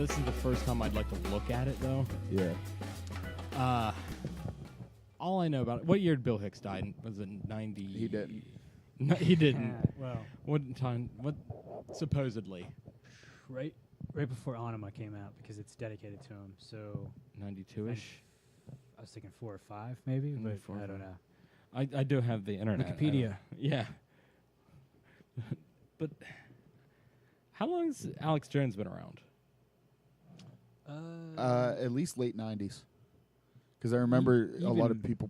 this is the first time I'd like to look at it, though. Yeah. All I know about it, what year did Bill Hicks die? Was it 90? He didn't. No, he didn't. Well, What time? What? Supposedly. right before Anima came out because it's dedicated to him. So 92-ish. I was thinking 4 or 5 maybe, but 4 or I don't 5. know. I do have the internet. Wikipedia. Yeah. But how long has Alex Jones been around? At least late 90s. Because I remember a lot of people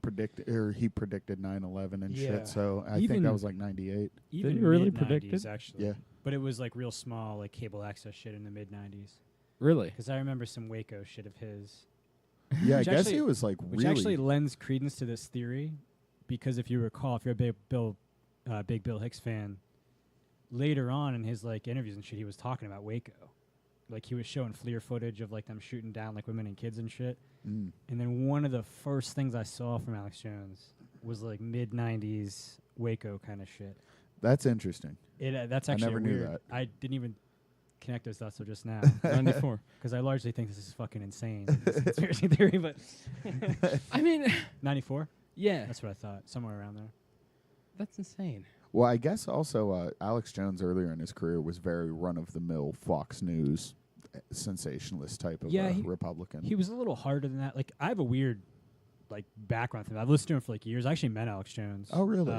he predicted 9/11 and Yeah. shit. So I think that was like 98. Even Did he really mid-90s, predict it? actually. Yeah. But it was like real small, like cable access shit in the mid-90s. Really? Because I remember some Waco shit of his. Yeah, I Which guess actually- he was like Which really. actually lends credence to this theory, because if you recall, if you're a big Bill Hicks fan, later on in his like interviews and shit, he was talking about Waco, like he was showing FLIR footage of like them shooting down like women and kids and shit. Mm. And then one of the first things I saw from Alex Jones was like mid-90s Waco kind of shit. That's interesting. That's actually never knew weird. that. I didn't even connect those dots till just now. 94. Because I largely think this is fucking insane. This conspiracy theory, but I mean, 94? yeah. That's what I thought. Somewhere around there. That's insane. Well, I guess also Alex Jones earlier in his career was very run-of-the-mill Fox News sensationalist type of Republican. He was a little harder than that. Like, I have a weird like background thing. I've listened to him for like years. I actually met Alex Jones. Oh, really?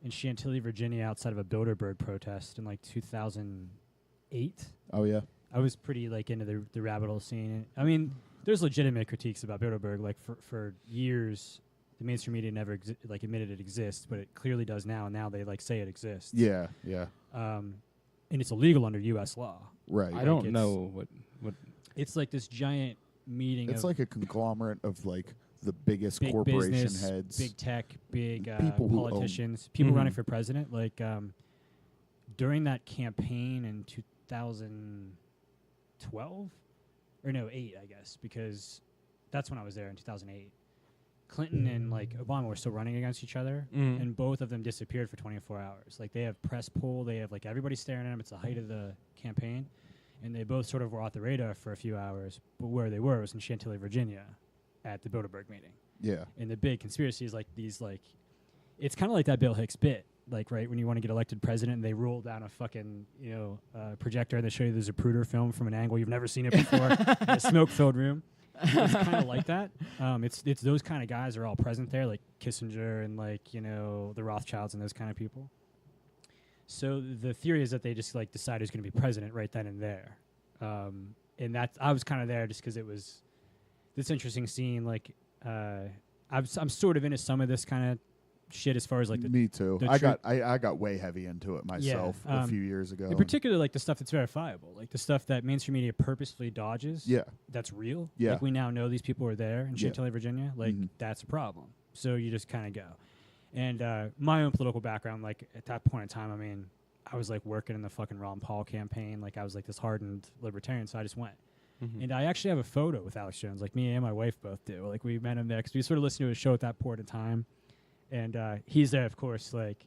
In Chantilly, Virginia, outside of a Bilderberg protest in like 2008. Oh, yeah. I was pretty like into the rabbit hole scene. I mean, there's legitimate critiques about Bilderberg. Like for years, the mainstream media never like admitted it exists, but it clearly does now. And now they like say it exists. Yeah, yeah. And it's illegal under U.S. law. Right. I don't know what. It's like this giant meeting. It's of like a conglomerate of like the biggest big corporation business, heads. big tech, big People who own- politicians, people running Mhm. for president. Like during that campaign in 2012, or no, 8, I guess, because that's when I was there in 2008. Clinton and like Obama were still running against each other, Mhm. and both of them disappeared for 24 hours. Like they have press pool, they have like everybody staring at them. It's the height of the campaign, and they both sort of were off the radar for a few hours. But where they were was in Chantilly, Virginia, at the Bilderberg meeting. Yeah. And the big conspiracy is like these like, it's kind of like that Bill Hicks bit, like right when you want to get elected president, and they roll down a fucking projector and they show you the Zapruder film from an angle you've never seen it before, in a smoke-filled room. It's kind of like that. It's those kind of guys are all present there, like Kissinger and like the Rothschilds and those kind of people. So the theory is that they just like decide who's going to be president right then and there, and I was kind of there just because it was this interesting scene. Like I'm sort of into some of this kind of shit as far as like Me too. the I got way heavy into it myself a few years ago. in particular, like the stuff that's verifiable, like the stuff that mainstream media purposefully dodges. Yeah. That's real. Yeah. Like we now know these people were there in Yeah. Chantilly, Virginia. Like Mhm. that's a problem. So you just kind of go. And my own political background, like at that point in time, I mean, I was like working in the fucking Ron Paul campaign. Like I was like this hardened libertarian, so I just went. Mhm. And I actually have a photo with Alex Jones. Like me and my wife both do. Like we met him there because we sort of listened to his show at that point in time. And he's there, of course. Like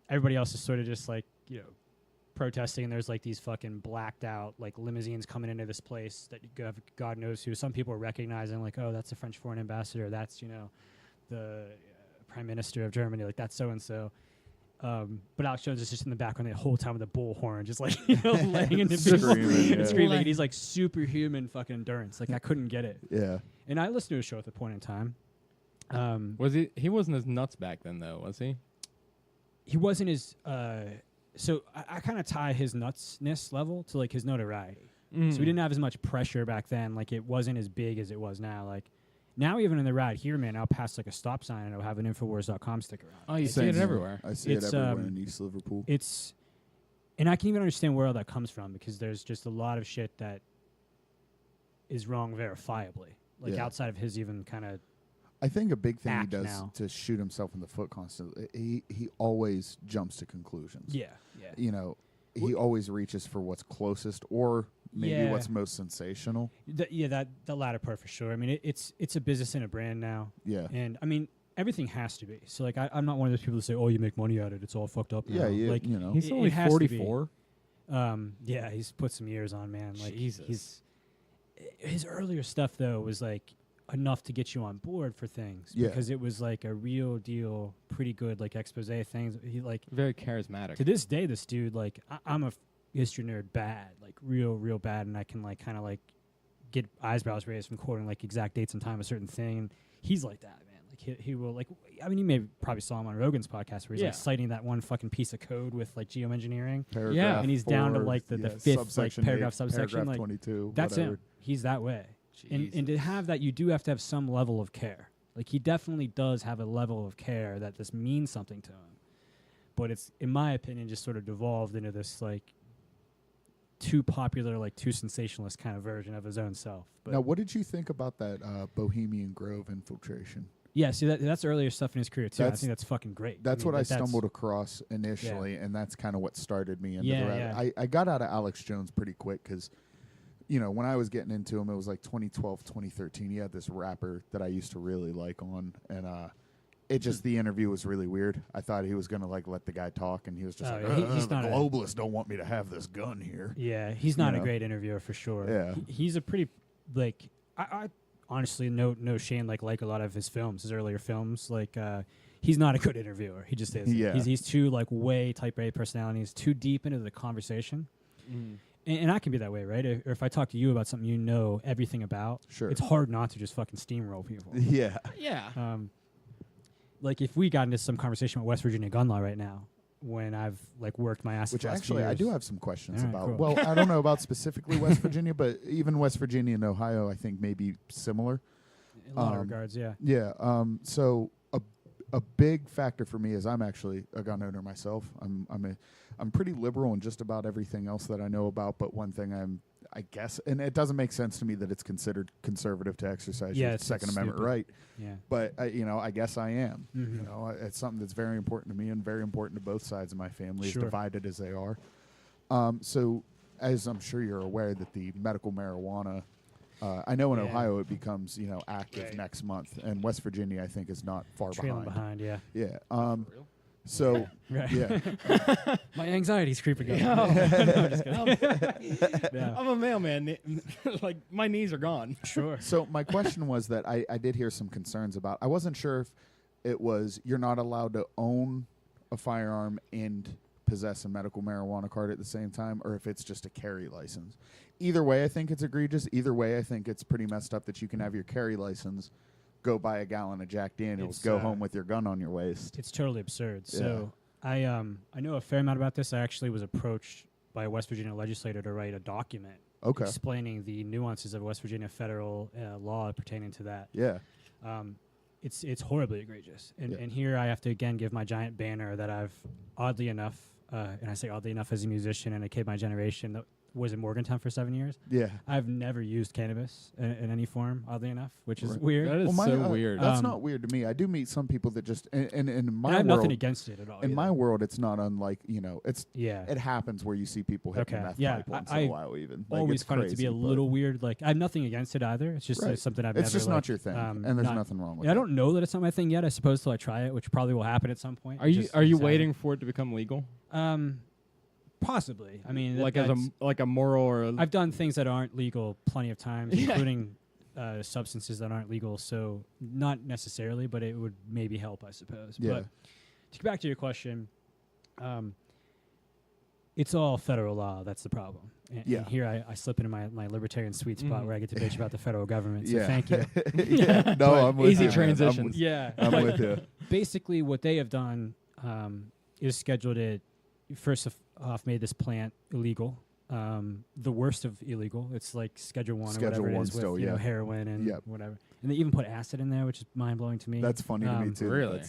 everybody else is sort of just like protesting. And there's like these fucking blacked out like limousines coming into this place that God knows who. Some people are recognizing like, oh, that's the French foreign ambassador. That's the prime minister of Germany. Like that's so and so. But Alex Jones is just in the background the whole time with a bullhorn, just like laying into Screaming, and yeah. screaming. And he's like superhuman fucking endurance. Like I couldn't get it. Yeah. And I listened to his show at the point in time. Was he? He wasn't as nuts back then, though, was he? He wasn't as so I kind of tie his nutsness level to like his notoriety. Mm. So we didn't have as much pressure back then. Like it wasn't as big as it was now. Like now, even in the ride here, man, I'll pass like a stop sign and it'll have an Infowars.com sticker on it. Oh, you see Same it here. everywhere. I see it It's, everywhere in East Liverpool. And I can even understand where all that comes from because there's just a lot of shit that is wrong verifiably. Like Yeah. outside of his even kind of I think a big thing he act does now. to shoot himself in the foot constantly, he always jumps to conclusions. yeah. He always reaches for what's closest or maybe Yeah. what's most sensational. That the latter part for sure. I mean, it's a business and a brand now. Yeah. And I mean, everything has to be. So like, I'm not one of those people that say, "Oh, you make money at it. It's all fucked up." Yeah, now." yeah, Like, He's it only has to be. 44. Yeah, he's put some years on, man. Like Jesus. His earlier stuff though was like enough to get you on board for things because it was like a real deal, pretty good like expose things. He like very charismatic. To this day, this dude like I'm a history nerd bad, like real bad, and I can like kind of like get eyebrows raised from quoting like exact dates and time of a certain thing. And he's like that, man. Like he will like. I mean, you probably saw him on Rogan's podcast where he's like citing that one fucking piece of code with like geoengineering. Paragraph and he's 4, down to like the fifth like paragraph 8, subsection. paragraph Like 22. that's whatever. him. He's that way. And to have that, you do have to have some level of care. Like he definitely does have a level of care that this means something to him. But it's, in my opinion, just sort of devolved into this like too popular, like too sensationalist kind of version of his own self. But Now, what did you think about that Bohemian Grove infiltration? yeah, see that's earlier stuff in his career too. I think that's fucking great. That's what I that's stumbled across initially, and that's kind of what started me into the rabbit. Yeah. I got out of Alex Jones pretty quick because, you know, when I was getting into him, it was like 2012, 2013. He had this rapper that I used to really like on, and it just, the interview was really weird. I thought he was going to like let the guy talk, and he was just he's the not globalists don't want me to have this gun here. Yeah, he's not a great interviewer for sure. Yeah. He's a pretty, like, I honestly, no shame, like a lot of his films, his earlier films, like, he's not a good interviewer. He just is. Yeah. He's too, like, way type A personality. He's too deep into the conversation. And I can be that way, right? Or if I talk to you about something you know everything about, Sure. it's hard not to just fucking steamroll people. Yeah. Yeah. Like if we got into some conversation with West Virginia gun law right now, when I've like worked my ass, Which the last few actually I years. do have some questions All right, about. cool. Well, I don't know about specifically West Virginia, but even West Virginia and Ohio, I think may be similar. In a lot of regards, yeah. Yeah. So a big factor for me is I'm actually a gun owner myself. I'm pretty liberal in just about everything else that I know about. But one thing I guess, and it doesn't make sense to me that it's considered conservative to exercise your Second Amendment stupid. right. Yeah. But I guess I am. Mhm. You know, it's something that's very important to me and very important to both sides of my family, Sure. as divided as they are. So, as I'm sure you're aware, that the medical marijuana, I know in Ohio it becomes active next month, and West Virginia I think is not far Trailing behind. yeah. Yeah. So Right. yeah. My anxiety's creeping up. Yeah. I'm a mailman. Like my knees are gone. Sure. So my question was that I did hear some concerns about. I wasn't sure if it was you're not allowed to own a firearm and possess a medical marijuana card at the same time, or if it's just a carry license. Either way, I think it's egregious. Either way, I think it's pretty messed up that you can have your carry license, go buy a gallon of Jack Daniels, go home with your gun on your waist. It's totally absurd. Yeah. So I know a fair amount about this. I actually was approached by a West Virginia legislator to write a document explaining the nuances of West Virginia federal law pertaining to that. Yeah. It's horribly egregious. And here I have to again give my giant banner that I've oddly enough, and I say oddly enough as a musician and a kid of my generation that was in Morgantown for 7 years. Yeah. I've never used cannabis in any form, oddly enough, which is weird. That is so weird. That's not weird to me. I do meet some people that just, and in my I have world, nothing against it at all. in my world, it's not unlike, it's, yeah. it happens where you see people hitting a meth pipe once in a while even. Like, Always it's found it to be a crazy, but little weird. Like I have nothing against it either. It's just something I've never. It's just not your thing, and there's nothing wrong with it. I don't know that it's not my thing yet. I suppose till I try it, which probably will happen at some point. Are you waiting for it to become legal? Possibly. I mean, Like as a moral or I've done things that aren't legal plenty of times, including substances that aren't legal. So not necessarily, but it would maybe help, I suppose. Yeah. But to get back to your question, it's all federal law. That's the problem. And here I slip into my libertarian sweet spot where I get to bitch about the federal government. So thank you. No, I'm with easy you. transitions. I'm with you. Basically, what they have done is scheduled it. First off, made this plant illegal. The worst of illegal. It's like Schedule 1 or whatever it is still, with heroin and whatever. And they even put acid in there, which is mind blowing to me. That's funny to me too. Really?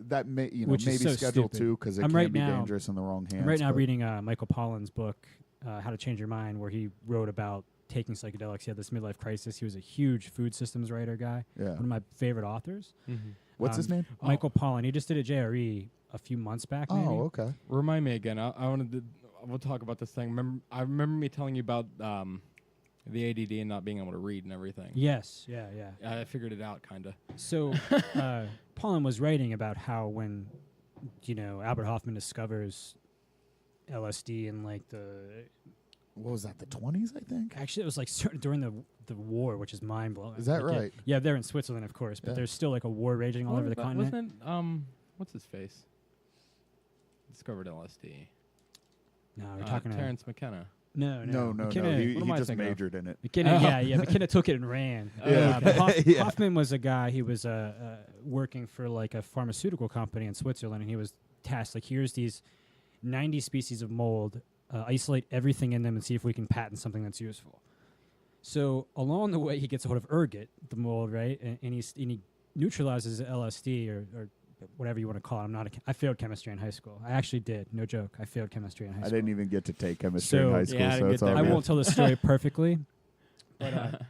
That may Which is maybe so Schedule stupid. 2 because it I'm can right be now- dangerous in the wrong hands. I'm right now but- reading Michael Pollan's book, How to Change Your Mind, where he wrote about taking psychedelics. He had this midlife crisis. He was a huge food systems writer guy. Yeah. One of my favorite authors. What's his name? Michael Pollan. He just did a JRE a few months back. Maybe. Oh, okay. Remind me again. I wanted to. We'll talk about this thing. I remember me telling you about the ADD and not being able to read and everything. Yes. Yeah. I figured it out, kind of. So Pollan was writing about how when, Albert Hoffman discovers LSD in like what was that? The 20s, I think. actually it was like during the war, which is mind blowing. Is that like, right? Yeah, they're in Switzerland, of course, but Yeah. there's still like a war raging all over the continent. Wasn't it, what's his face? Discovered LSD. No, we're talking Terrence McKenna. No. No. McKenna, He what am I just thinking of? majored in it. McKenna, Oh. yeah. McKenna took it and ran. Yeah. But Yeah. Hoffman was a guy. He was working for like a pharmaceutical company in Switzerland, and he was tasked like, here's these 90 species of mold. Isolate everything in them and see if we can patent something that's useful. So along the way, he gets a hold of ergot, the mold, right, and he neutralizes LSD or whatever you want to call it. I failed chemistry in high school. I actually did. No joke. I failed chemistry in high school. I didn't even get to take chemistry So- in high school, Yeah, I so didn't it's get all that. I good. won't tell the story perfectly, but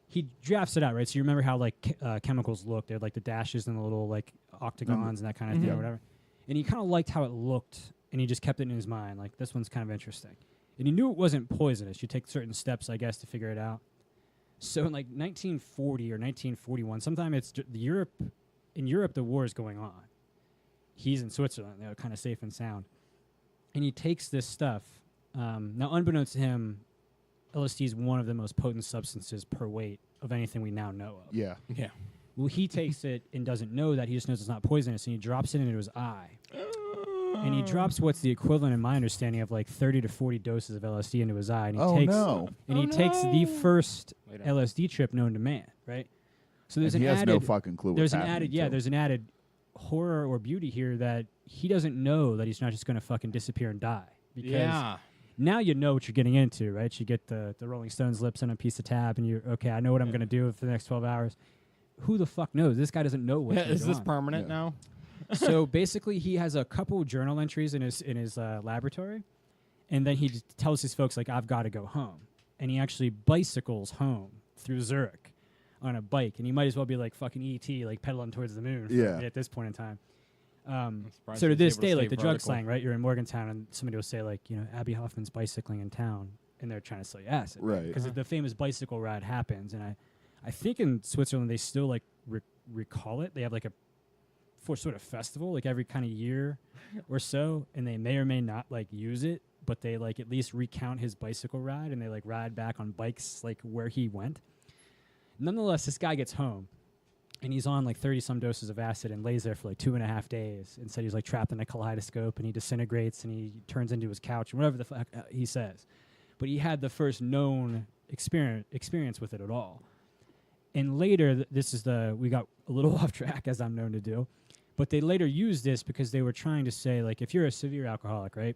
he drafts it out, right? So you remember how like chemicals look? They're like the dashes and the little like octagons and that kind of thing, or Mhm. whatever. And he kind of liked how it looked, and he just kept it in his mind. Like, this one's kind of interesting. And he knew it wasn't poisonous. You take certain steps, I guess, to figure it out. So in like 1940 or 1941, sometime it's in Europe, the war is going on. He's in Switzerland, they're kind of safe and sound. And he takes this stuff. Now, unbeknownst to him, LSD is one of the most potent substances per weight of anything we now know of. Yeah. Yeah. Well, he takes it and doesn't know that. He just knows it's not poisonous, and he drops it into his eye. And he drops what's the equivalent, in my understanding, of like 30 to 40 doses of LSD into his eye. And he Oh, takes, no. And he takes the first Wait a- LSD trip known to man, right? So there's And an he has added, no fucking clue there's what's an happening. added, yeah, too. there's an added horror or beauty here that he doesn't know that he's not just going to fucking disappear and die. Because Yeah. now you know what you're getting into, right? You get the Rolling Stones lips on a piece of tab, and you're, okay, I know what I'm going to do for the next 12 hours. Who the fuck knows? This guy doesn't know what's Yeah, going is this on. permanent Yeah. now? So basically, he has a couple journal entries in his laboratory, and then he just tells his folks, like, I've got to go home. And he actually bicycles home through Zurich on a bike, and he might as well be like fucking E.T., like pedaling towards the moon Yeah. at this point in time. I'm surprised So he to was this able to day, like stay the drug vertical. slang, right? You're in Morgantown, and somebody will say, like, you know, Abby Hoffman's bicycling in town, and they're trying to sell you acid. Right. Because Uh-huh. the famous bicycle ride happens, and I think in Switzerland they still, like, recall it. They have, like, a sort of festival, like, every kind of year or so, and they may or may not, like, use it, but they, like, at least recount his bicycle ride, and they, like, ride back on bikes, like, where he went. Nonetheless, this guy gets home, and he's on like 30-some doses of acid and lays there for like 2.5 days. And said he's like trapped in a kaleidoscope, and he disintegrates, and he turns into his couch, and whatever the fuck he says. But he had the first known experience with it at all. And later, we got a little off track, as I'm known to do. But they later used this because they were trying to say, like, if you're a severe alcoholic, right?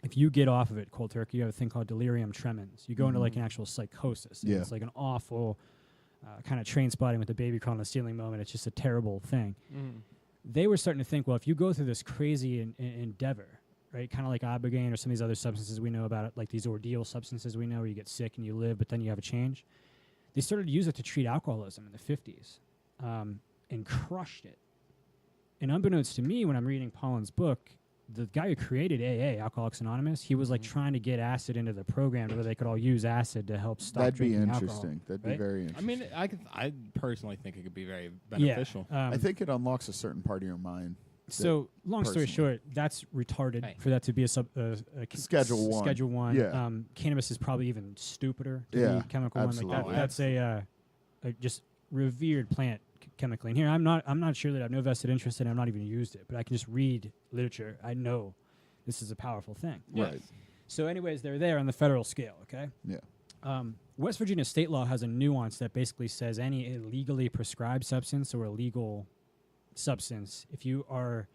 If you get off of it cold turkey, you have a thing called delirium tremens. You go into like an actual psychosis. And Yeah. It's like an awful kind of train spotting with the baby crawling on the ceiling moment. It's just a terrible thing. Mm. They were starting to think, well, if you go through this crazy endeavor, right, kind of like ibogaine or some of these other substances we know about, like these ordeal substances we know where you get sick and you live, but then you have a change. They started to use it to treat alcoholism in the 50s and crushed it. And unbeknownst to me, when I'm reading Pollan's book, the guy who created AA, Alcoholics Anonymous, he was like trying to get acid into the program where they could all use acid to help stop That'd be drinking interesting. alcohol. That'd be right? very I interesting. mean, I personally think it could be very beneficial. Yeah. I think it unlocks a certain part of your mind. So, long story personally. short, that's retarded Hey. for that to be a Schedule 1. Schedule 1. Yeah. Cannabis is probably even stupider to Yeah, be chemical one. Like absolutely. that's a just revered plant chemically. And here, I'm not sure that I have no vested interest in it. I've not even used it, but I can just read literature. I know this is a powerful thing. Yes. Right. So, anyways, they're there on the federal scale. Okay. Yeah. West Virginia state law has a nuance that basically says any illegally prescribed substance or illegal substance, if you are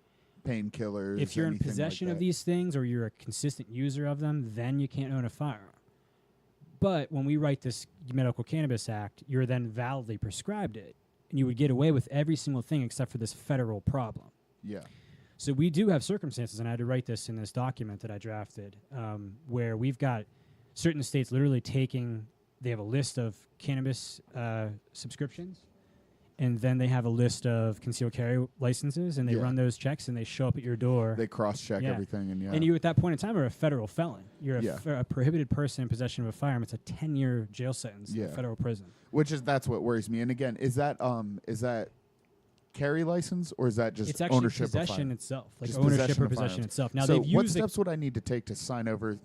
Painkillers. if you're in anything like possession of that. these things or you're a consistent user of them, then you can't own a firearm. But when we write this Medical Cannabis Act, you're then validly prescribed it, and you would get away with every single thing except for this federal problem. Yeah. So we do have circumstances, and I had to write this in this document that I drafted, where we've got certain states literally they have a list of cannabis subscriptions, and then they have a list of concealed carry licenses, and they Yeah. run those checks, and they show up at your door. They cross-check Yeah. everything, and yeah. And you, at that point in time, are a federal felon. You're Yeah. a prohibited person in possession of a firearm. It's a 10-year jail sentence in Yeah. federal prison. That's what worries me. And again, is that carry license, or is that just It's actually ownership possession of itself, like Just ownership possession or of possession firearms. itself. Now so they've what used steps would I need to take to sign over,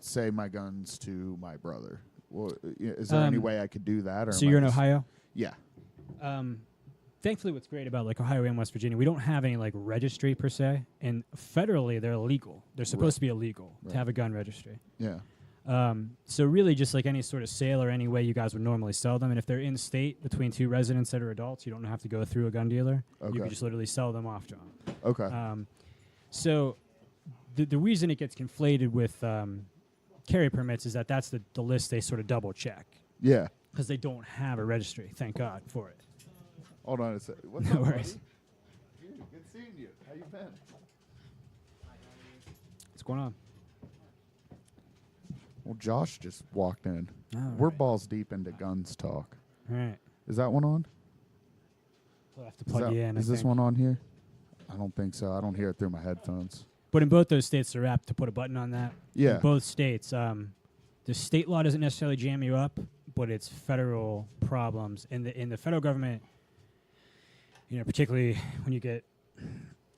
say my guns to my brother? Well, is there any way I could do that? Or So am I you're in just- Ohio. Yeah. Thankfully, what's great about like Ohio and West Virginia, we don't have any like registry per se, and federally they're illegal. They're supposed to be illegal to have a gun registry. Yeah. So really, just like any sort of sale or any way you guys would normally sell them, and if they're in state between two residents that are adults, you don't have to go through a gun dealer. You Okay. can just literally sell them off to them. Okay. So the reason it gets conflated with carry permits is that that's the list they sort of double check yeah. because they don't have a registry. Thank God for it. Hold on a second. What's No up, worries. buddy? Dude, good seeing you. How you been? What's going on? Well, Josh just walked in. All We're right. balls deep into guns talk. All right. Is that one on? We'll have to plug you in. Is I this think. one on here? I don't think so. I don't hear it through my headphones. But in both those states, they're apt to put a button on that. Yeah. In both states, the state law doesn't necessarily jam you up, but it's federal problems. In the federal government, particularly when you get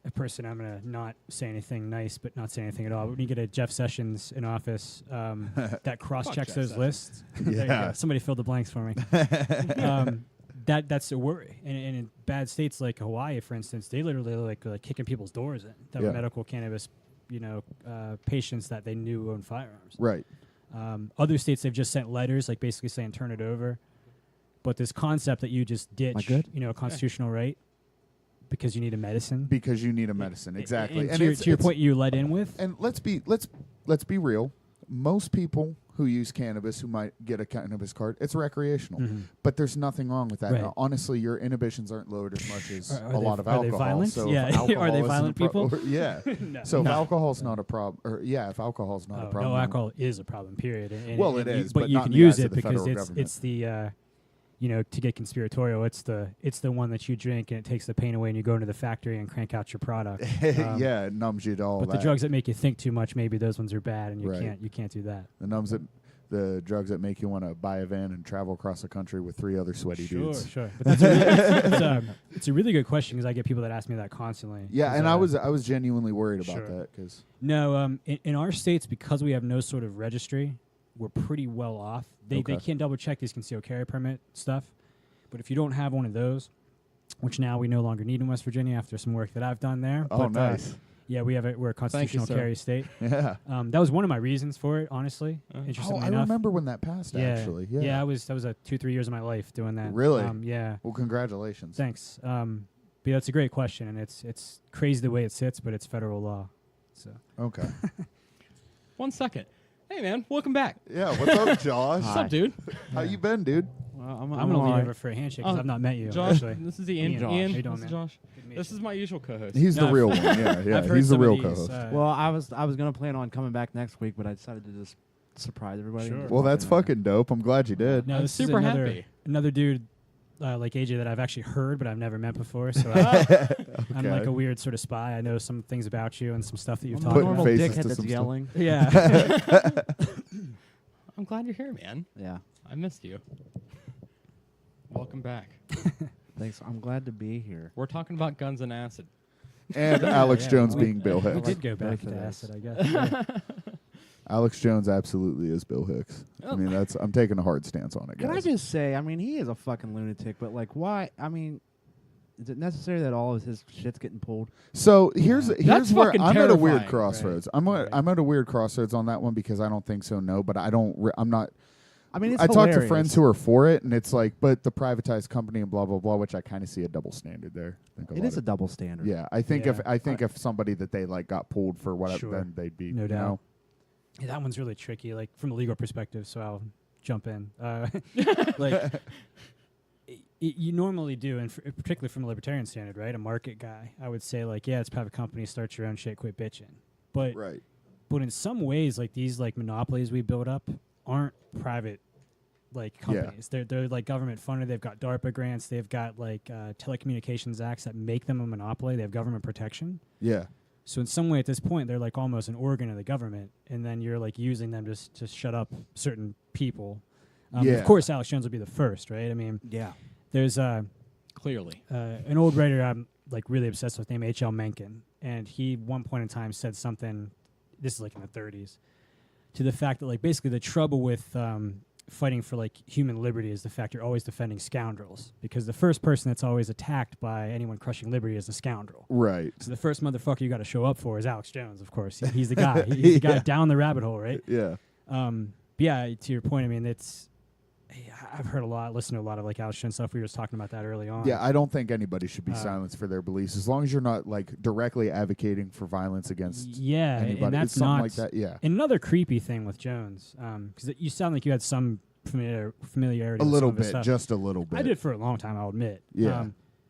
a person, I'm going to not say anything nice, but not say anything at all. But when you get a Jeff Sessions in office that cross-checks Jeff those Sessions. lists, there you Yeah. go. Somebody filled the blanks for me. That's a worry. And in bad states like Hawaii, for instance, they literally like kicking people's doors in that were Yeah. medical cannabis, patients that they knew owned firearms. Right. Other states, they've just sent letters, like basically saying turn it over. But this concept that you just ditch, good? a constitutional right because you need a medicine. Because you need a medicine. Exactly. And to your point, you let in with. And let's be real. Most people who use cannabis who might get a cannabis card, it's recreational. Mhm. But there's nothing wrong with that. Right. Now, honestly, your inhibitions aren't lowered as much as Are a they- lot of are they alcohol. violent? So Yeah. if alcohol Are they isn't violent a people? yeah. No. So if No. alcohol's not a problem, or if alcohol's not a Oh, problem. no, alcohol is a problem. Period. And Well, and it you- is, but but you not can in the use eyes of it the because federal it's the to get conspiratorial. It's the one that you drink and it takes the pain away, and you go into the factory and crank out your product. yeah, it numbs you to all But that. the drugs that make you think too much, maybe those ones are bad, and Right. you can't do that. The drugs that make you want to buy a van and travel across the country with 3 other sweaty dudes. Sure. But that's it's a really good question because I get people that ask me that constantly. Yeah, 'Cause, and I was genuinely worried about Sure. that because No, in our states, because we have no sort of registry, we're pretty well off. They Okay. can double check these concealed carry permit stuff, but if you don't have one of those, which now we no longer need in West Virginia after some work that I've done there. oh, but, nice. Yeah, we're a constitutional sir. carry state. Yeah. That was one of my reasons for it, honestly. Oh, Interestingly I enough. remember when that passed. Actually, yeah. that was 2-3 years of my life doing that. Really? Yeah. Well, congratulations. Thanks. But that's a great question, and it's crazy the way it sits, but it's federal law. So Okay. 1 second. Hey, man. Welcome back. Yeah. What's up, Josh? What's up, dude? How you been, dude? Well, I'm gonna lean over for a handshake because Oh, I've not met you. Josh, Actually. this is Ian. Ian. Josh. Ian, How you doing, this is man? Josh. Good to meet This you. is my usual co-host. He's No, the real one. Yeah, yeah. I've heard He's the some real of these, co-host. Well, I was gonna plan on coming back next week, but I decided to just surprise everybody. and Sure. just Well, walk that's in there. fucking dope. I'm glad you did. No, I'm this is super another, happy. dude like AJ that I've actually heard, but I've never met before. So I'm like a weird sort of spy. I know some things about you and some stuff that you've I'm talked a Putting normal about. faces dickhead to that's some stuff. yelling. Yeah. I'm glad you're here, man. Yeah. I missed you. Welcome back. Thanks. I'm glad to be here. We're talking about guns and acid. And Alex Yeah, Jones well, being Bill We Hicks. did go back both of to those. acid, I guess. Yeah. Alex Jones absolutely is Bill Hicks. I mean, I'm taking a hard stance on it, Can I guys. just say, I mean, he is a fucking lunatic, but like, why? I mean, is it necessary that all of his shit's getting pulled? So here's That's where fucking I'm at a weird terrifying, crossroads. right. I'm at a weird crossroads on that one because I don't think so. No, but I don't. I'm not. I mean, it's I talk to hilarious. friends who are for it, and it's like, but the privatized company and blah blah blah, which I kind of see a double standard there. It is a double standard. Yeah, I think Yeah. if somebody that they like got pulled for whatever, Sure. then they'd be No you doubt. know? Yeah, that one's really tricky, like from a legal perspective. So I'll jump in. Like you normally do, and particularly from a libertarian standard, right? A market guy, I would say, like, yeah, it's private company, start your own shit, quit bitching. But Right. but in some ways, like these like monopolies we build up aren't private like Yeah. companies. They're like government funded. They've got DARPA grants. They've got like telecommunications acts that make them a monopoly. They have government protection. Yeah. So in some way, at this point, they're like almost an organ of the government, and then you're like using them just to shut up certain people. Yeah. Of course, Alex Jones will be the first, right? I mean, Yeah. there's Clearly. An old writer I'm like really obsessed with named H.L. Mencken, and he one point in time said something. This is like in the 30s, to the fact that like basically the trouble with fighting for like human liberty is the fact you're always defending scoundrels, because the first person that's always attacked by anyone crushing liberty is a scoundrel. Right. So the first motherfucker you got to show up for is Alex Jones, of course. He's the guy. He's the guy down the rabbit hole, right? Yeah. But yeah, to your point, I mean, I've heard listened to a lot of like Alex Jones stuff. We were just talking about that early on. Yeah, I don't think anybody should be silenced for their beliefs, as long as you're not like directly advocating for violence against anybody. And that's it's something not like that. Yeah. And another creepy thing with Jones, because you sound like you had some familiarity. A with little some of his bit, stuff. just a little bit. I did for a long time, I'll admit. Yeah.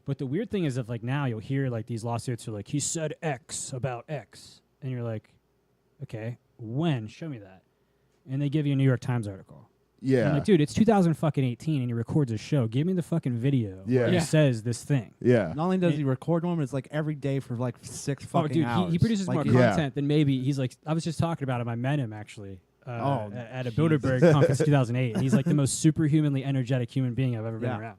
But the weird thing is that like now you'll hear like these lawsuits are like, he said X about X, and you're like, okay, when? Show me that. And they give you a New York Times article. Yeah. I'm like, dude, it's 2018 and he records a show. Give me the fucking video Yeah. where Yeah. he says this thing. Yeah. Not only does he record one, but it's like every day for like 6 Oh, fucking dude, hours. he produces like more Yeah. content than maybe he's like. I was just talking about him. I met him actually Oh, at a jeez. Bilderberg conference in 2008. And he's like the most superhumanly energetic human being I've ever been Yeah. around.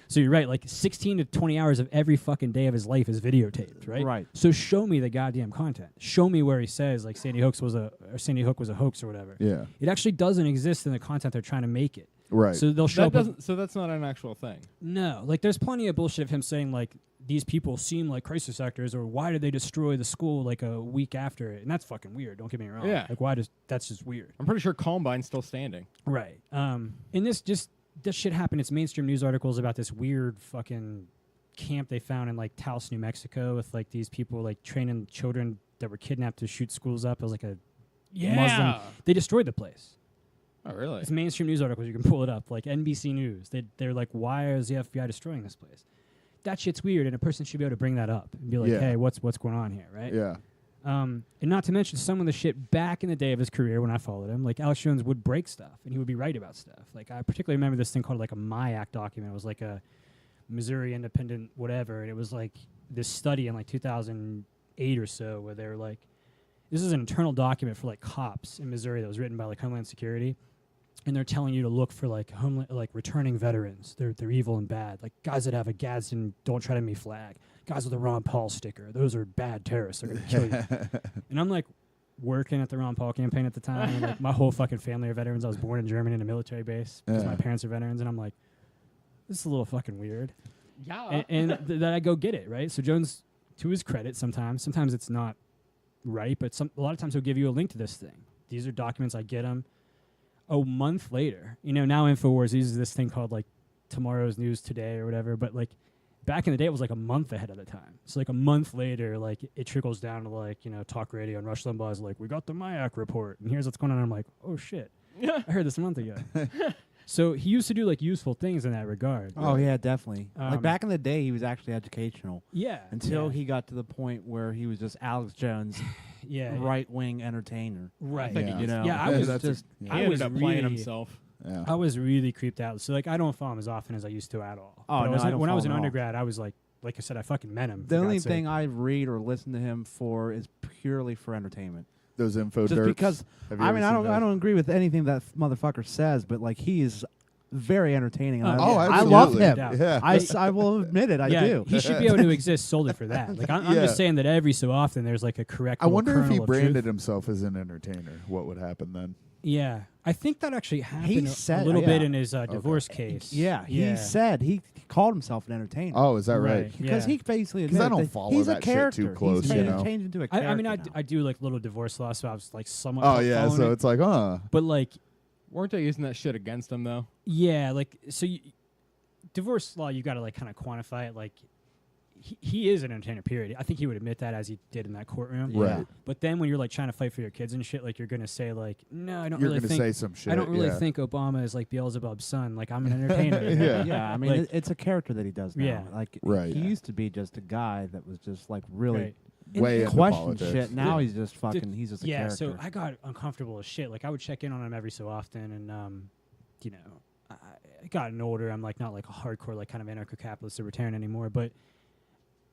So you're right. Like 16 to 20 hours of every fucking day of his life is videotaped, right? Right. So show me the goddamn content. Show me where he says like Sandy Hook was a hoax or whatever. Yeah. It actually doesn't exist in the content they're trying to make it. Right. So they'll show That up. doesn't. So that's not an actual thing. No, like there's plenty of bullshit of him saying like these people seem like crisis actors, or why did they destroy the school like a week after it? And that's fucking weird. Don't get me wrong. Yeah. Like that's just weird. I'm pretty sure Columbine's still standing. Right. And this shit happened. It's mainstream news articles about this weird fucking camp they found in like Taos, New Mexico, with like these people like training children that were kidnapped to shoot schools up. It was like a Muslim. They destroyed the place. Oh, really? It's mainstream news articles. You can pull it up. Like NBC News. They're like, why is the FBI destroying this place? That shit's weird, and a person should be able to bring that up and be like, Yeah. hey, what's going on here, right? Yeah. And not to mention some of the shit back in the day of his career when I followed him, like Alex Jones would break stuff, and he would be right about stuff. Like I particularly remember this thing called like a MIAC document. It was like a Missouri Independent whatever, and it was like this study in like 2008 or so where they were like, this is an internal document for like cops in Missouri that was written by like Homeland Security. And they're telling you to look for like returning veterans. They're evil and bad. Like guys that have a Gadsden "Don't Tread on Me" flag. Guys with a Ron Paul sticker. Those are bad terrorists. They're gonna kill you. And I'm like working at the Ron Paul campaign at the time. And like my whole fucking family are veterans. I was born in Germany in a military base because my parents are veterans. And I'm like, this is a little fucking weird. Yeah. And that I go get it, right? So Jones, to his credit, sometimes it's not right, but a lot of times he'll give you a link to this thing. These are documents. I get them. A month later, now InfoWars uses this thing called like Tomorrow's News Today or whatever, but like back in the day it was like a month ahead of the time. So like a month later, like it trickles down to like, talk radio, and Rush Limbaugh's like, we got the MIAC report and here's what's going on. And I'm like, oh shit. I heard this a month ago. So he used to do like useful things in that regard. Oh yeah, definitely. Like Um, back in the day, he was actually educational Yeah. until he got to the point where he was just Alex Jones, yeah. right wing entertainer. Right. Yeah. You know, Yeah, I Yeah, was that's just He I ended was up playing really- himself. Yeah. I was really creeped out. So like I don't follow him as often as I used to at all. Oh, But no, I don't when I was follow in him at all. undergrad, I was like I said, I fucking met him. the for only God's sake. thing I read or listen to him for is purely for entertainment. Those info Just derps. because Have you I ever mean, I seen don't those? I don't agree with anything that motherfucker says, but like he is very entertaining. And Oh, I love absolutely. him. Yeah. I will admit it. I yeah, do. he should be able to exist solely for that. Like I'm Yeah. just saying that every so often there's like a correct. I wonder if he kernel of truth. branded himself as an entertainer. What would happen then? Yeah, I think that actually happened said- a little bit yeah. in his divorce case. Yeah, he said he called himself an entertainer. Oh, is that right? Right. Because Yeah. he basically 'Cause I admitted don't that follow he's that a shit character. too close, He's you changed, know. changed into a character. I mean, now. I do like little divorce law, so I was like somewhat. Oh yeah, following so it. it's like, But like, Weren't they using that shit against him though? yeah, like so. Divorce law, you got to like kind of quantify it. Like, he is an entertainer. Period. I think he would admit that as he did in that courtroom. Yeah. Right. But then when you're like trying to fight for your kids and shit, like you're gonna say like, no, I don't You're really gonna think. say some shit. I don't really yeah. think Obama is like Beelzebub's son. Like I'm an entertainer. you know? Yeah. Yeah, I mean, Like- it's a character that he does now. Yeah. Like, Right. he used to be just a guy that was just like really Right. Way into question politics. shit. Now Yeah. he's just fucking. He's just a Yeah, character. so I got uncomfortable as shit. Like I would check in on him every so often, and I gotten older. I'm like not like a hardcore like kind of anarcho-capitalist libertarian anymore, but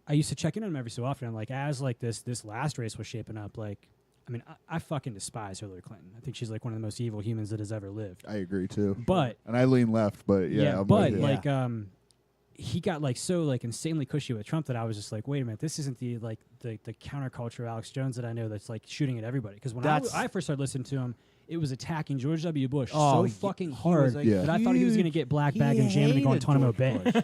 I used to check in on him every so often. And like as like this last race was shaping up, like I mean I fucking despise Hillary Clinton. I think she's like one of the most evil humans that has ever lived. I agree too. But And I lean left, but yeah, I'm but with you. like he got like so like insanely cushy with Trump that I was just like, wait a minute, this isn't the counterculture Alex Jones that I know that's like shooting at everybody. Because when I first started listening to him, it was attacking George W. Bush so fucking hard that I thought he was going to get black bag and jammed in Guantanamo Bay.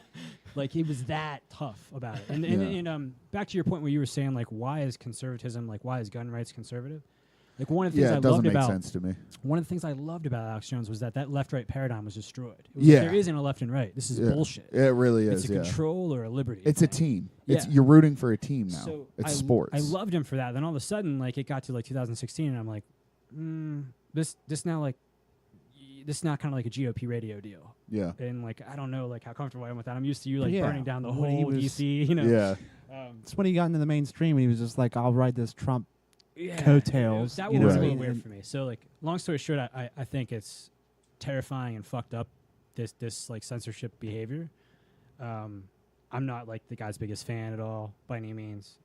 Like he was that tough about it. And back to your point where you were saying like, why is conservatism, like why is gun rights conservative? Like one of the things I loved about sense to me. One of the things I loved about Alex Jones was that left-right paradigm was destroyed. Yeah. There isn't a left and right. This is bullshit. It really is. It's a control or a liberty. It's a team. Yeah. You're rooting for a team now. So it's sports. I loved him for that. Then all of a sudden, like it got to like 2016, and I'm like, this now kind of like a GOP radio deal. Yeah. And like I don't know like how comfortable I am with that. I'm used to you like Yeah. burning down the When he whole was- DC. You know. Yeah. It's when he got into the mainstream and he was just like, I'll ride this Trump Yeah, coattails. that you was know, a little and- weird for me. So, like, long story short, I think it's terrifying and fucked up. This like censorship behavior. I'm not like the guy's biggest fan at all by any means.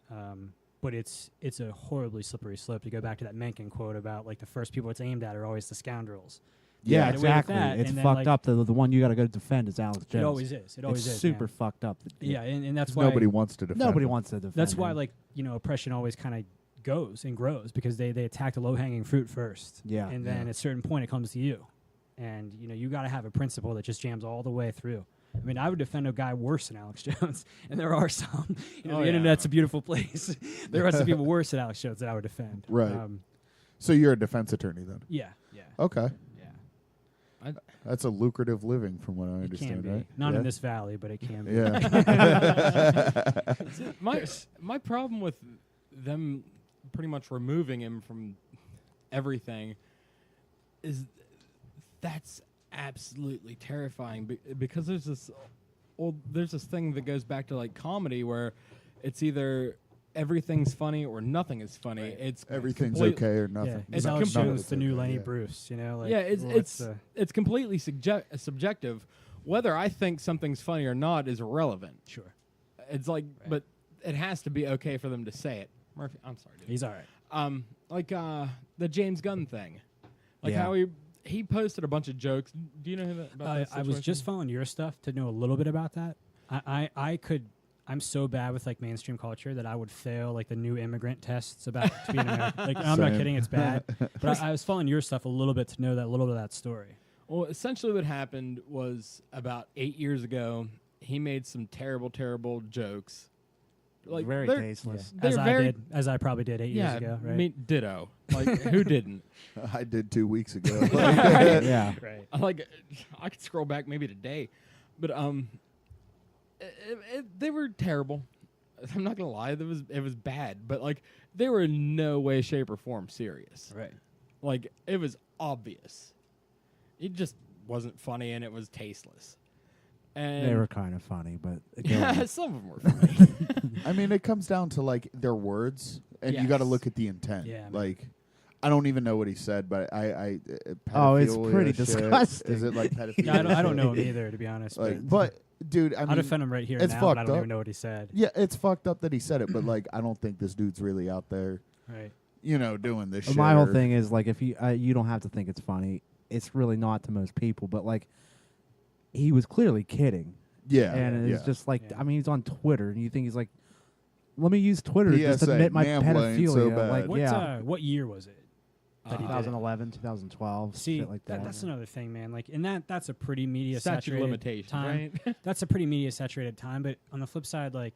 But it's a horribly slippery slope. To go back to that Mencken quote about like the first people it's aimed at are always the scoundrels. Yeah, Get away with exactly. that, It's and then, fucked like, up. The one you got to go defend is Alex Jones. It always is. It always it's is. super man. fucked up. Yeah, and that's why Nobody wants to defend. Nobody him. wants to defend. That's why him. like oppression always kind of goes and grows because they attack the low hanging fruit first. Yeah. And then at a certain point it comes to you. And you got to have a principle that just jams all the way through. I mean, I would defend a guy worse than Alex Jones, and there are some. The internet's a beautiful place. There are some people worse than Alex Jones that I would defend. Right. So you're a defense attorney then? Yeah. Okay. Yeah. That's a lucrative living from what I It understand, can be. right? Not yeah. in this valley, but it can be. Yeah. My problem with them pretty much removing him from everything is that's absolutely terrifying because there's this thing that goes back to like comedy where it's either everything's funny or nothing is funny. Right. It's Everything's complete- okay or nothing. Yeah. It's Is Alex none of Jones it's the new okay, Lenny yeah. Bruce? Like, yeah, it's completely subjective. Whether I think something's funny or not is irrelevant. sure. It's like, Right. but it has to be okay for them to say it. Murphy, I'm sorry, dude. He's all right. Like the James Gunn thing, like Yeah. how he posted a bunch of jokes. Do you know who that? About that I was just situation? following your stuff to know a little bit about that. I'm so bad with like mainstream culture that I would fail like the new immigrant tests about to be an American. Like I'm not Same. kidding, it's bad. But I was following your stuff a little bit to know that a little bit of that story. Well, essentially, what happened was about 8 years ago, he made some terrible Oh, jokes. Like very they're- tasteless. They're As I probably did 8 years ago, right? me ditto. Like who didn't? I did 2 weeks ago. Yeah. right. Like I could scroll back maybe today, but they were terrible. I'm not gonna lie, it was bad, but like they were in no way, shape, or form serious. Right. Like it was obvious. It just wasn't funny, and it was tasteless. And They were kind of funny, but yeah, some of them were funny. I mean, it comes down to like their words, and you got to Yes. look at the intent. Yeah, man. Like, I don't even know what he said, but I Oh, it's pedophilia pretty shit. disgusting. Is it like pedophilia? Yeah, I don't know him shit? either, to be honest. Like, but dude, I I'll mean, defend him right here it's now, but I fucked don't up. even know what he said. yeah, it's fucked up that he said it, but like, I don't think this dude's really out there, Right. doing this shit. my whole or- thing is like if you don't have to think it's funny. It's really not to most people, but like he was clearly kidding. Yeah, And it's yeah. just like, Yeah. I mean, he's on Twitter, and you think he's like, let me use Twitter to just PSA, admit my Nambla ain't pedophilia. so bad. Like, yeah, What year was it? that he did it? 2011, 2012, See, shit like that. that's another thing, man. Like, and that's a pretty media Statute of saturated limitations, time. right? That's a pretty media saturated time. But on the flip side, like,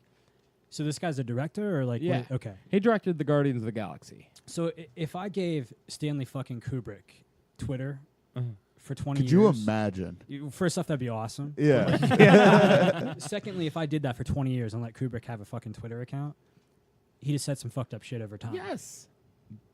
so this guy's a director or like, Yeah. okay. He directed the Guardians of the Galaxy. So if I gave Stanley fucking Kubrick Twitter for 20 Could years, you imagine? First off, that'd be awesome. Yeah. Secondly, if I did that for 20 years and let Kubrick have a fucking Twitter account, he'd have said some fucked up shit over time. Yes,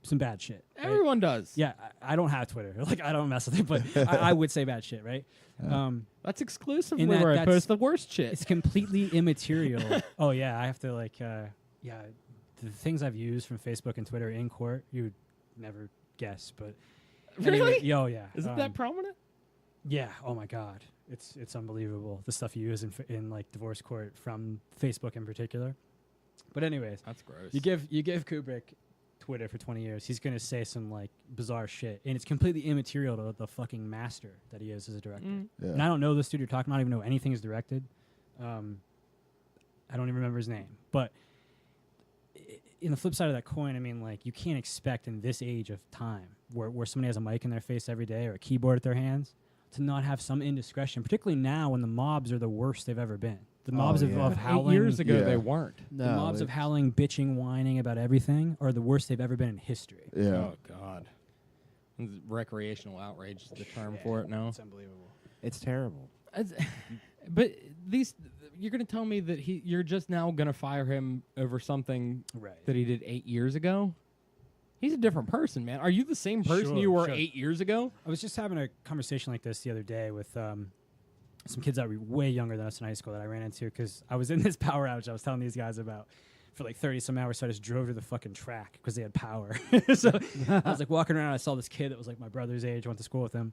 Some bad shit. right? everyone does. Yeah, I don't have Twitter. Like, I don't mess with it, but I would say bad shit, right? That's exclusively that- where I that's- post the worst shit. It's completely immaterial. Oh, yeah, I have to, like, the things I've used from Facebook and Twitter in court, you would never guess, but... Really? Anyway, yeah. Is it that prominent? Yeah. Oh my God, it's unbelievable the stuff you use in like divorce court from Facebook in particular. But anyways, That's gross. you give Kubrick Twitter for 20 years, he's gonna say some like bizarre shit, and it's completely immaterial to the fucking master that he is as a director. Mm. Yeah. And I don't know this dude you're talking about. I don't even know anything he's directed. I don't even remember his name, but in the flip side of that coin, I mean, like, you can't expect in this age of time where somebody has a mic in their face every day or a keyboard at their hands to not have some indiscretion, particularly now when the mobs are the worst they've ever been. The mobs of But howling. 8 years ago, Yeah. they weren't. No, The mobs of howling, bitching, whining about everything are the worst they've ever been in history. Yeah. Oh God. Recreational outrage is the term for it now. It's unbelievable. It's terrible. But these, you're going to tell me that you're just now going to fire him over something Right. that he did 8 years ago? He's a different person, man. Are you the same person Sure, you were sure. 8 years ago? I was just having a conversation like this the other day with some kids that were way younger than us in high school that I ran into because I was in this power outage I was telling these guys about for like 30-some hours, so I just drove to the fucking track because they had power. So I was like walking around, I saw this kid that was like my brother's age, went to school with him.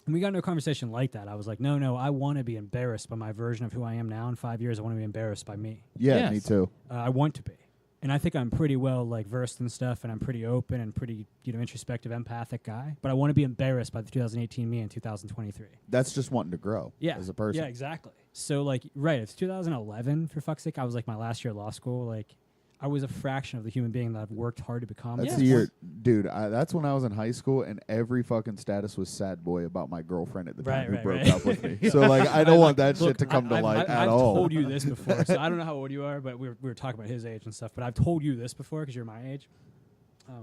And we got into a conversation like that. I was like, no, I want to be embarrassed by my version of who I am now in 5 years. I want to be embarrassed by me. Yeah, Yes. me too. I want to be. And I think I'm pretty well like versed in stuff, and I'm pretty open and pretty introspective, empathic guy. But I want to be embarrassed by the 2018 me in 2023. That's just wanting to grow as a person. Yeah, exactly. So like, right, it's 2011 for fuck's sake. I was like my last year of law school. Like, I was a fraction of the human being that I've worked hard to become. That's Yes. the year, dude. That's when I was in high school, and every fucking status was sad boy about my girlfriend at the time who broke up with me. So like, I don't want that shit to come to light at I've all. told you this before, so I don't know how old you are, but we were talking about his age and stuff. But I've told you this before because you're my age.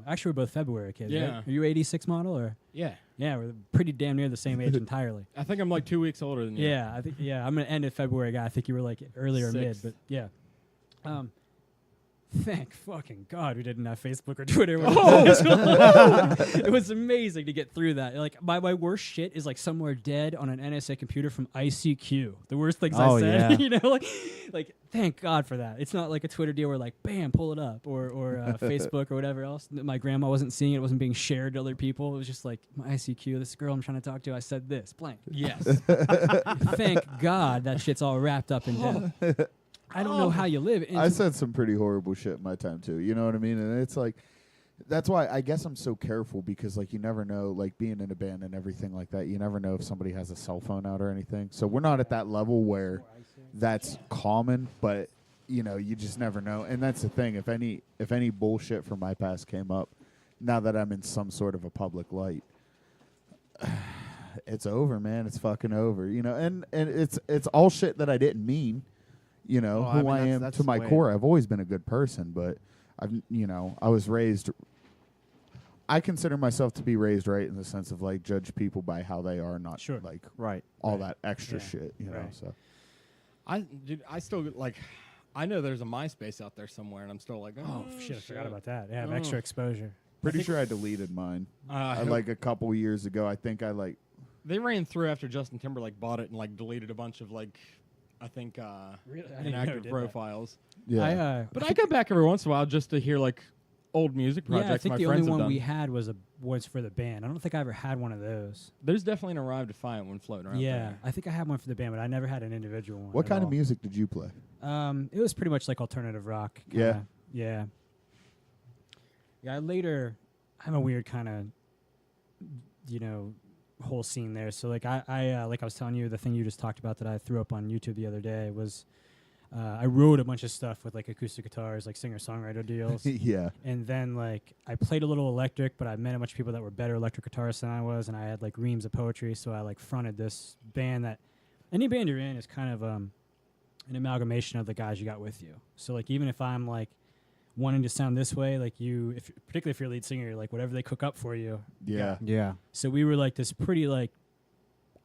Actually, we're both February kids. Yeah. Right? Are you 86 model or? Yeah. Yeah, we're pretty damn near the same age entirely. I think I'm like 2 weeks older than you. Yeah, I think I'm gonna end at February guy. I think you were like early or mid, Sixth. but yeah. Thank fucking God we didn't have Facebook or Twitter. It was amazing to get through that. Like my worst shit is like somewhere dead on an NSA computer from ICQ. The worst things I said, yeah. like thank God for that. It's not like a Twitter deal where like bam, pull it up or Facebook or whatever else. My grandma wasn't seeing it. It wasn't being shared to other people. It was just like my ICQ. This girl I'm trying to talk to. I said this blank. Yes. Thank God that shit's all wrapped up in death. I don't know how you live. And I said some pretty horrible shit in my time too. You know what I mean? And it's like, that's why I guess I'm so careful because like you never know, like being in a band and everything like that. You never know if somebody has a cell phone out or anything. So we're not at that level where that's common, but you know, you just never know. And that's the thing. If any bullshit from my past came up, now that I'm in some sort of a public light, it's over, man. It's fucking over. You know, and it's all shit that I didn't mean. You know, Oh, I who mean, I that's- am that's to the my way core. I've always been a good person, but I was raised. I consider myself to be raised right in the sense of like judge people by how they are, not Sure. like Right. all Right. that extra Yeah. shit. You know, Right. so I still like. I know there's a MySpace out there somewhere, and I'm still like, oh shit, I forgot about that. Yeah, have extra exposure. pretty sure I deleted mine. Like a couple years ago. I think I like. they ran through after Justin Timberlake bought it and like deleted a bunch of like, I think Really? I didn't know inactive it did that. profiles. Yeah, But I go back every once in a while just to hear like old music projects Yeah, I think my the friends only have one done. we had was for the band. I don't think I ever had one of those. There's definitely an Arrive Defiant one floating around. Yeah, there. I think I had one for the band, but I never had an individual one. what at kind of all. music did you play? It was pretty much like alternative rock. Kinda. Yeah. Yeah. I'm a weird kind of, whole scene there. So like I like I was telling you, the thing you just talked about that I threw up on YouTube the other day was, I wrote a bunch of stuff with like acoustic guitars, like singer-songwriter deals. Yeah, And then like I played a little electric, but I met a bunch of people that were better electric guitarists than I was, and I had like reams of poetry. So I like fronted this band that any band you're in is kind of an amalgamation of the guys you got with you. So like even if I'm like wanting to sound this way, like particularly if you're a lead singer, you're like whatever they cook up for you. yeah, Yeah. So we were like this pretty like,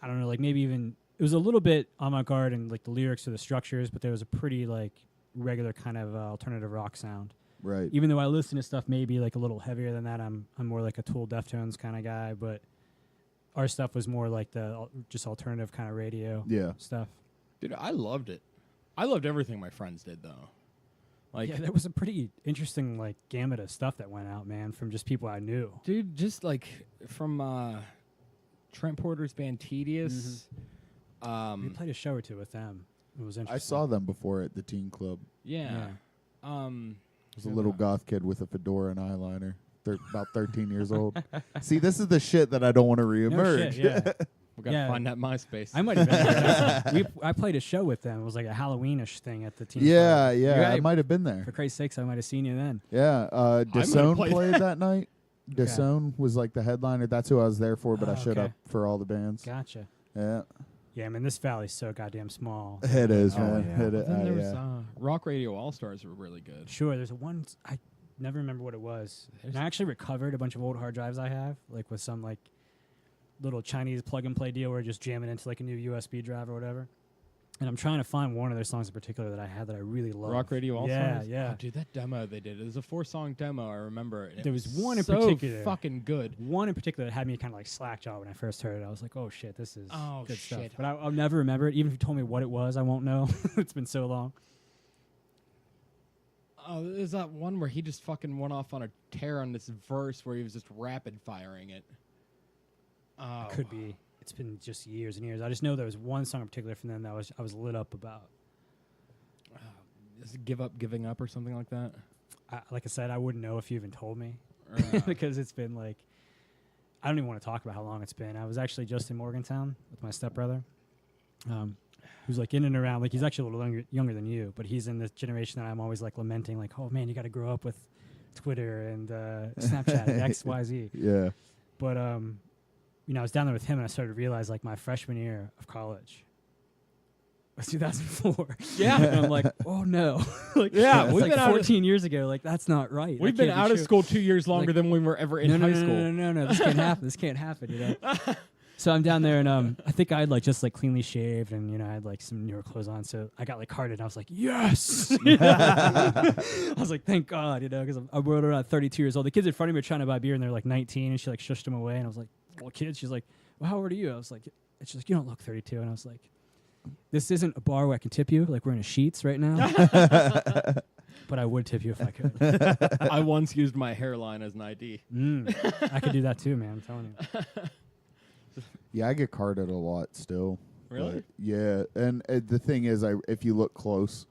I don't know, like maybe even it was a little bit avant-garde and like the lyrics or the structures, but there was a pretty like regular kind of alternative rock sound. right. Even though I listen to stuff maybe like a little heavier than that, I'm more like a Tool, Deftones kind of guy. But our stuff was more like the just alternative kind of radio Yeah, stuff. Dude, I loved it. I loved everything my friends did though. Like, Yeah, there was a pretty interesting like gamut of stuff that went out, man, from just people I knew. dude, just like from Trent Porter's band Tedious. We played a show or two with them. It was interesting. I saw them before at the teen club. Yeah. There's a little goth kid with a fedora and eyeliner, about 13 years old. See, this is the shit that I don't want to No reemerge. shit, yeah. We gotta Yeah. find that MySpace. I might have been there. I played a show with them. It was like a Halloweenish thing at the team. Yeah, Club. yeah. I Right. might have been there. For Christ's sakes, I might have seen you then. Yeah. have Dasone played played that night. Okay. Dasone was like the headliner. That's who I was there for, but I Oh, showed okay. up for all the bands. Gotcha. Yeah. Yeah, man, this valley's so goddamn small. It is, Oh, man. yeah. It, Then there was yeah. Rock Radio All Stars were really good. Sure, there's a one. I never remember what it was. There's- And I actually recovered a bunch of old hard drives I have, like with some like little Chinese plug and play deal where I just jam it into like a new USB drive or whatever. And I'm trying to find one of their songs in particular that I had that I really love. Rock Radio All Yeah, Stars. yeah. Oh, dude, that demo they did. It was a 4-song demo. I remember it. There was one in so particular. fucking good. One in particular that had me kind of like slack jaw when I first heard it. I was like, oh shit, this is Oh, good stuff. shit. But I'll never remember it. Even if you told me what it was, I won't know. It's been so long. Oh, there's that one where he just fucking went off on a tear on this verse where he was just rapid firing it. Oh, It could be. It's been just years and years. I just know there was one song in particular from them that I was lit up about. Is it giving up or something like that? Like I said, I wouldn't know if you even told me Or, because it's been like, I don't even want to talk about how long it's been. I was actually just in Morgantown with my stepbrother, who's like in and around, like he's actually a little younger than you, but he's in this generation that I'm always like lamenting, like, oh man, you got to grow up with Twitter and Snapchat and X, Y, Z. Yeah. But, you know, I was down there with him and I started to realize like my freshman year of college was 2004. Yeah. And I'm like, oh no. Like, Yeah, that's we've like been out of- 14 years ago. Like, that's not right. We've That been can't be out of true. school 2 years longer Like- than we were ever in no, high no, school. No, this can't happen. This can't happen, you know? So I'm down there and I think I had like just like cleanly shaved and, you know, I had like some newer clothes on. So I got like carded and I was like, yes. I was like, thank God, you know, because I rode around 32 years old. The kids in front of me were trying to buy beer and they're like 19 and she like shushed them away. And I was like, well, kids, she's like, well, how old are you? I was like, and she's like, you don't look 32. And I was like, this isn't a bar where I can tip you. Like we're in a Sheets right now. But I would tip you if I could. I once used my hairline as an ID. I could do that too, man. I'm telling you. Yeah, I get carded a lot still. Really? But yeah, and the thing is, if you look close,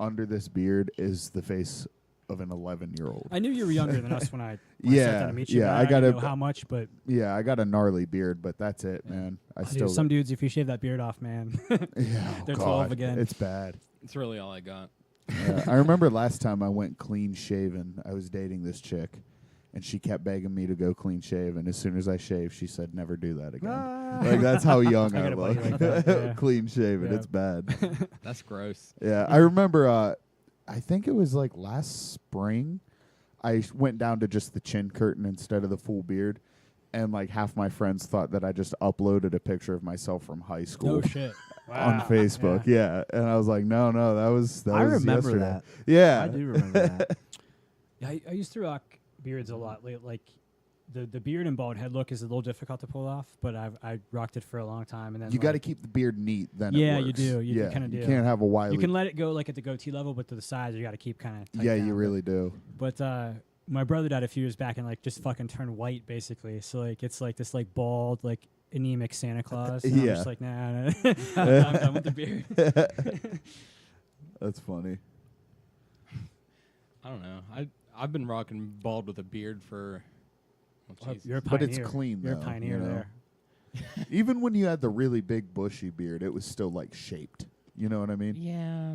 under this beard is the face of an 11-year-old. I knew you were younger than us when I sat Yeah, down to meet you. yeah, but I I gotta didn't know how much, but Yeah, I got a gnarly beard, but that's it, Yeah. man. I dude, still some dudes, if you shave that beard off, man, yeah, they're 12 God, again. It's bad. It's really all I got. I remember last time I went clean shaven. I was dating this chick, and she kept begging me to go clean shaven. As soon as I shaved, she said, "Never do that again." Like that's how young I I got a buddy look. like that, yeah. Clean shaven, Yeah. it's bad. That's gross. Yeah, I remember. I think it was like last spring. I went down to just the chin curtain instead of the full beard, and like half my friends thought that I just uploaded a picture of myself from high school No shit. on Wow. Facebook. Yeah, and I was like, no, that was I was remember yesterday. that. Yeah, I do remember that. Yeah, I used to rock beards a lot. Like the beard and bald head look is a little difficult to pull off, but I rocked it for a long time. And then You got to like, keep the beard neat. Then Yeah, it you works. do. You yeah, kinda You do. can't have a wily. you can let it go like at the goatee level, but to the sides you got to keep kind of. yeah, you really do. But my brother died a few years back and like just fucking turned white basically. So like it's like this like bald like anemic Santa Claus. And I'm Yeah. just like nah. I'm done with the beard. That's funny. I don't know. I've been rocking bald with a beard for. Oh, Jesus. You're a But pioneer. it's clean, You're though, a pioneer you know? there. Even when you had the really big bushy beard, it was still like shaped. You know what I mean? Yeah.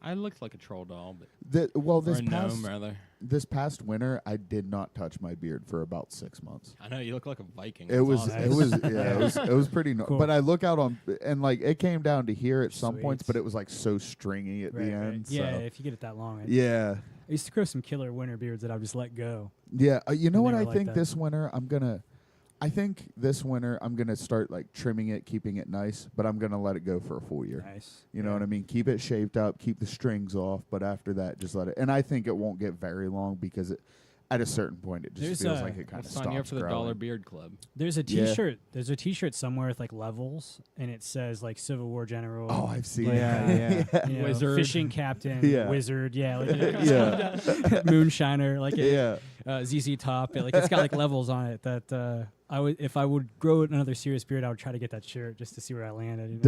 I looked like a troll doll, but Well, or this a past gnome rather. this past winter, I did not touch my beard for about 6 months. I know you look like a Viking. It That's was, awesome. it was, yeah, it was pretty. Cool. But I look out on, and like it came down to here at some Sweet. points, but it was like so stringy at Right, the right. end. Yeah, so. if you get it that long. Yeah, I used to grow some killer winter beards that I would just let go. yeah. You know And what they I were like think that. this winter I'm gonna start like trimming it, keeping it nice, but I'm gonna let it go for a full year. Nice. You know what I mean? Keep it shaped up, keep the strings off, but after that, just let it. And I think it won't get very long because at a certain point, it just There's feels a- like it We'll kind of sign you up stops for the growing. Dollar Beard Club. There's a Yeah. T-shirt. There's a T-shirt somewhere with like levels, and it says like Civil War General. Oh, I've seen Yeah, it. you know, Wizard. fishing captain, Yeah. wizard, yeah, like Yeah. moonshiner, like Yeah. ZZ Top, like it's got like levels on it that I would, if I would grow another serious beard, I would try to get that shirt just to see where I landed. You know?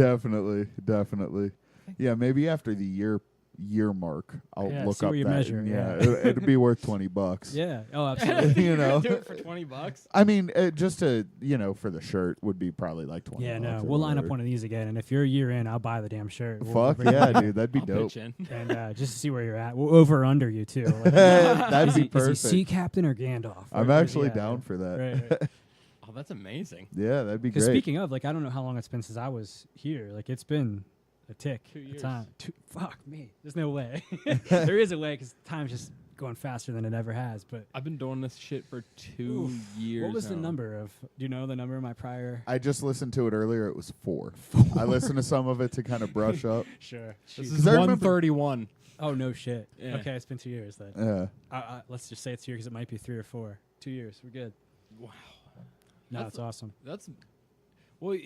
Definitely. Yeah, maybe after the year year mark, I'll Yeah, look see up where you that. measure, and yeah. it'd be worth $20. Yeah. Oh, absolutely. You know, Do it for $20. I mean, just to for the shirt would be probably like $20. Yeah, no, or we'll line up whatever. one of these again, and if you're a year in, I'll buy the damn shirt. We'll Fuck bring it yeah, back. dude, that'd be I'll dope. pitch in. And just to see where you're at. We'll over under you too. Like, That'd be Is perfect. he sea captain or Gandalf? I'm Or- actually yeah, down for that. Right. Oh, that's amazing. Yeah, that'd be Because great. speaking of, like, I don't know how long it's been since I was here. Like, it's been a tick. 2 a years. time. Fuck me. There's no way. There is a way because time's just going faster than it ever has. But I've been doing this shit for 2 Oof. years. what was the now. number of? Do you know the number of my prior? I just listened to it earlier. It was 4. I listened to some of it to kind of brush up. Sure. This Shoot. is I remember- 131. Oh no shit. Yeah. Okay, it's been 2 years then. Let's just say it's 2 years. It might be 3 or 4. 2 years. We're good. Wow. No, That's- it's awesome. That's well.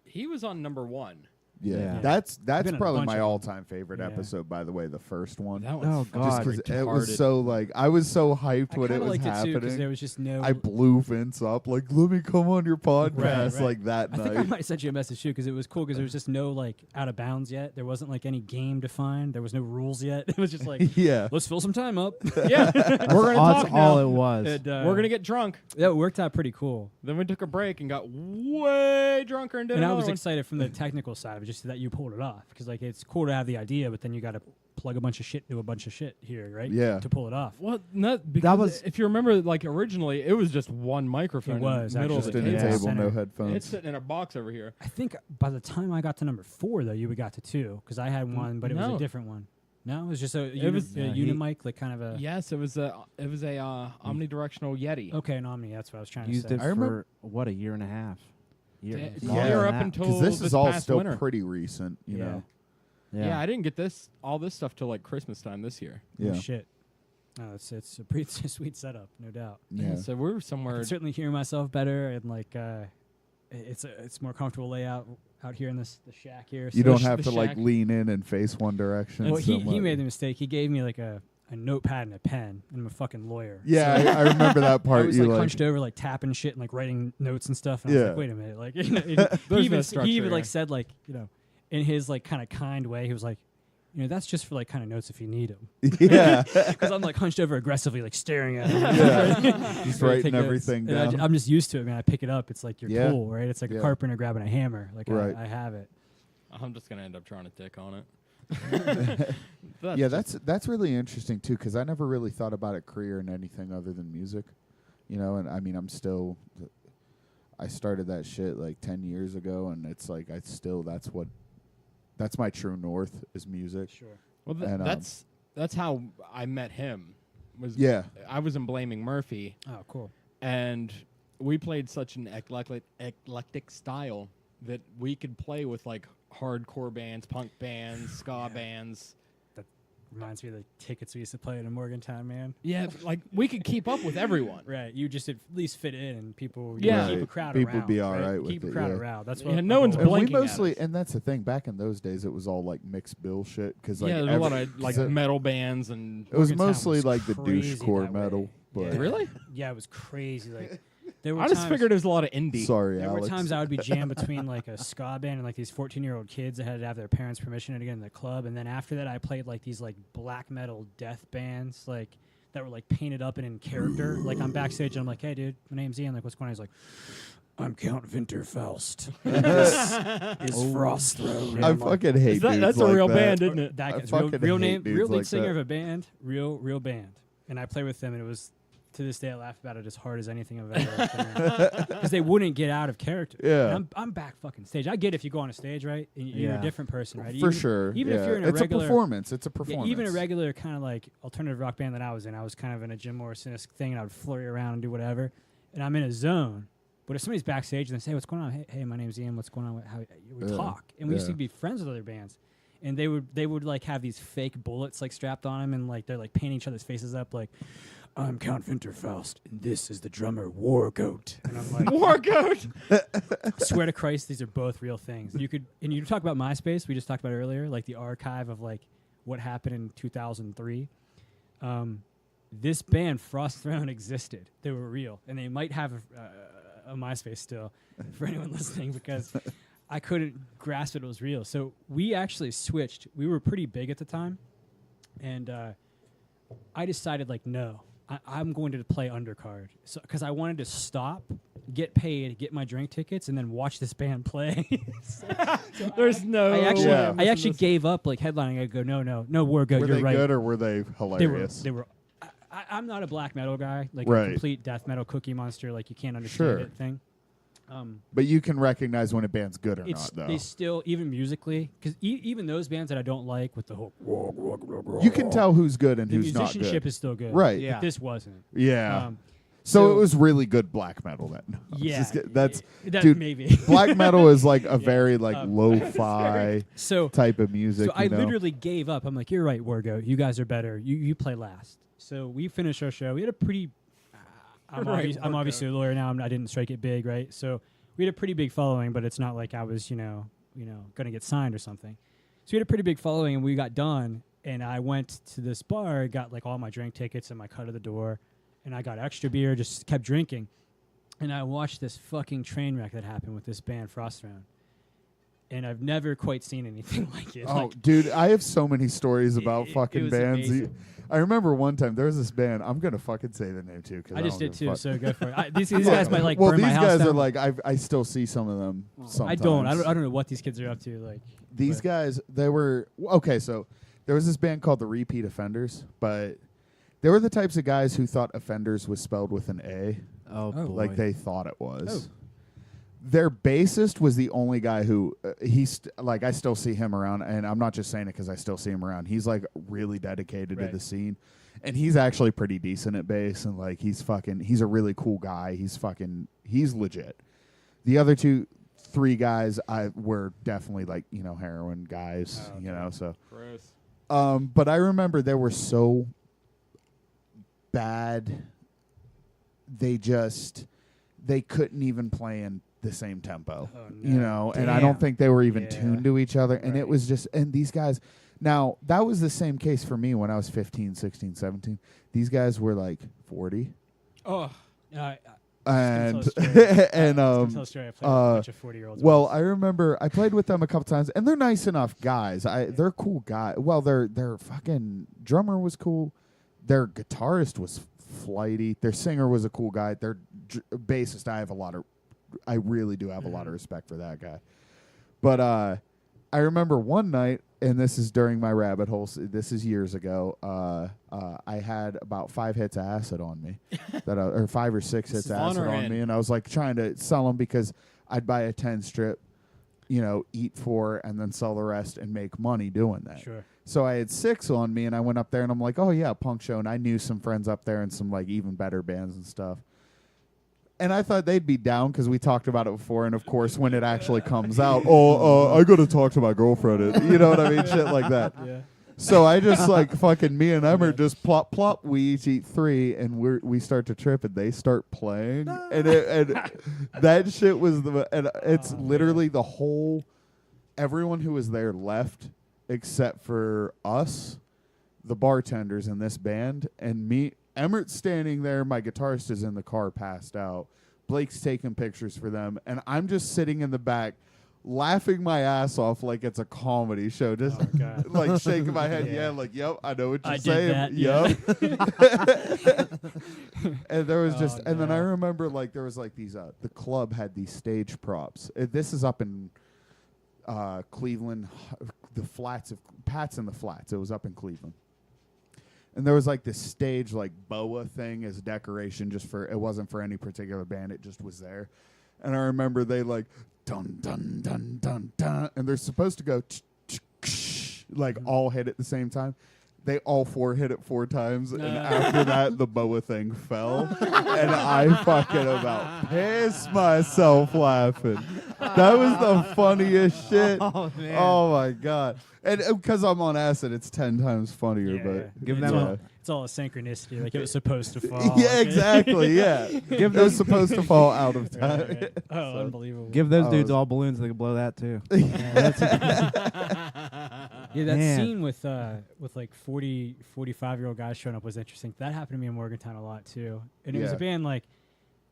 He was on number 1. Yeah, Yeah. that's Been in a probably bunch my of them. all-time favorite Yeah. episode. By the way, the first one. That Oh, was God. Just because it was retarded. so like I was so hyped I when it kinda was liked it too because happening. there was just no. I blew Vince up like, let me come on your podcast right. like that I think I night. might have sent you a message too because it was cool because there was just no like out of bounds yet. There wasn't like any game defined. There was no rules yet. It was just like Yeah, let's fill some time up. Yeah, we're gonna That's talk all now. it was. And, We're gonna get drunk. Yeah, it worked out pretty cool. Then we took a break and got way drunker and did And I another was one. excited from the technical side of it, just that you pulled it off. Because like it's cool to have the idea, but then you got to plug a bunch of shit to a bunch of shit here, right? Yeah. To pull it off. Well, not because was- if you remember, like originally, it was just one microphone. It was, in the middle just of the in a Yeah. table. table, no Center. headphones. It's sitting in a box over here. I think by the time I got to number 4, though, you got to 2 because I had one, but it was No. a different one. No, it was just a was- unimic, like kind of a. Yes, it was a omnidirectional Yeti. Okay, an Omni. That's what I was trying Used to it say. I remember- for what, a year and a half? Year, Yeah, longer yeah, than up that. until because this this is all past still winter. pretty recent. You Yeah. know. Yeah, I didn't get all this stuff till like Christmas time this year. Oh, Yeah. shit. No, it's a pretty sweet setup, no doubt. Yeah. So we were I somewhere. can certainly hear myself better, and like it's more comfortable layout out here in the shack here. You so don't sh- have the to like shack. lean in and face one direction. Well, so he much. made the mistake. He gave me like a notepad and a pen, and I'm a fucking lawyer. Yeah, So I remember that I part. was You like like, hunched over, like tapping shit and like writing notes and stuff. And I was Yeah. like, wait a minute, like There's no structure he even like here. said like in his like kind of kind way, he was like, that's just for like kind of notes if you need them. yeah, Because I'm like hunched over aggressively, like staring at him. yeah. Just Ready to take writing notes. everything And down. I'm just used to it, man. I pick it up. It's like your Yeah. tool, right? It's like Yeah. a carpenter grabbing a hammer. Like Right. I have it. I'm just gonna end up trying to tick on it. Yeah, that's really interesting too, because I never really thought about a career in anything other than music, and I mean, I started that shit like 10 years ago, and it's like that's my true north is music. Sure. Well, And, that's how I met him. Was Yeah. I was in Blaming Murphy, Oh, cool. and we played such an eclectic style that we could play with like hardcore bands, punk bands, ska bands. Reminds me of the tickets we used to play at Morgantown, man. Yeah, like we could keep up with everyone. Right. You just at least fit in, and people Yeah. keep a Right. crowd People around. be all right with keep a it, crowd yeah. around. That's Yeah, what. no one's my And goal we is. blinking at mostly, us. and that's the thing. Back in those days, it was all like mixed bill shit. Because like Yeah, there's a lot of like it, metal bands and it was Morgantown mostly was like the crazy douchecore that way. metal. But Yeah. Really? Yeah, it was crazy. Like there were I just times- figured there's a lot of indie. sorry, There Alex. were times I would be jammed between like a ska band and like these 14-year-old kids that had to have their parents' permission to get in the club, and then after that I played like these like black metal death bands like that were like painted up and in character. Like I'm backstage and I'm like, hey dude, my name's Ian. Like what's going on? He's like, I'm Count Winterfaust. This is Frost Throne. I fucking hate dudes That's like a real that. band, isn't it? That I guy's real, fucking real hate name, dudes real lead like singer that. of a band, real band. And I played with them, and it was to this day I laugh about it as hard as anything I've ever because they wouldn't get out of character. Yeah. And I'm back fucking stage. I get if you go on a stage, right? And you're a Yeah. different person, right? For Even- sure. Even if yeah. you're in a it's regular a performance. It's a yeah, performance. even a regular kind of like alternative rock band that I was in, I was kind of in a Jim Morrison-esque thing, and I would flurry around and do whatever, and I'm in a zone. But if somebody's backstage and they say, "Hey, what's going on? Hey, my name's Ian. What's going on?" How we Yeah. talk, and we used to Yeah. be friends with other bands, and they would like have these fake bullets like strapped on them, and like they're like painting each other's faces up, like, "I'm Count Winterfaust, and this is the drummer Wargoat," and I'm like, Wargoat. swear to Christ, these are both real things. You talk about MySpace. We just talked about it earlier, like the archive of like what happened in 2003. This band Frost Throne existed. They were real, and they might have a MySpace still for anyone listening because I couldn't grasp it was real. So we actually switched. We were pretty big at the time, and I decided like no, I'm going to play undercard, so because I wanted to stop, get paid, get my drink tickets, and then watch this band play. There's no. I actually gave up like headlining. I go no, we're good. Were You're they right. good or were they They hilarious? were. I'm not a black metal guy, like Right. a complete death metal cookie monster, like you can't understand Sure. it thing. But you can recognize when a band's good or It's not, though. they still even musically because even those bands that I don't like with the whole You can tell who's good and the who's not musicianship good. is still good. Right. Yeah. But this wasn't. Yeah. Um, so it so- was really good black metal then. No, I'm yeah, just kidding. That's that dude, maybe. black metal is like a Yeah. very like lo-fi So type of music. so I you know? literally gave up. I'm like, you're right, Wargo. You guys are better. You play last. So we finished our show. We had a pretty. I'm, Right, I'm Wargo. obviously a lawyer now. I didn't strike it big, right? So we had a pretty big following, but it's not like I was, going to get signed or something. So we had a pretty big following, and we got done. And I went to this bar, got like all my drink tickets and my cut of the door, and I got extra beer, just kept drinking. And I watched this fucking train wreck that happened with this band, Frost Round. And I've never quite seen anything like it. Oh, Like, dude, I have so many stories about it fucking was bands. amazing. I remember one time there was this band. I'm gonna fucking say the name too because I just don't did give a too, fuck. so go for it. These guys might like well, burn these my house guys down. are like I still see some of them. I Sometimes. don't. I don't know what these kids are up to. Like These but- guys, they were okay. So there was this band called the Repeat Offenders, but they were the types of guys who thought offenders was spelled with an A, Oh, boy. like they thought it was. Oh. Their bassist was the only guy who like I still see him around, and I'm not just saying it because I still see him around. He's like really dedicated to Right. the scene, and he's actually pretty decent at bass, and like he's a really cool guy. He's legit. The other three guys were definitely like heroin guys, Oh, okay. so. Gross. But I remember they were so bad. They couldn't even play in the same tempo, Oh, no. and I don't Damn. think they were even Yeah. tuned to each other. And it Right. was just, and these guys, now that was the same case for me when I was 15, 16, 17. These guys were like 40. Oh, And, and and, tell a story. I played with a bunch of 40-year-olds. well, once. I remember I played with them a couple times, and they're nice enough guys. They're cool guys. Well, their fucking drummer was cool. Their guitarist was flighty. Their singer was a cool guy. Their bassist, I really do have a lot of respect for that guy. But I remember one night, and this is during my rabbit hole. This is years ago. I had about 5 hits of acid on me, or 5 or 6 hits is of on acid or on in? me, and I was like trying to sell them because I'd buy a 10 strip, eat 4, and then sell the rest and make money doing that. sure. So I had 6 on me, and I went up there, and I'm like, oh yeah, punk show, and I knew some friends up there and some like even better bands and stuff. And I thought they'd be down because we talked about it before, and of course, when it actually comes out, I got to talk to my girlfriend. You know what I mean? Shit like that. Yeah. So I just like fucking me and Emmer just plop plop. We each eat 3, and we start to trip, and they start playing, and that shit was it's literally the whole. Everyone who was there left except for us, the bartenders in this band, and me. Emmert's standing there. My guitarist is in the car, passed out. Blake's taking pictures for them, and I'm just sitting in the back, laughing my ass off like it's a comedy show, just Oh, God. like shaking my head. Yeah. Yeah, like yep, I know what you're I did saying. that, Yep. And there was just, Oh, and then I no. remember like there was like these. The club had these stage props. This is up in Cleveland, the flats of Pat's in the Flats. It was up in Cleveland. And there was like this stage like boa thing as decoration just for, it wasn't for any particular band, it just was there. And I remember they like dun dun dun dun dun, and they're supposed to go like all hit at the same time. They all 4 hit it 4 times, and after that the boa thing fell, and I fucking about pissed myself laughing. That was the funniest shit. Oh, man. Oh my god! And because I'm on acid, it's 10 times funnier. Yeah, But Give it's them all, a- it's all a synchronicity. Like it was supposed to fall. yeah, exactly. Yeah, Give it was supposed to fall out of time. Right, right. Oh, So- unbelievable. Give those I dudes was- all balloons, they can blow that too. Yeah, that Man. scene with like 40, 45-year-old guys showing up was interesting. That happened to me in Morgantown a lot too. And it was a Yeah. band like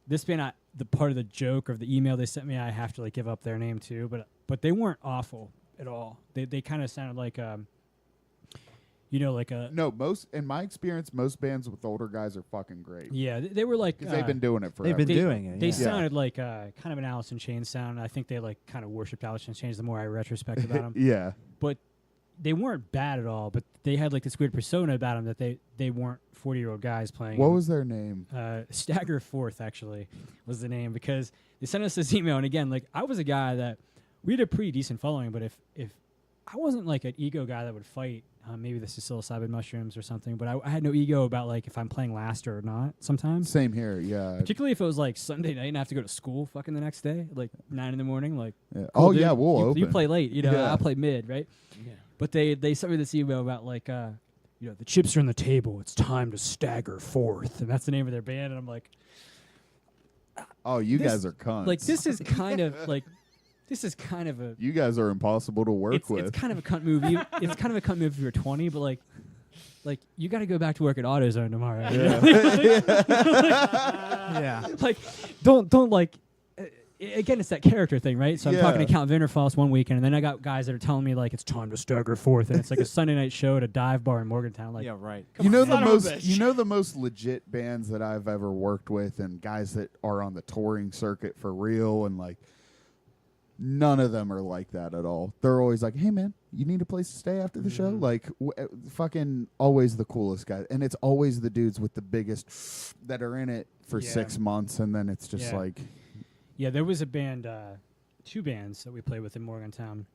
this band. The part of the joke of the email they sent me, I have to like give up their name too. But they weren't awful at all. They kind of sounded like you know, like a No, in my experience, most bands with older guys are fucking great. yeah. They were like Because they've been doing it forever. They've been They- doing it. They yeah. sounded like kind of an Alice in Chains sound. I think they like kind of worshipped Alice in Chains the more I retrospect about them. Yeah. But they weren't bad at all. But they had like this weird persona about them that they weren't 40-year-old guys playing. What was their name? Stagger Forth actually was the name, because they sent us this email, and again, like I was a guy that we had a pretty decent following, but if I wasn't like an ego guy that would fight, maybe this is psilocybin mushrooms or something, but I had no ego about like if I'm playing last or not sometimes. Same here, yeah. Particularly if it was like Sunday night and I have to go to school fucking the next day, like 9 a.m, like Yeah. cool, Oh, dude, yeah, we'll you, open. you play late, you know, Yeah. I'll play mid, right? Yeah. But they sent me this email about like you know, the chips are on the table, it's time to stagger forth, and that's the name of their band, and I'm like, Oh, you this- guys are cunts. like this is kind of like this is kind of a You guys are impossible to work with. it's kind of a cunt move. It's kind of a cunt move if you're 20, but like you got to go back to work at AutoZone tomorrow. you know? Yeah. Like don't like. Again, it's that character thing, right? So I'm talking to Yeah. Count Vinderfoss one weekend, and then I got guys that are telling me like it's time to stagger forth, and it's like a Sunday night show at a dive bar in Morgantown. Like, Yeah, right. You know Son of a bitch. you know the most legit bands that I've ever worked with, and guys that are on the touring circuit for real, and like none of them are like that at all. They're always like, "Hey man, you need a place to stay after the show?" Like fucking always the coolest guys, and it's always the dudes with the biggest that are in it for Yeah. 6 months, and then it's just Yeah. like, yeah, there was a band, 2 bands that we played with in Morgantown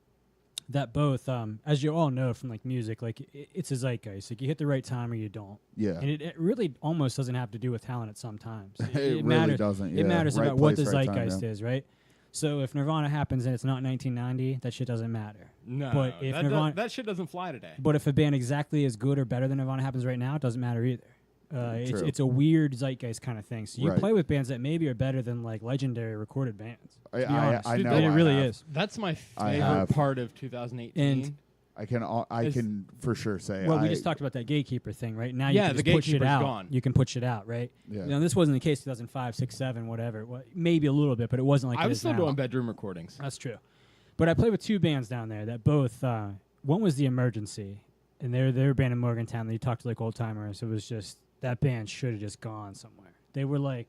that both, as you all know from like music, like it's a zeitgeist. Like you hit the right time or you don't. yeah, And it really almost doesn't have to do with talent at some times. it really matters. doesn't. Yeah. It matters Right about what the place, right time, zeitgeist yeah. is, right? So if Nirvana happens and it's not 1990, that shit doesn't matter. No, But if Nirvana- that shit doesn't fly today. But if a band exactly as good or better than Nirvana happens right now, it doesn't matter either. True. It's a weird zeitgeist kind of thing. So you Right. play with bands that maybe are better than like legendary recorded bands. I, to be I, honest. I know And it I really have. is. That's my I favorite have. part of 2018. And- I Is- can for sure say. Well, we I- just talked about that gatekeeper thing, right? Now Yeah, you the can just put shit gatekeeper's out. gone. You can put shit out, right? Yeah. Now this wasn't the case 2005, 6, 7, whatever. Well, maybe a little bit, but it wasn't like I it was is still now. doing bedroom recordings. That's true. But I played with 2 bands down there that both, one was The Emergency, and they're a band in Morgantown. They talked to like old timers. It was just, that band should have just gone somewhere. They were like,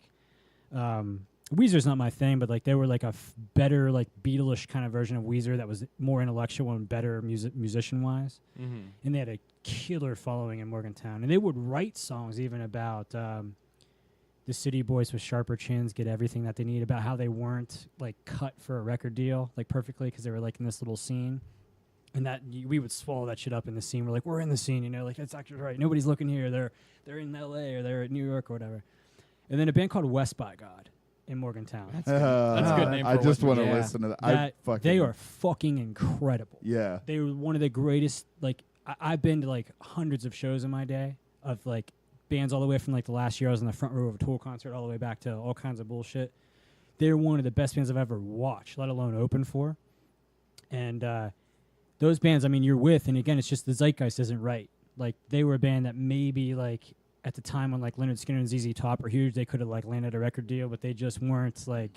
Weezer's not my thing, but like they were like a better like Beatles-ish kind of version of Weezer that was more intellectual and better musician-wise. Mm-hmm. And they had a killer following in Morgantown. And they would write songs even about the city boys with sharper chins get everything that they need, about how they weren't like cut for a record deal like perfectly because they were like in this little scene. And that we would swallow that shit up in the scene. We're like, we're in the scene, you know, like that's actually right. Nobody's looking here. They're in L.A. or they're at New York or whatever. And then a band called West by God in Morgantown. That's good. That's a good name. I for just West want to Virginia. listen to that. That- I fucking, they are fucking incredible. Yeah. They were one of the greatest. Like I've been to like hundreds of shows in my day of like bands all the way from like the last year I was in the front row of a Tool concert all the way back to all kinds of bullshit. They're one of the best bands I've ever watched, let alone open for. And those bands, I mean, you're with, and again, it's just the zeitgeist isn't right. Like they were a band that maybe like at the time when like Leonard Skinner and ZZ Top were huge, they could have like landed a record deal, but they just weren't like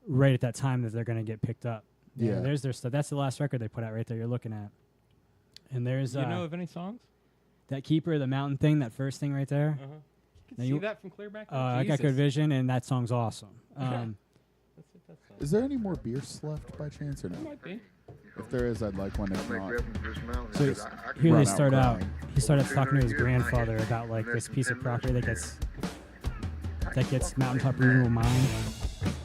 right at that time that they're gonna get picked up. You know, Yeah. there's their stuff. That's the last record they put out right there. You're looking at, and there's Do you know of any songs? that Keeper, the mountain thing, that first thing right there. Uh-huh. You Now can see you- that from clear back. I got good vision, and that song's awesome. Is there any more beers left by chance or no? It might be. If there is, I'd like one. If not, So Just here run they out start out. crying. He started talking to his grandfather about like this piece of property that gets Mountaintop Renewal Mine.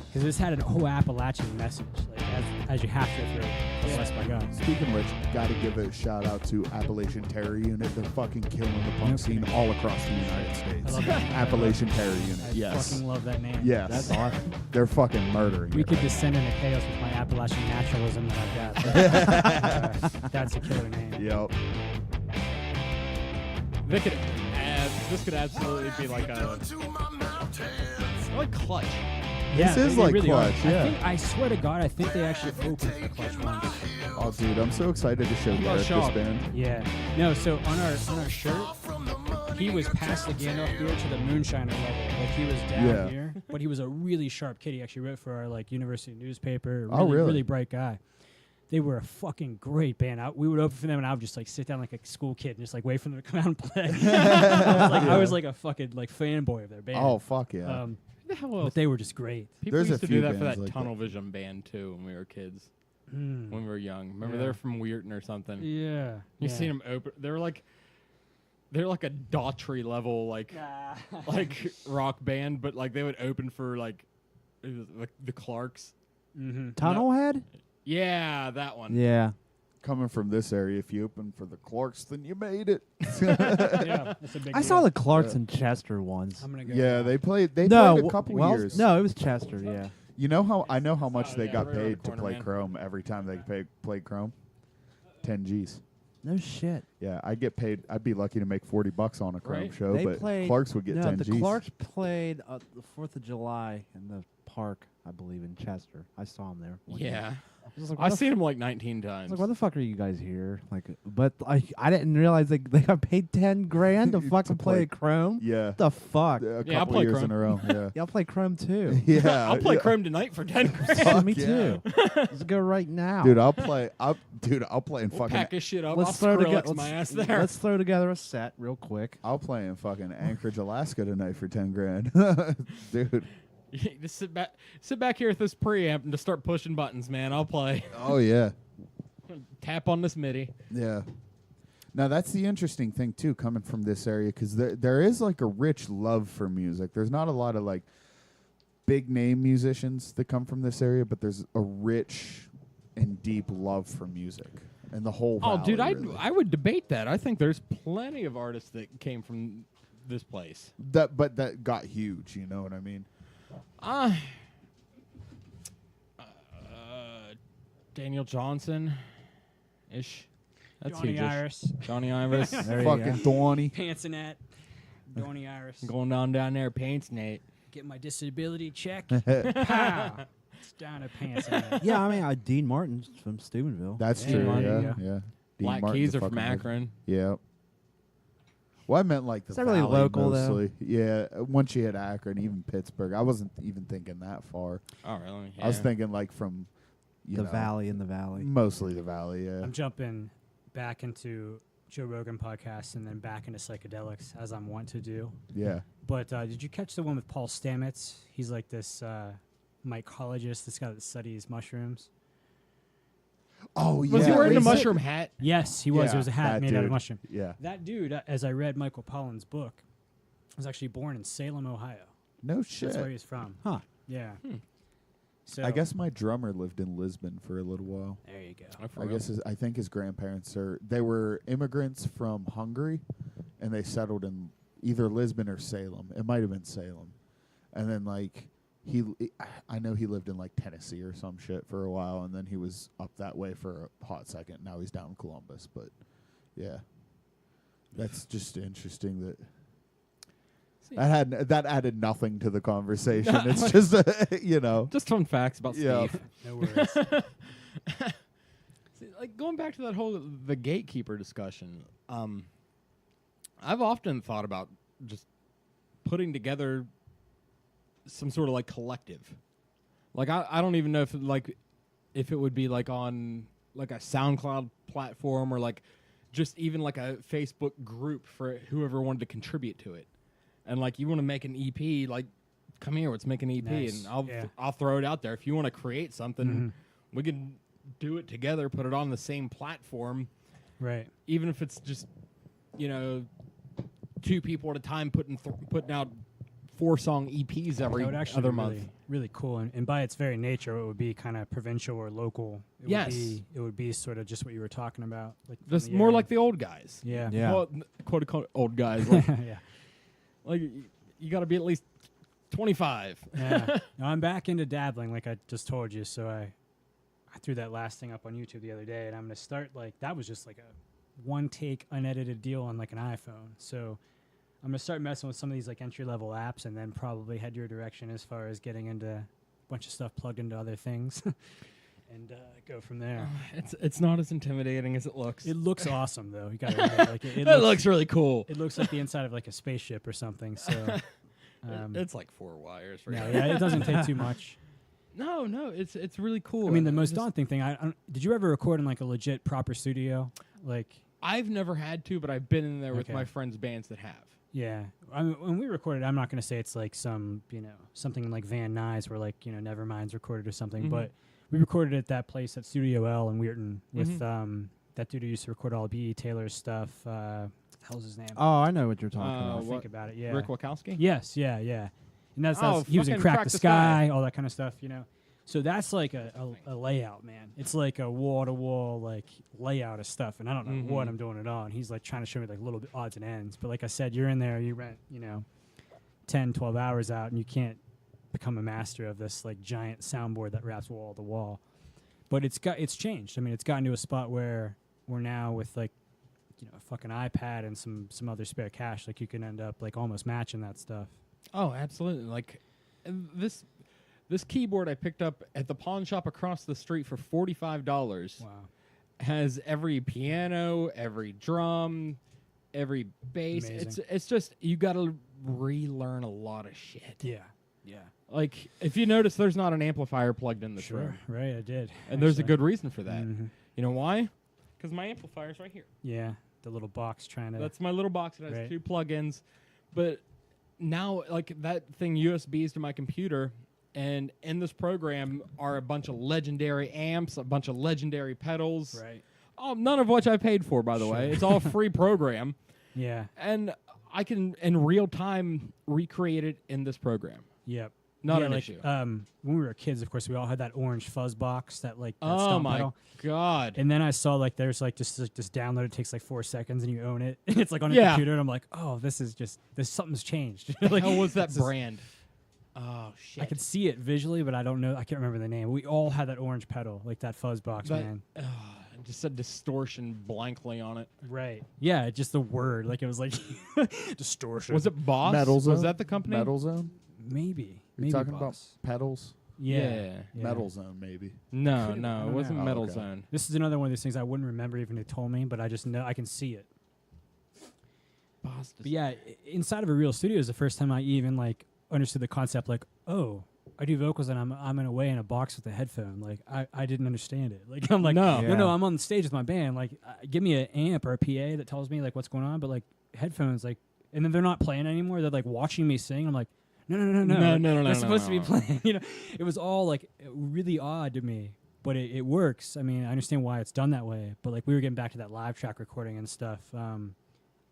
Because this had a whole Appalachian message, like as you have to if you're a West by God. Speaking of which, got to give a shout out to Appalachian Terror Unit. They're fucking killing the punk No scene kidding. all across the United I States. love that. Appalachian Terror Unit. I Yes. fucking love that name. Yes. That's awesome. They're fucking murdering. We it could right descend into chaos with my Appalachian naturalism that I've got. But, that's a killer name. now. Yep. This could absolutely be like a like Clutch. Yeah, This is they like really are. Clutch, yeah. I swear to God, I think they actually opened for Clutch once. Oh, dude, I'm so excited to show What about Garrett this Shaw? band. Yeah. No, so on our shirt, he was past the Gandalf beard to the moonshiner level. Like he was down Yeah. here, but he was a really sharp kid. He actually wrote for our like university newspaper. Oh, really? Really bright guy. They were a fucking great band. We would open for them, and I would just like sit down like a school kid and just like wait for them to come out and play. I was like a fucking like fanboy of their band. Oh fuck yeah! Who the hell else? But they were just great. People There's used a to do few that for bands that like Tunnel Vision band too when we were kids. Mm. When we were young. Remember Yeah. they're from Weirton or something. Yeah. You seen them open? They're like a Daughtry level like rock band, but like they would open for like the Clarks. Mm-hmm. Tunnelhead? Yeah, that one. Yeah. Coming from this area, if you open for the Clarks, then you made it. Yeah, that's a big I deal. saw the Clarks in Chester once. I'm gonna go. Yeah, now. they played. They no, played a couple years. No, it was Chester. Yeah. You know how I know how much Oh, they yeah, got right around paid the to corner, play man. Chrome every time they played Chrome. 10 G's. No shit. Yeah, I get paid. I'd be lucky to make $40 on a Chrome Right. show, They but played- Clarks would get no, 10 the G's. Clarks played the 4th of July in the park, I believe, in Chester. I saw them there. one year. Yeah. I was like, I've seen them like 19 I times. was like, why the fuck are you guys here? Like, but I didn't realize they got paid $10,000 to fucking play- play Chrome. Yeah, What the fuck? a Yeah, I'll couple play years Chrome. in a row. Yeah, Y'all play Chrome too. yeah. I'll play yeah. Chrome tonight for 10 grand. Yeah, me yeah. too. Let's go right now. Dude, I'll play. I'll play in We'll fucking. pack his shit up. let's I'll throw Skrillex together. my ass there. Let's throw together a set real quick. I'll play in fucking Anchorage, Alaska tonight for 10 grand, dude. Just sit back here with this preamp and just start pushing buttons, man. I'll play. Oh yeah, Tap on this MIDI. yeah. Now that's the interesting thing too, coming from this area, because there is like a rich love for music. There's not a lot of like big name musicians that come from this area, but there's a rich and deep love for music and the whole. Oh, dude, valley, really. I would debate that. I think there's plenty of artists that came from this place. but that got huge. You know what I mean? Daniel Johnson, ish. That's Johnny huge-ish. Iris, Johnny Iris. There you Fucking go. Dawny. Pansonet, Johnny Iris. Going down there, paints Nate. Get my disability check. Pow. It's down to Pansonet. Yeah, I mean, Dean Martin's from Steubenville. That's Yeah, true. Martin, Yeah, yeah. yeah. Dean Black Martin's Keys a are from fucking legend. Akron. Yeah. Well, I meant like the Is that really valley local, though? mostly. Yeah, once you hit Akron, even Pittsburgh. I wasn't even thinking that far. Oh, really? I was Yeah. thinking like from you The know, Valley in the Valley. mostly the valley. Yeah. I'm jumping back into Joe Rogan podcast and then back into psychedelics as I'm wont to do. Yeah. But did you catch the one with Paul Stamets? He's like this mycologist, this guy that studies mushrooms. Oh yeah. Was he wearing a Is it- mushroom hat? Yes, he was. Yeah, it was a hat that made out dude. of mushroom. Yeah. That dude, as I read Michael Pollan's book, was actually born in Salem, Ohio. No shit. That's where he was from. Huh. Yeah. So I guess my drummer lived in Lisbon for a little while. there you go. Oh, for I real? guess I think his grandparents they were immigrants from Hungary, and they settled in either Lisbon or Salem. It might have been Salem, and then like I know he lived in like Tennessee or some shit for a while, and then he was up that way for a hot second. Now he's down in Columbus, but yeah, that's just interesting that. See, That added nothing to the conversation. No, It's just you know. just fun facts about Yeah. Steve. No worries. See, like going back to that whole the gatekeeper discussion, I've often thought about just putting together some sort of like collective. Like I don't even know if it would be like on like a SoundCloud platform or like just even like a Facebook group for whoever wanted to contribute to it. And like you want to make an EP, like come here, let's make an EP, Nice. and Yeah. I'll throw it out there. If you want to create something, Mhm. we can do it together, put it on the same platform, Right. even if it's just, you know, 2 people at a time putting out 4-song EPs every That would actually other be month. really, really cool. And by its very nature, it would be kind of provincial or local. Yes. It would be sort of just what you were talking about. Like from Just the more area. like the old guys. Yeah. Yeah. Well, quote unquote old guys. Like, yeah. like you got to be at least 25. Yeah. No, I'm back into dabbling, like I just told you. So I threw that last thing up on YouTube the other day, and I'm gonna start like that was just like a one take unedited deal on like an iPhone. So I'm gonna start messing with some of these like entry level apps, and then probably head your direction as far as getting into a bunch of stuff plugged into other things, and go from there. It's not as intimidating as it looks. It looks awesome though. You gotta admit, like it looks really cool. It looks like the inside of like a spaceship or something. So It's like 4 wires. For no, yeah, it doesn't take too much. No, it's really cool. I mean, the And most just- daunting thing. Did you ever record in like a legit proper studio? Like, I've never had to, but I've been in there with Okay. my friends' bands that have. yeah. I mean, when we recorded, I'm not going to say it's like some, something like Van Nuys where like, Nevermind's recorded or something, Mhm. but we recorded at that place at Studio L in Weirton with Mhm. that dude who used to record all B.E. Taylor's stuff. What the hell's his name? Oh, I know what you're talking Uh, about. what- Think about it. Yeah. Rick Wachowski? Yes. Yeah. Yeah. And that's Oh, he was in fucking Crack the Sky, all that kind of stuff. So that's like a layout, man. It's like a wall to wall like layout of stuff, and I don't know what Mhm. I'm doing it on. He's like trying to show me like little odds and ends, but like I said, you're in there, you rent 10, 12 hours out, and you can't become a master of this like giant soundboard that wraps wall to wall. But it's changed. I mean, it's gotten to a spot where we're now with like a fucking iPad and some other spare cash, like you can end up like almost matching that stuff. Oh, absolutely. Like this keyboard I picked up at the pawn shop across the street for $45 Wow. has every piano, every drum, every bass. Amazing. It's just you got to relearn a lot of shit. Yeah. Yeah. Like if you notice, there's not an amplifier plugged in this Sure. room, Right. I did. and there's a actually. good reason for that. Mhm. You know why? Because my amplifier's right here. Yeah, the little box trying to. That's my little box that has Right. 2 plugins. But now, like that thing USBs to my computer, and in this program are a bunch of legendary amps, a bunch of legendary pedals. right. Oh, none of which I paid for, by the way. It's all free program, Yeah. and I can in real time recreate it in this program. Yep. Not yeah, an like, issue. When we were kids, of course, we all had that orange fuzz box, that like. That Oh stomp my pedal. god! And then I saw like there's like just download. It takes like 4 seconds, and you own it. And it's like on a Yeah. computer, and I'm like, oh, this something's changed. What the like, hell was that this is- brand? Oh shit! I could see it visually, but I don't know. I can't remember the name. We all had that orange pedal, like that fuzz box, That- man. just said distortion blankly on it. Right. Yeah, just the word. Like it was like distortion. Was it Boss? Metal Zone? Was that the company? Metal Zone? Maybe. You're Maybe talking Boss. about pedals? Yeah. Metal Zone, maybe. No, Could've- I no, it don't wasn't know. Metal Oh, okay. Zone. This is another one of these things I wouldn't remember even if it told me, but I just know I can see it. Boss. But yeah, inside of a real studio is the first time I even like understood the concept. Like, oh, I do vocals and I'm in a way in a box with a headphone. Like, I didn't understand it. Like, I'm like, No. no, Yeah. I'm on the stage with my band. Like, give me an amp or a PA that tells me like what's going on. But like headphones, like, and then they're not playing anymore. They're like watching me sing. I'm like, no. No, no, They're no, supposed no, to be playing. It was all like really odd to me. But it works. I mean, I understand why it's done that way. But like we were getting back to that live track recording and stuff.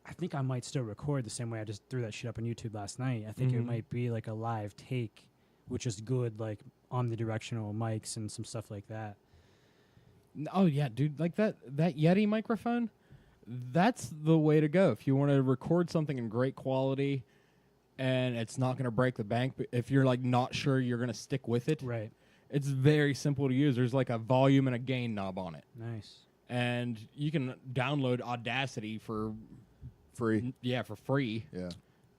I think I might still record the same way I just threw that shit up on YouTube last night. I think it Mhm. might be like a live take, which is good, like omnidirectional mics and some stuff like that. Oh yeah, dude, like that Yeti microphone, that's the way to go if you want to record something in great quality and it's not going to break the bank, but if you're like not sure you're going to stick with it. Right. It's very simple to use. There's like a volume and a gain knob on it. Nice. And you can download Audacity for Free. for free. Yeah.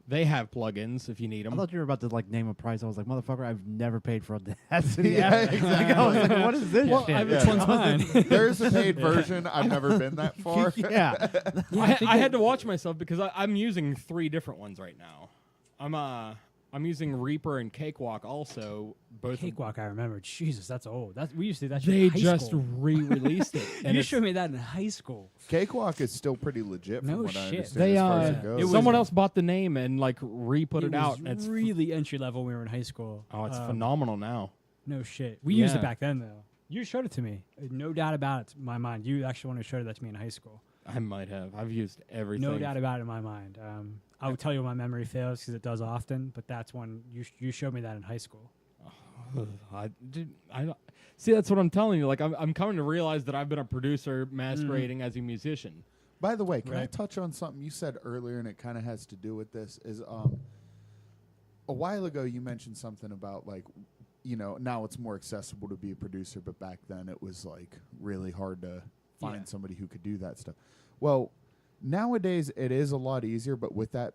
They have plugins if you need I them. thought you were about to like name a price. I was like, motherfucker, I've never paid for Audacity. Yeah, ever. Like, I was like, what is this Well, shit? which one's mine? There's a paid version. I've never been that far. Yeah. I had to watch myself because I'm using 3 different ones right now. I'm using Reaper and Cakewalk also. Both Cakewalk, I remember. Jesus, that's old. We used to do that shit They in high just school. re-released it. And You it's- showed me that in high school. Cakewalk is still pretty legit from No what I shit. understand They as far as it it goes. was- someone else bought the name and like re-put it, out. was It's really entry level when we were in high school. it's Um, phenomenal now. No shit. We used it Yeah. back then, though. You showed it to me. No doubt about it. In my mind, you actually wanted to show that to me in high school. I might have. I've used everything. No doubt about it in my mind. I would tell you when my memory fails because it does often, but that's when you showed me that in high school. I don't see. That's what I'm telling you. Like I'm coming to realize that I've been a producer masquerading as a musician. By the way, can I Right. touch on something you said earlier, and it kind of has to do with this? Is a while ago you mentioned something about like, now it's more accessible to be a producer, but back then it was like really hard to find Yeah. somebody who could do that stuff. Well, nowadays it is a lot easier, but with that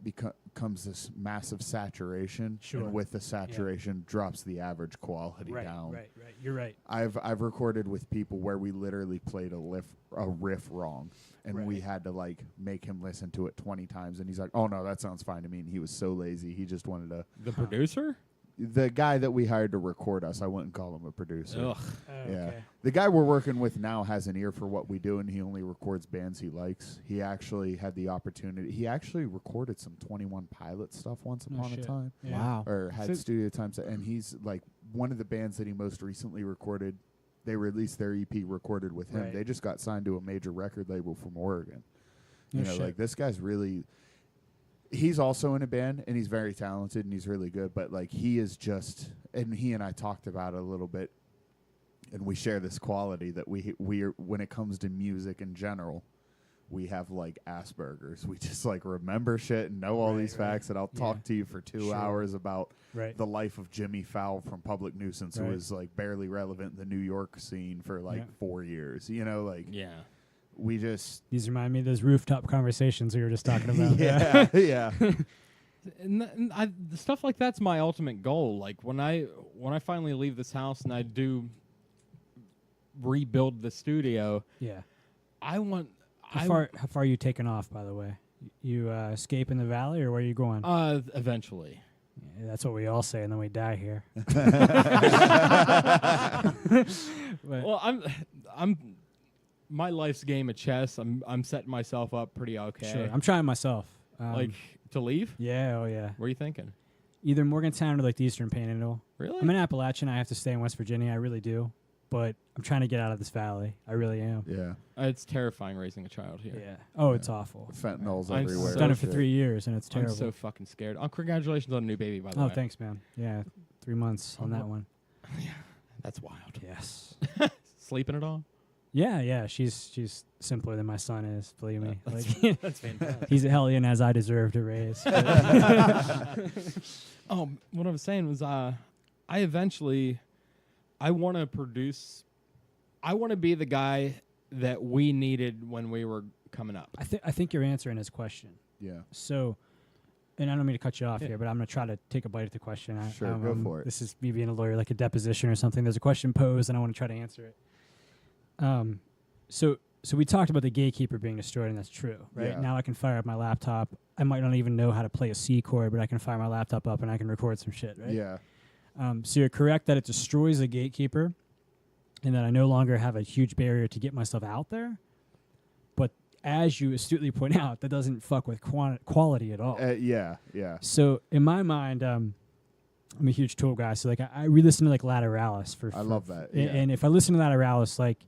comes this massive saturation. Sure. And with the saturation drops the average quality down. Right. You're right. I've recorded with people where we literally played a riff wrong, and we Right. had to like make him listen to it 20 times, and he's like, "Oh no, that sounds fine to me." And he was so lazy, he just wanted to. The producer? the guy that we hired to record us, I wouldn't call him a producer. Ugh. Oh, Yeah. okay. The guy we're working with now has an ear for what we do, and he only records bands he likes. He actually had the opportunity. He actually recorded some 21 Pilot stuff once No upon a shit. time, Yeah. Wow. or had So- studio times. And he's like one of the bands that he most recently recorded. They released their EP recorded with him. Right. They just got signed to a major record label from Oregon. No You know, shit. like this guy's really. He's also in a band, and he's very talented, and he's really good. But like, he is just, and he and I talked about it a little bit, and we share this quality that we are, when it comes to music in general, we have like Asperger's. We just like remember shit and know all Right, these right. facts, and I'll Yeah. talk to you for 2 Sure. hours about Right. the life of Jimmy Fowle from Public Nuisance, who Right. was like barely relevant in the New York scene for like Yeah. 4 years. You know, like Yeah. we just These remind me of those rooftop conversations we were just talking about. yeah, yeah. And the stuff like that's my ultimate goal. Like when I finally leave this house and I do rebuild the studio, Yeah. I want. How far are you taking off, by the way? You escape in the valley, or where are you going? Eventually. Yeah, that's what we all say, and then we die here. But- Well, I'm. My life's game of chess. I'm setting myself up pretty okay. Sure. I'm trying myself. Like to leave. Yeah, oh yeah. What are you thinking? Either Morgantown or like the Eastern Panhandle. Really? I'm in Appalachian. I have to stay in West Virginia. I really do. But I'm trying to get out of this valley. I really am. Yeah. It's terrifying raising a child here. Yeah. Oh, it's awful. Fentanyl's I'm everywhere. I've so done it for Shit. 3 years, and it's terrible. I'm so fucking scared. Oh, congratulations on a new baby, by the Oh, way. thanks, man. Yeah, 3 months on that one. That's wild. Yes. Sleeping at all? Yeah. She's simpler than my son is. Believe me. That's, Like, that's fantastic. he's a hellion as I deserve to raise. Oh, what I was saying was, I want to produce. I want to be the guy that we needed when we were coming up. I think you're answering his question. Yeah. So, and I don't mean to cut you off Yeah. here, but I'm going to try to take a bite at the question. Sure, go for it. This is me being a lawyer, like a deposition or something. There's a question posed, and I want to try to answer it. So we talked about the gatekeeper being destroyed, and that's true, right? Yeah. Now I can fire up my laptop. I might not even know how to play a C chord, but I can fire my laptop up and I can record some shit, right? Yeah. So you're correct that it destroys the gatekeeper, and that I no longer have a huge barrier to get myself out there. But as you astutely point out, that doesn't fuck with quality at all. Yeah. Yeah. So in my mind, I'm a huge Tool guy. So like I re-listen to like Lateralis I love that. a- Yeah. and if I listen to Lateralis, like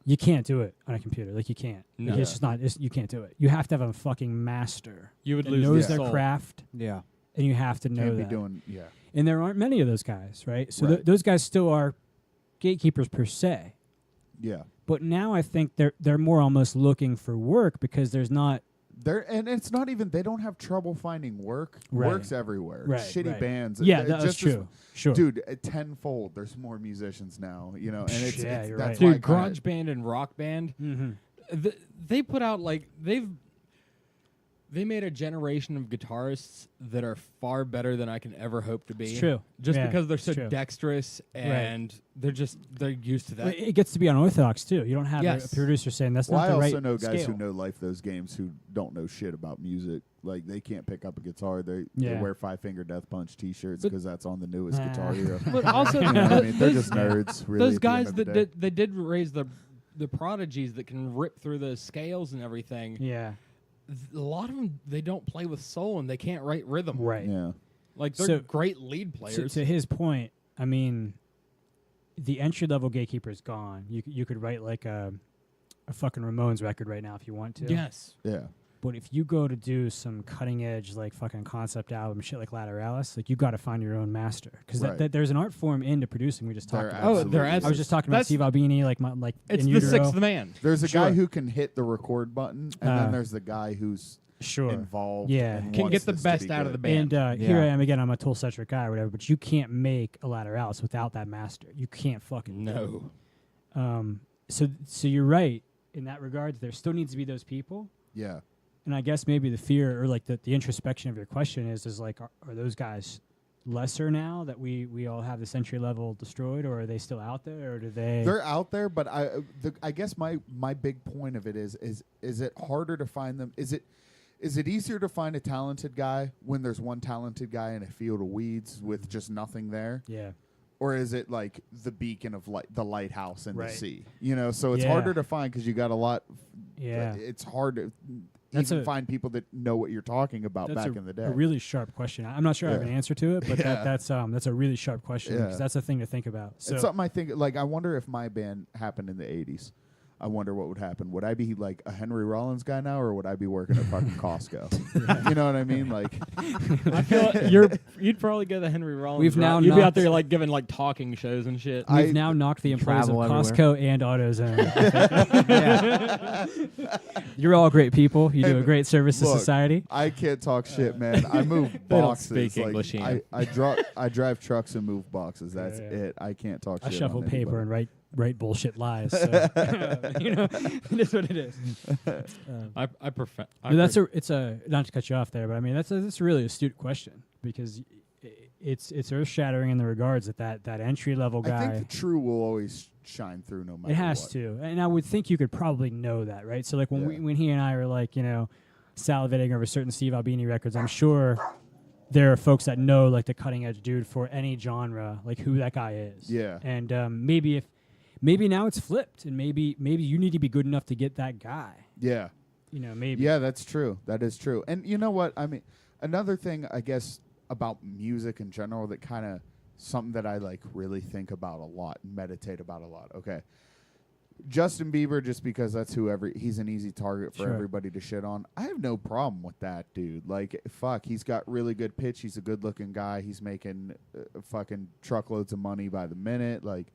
you can't do it on a computer. Like you can't. No. It's just not. You can't do it. You have to have a fucking master You would that lose knows the their soul. craft, Yeah. and you have to know Can't be that. doing. Yeah. And there aren't many of those guys, right? So Right. those guys still are gatekeepers per se. Yeah. But now I think they're more almost looking for work because there's not. And it's not even they don't have trouble finding work. Right. Work's everywhere. Right, Shitty right. bands. Yeah, Th- that's just as- true. Sure. Dude, tenfold. There's more musicians now. You know, and it's, Yeah, it's you're that's right. why Dude, kinda- Garage Band and Rock Band, Mm-hmm. they put out like they made a generation of guitarists that are far better than I can ever hope to be. It's true. Just Yeah, because they're it's so true. dexterous and they're used to that. Well, it gets to be unorthodox too. You don't have Yes. a producer saying that's Well, not I the right also know guys scale. who know life those games who don't know shit about music. Like they can't pick up a guitar. They Yeah. wear Five Finger Death Punch T-shirts But- because that's on the newest Nah. Guitar Hero. But also, You know what I mean? They're those- just nerds. Really, those at the end guys of the that day. they did raise the prodigies that can rip through the scales and everything. Yeah. A lot of them they don't play with soul and they can't write rhythm. Right. Yeah. Like they're So- great lead So, players. to his point, I mean, the entry level gatekeeper is gone. You could write like a fucking Ramones record right now if you want to. yes. Yeah. But if you go to do some cutting edge like fucking concept album shit like Lateralis, like you got to find your own master because Right. there's an art form into producing. We just talked There about. Oh, absolutely they're is. I was just talking about That's- Steve Albini, like It's in the utero. sixth man. There's a Sure. guy who can hit the record button, and then there's the guy who's Sure. involved. Yeah. and Can wants get the this to best be out of the good. band. And here Yeah. I am again. I'm a tool-centric guy or whatever, but you can't make a Lateralis without that master. You can't fucking do it. No. So you're right in that regard. There still needs to be those people, Yeah. and I guess maybe the fear or like the introspection of your question is like are those guys lesser now that we all have this entry level destroyed, or are they still out there, or do they? They're out there, but I guess my big point of it is it harder to find them? Is Is it easier to find a talented guy when there's one talented guy in a field of weeds with just nothing there? Yeah. Or is it like the beacon of light, the lighthouse in Right. the sea? You know, so it's Yeah. harder to find because you got a lot. Yeah. It's hard to That's even a- find people that know what you're talking about That's back in the day. a really sharp question. I'm not sure I have an Yeah. answer to it, but Yeah. that's a really sharp question because Yeah. that's a thing to think about. So It's something I think, like, I wonder if my band happened in the 80s. I wonder what would happen. Would I be like a Henry Rollins guy now, or would I be working at fucking Costco? You know what I mean? Like, I feel you'd probably go the Henry Rollins. We've now route. You'd be out knocked- there like giving like talking shows and shit. we've now knocked the employees of travel Costco and AutoZone. Yeah. You're all great people. You do a great service to Look, society. I can't talk shit, man. I move They don't boxes. speak like, English, Ian. I drive trucks and move boxes. That's Yeah. it. I can't talk I shit. shuffle on paper anybody. and write bullshit lies. So, it is what it is. I prefer. But it's a not to cut you off there, but I mean that's a really astute question because it's earth shattering in the regards that entry level I guy. think the true will always shine through no matter It has what. to, and I would think you could probably know that, right? So like Yeah. when he and I are like salivating over certain Steve Albini records, I'm sure there are folks that know like the cutting edge dude for any genre, like who that guy is. Yeah. And maybe now it's flipped, and maybe you need to be good enough to get that guy. Yeah. Maybe. Yeah, that's true. That is true. And you know what? I mean, another thing, I guess, about music in general that kind of something that I like really think about a lot and meditate about a lot. Okay. Justin Bieber, just because that's he's an easy target for Sure. everybody to shit on. I have no problem with that, dude. Like, fuck, he's got really good pitch. He's a good looking guy. He's making fucking truckloads of money by the minute. Like,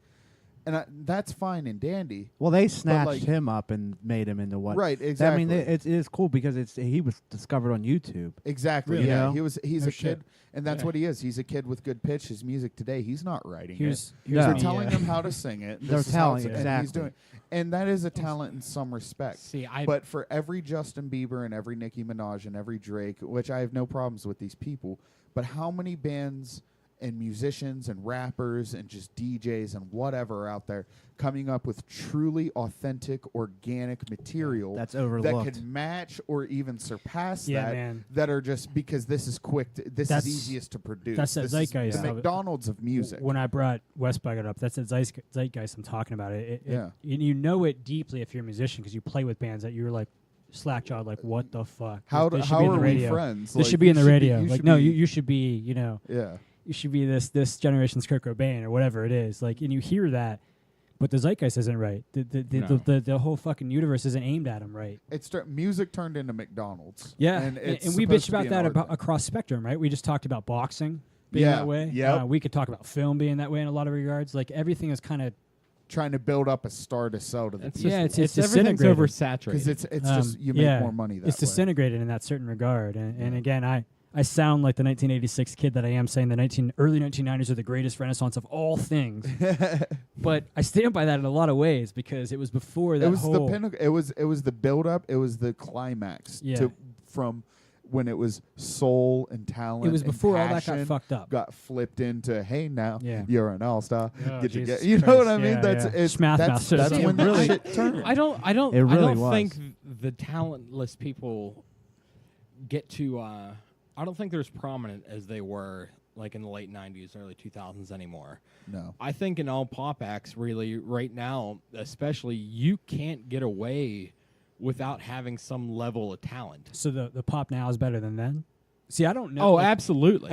and that's fine and dandy. Well, they snatched like- him up and made him into what? Right, I exactly. mean, it is cool because he was discovered on YouTube. Exactly. Really? Yeah, You know? he's No a shit. kid, and that's Yeah. what he is. He's a kid with good pitch. His music today, he's not writing Here's it. No. They're me, telling him how to sing it. They're This is how telling- it's- and exactly. he's doing, and that is a talent in some respects. See, But for every Justin Bieber and every Nicki Minaj and every Drake, which I have no problems with these people, but how many bands and musicians and rappers and just DJs and whatever are out there coming up with truly authentic, organic material That's that overlooked. can match or even surpass Yeah, that, man. that are just because this is quick, this That's- is easiest to produce. that's that This zeitgeist is the of it. McDonald's of music. When I brought West Bucket up, that's the zeitgeist I'm talking about. Yeah. You know it deeply if you're a musician because you play with bands that you're like slack-jawed, like what the fuck? how This should how be in are the we radio. friends? This Like, should be you in the should radio. you Like should no, be- you should be yeah. you should be this generation's Kurt Cobain or whatever it is. Like, and you hear that, but the zeitgeist isn't right. The whole fucking universe isn't aimed at him right. Music turned into McDonald's. Yeah, and, it's we supposed bitched to be about an that art thing. across spectrum, right? We just talked about boxing being Yeah, that way. yep. We could talk about film being that way in a lot of regards. Like everything is kind of Trying to build up a star to sell to the It's people. Yeah, just, it's everything's disintegrated. oversaturated. because it's just you make yeah, more money that it's way. disintegrated in that certain regard. And again, I sound like the 1986 kid that I am, saying the early 1990s are the greatest renaissance of all things. But I stand by that in a lot of ways because it was before that It was whole the pinnacle. It was the build up. It was the climax. Yeah. From when it was soul and talent. it was and before all that passion got fucked up. got flipped into hey now Yeah. you're an all star. Oh, Get your Jesus you know what I Christ. mean? Yeah, That's yeah. it's Schmath that's, mouth. that's See, when the really- shit turned. I don't It really I don't was. think the talentless people get to I don't think they're as prominent as they were like in the late 90s, early 2000s anymore. No. I think in all pop acts really right now, especially you can't get away without having some level of talent. So the pop now is better than then. See, I don't know. Oh, like, absolutely.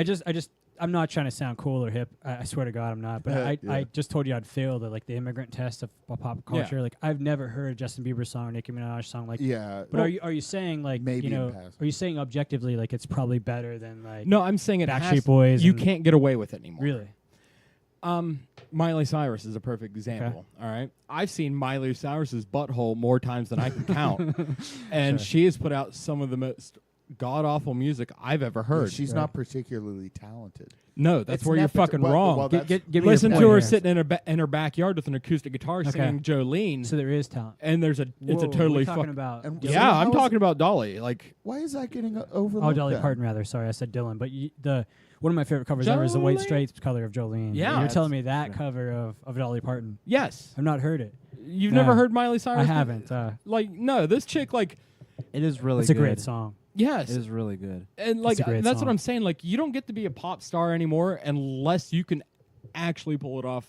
I'm not trying to sound cool or hip. I swear to God, I'm not. But I Yeah. just told you I'd failed at like the immigrant test of pop culture. Like I've never heard a Justin Bieber song or Nicki Minaj song. Like, Yeah. but are you saying like maybe you in know passing. are you saying objectively like it's probably better than like no, I'm saying it Backstreet has, Boys you and- can't get away with it anymore. really? Miley Cyrus is a perfect example. All right, I've seen Miley Cyrus's butthole more times than I can count, and Sure. she has put out some of the most god awful music I've ever heard. She's Right. not particularly talented. No, that's It's where you're nepo- fucking well, wrong. well, that's- Give me your Listen to point her here. sitting in her backyard with an acoustic guitar Okay. singing Jolene, So there is talent. and there's a it's Whoa, a totally we're talking fuck. about And Dylan? so Yeah, how I'm is talking about Dolly. Like Why is that getting overlooked? Oh, Dolly then? Parton, rather. Sorry, I said Dylan. But one of my favorite covers ever is the White Jolene. Stripes cover of Jolene. Yeah. You're telling me that cover of Dolly Parton. yes, I've not heard it. you've No. never heard Miley Cyrus. I haven't. Like no, this chick like It is really It's a good. great song. Yes. It is really good. And like a great that's song. what I'm saying. Like you don't get to be a pop star anymore unless you can actually pull it off,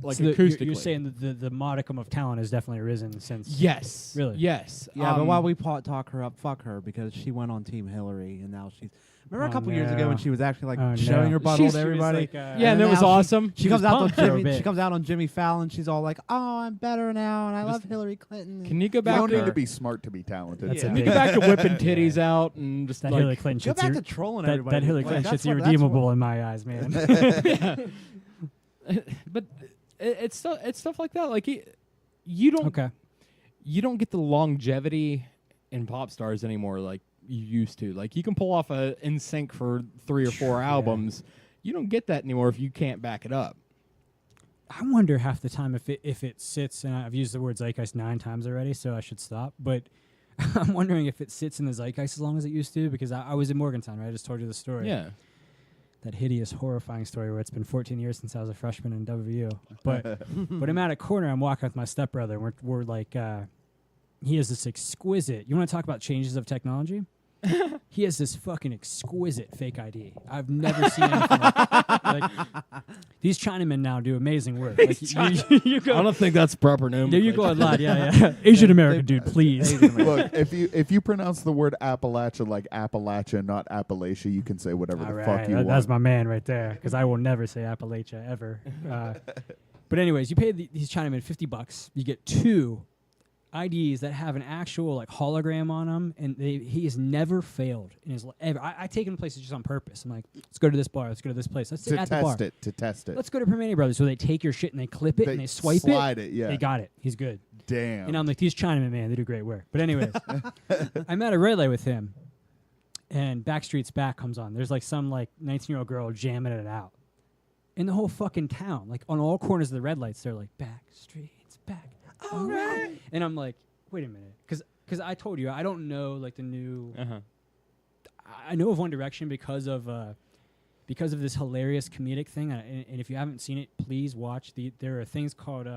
like So acoustically. you're saying that the modicum of talent has definitely risen since. yes, Really? yes. Yeah, but while we talk her up, fuck her because she went on Team Hillary and now she's. Remember a couple years ago when she was actually like showing her butthole to everybody? yeah, and it was now awesome. She comes out on pumped for a Jimmy. bit. She comes out on Jimmy Fallon. She's all like, "Oh, I'm better now, and I love Hillary Clinton." Can you go You back don't need to to be smart to be talented. That's Yeah. a Can you big- go back to whipping titties out and just that like Hillary Clinton go shit's back ir- to trolling that, everybody? that Hillary Like, Clinton that's shit's what- irredeemable in my eyes, man. but it's stuff like that. Like you don't Okay. you don't get the longevity in pop stars anymore like you used to. Like you can pull off a NSYNC for 3 or 4 Yeah. albums. You don't get that anymore if you can't back it up. I wonder half the time if it sits, and I've used the word zeitgeist 9 times already, so I should stop. But I'm wondering if it sits in the zeitgeist as long as it used to, because I was in Morgantown, right? I just told you the story. Yeah. That hideous, horrifying story where it's been 14 years since I was a freshman in WVU. But I'm at a corner, I'm walking with my stepbrother, and we're like, he has this exquisite, you want to talk about changes of technology? He has this fucking exquisite fake ID. I've never seen anything like these Chinamen now do amazing work. Like you go, I don't think that's proper name. there you go a lot. Yeah. Asian American dude, please. Look, if you pronounce the word Appalachia like Appalachia, not Appalachia, you can say whatever All the right, fuck you want. that's my man right there, because I will never say Appalachia ever. But anyways, you pay these Chinamen $50. You get 2 IDs that have an actual like hologram on them, and he has never failed in his life. Ever. I take him to places just on purpose. I'm like, let's go to this bar, let's go to this place, let's sit to at the bar. test it. Let's go to Permane Brothers, where they take your shit and they clip it and they swipe slide it. Yeah. They got it. He's good. Damn. And I'm like, these Chinamen, man, they do great work. But anyways, I'm at a red light with him, and Backstreet's Back comes on. There's like some like 19-year-old girl jamming it out. In the whole fucking town, like on all corners of the red lights, they're like, Backstreet's Back. All right. And I'm like, wait a minute. Because I told you, I don't know like the new... Uh-huh. I know of One Direction because of this hilarious comedic thing. And if you haven't seen it, please watch. There are things called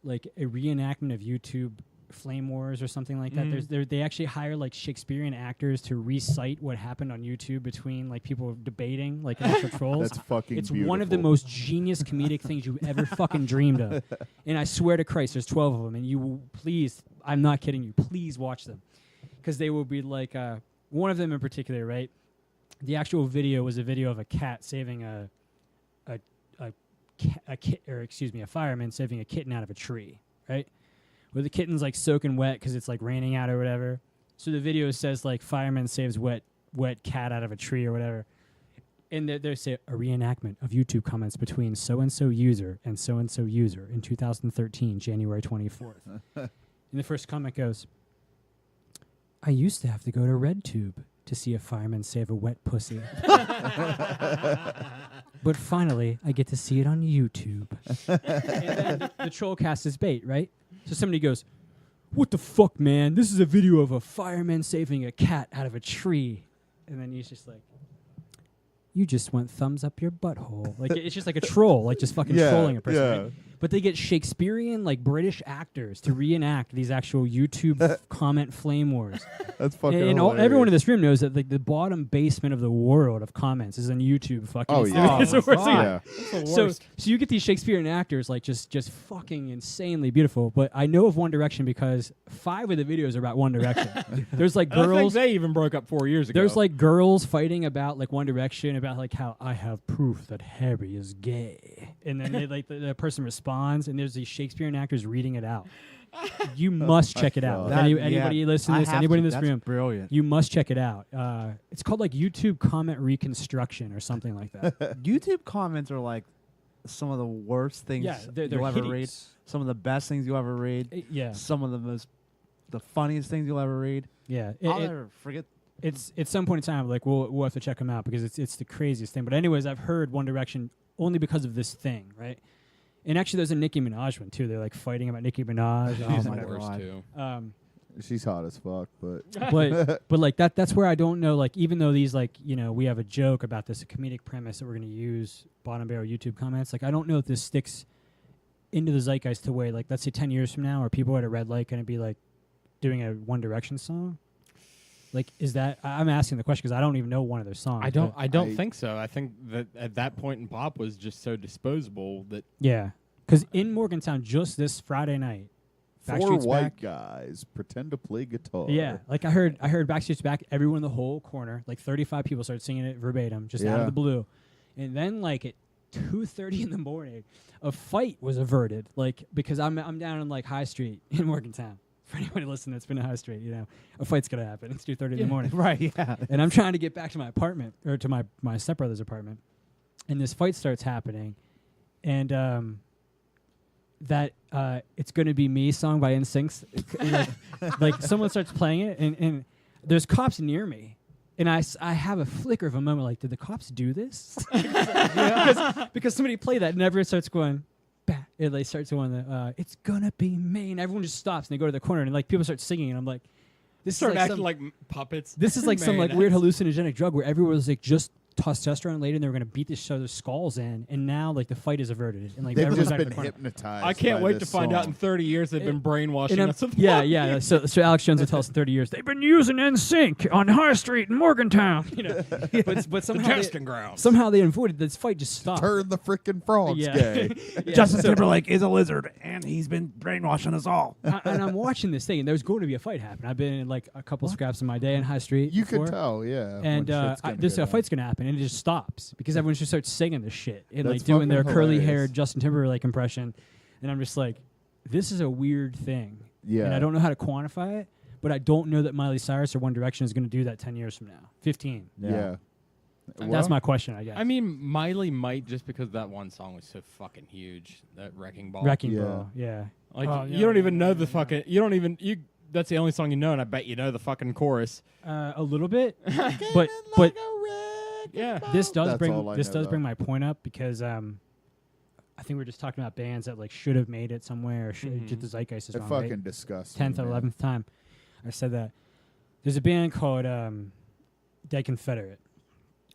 like a reenactment of YouTube Flame Wars or something like that. They actually hire like Shakespearean actors to recite what happened on YouTube between like people debating, like actual trolls. That's fucking It's beautiful. one of the most genius comedic things you've ever fucking dreamed of. And I swear to Christ, there's 12 of them. And you will please, I'm not kidding you, please watch them. Because they will be like, one of them in particular, right? The actual video was a video of a cat saving a fireman saving a kitten out of a tree, right? Where the kitten's like soaking wet because it's like raining out or whatever. So the video says like fireman saves wet cat out of a tree or whatever. And they say a reenactment of YouTube comments between so-and-so user and so-and-so user in 2013, January 24th. And the first comment goes, I used to have to go to RedTube to see a fireman save a wet pussy. But finally, I get to see it on YouTube. And then the troll cast is bait, right? So somebody goes, what the fuck, man? This is a video of a fireman saving a cat out of a tree. And then he's just like, you just went thumbs up your butthole. Like, it's just like a troll, like just fucking trolling a person. Right? But they get Shakespearean, like British actors to reenact these actual YouTube comment flame wars. That's fucking And hilarious. everyone in this room knows that like the bottom basement of the world of comments is on YouTube. Fucking, Oh, it's yeah. the- it's the worst thing. Yeah. So you get these Shakespearean actors like just fucking insanely beautiful. But I know of One Direction because 5 of the videos are about One Direction. There's like I think girls. they even broke up 4 years ago. There's like girls fighting about like One Direction, about like how I have proof that Harry is gay, and then they, like the person responds, and there's these Shakespearean actors reading it out. You must check it out. That- Anybody listening to this, anybody in this room, brilliant. you must check it out. It's called like YouTube comment reconstruction or something like that. YouTube comments are like some of the worst things Yeah, they're you'll ever read. hideous. Some of the best things you'll ever read. Yeah, Some of the funniest things you'll ever read. yeah. I'll never forget. It's at some point in time like we'll have to check them out because it's the craziest thing. But anyways, I've heard One Direction only because of this thing, right? And actually, there's a Nicki Minaj one too. They're like fighting about Nicki Minaj. Oh She's my the worst God. too. She's hot as fuck, but but like that's where I don't know. Like even though these like we have a joke about this, a comedic premise that we're going to use bottom barrel YouTube comments. Like I don't know if this sticks into the zeitgeist to way like let's say 10 years from now, are people at a red light going to be like doing a One Direction song? Like, is that? I'm asking the question because I don't even know one of their songs. I don't I- think so. I think that at that point in pop was just so disposable that Yeah, because in Morgantown just this Friday night, Four Backstreet's white Back. guys pretend to play guitar. Yeah, like I heard Backstreet's Back. Everyone in the whole corner, like 35 people, started singing it verbatim, just out of Yeah. the blue. And then, like at 2:30 in the morning, a fight was averted. Like because I'm down in like High Street in Morgantown. For anybody listening that's been to High Street, a fight's gonna happen. It's 2:30 in the morning, Right, yeah. and I'm trying to get back to my apartment or to my stepbrother's apartment, and this fight starts happening, and that It's Gonna Be Me song by NSYNC. like someone starts playing it and there's cops near me and I have a flicker of a moment like, did the cops do this? because somebody played that and everyone starts going bah, and they start going it's gonna be me and everyone just stops and they go to the corner and like people start singing and I'm like, this start is like acting some, like puppets. this is like some like weird marionettes. hallucinogenic drug where everyone was like just testosterone laden and they were gonna beat each other's skulls in and now like the fight is averted and like They've everyone's just back in been the corner. hypnotized. I can't by wait to this find out song. in 30 years they've been brainwashing And us. With yeah. So Alex Jones will tell us in 30 years they've been using NSYNC on High Street in Morgantown. But the somehow testing grounds. somehow they avoided this fight. Just stopped. Turn the freaking frogs Yeah. gay. Yeah, Justin so- Timberlake is a lizard, and he's been brainwashing us all. and I'm watching this thing, and there's going to be a fight happen. I've been in like a couple scraps in my day in High Street. You before, could tell, yeah. when And shit's gonna this go down. fight's gonna happen, and it just stops because everyone just starts singing this shit and That's like doing their fucking curly-haired hilarious. Justin Timberlake impression, and I'm just like, this is a weird thing, Yeah. and I don't know how to quantify it, but I don't know that Miley Cyrus or One Direction is going to do that 10 years from now, 15. Yeah. That's Well, my question, I guess. I mean, Miley might just because that one song was so fucking huge. That Wrecking Ball. Wrecking Yeah. Ball, yeah. Like Oh, you yeah, don't yeah, even know yeah, the yeah. fucking. You don't even you. That's the only song you know, and I bet you know the fucking chorus. A little bit, but Yeah. this does That's all I this know, does though. bring my point up because I think we are just talking about bands that like should have made it somewhere. Or Mhm. just the zeitgeist is It wrong. fucking Right? disgusting. 10th or man. 11th time I said that. There's a band called Dead Confederate,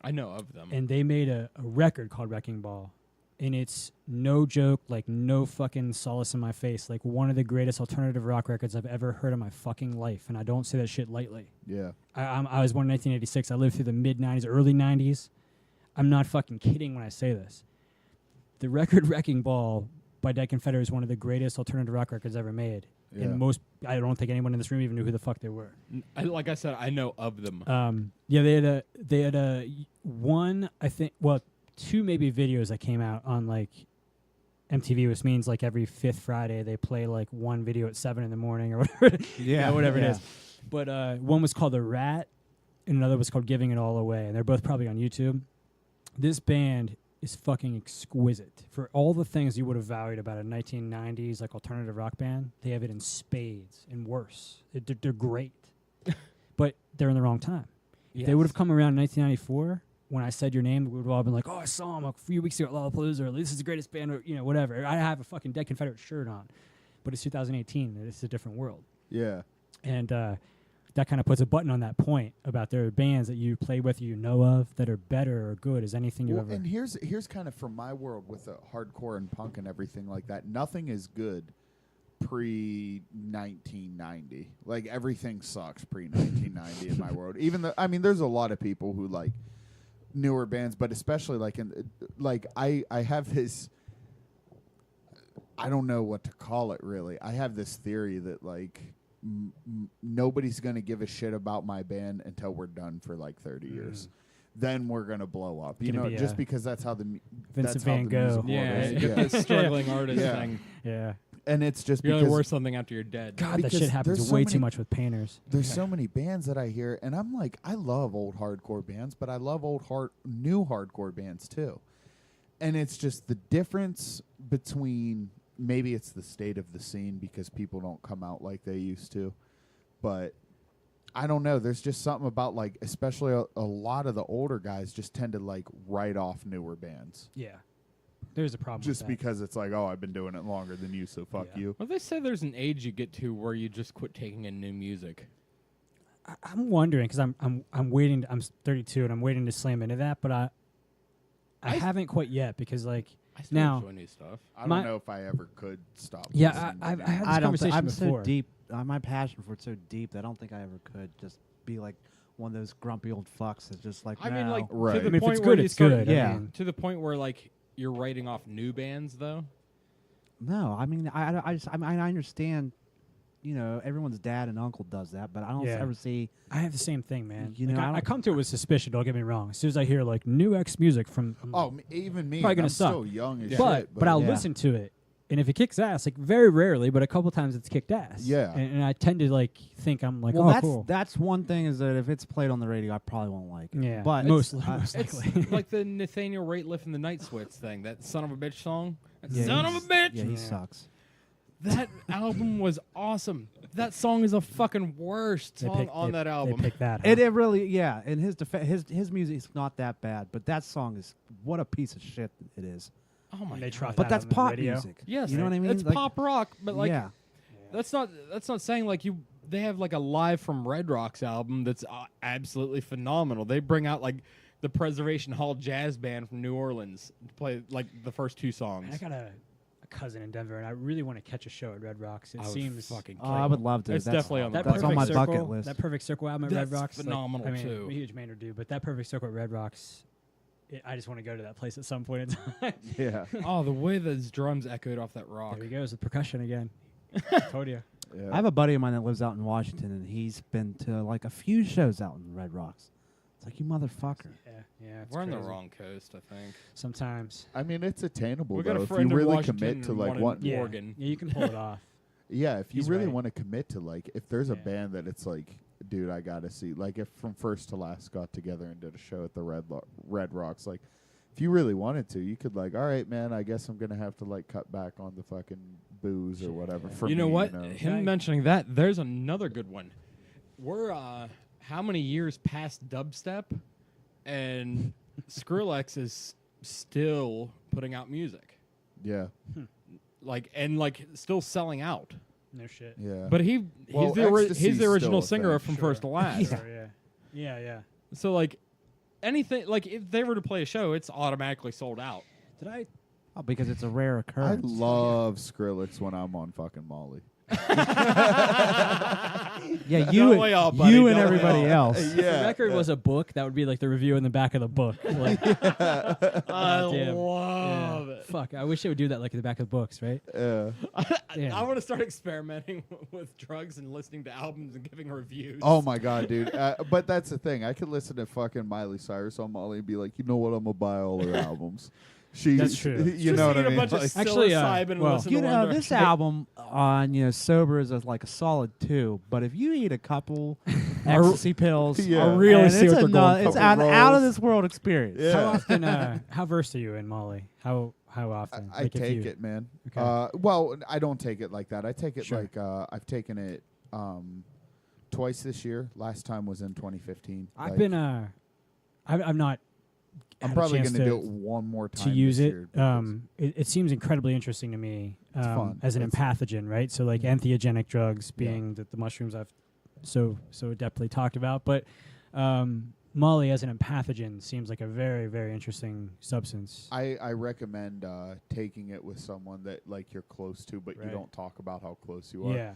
I know of them. and they made a record called Wrecking Ball, and it's no joke, like no fucking solace in my face, like one of the greatest alternative rock records I've ever heard in my fucking life, and I don't say that shit lightly. Yeah. I was born in 1986. I lived through the mid 90s, early 90s. I'm not fucking kidding when I say this. The record Wrecking Ball by Dead Confederate is one of the greatest alternative rock records ever made. Yeah. And I don't think anyone in this room even knew who the fuck they were. Like I said, I know of them. Yeah, they had a one, I think, well, two maybe videos that came out on like MTV, which means like every fifth Friday they play like one video at 7 in the morning or whatever. Yeah, whatever yeah. it is. But one was called The Rat, and another was called Giving It All Away, and they're both probably on YouTube. This band is fucking exquisite. For all the things you would have valued about a 1990s like alternative rock band, they have it in spades and worse. They're great, but they're in the wrong time. If they would have come around in 1994 when I said your name, we would have all been like, "Oh, I saw them a few weeks ago at Lollapalooza," or "This is the greatest band," or whatever. I have a fucking Dead Confederate shirt on, but it's 2018. And it's a different world. Yeah. And that kind of puts a button on that point about there are bands that you play with, you know of, that are better or good as anything you Well, ever. and here's kind of from my world with the hardcore and punk and everything like that. Nothing is good pre 1990. Like everything sucks pre 1990 in my world. Even though there's a lot of people who like newer bands, but especially like I have this. I don't know what to call it really. I have this theory that like nobody's gonna give a shit about my band until we're done for like 30 years. Then we're gonna blow up, you Gonna know, be just a because that's how the Vincent that's Van how the Gogh. music world Yeah, is. you get the struggling artist Yeah. thing. Yeah. And it's just You're only because worth something after you're dead. God, that Because shit happens there's so way many- too much with painters. there's so many bands that I hear, and I'm like, I love old hardcore bands, but I love new hardcore bands too. And it's just the difference between maybe it's the state of the scene because people don't come out like they used to, but I don't know. There's just something about like, especially a lot of the older guys just tend to like write off newer bands Yeah. There's a problem just with that. because it's like, oh, I've been doing it longer than you, so fuck Yeah. you. Well, they say there's an age you get to where you just quit taking in new music. I'm wondering because I'm waiting. I'm 32 and I'm waiting to slam into that, but I haven't quite yet because like I still Now- enjoy new stuff. I don't My- know if I ever could stop. Yeah, listening to I've new had this I don't. conversation I'm before. so deep. My passion for it's so deep that I don't think I ever could just be like one of those grumpy old fucks that's just like. I mean, like Right. to the I mean, if point it's where good, you it's start, good. Yeah. To the point where like you're writing off new bands, though. No, I mean, I understand. You know, everyone's dad and uncle does that, but I don't Yeah. ever see. I have the same thing, man. You Like, know, I I don't- come to it with suspicion. Don't get me wrong. As soon as I hear like new X music from, I'm Oh, like, even me. Probably and gonna I'm suck. still young as but shit. I'll Yeah. listen to it, and if it kicks ass, like very rarely, but a couple times it's kicked ass. Yeah. and I tend to like think I'm like, Well, oh, that's cool. that's one thing is that if it's played on the radio, I probably won't like it. Yeah, but most It's likely. like the Nathaniel Rateliff and the Night Sweats thing. That son of a bitch song. That Yeah, son of a he's- bitch. Yeah, he Yeah. sucks. That album was awesome. That song is the fucking worst song on that album. They picked that. Huh? It really, yeah. And his music is not that bad, but that song is what a piece of shit it is. Oh my And they god. trot But that that's on the pop radio. music. Yes, you know what I mean. It's Like, pop rock, but like yeah, that's not saying like you. They have like a live from Red Rocks album that's absolutely phenomenal. They bring out like the Preservation Hall Jazz Band from New Orleans to play like the first two songs. I got a cousin in Denver, and I really want to catch a show at Red Rocks. It I would seems fucking. oh, I would love to. It's That's- definitely on that the that's on my Perfect bucket Circle- list. That Perfect Circle album at That's Red Rocks, phenomenal, I mean, too. I'm a huge Maynard dude, but that Perfect Circle at Red Rocks, I just want to go to that place at some point in time. Yeah. Oh, the way those drums echoed off that rock. There he goes, the percussion again. Told you. Yeah. I have a buddy of mine that lives out in Washington, and he's been to like a few shows out in Red Rocks. It's like, you motherfucker. Yeah. It's We're on the crazy. wrong coast, I think. Sometimes. I mean, it's attainable We got though a if you friend in really Washington commit to and like one in what. Yeah. Yeah. Morgan. Yeah, you can pull it off. Yeah, if you He's really right. want to commit to like, if there's a Yeah. band that it's like, dude, I gotta see. Like, if From First to Last got together and did a show at the Red Rocks, like, if you really wanted to, you could like, all right, man, I guess I'm gonna have to like cut back on the fucking booze or whatever. For You know me, what? You know? Him Right. mentioning that, there's another good one. We're how many years past dubstep, and Skrillex is still putting out music, Yeah, like still selling out. No shit. yeah. But Well, he's the Ecstasy's original still a singer of thing. From First to Last. Sure, yeah. So like anything, like if they were to play a show, it's automatically sold out. Did I? Oh, because it's a rare I occurrence. love Skrillex when I'm on fucking Molly. Yeah, Don't you, we all, buddy, you and don't we everybody all? else. If the record was a book, that would be like the review in the back of the book. Like, I damn. love yeah. it. Fuck, I wish they would do that like in the back of books, right? Yeah. Yeah. I want to start experimenting with drugs and listening to albums and giving reviews. Oh my god, dude! But that's the thing. I could listen to fucking Miley Cyrus on Molly and be like, you know what? I'm gonna buy all her albums. That's true. You Just know what eat I a mean? bunch of Like, Actually, psilocybin and well, listen You to know, One this Direction. album on sober is like a solid 2, but if you eat a couple ecstasy pills, Yeah. I really and see it's what they're going it's for. an Couple out of rolls. this world experience. Yeah. How often? How versed are you in Molly? How often? I Like, if take you- it, man. Okay. Well, I don't take it like that. I take it Sure. like I've taken it twice this year. Last time was in 2015. I've Like, been. I'm not. I'm had a probably chance going to do it one more time to use this it. year because- It seems incredibly interesting to me fun. as an It's- empathogen, right? So like entheogenic drugs being the mushrooms I've so adeptly talked about, but Molly as an empathogen seems like a very, very interesting substance. I recommend taking it with someone that like you're close to, but Right. you don't talk about how close you are. Yeah.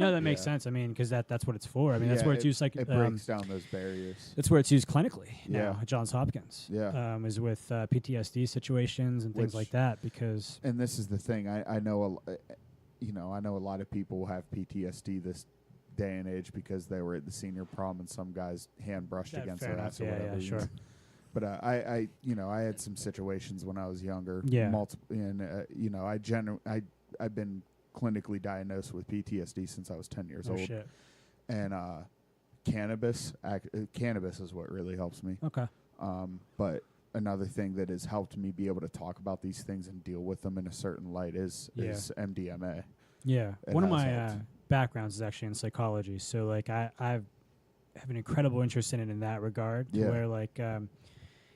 No, that makes Yeah. sense. I mean, because that's what it's for. I mean, that's Yeah, where it's used like It breaks down those barriers. that's where it's used clinically Yeah. now at Johns Hopkins. Yeah. Is with PTSD situations and things Which- like that because And this is the thing. I know, I know a lot of people have PTSD this day and age because they were at the senior prom and some guy's hand brushed Yeah, against fair their enough. ass or Yeah, whatever. yeah, you know. sure. But I had some situations when I was younger. Yeah. And I've been clinically diagnosed with PTSD since I was 10 years oh old. shit. And cannabis is what really helps me. Okay. But another thing that has helped me be able to talk about these things and deal with them in a certain light is MDMA. Yeah, It one of has my helped. backgrounds is actually in psychology, so like I have an incredible interest in it in that regard. To Yeah. where like,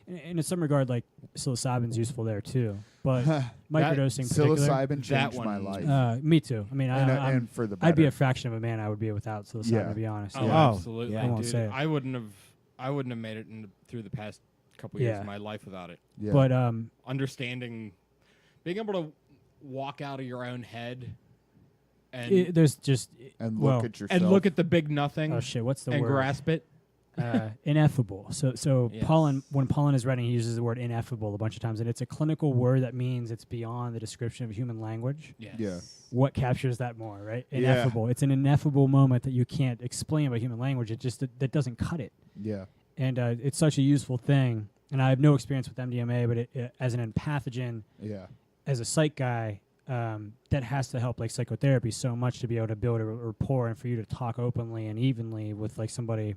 in some regard, like psilocybin's useful there too, but microdosing in particular. Psilocybin That changed my one- life. Me too. I mean, and for the better. I'd be a fraction of a man I would be without psilocybin. Yeah. To be honest. Oh, Yeah. absolutely, yeah. I won't dude. say it. I wouldn't have made it through the past couple years Yeah. of my life without it. Yeah. But Understanding, being able to walk out of your own head and there's just And well, look at yourself. and look at the big nothing. oh shit, what's the and word? grasp it. Ineffable. So Yes. when Paulin is writing, he uses the word ineffable a bunch of times, and it's a clinical word that means it's beyond the description of human language. Yes. Yeah. What captures that more, right? Yeah. Ineffable. It's an ineffable moment that you can't explain by human language. It just that doesn't cut it. Yeah. And it's such a useful thing. And I have no experience with MDMA, but it as an empathogen, Yeah. as a psych guy, that has to help like psychotherapy so much to be able to build a rapport and for you to talk openly and evenly with like somebody.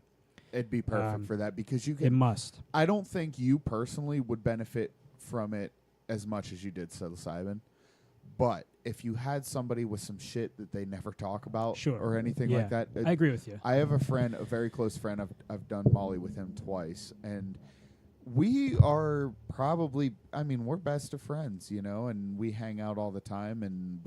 It'd be perfect for that because you It can. must. I don't think you personally would benefit from it as much as you did psilocybin. But if you had somebody with some shit that they never talk about Sure. or anything Yeah. like that. I agree with you. I have a friend, a very close friend. I've done Molly with him twice, and we are probably. I mean, we're best of friends, you know, and we hang out all the time, and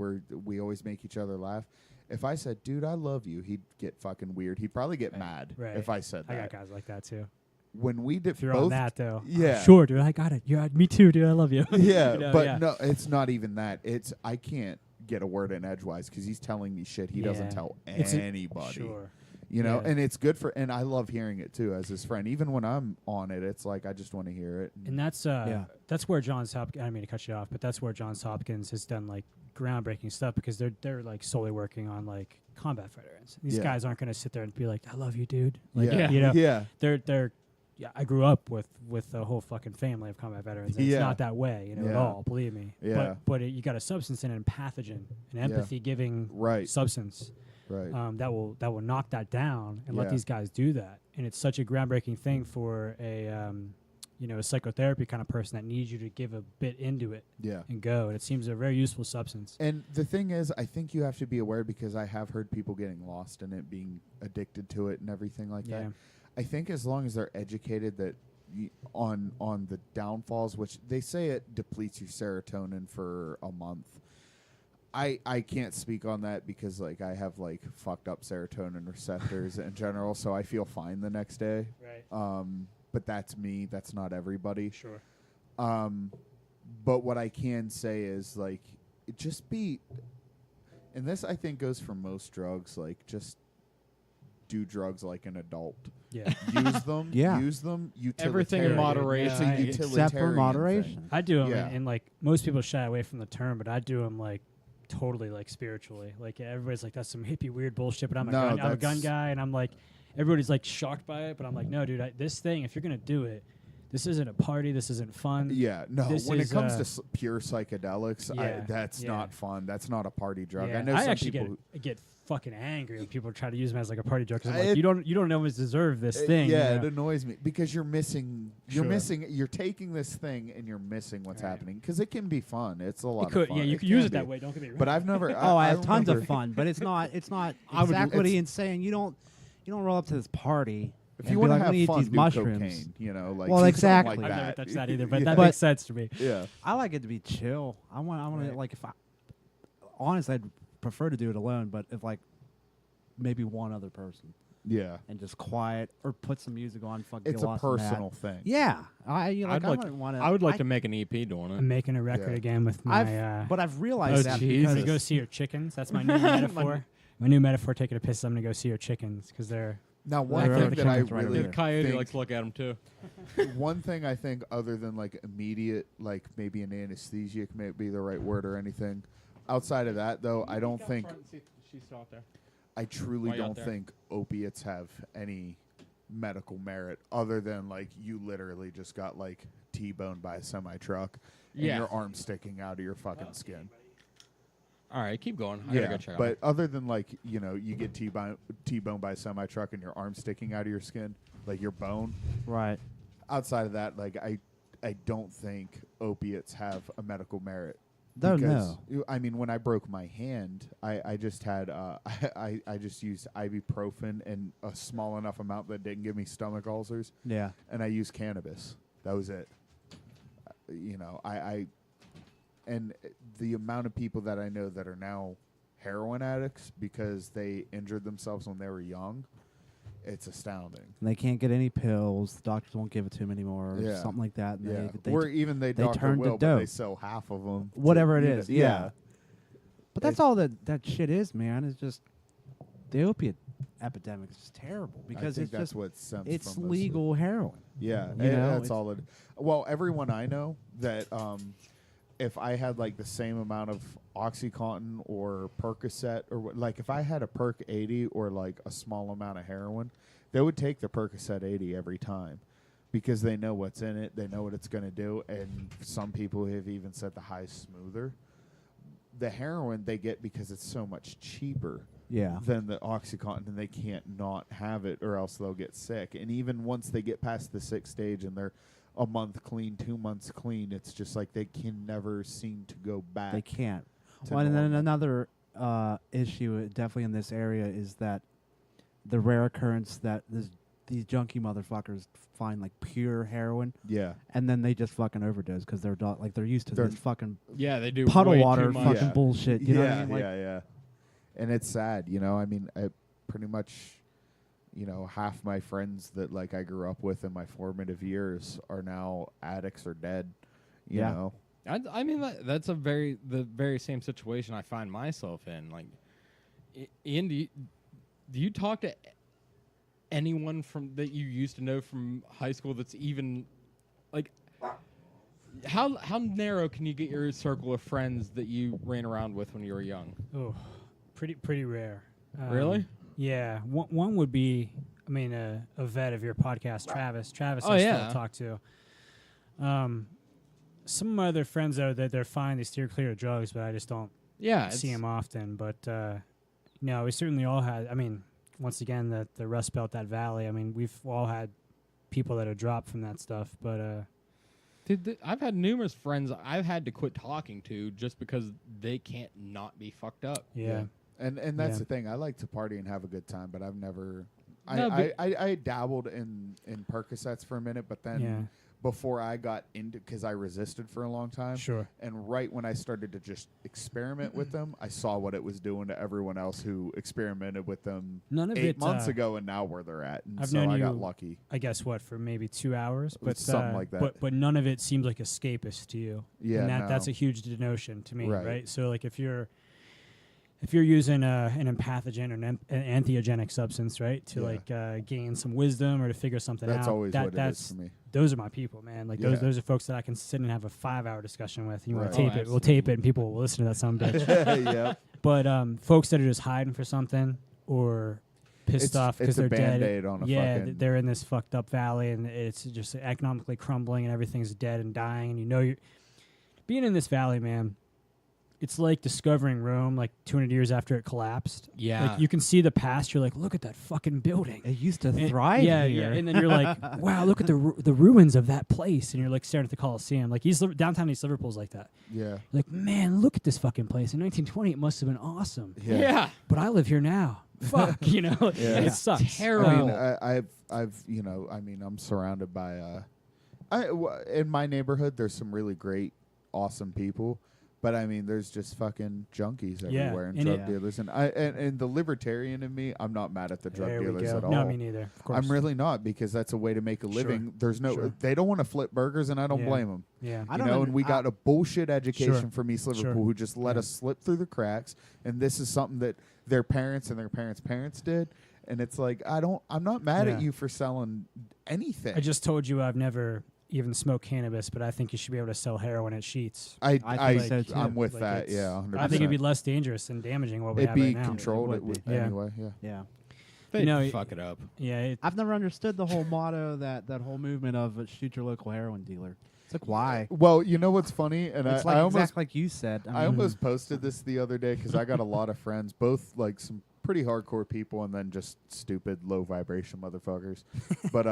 we always make each other laugh. If I said, "Dude, I love you," he'd get fucking weird. He'd probably get mad Right. if I said I that. got guys like that too. When we did If you're both, on that though, yeah. sure, dude, I got it. Yeah, me too, dude. I love you. yeah, You know, but yeah. no, it's not even that. It's I can't get a word in edgewise because he's telling me shit he doesn't Yeah. tell It's anybody. Sure. You know, Yeah. and it's good for, and I love hearing it too as his friend. Even when I'm on it, it's like I just want to hear it. And that's where Johns Hopkins. I don't mean to cut you off, but that's where Johns Hopkins has done like groundbreaking stuff because they're like solely working on like combat veterans. These Yeah. guys aren't going to sit there and be like, "I love you, dude." Like, yeah, you know, yeah, they're. Yeah, I grew up with the whole fucking family of combat veterans. And Yeah. It's not that way, you know, at Yeah. all. Believe me. Yeah. But you got a substance and an empathogen, an empathy giving right, substance. right, That will knock that down and let Yeah. these guys do that. And it's such a groundbreaking thing for a psychotherapy kind of person that needs you to give a bit into it yeah. and go. And it seems a very useful substance. And the thing is, I think you have to be aware because I have heard people getting lost in it, being addicted to it, and everything like Yeah. that. I think as long as they're educated that on the downfalls, which they say it depletes your serotonin for a month. I can't speak on that because like I have like fucked up serotonin receptors in general, so I feel fine the next day. Right. But that's me. That's not everybody. Sure. But what I can say is like just be, and this I think goes for most drugs. Like just do drugs like an adult. Yeah. Use them. Yeah. Use them. Everything in utilitarian. moderation. It's a Yeah, utilitarian Except for moderation. thing. I do them, Yeah. and like most people shy away from the term, but I do them like totally like spiritually. Like everybody's like, that's some hippie weird bullshit, but I'm a gun that's- guy, and I'm like, everybody's like shocked by it, but I'm like, no, dude, this thing, if you're gonna do it, this isn't a party, this isn't fun. Yeah, no. This When it is, comes to pure psychedelics, yeah, that's yeah. not fun. That's not a party drug. Yeah, I know some actually people. get fucking angry when people try to use them as like a party drug. 'Cause I'm It- like, you don't always deserve this thing. Yeah, you it know? annoys me because you're missing. You're Sure. missing. You're taking this thing and you're missing what's Right. happening because it can be fun. It's a lot It could, of fun. yeah, you It could use can it that be. way. Don't get me wrong. But I've never. Oh, I have tons remember of fun, but it's not I would- exactly what it's- Ian's saying. You don't roll up to this party. If and you be want like, to "I'm have gonna eat fun, these do mushrooms." cocaine. You know, like Well, something exactly. Like I've that. never touched that either, but Yeah. that But- makes sense to me. Yeah. I like it to be chill. I want Right. to like if I honestly I'd prefer to do it alone, but if like maybe one other person Yeah. and just quiet or put some music on. Fuck, It's get a lost in that. personal thing. Yeah, I I'd want to. I would like to make an EP doing it. I'm making a record Yeah. again with my. But I've realized Oh, that Jesus. to go see your chickens. That's my new metaphor. My new metaphor, taking a piss. I'm gonna go see your chickens because they're. Now, one They're thing over that I cameras right over really there. The coyote think, likes to look at him too. one thing I think other than like immediate, like maybe an anesthesia may be the right word or anything. Outside of that, though, I don't think. She's still out there. I truly Why you out don't there? think opiates have any medical merit other than like you literally just got like T-boned by a semi truck and Yeah. your arm sticking out of your fucking skin. All right, keep going. I Yeah, gotta go check but other than like you know you get T-boned by a semi truck and your arm sticking out of your skin, like your bone. right. Outside of that, like I don't think opiates have a medical merit. No, Because, no. I mean, when I broke my hand, I just had I just used ibuprofen and a small enough amount that didn't give me stomach ulcers, Yeah. and I used cannabis. That was it. You know, I and the amount of people that I know that are now heroin addicts because they injured themselves when they were young, it's astounding. And they can't get any pills. The doctors won't give it to them anymore. Or Yeah. something like that. And Yeah, they or even they doctor turned to will, but they dope. sell half of them. Whatever it is, yeah. But that's all that shit is, man. It's just the opiate epidemic is just terrible because I think it's that's just what stems it's from legal heroin. Yeah, You know, that's all it. Well, everyone I know that if I had like the same amount of OxyContin or Percocet or like if I had a Perc 80 or like a small amount of heroin, they would take the Percocet 80 every time because they know what's in it, they know what it's going to do, and some people have even said the high's smoother. The heroin they get because it's so much cheaper. Yeah. Than the OxyContin, and they can't not have it or else they'll get sick. And even once they get past the 6th stage and they're a month clean, 2 months clean, it's just like they can never seem to go back. They can't. to Well, and then normal. another issue definitely in this area is that the rare occurrence that these junkie motherfuckers find like pure heroin, Yeah. and then they just fucking overdose because they're they're used to They're- this fucking Yeah, they do puddle way water too much. fucking Yeah. bullshit. You know what I mean? Like, yeah. And it's sad, you know. I mean, I pretty much, you know, half my friends that like I grew up with in my formative years are now addicts or dead. You Yeah. know. I mean, that's the very same situation I find myself in. Like, Ian, do you talk to anyone from that you used to know from high school that's even like how narrow can you get your circle of friends that you ran around with when you were young? Oh, pretty rare. Really? Yeah. One would be, I mean, a vet of your podcast, Travis. Travis, Oh, I yeah. still talk to. Some of my other friends, though, that they're fine. They steer clear of drugs, but I just don't Yeah, see them often. But no, we certainly all had. I mean, once again, the Rust Belt, that valley. I mean, we've all had people that have dropped from that stuff. But Dude, I've had numerous friends I've had to quit talking to just because they can't not be fucked up. yeah. And that's Yeah. the thing. I like to party and have a good time, but I've never. No, but- I dabbled in Percocets for a minute, but then Yeah. before I got into, because I resisted for a long time. Sure. And right when I started to just experiment with them, I saw what it was doing to everyone else who experimented with them None of 8 it, months ago, and now where they're at. And I've so known I got you- lucky. I guess what, for maybe 2 hours, but Something like that. But none of it seems like escapist to you. Yeah, and that's no. a huge denotion to me, Right. right? So like if you're using an empathogen or an entheogenic substance, right, to gain some wisdom or to figure something That's out, always what it is for me. Those are my people, man. Like Yeah. those are folks that I can sit and have a 5-hour discussion with. You want Right. to tape Oh, it? We'll tape it, and people will listen to that some bitch. Yeah. But folks that are just hiding for something or pissed off because It's a they're dead. Band-Aid on a Yeah, fucking. they're in this fucked up valley and it's just economically crumbling and everything's dead and dying. And you know, you're being in this valley, man. It's like discovering Rome, like 200 years after it collapsed. Yeah. Like you can see the past. You're like, look at that fucking building. it used to And- thrive yeah, here. yeah. And then you're like, wow, look at the ruins of that place. And you're like staring at the Coliseum. Like downtown East Liverpool's like that. Yeah. You're like, man, look at this fucking place. In 1920, it must have been awesome. yeah. But I live here now. Fuck, you know, Yeah. it sucks. Terrible. I mean, I've you know, I mean, I'm surrounded by in my neighborhood. There's some really great, awesome people, but I mean, there's just fucking junkies Yeah, everywhere and and drug it- dealers. And the libertarian in me, I'm not mad at the drug There we dealers go. at all. No, me neither. Of course. I'm really not, because that's a way to make a Sure. living. There's no, Sure. they don't want to flip burgers, and I don't Yeah. blame them. Yeah. I You don't know, under- and we got a bullshit education Sure. from East Liverpool Sure. who just let Yeah. us slip through the cracks. And this is something that their parents and their parents' parents did. And it's like, I'm not mad Yeah. at you for selling anything. I just told you I've never even smoked cannabis, but I think you should be able to sell heroin at Sheets. I think so, too. I'm with Like, that. it's- Yeah, 100%. I think it'd be less dangerous and damaging what we It'd have be right now. controlled. It It would would be. Yeah. anyway. Yeah. Yeah. They You know, fuck it up. Yeah. I've never understood the whole motto that whole movement of shoot your local heroin dealer. It's like, why? Well, you know what's funny, and It's I almost exactly like you said. I almost posted this the other day because I got a lot of friends, both like some pretty hardcore people and then just stupid low vibration motherfuckers. But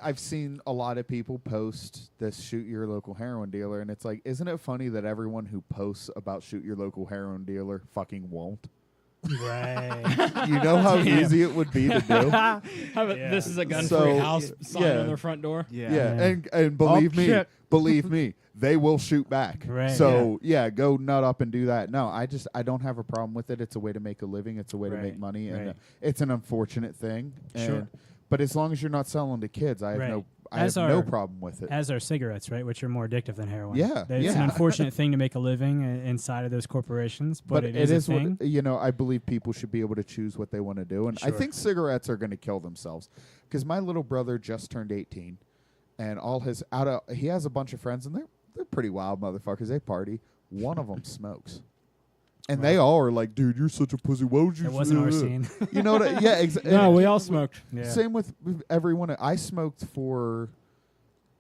I've seen a lot of people post this shoot your local heroin dealer, and it's like, isn't it funny that everyone who posts about shoot your local heroin dealer fucking won't? Right. You know how easy it would be to do? How about Yeah. this is a gun-free So, house sign yeah. on their front door? Yeah, Yeah. and believe me, shit. believe me, they will shoot back. Right, So yeah, go nut up and do that. No, I don't have a problem with it. It's a way to make a living. It's a way to make Right, money, and right. it's an unfortunate thing. Sure. But as long as you're not selling to kids, I have Right. I As have no are- problem with it. As are cigarettes, right? Which are more addictive than heroin. Yeah, It's an yeah. unfortunate thing to make a living inside of those corporations, but it is a thing. what I believe people should be able to choose what they want to do, and I Sure. think cigarettes are going to kill themselves because my little brother just turned 18, and he has a bunch of friends, and they're pretty wild motherfuckers. They party. One of them smokes. And they all are like, dude, you're such a pussy. What would you It wasn't our do?" scene. You know what? Yeah, exactly. No, we all smoked. Yeah. Same with everyone. I smoked for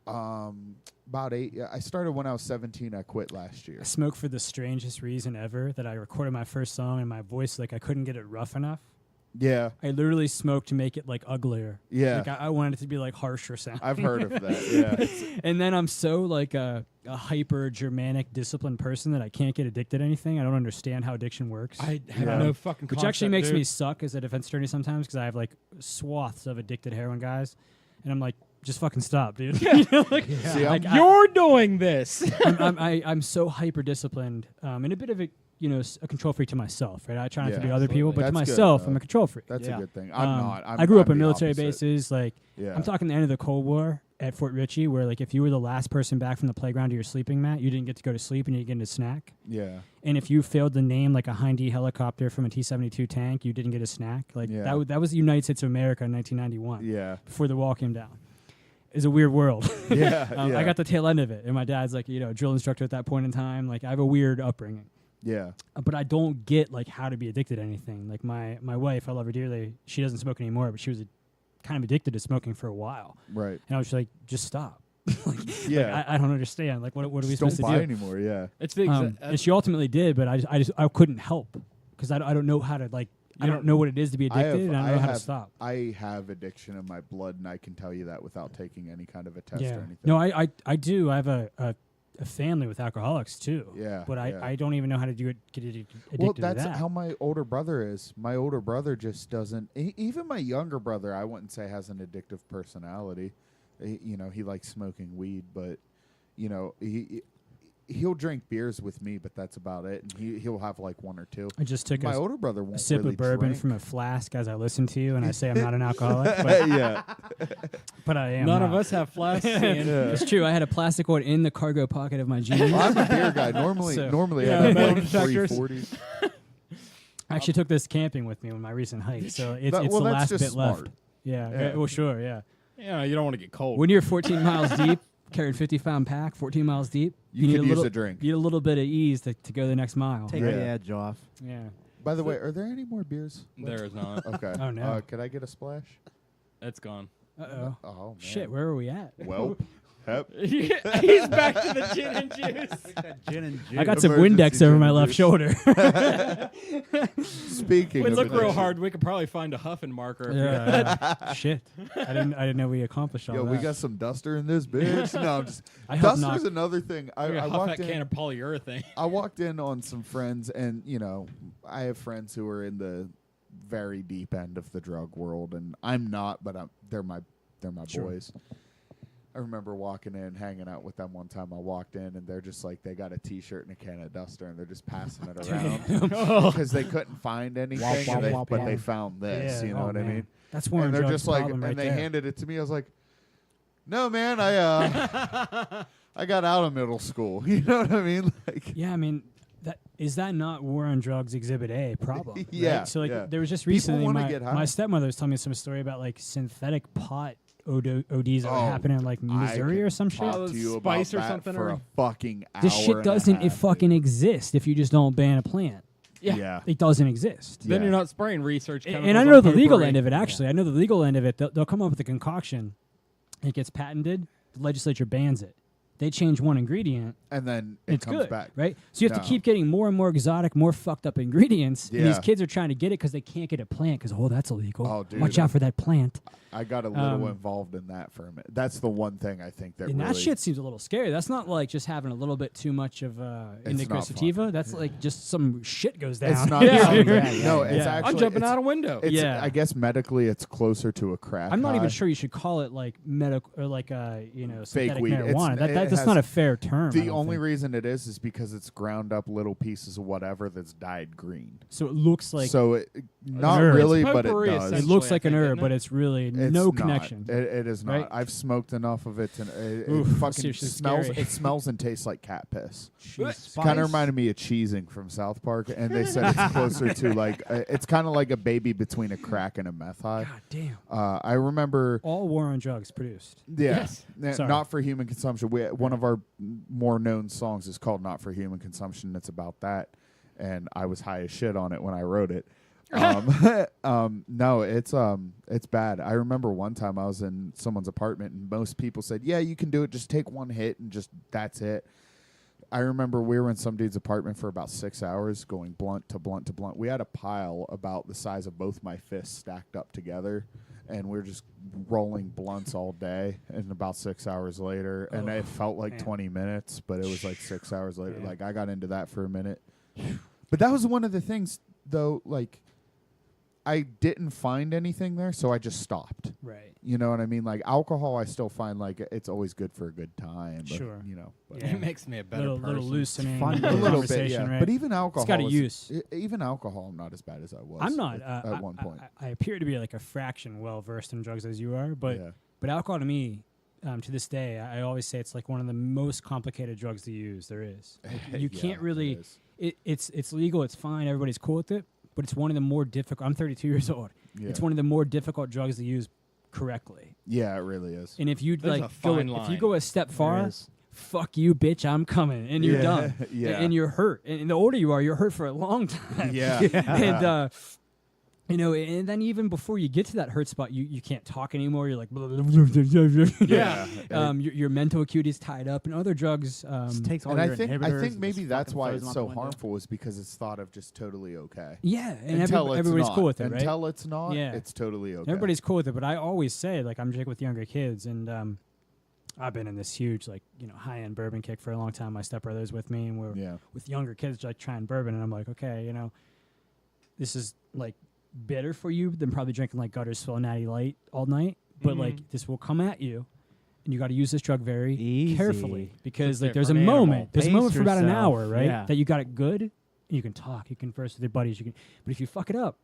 about 8. I started when I was 17. I quit last year. I smoked for the strangest reason ever. That I recorded my first song and my voice, like I couldn't get it rough enough. Yeah, I literally smoked to make it like uglier. yeah. Like I wanted it to be like harsher sound. I've heard of that. Yeah, And then I'm so like a hyper Germanic disciplined person that I can't get addicted to anything. I don't understand how addiction works. I have Yeah. no fucking Which concept, actually makes dude. me suck as a defense attorney sometimes because I have like swaths of addicted heroin guys, and I'm like, just fucking stop, dude. You know, like, See, like, You're doing this. I'm so hyper disciplined and a bit of a a control freak to myself, right? I try not Yeah, to be other people, but to That's good, myself, though. I'm a control freak. that's Yeah. a good thing. I'm not. I grew up I'm in the military opposite. bases. Like Yeah, I'm talking the end of the Cold War at Fort Ritchie, where like if you were the last person back from the playground to your sleeping mat, you didn't get to go to sleep and you didn't get a snack. Yeah, And if you failed to name like a Hind-D helicopter from a T-72 tank, you didn't get a snack. Like Yeah. that was the United States of America in 1991 yeah, before the wall came down. It's a weird world. yeah. yeah. I got the tail end of it, and my dad's like a drill instructor at that point in time. Like I have a weird upbringing. Yeah, But I don't get like how to be addicted to anything. Like my wife, I love her dearly. She doesn't smoke anymore, but she was kind of addicted to smoking for a while. right. And I was like, just stop. Yeah, I don't understand. Like what are we just supposed don't to buy do? anymore. Yeah, It's the And she ultimately did, but I couldn't help because I don't know how to like. I don't know what it is to be addicted, and I don't know how to stop. I have addiction in my blood, and I can tell you that without taking any kind of a test or Yeah. anything. No, I do. I have a family with alcoholics too. Yeah, But yeah. I don't even know how to get addicted Well, to that's that. how my older brother is. My older brother just doesn't. Even my younger brother, I wouldn't say has an addictive personality. He likes smoking weed, but he'll drink beers with me, but that's about it. And he'll have like one or two. I just took My a older brother won't sip really of bourbon drink. from a flask as I listen to you, and I say I'm not an alcoholic, but, Yeah, but I am. None of not. us have flasks. Ian. It's true. I had a plastic one in the cargo pocket of my jeans. well, I'm a beer guy. Normally, So- Yeah, I metal have like detectors. 340s. I actually took this camping with me on my recent hike, so it's Well, the that's last just bit smart. left. Yeah. Yeah. Well, sure. Yeah. Yeah, you don't want to get cold. When you're 14 miles deep, carrying 50-pound pack, 14 miles deep, You need could a use little, a drink. You need a little bit of ease to go the next mile. Take Yeah. the edge off. Yeah. By the way, are there any more beers? There is not. Okay. Oh, no. Could I get a splash? It's gone. Uh-oh. Oh man. Shit, where are we at? Well, hep. He's back to the gin and juice. Gin and juice. I got some Emergency Windex over my gin left juice. shoulder. Speaking We of look real addiction. hard. We could probably find a huffing marker. Yeah. Shit. I didn't know we accomplished all Yo, that. we got some duster in this bitch. No, I'm just I hope not. duster's another thing. We I could huff walked that can in. of polyurethane. I walked in on some friends, and I have friends who are in the very deep end of the drug world, and I'm not, but they're my Sure. boys. I remember walking in, hanging out with them one time. I walked in, and they're just like, they got a T-shirt and a can of duster, and they're just passing it around because they couldn't find anything, wop, but wop, they wop. found this. Yeah, You know oh, what I man. mean? That's war And on they're drugs just like, problem right and they there. handed it to me. I was like, no, man, I got out of middle school. You know what I mean? Like, Yeah, I mean, is that not War on Drugs Exhibit A problem? right? Yeah, So like, yeah. there was just People recently wanna get high. my stepmother was telling me some story about like synthetic pot ODs that were happening in like Missouri I or can some shit. talk Oh, to you spice about or that something, for or- a fucking hour. This shit and a doesn't half, it fucking dude. exist if you just don't ban a plant. Yeah. It doesn't exist. Then Yeah. you're not spraying research chemicals. And I on know the legal potpourri. end of it, actually. I know the legal end of it. They'll come up with a concoction. It gets patented. The legislature bans it. They change one ingredient. And then it It's comes good, back. right? So you have No. to keep getting more and more exotic, more fucked up ingredients. And these Yeah. kids are trying to get it because they can't get a plant because, that's illegal. Oh, dude. Watch out for that plant. I got a little Um, involved in that for a minute. That's the one thing I think that And really. that shit seems a little scary. That's not like just having a little bit too much of indica not sativa. fun. That's like just some shit goes down. It's not. Yeah. No, it's Yeah. actually. I'm jumping it's- out a window. It's, Yeah. I guess medically, it's closer to a crack. I'm not high. even sure you should call it like medical or like Fake synthetic weed. marijuana. It that's not a fair term. I The don't only think. reason it is because it's ground up little pieces of whatever that's dyed green. So it looks like So it, not herb. really, It's but it potpourri, does. it essentially, looks like I an think, herb, isn't but it? it's really It's no not. connection. It is not. Right? I've smoked enough of it, and it Oof, fucking seriously smells. scary. It smells and tastes like cat piss. Spice. Kind of reminded me of cheesing from South Park, and they said it's closer to like it's kind of like a baby between a crack and a meth high. God damn. I remember, All War on Drugs produced. yeah, Yes. Sorry. not for human consumption. One of our more known songs is called "Not for Human Consumption." It's about that, and I was high as shit on it when I wrote it. No, it's bad. I remember one time I was in someone's apartment, and most people said, "Yeah, you can do it. Just take one hit, and just that's it." I remember we were in some dude's apartment for about 6 hours, going blunt to blunt to blunt. We had a pile about the size of both my fists stacked up together, and we were just rolling blunts all day. And about 6 hours later, and it felt like man. 20 minutes, but it was like 6 hours later. Yeah. Like I got into that for a minute. But that was one of the things, though, like I didn't find anything there, so I just stopped. Right. You know what I mean? Like alcohol, I still find like it's always good for a good time. But, Sure. You know, but Yeah. It makes me a better Little person. loosening. Fun. a little bit, conversation, yeah. right? But even alcohol, It's got a is- use. Even alcohol, I'm not as bad as I was. I'm not. at one point. I appear to be like a fraction well versed in drugs as you are, but yeah. but alcohol to me, to this day, I always say it's like one of the most complicated drugs to use there is. Like, you Yeah, can't really. it is. It's legal. It's fine. Everybody's cool with it. But it's one of the more difficult. I'm 32 years old. Yeah. It's one of the more difficult drugs to use correctly. Yeah, it really is. And if you There's like a go, fine if you line. go a step There far, is. fuck you, bitch, I'm coming, and you're Yeah, done. yeah. And you're hurt. And the older you are, you're hurt for a long time. Yeah. And you know, and then even before you get to that hurt spot, you can't talk anymore. You're like, Yeah. your mental acuity is tied up, and other drugs. Just takes all And I your think inhibitors. maybe just that's fucking why throws it's them out so the window. harmful, is because it's thought of just totally okay. Yeah, and Until it's everybody's not. cool with it, right? Until it's not, Yeah. it's totally okay. Everybody's cool with it, but I always say, like, I'm Jake with younger kids, and I've been in this huge, like, high end bourbon kick for a long time. My stepbrother's with me, and we're Yeah. with younger kids, like trying bourbon, and I'm like, okay, this is like bitter for you than probably drinking like Guttersville Natty Light all night, but like this will come at you, and you got to use this drug very Easy. carefully because like It's there's a different animal. moment, there's a Pace moment for about an yourself. hour, right? Yeah. That you got it good, and you can talk, you converse with your buddies, but if you fuck it up,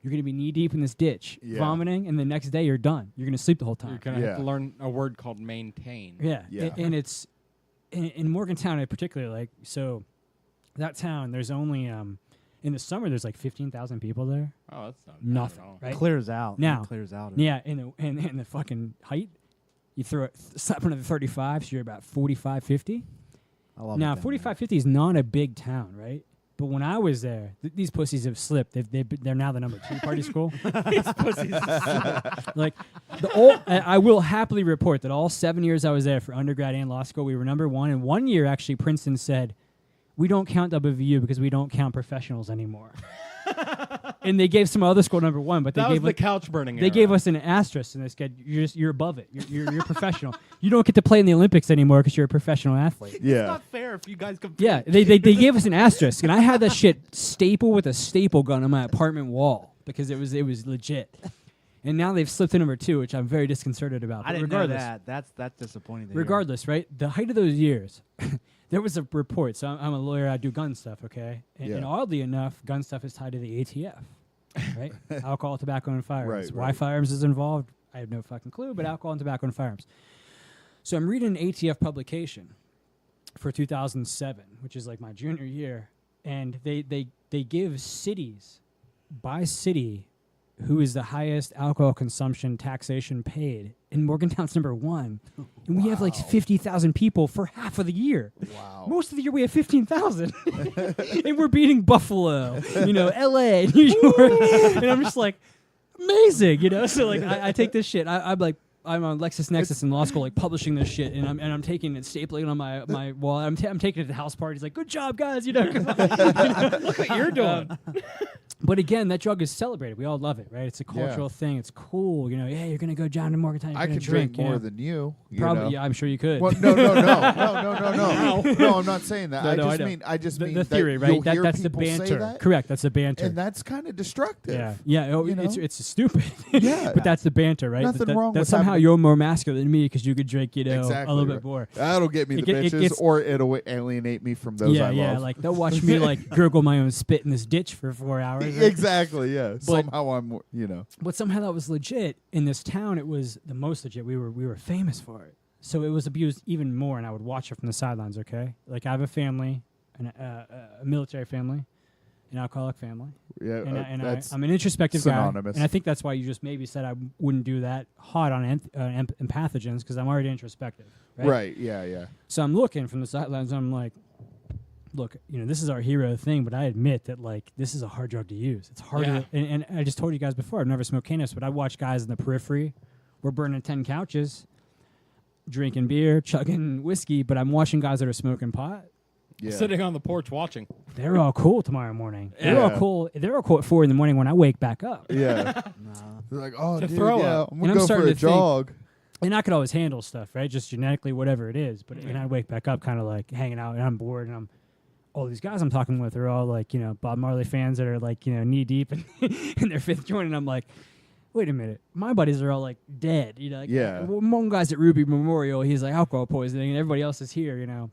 you're gonna be knee deep in this ditch, Yeah. vomiting, and the next day you're done. You're gonna sleep the whole time. You're gonna have to Yeah. learn a word called maintain. Yeah, Yeah. And it's in Morgantown in particular. Like, so that town, there's only in the summer there's like 15,000 people there. Oh, that's not Nothing, bad at all. right? Clears out. Now. It clears out. Yeah, in the fucking height, you throw it slap another 35, so you're about 45, 50. I love Now it down 45, 50 is not a big town, right? But when I was there, these pussies have slipped. They're now the number 2 party school. Like I will happily report that all 7 years I was there for undergrad and law school, we were number 1. And 1 year, actually, Princeton said, we don't count WVU because we don't count professionals anymore. And they gave some other school number 1, but they That was gave the couch burning. they gave us an asterisk, and they said, you're above it. You're professional. You don't get to play in the Olympics anymore because you're a professional athlete. Yeah. fair if you guys compete. Yeah, they gave us an asterisk, and I had that shit stapled with a staple gun on my apartment wall because it was legit. And now they've slipped to number 2, which I'm very disconcerted about. I But didn't know regardless, that. That's disappointing. To hear. regardless, right? The height of those years, there was a report. So I'm a lawyer. I do gun stuff, okay? And, Yeah. and oddly enough, gun stuff is tied to the ATF, right? Alcohol, tobacco, and firearms. Right, Why right. firearms is involved, I have no fucking clue, but alcohol and tobacco and firearms. So I'm reading an ATF publication for 2007, which is like my junior year, and they give cities by city who is the highest alcohol consumption taxation paid, and Morgantown's number 1. And we have like 50,000 people for half of the year. Wow. Most of the year we have 15,000. And we're beating Buffalo, LA, New York. And I'm just like, amazing, So like I take this shit. I'm on LexisNexis in law school, like publishing this shit, and I'm taking it, stapling it on my wall. I'm taking it to the house parties, like, good job, guys, Look what you're doing. But again, that drug is celebrated. We all love it, right? It's a Yeah. cultural thing. It's cool. You know, yeah, you're gonna go down to Morgantown. You're I gonna could drink you more know? than you. Probably, know? yeah, I'm sure you could. Well, no. No, I'm not saying that. No, I no, just I know. mean, the theory, that you'll right? hear That's the people say banter. that, Correct. That's the banter. and that's kind of destructive. Yeah. Oh, you know? it's stupid. Yeah. But that's the banter, right? Nothing that, wrong that with somehow having- you're more masculine than me because you could drink, you know, Exactly a little right. bit more. That'll get me It the get- it bitches, gets- or it'll alienate me from those I Yeah. love. Like they'll watch me like gurgle my own spit in this ditch for 4 hours. Right? Exactly. Yeah. Somehow I'm, you know. But somehow that was legit. In this town, it was the most legit. We were famous for it. So it was abused even more, and I would watch it from the sidelines, okay? Like, I have a family, a military family, an alcoholic family. Yeah. And that's I'm an introspective synonymous. guy. And I think that's why you just maybe said I wouldn't do that hot on empathogens, because I'm already introspective. right. Yeah. So I'm looking from the sidelines, and I'm like, look, you know, this is our hero thing, but I admit that, like, this is a hard drug to use. It's hard Yeah. to, and I just told you guys before, I've never smoked cannabis, but I watch guys in the periphery. We're burning 10 couches, drinking beer, chugging whiskey, but I'm watching guys that are smoking pot. Yeah. Sitting on the porch watching. They're all cool tomorrow morning. They're all Yeah. cool. They're all cool at 4 a.m. when I wake back up. Yeah. Nah. They're like, oh, To dude, throw yeah, up. I'm And gonna I'm go for starting a to think- jog. And I could always handle stuff, right? Just genetically, whatever it is. But and I wake back up kind of like hanging out, and I'm bored, and all these guys I'm talking with are all like, you know, Bob Marley fans that are like, you know, knee deep in their 5th joint, and I'm like, wait a minute, my buddies are all like dead, you know? Like, Yeah. one guy's at Ruby Memorial, he's like alcohol poisoning, and everybody else is here, you know?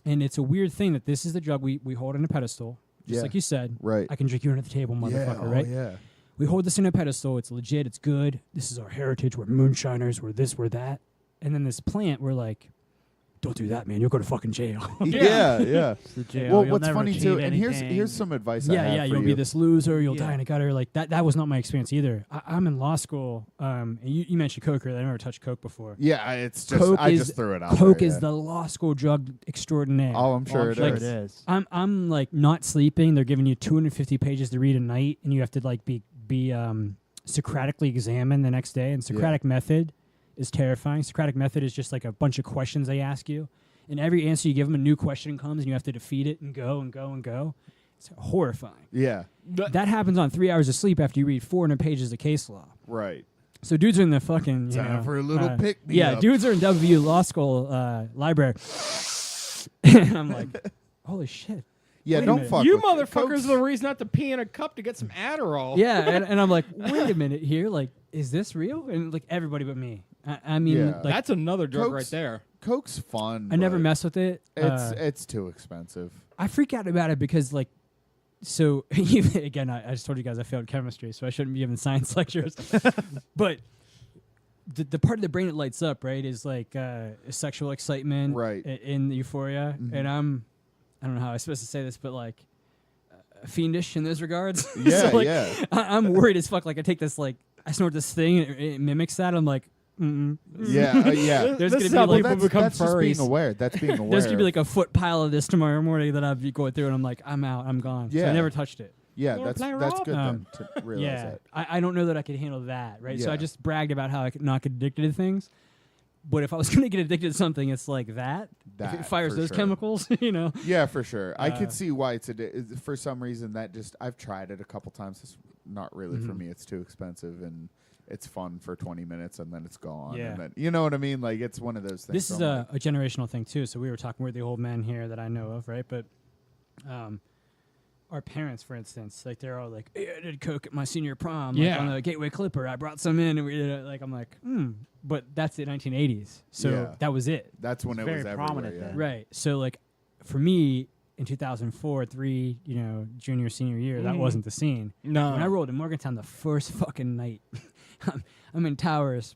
And it's a weird thing that this is the drug we hold on a pedestal, just Yeah. like you said. Right. I can drink you under the table, motherfucker, yeah. right? Oh, yeah. We hold this in a pedestal. It's legit. It's good. This is our heritage. We're moonshiners. We're this. We're that. And then this plant, we're like, don't do that, man. You'll go to fucking jail. Yeah. It's the jail. Well, You'll what's never funny achieve too, and anything. here's some advice. I have for You'll you. be this loser. You'll die Yeah. in a gutter. Like that. That was not my experience either. I'm in law school. And you mentioned coke earlier. I never touched coke before. Yeah, it's just Coke I is- just threw it out. Coke there, is yeah. the law school drug extraordinaire. Oh, I'm Oh, sure I'm it sure is. it is. I'm like not sleeping. They're giving you 250 pages to read a night, and you have to like be Socratically examined the next day. And Socratic method is terrifying. Socratic method is just like a bunch of questions they ask you, and every answer you give them, a new question comes, and you have to defeat it and go and go and go. It's horrifying. Yeah, That happens on 3 hours of sleep after you read 400 pages of case law. right. So dudes are in the fucking Time for a little pick me Yeah, up. dudes are in WU Law School library, and I'm like, holy shit. Yeah, Wait a don't minute. fuck You with it. motherfuckers Coke's- are the reason not to pee in a cup to get some Adderall. Yeah, and I'm like, wait a minute here, like, is this real? And like everybody but me. I mean, Yeah. like, That's another drug right Coke's- there. Coke's fun. I never but mess with it. It's too expensive. I freak out about it because, like, so again, I just told you guys I failed chemistry, so I shouldn't be giving science lectures. But the part of the brain it lights up, right, is like sexual excitement, Right. in euphoria, Mhm. and I don't know how I'm supposed to say this, but like fiendish in those regards. Yeah, So, like, yeah. I'm worried as fuck. Like I take this, like I snort this thing, and it mimics that. I'm like, Yeah, yeah. There's This gonna is be how like- people become that's just furries. being aware. That's being aware. There's gonna be like a foot pile of this tomorrow morning that I'll be going through, and I'm like, I'm out, I'm gone. So I Yeah. never touched it. yeah, Wanna play that's Rob? good then to realize Yeah, that. I don't know that I could handle that, right? So I Yeah. just bragged about how I could not get addicted to things. But if I was going to get addicted to something, it's like that. If That, it fires for those sure. chemicals, you know. Yeah, for sure. I could Uh, see why it's for some reason that just I've tried it a couple times. It's not really for Mhm. me. It's too expensive and it's fun for 20 minutes and then it's gone. Yeah. And then, you know what I mean? Like it's one of those things. This is where I'm a generational thing too. So we were talking with the old men here that I know of, right? But our parents, for instance, like they're all like, "Hey, I did coke at my senior prom, like Yeah. on the Gateway Clipper. I brought some in, and we did it." Like I'm like, but that's the 1980s, so Yeah. that was it, that's when It's it was very everywhere. prominent Yeah. then. right? So like, for me in 2004, junior senior year, that Mhm. wasn't the scene. No. When I rolled in Morgantown the first fucking night, I'm in Towers.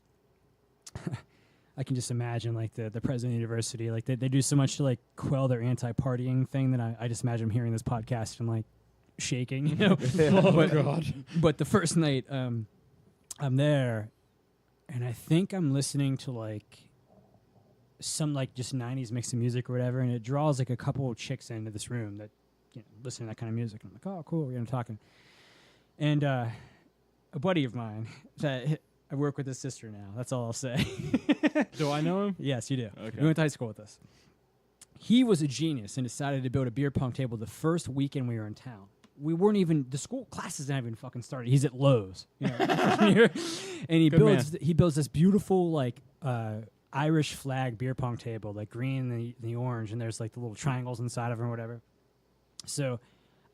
I can just imagine like the president of the university, like they do so much to like quell their anti-partying thing that I just imagine them hearing this podcast and like shaking, you know. Oh, but, God. but the first night, I'm there, and I think I'm listening to like some like just 90s mix of music or whatever, and it draws like a couple of chicks into this room that listen to that kind of music. And I'm like, oh, cool, we're talking. And a buddy of mine that I work with his sister now. That's all I'll say. Do I know him? Yes, you do. Okay. He went to high school with us. He was a genius and decided to build a beer pong table the first weekend we were in town. we weren't even, the school classes hadn't even fucking started. He's at Lowe's, you know, and he builds this beautiful like Irish flag beer pong table, like green and the orange, and there's like the little triangles inside of it or whatever. So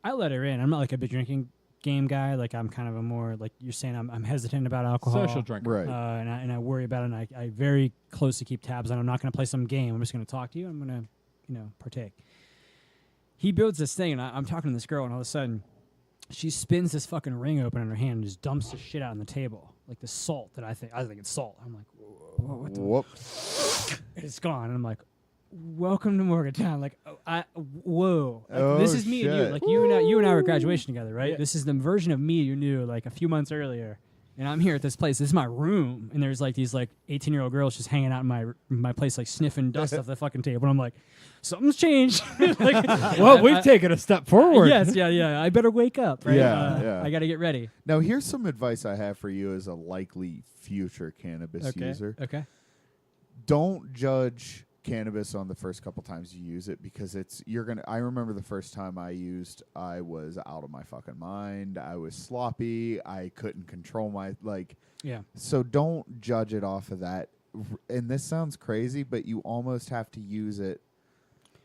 I let her in. I'm not like a big drinking game guy. Like I'm kind of a more, like you're saying, I'm hesitant about alcohol. Social drinker. Right. And I worry about it, and I very closely keep tabs on. I'm not going to play some game. I'm just going to talk to you. I'm going to, you know, partake. He builds this thing, and I'm talking to this girl, and all of a sudden, she spins this fucking ring open in her hand and just dumps the shit out on the table, like the salt that I think it's salt. I'm like, what the Whoops. It's gone. And I'm like, welcome to Morgantown. Like, whoa. Like, Oh, this is me and you. shit. Like, you and I were at graduation together, right? Yeah. This is the version of me you knew like a few months earlier. And I'm here at this place. This is my room. And there's like these like 18-year-old girls just hanging out in my place, like sniffing dust off the fucking table. And I'm like, something's changed. Like, Well, we've taken a step forward. Yes, yeah. I better wake up, right? Yeah. I got to get ready. Now, here's some advice I have for you as a likely future cannabis Okay. user. Okay. Don't judge cannabis on the first couple times you use it, because I remember the first time I used, I was out of my fucking mind. I was sloppy. I couldn't control my, like, Yeah. so don't judge it off of that. And this sounds crazy, but you almost have to use it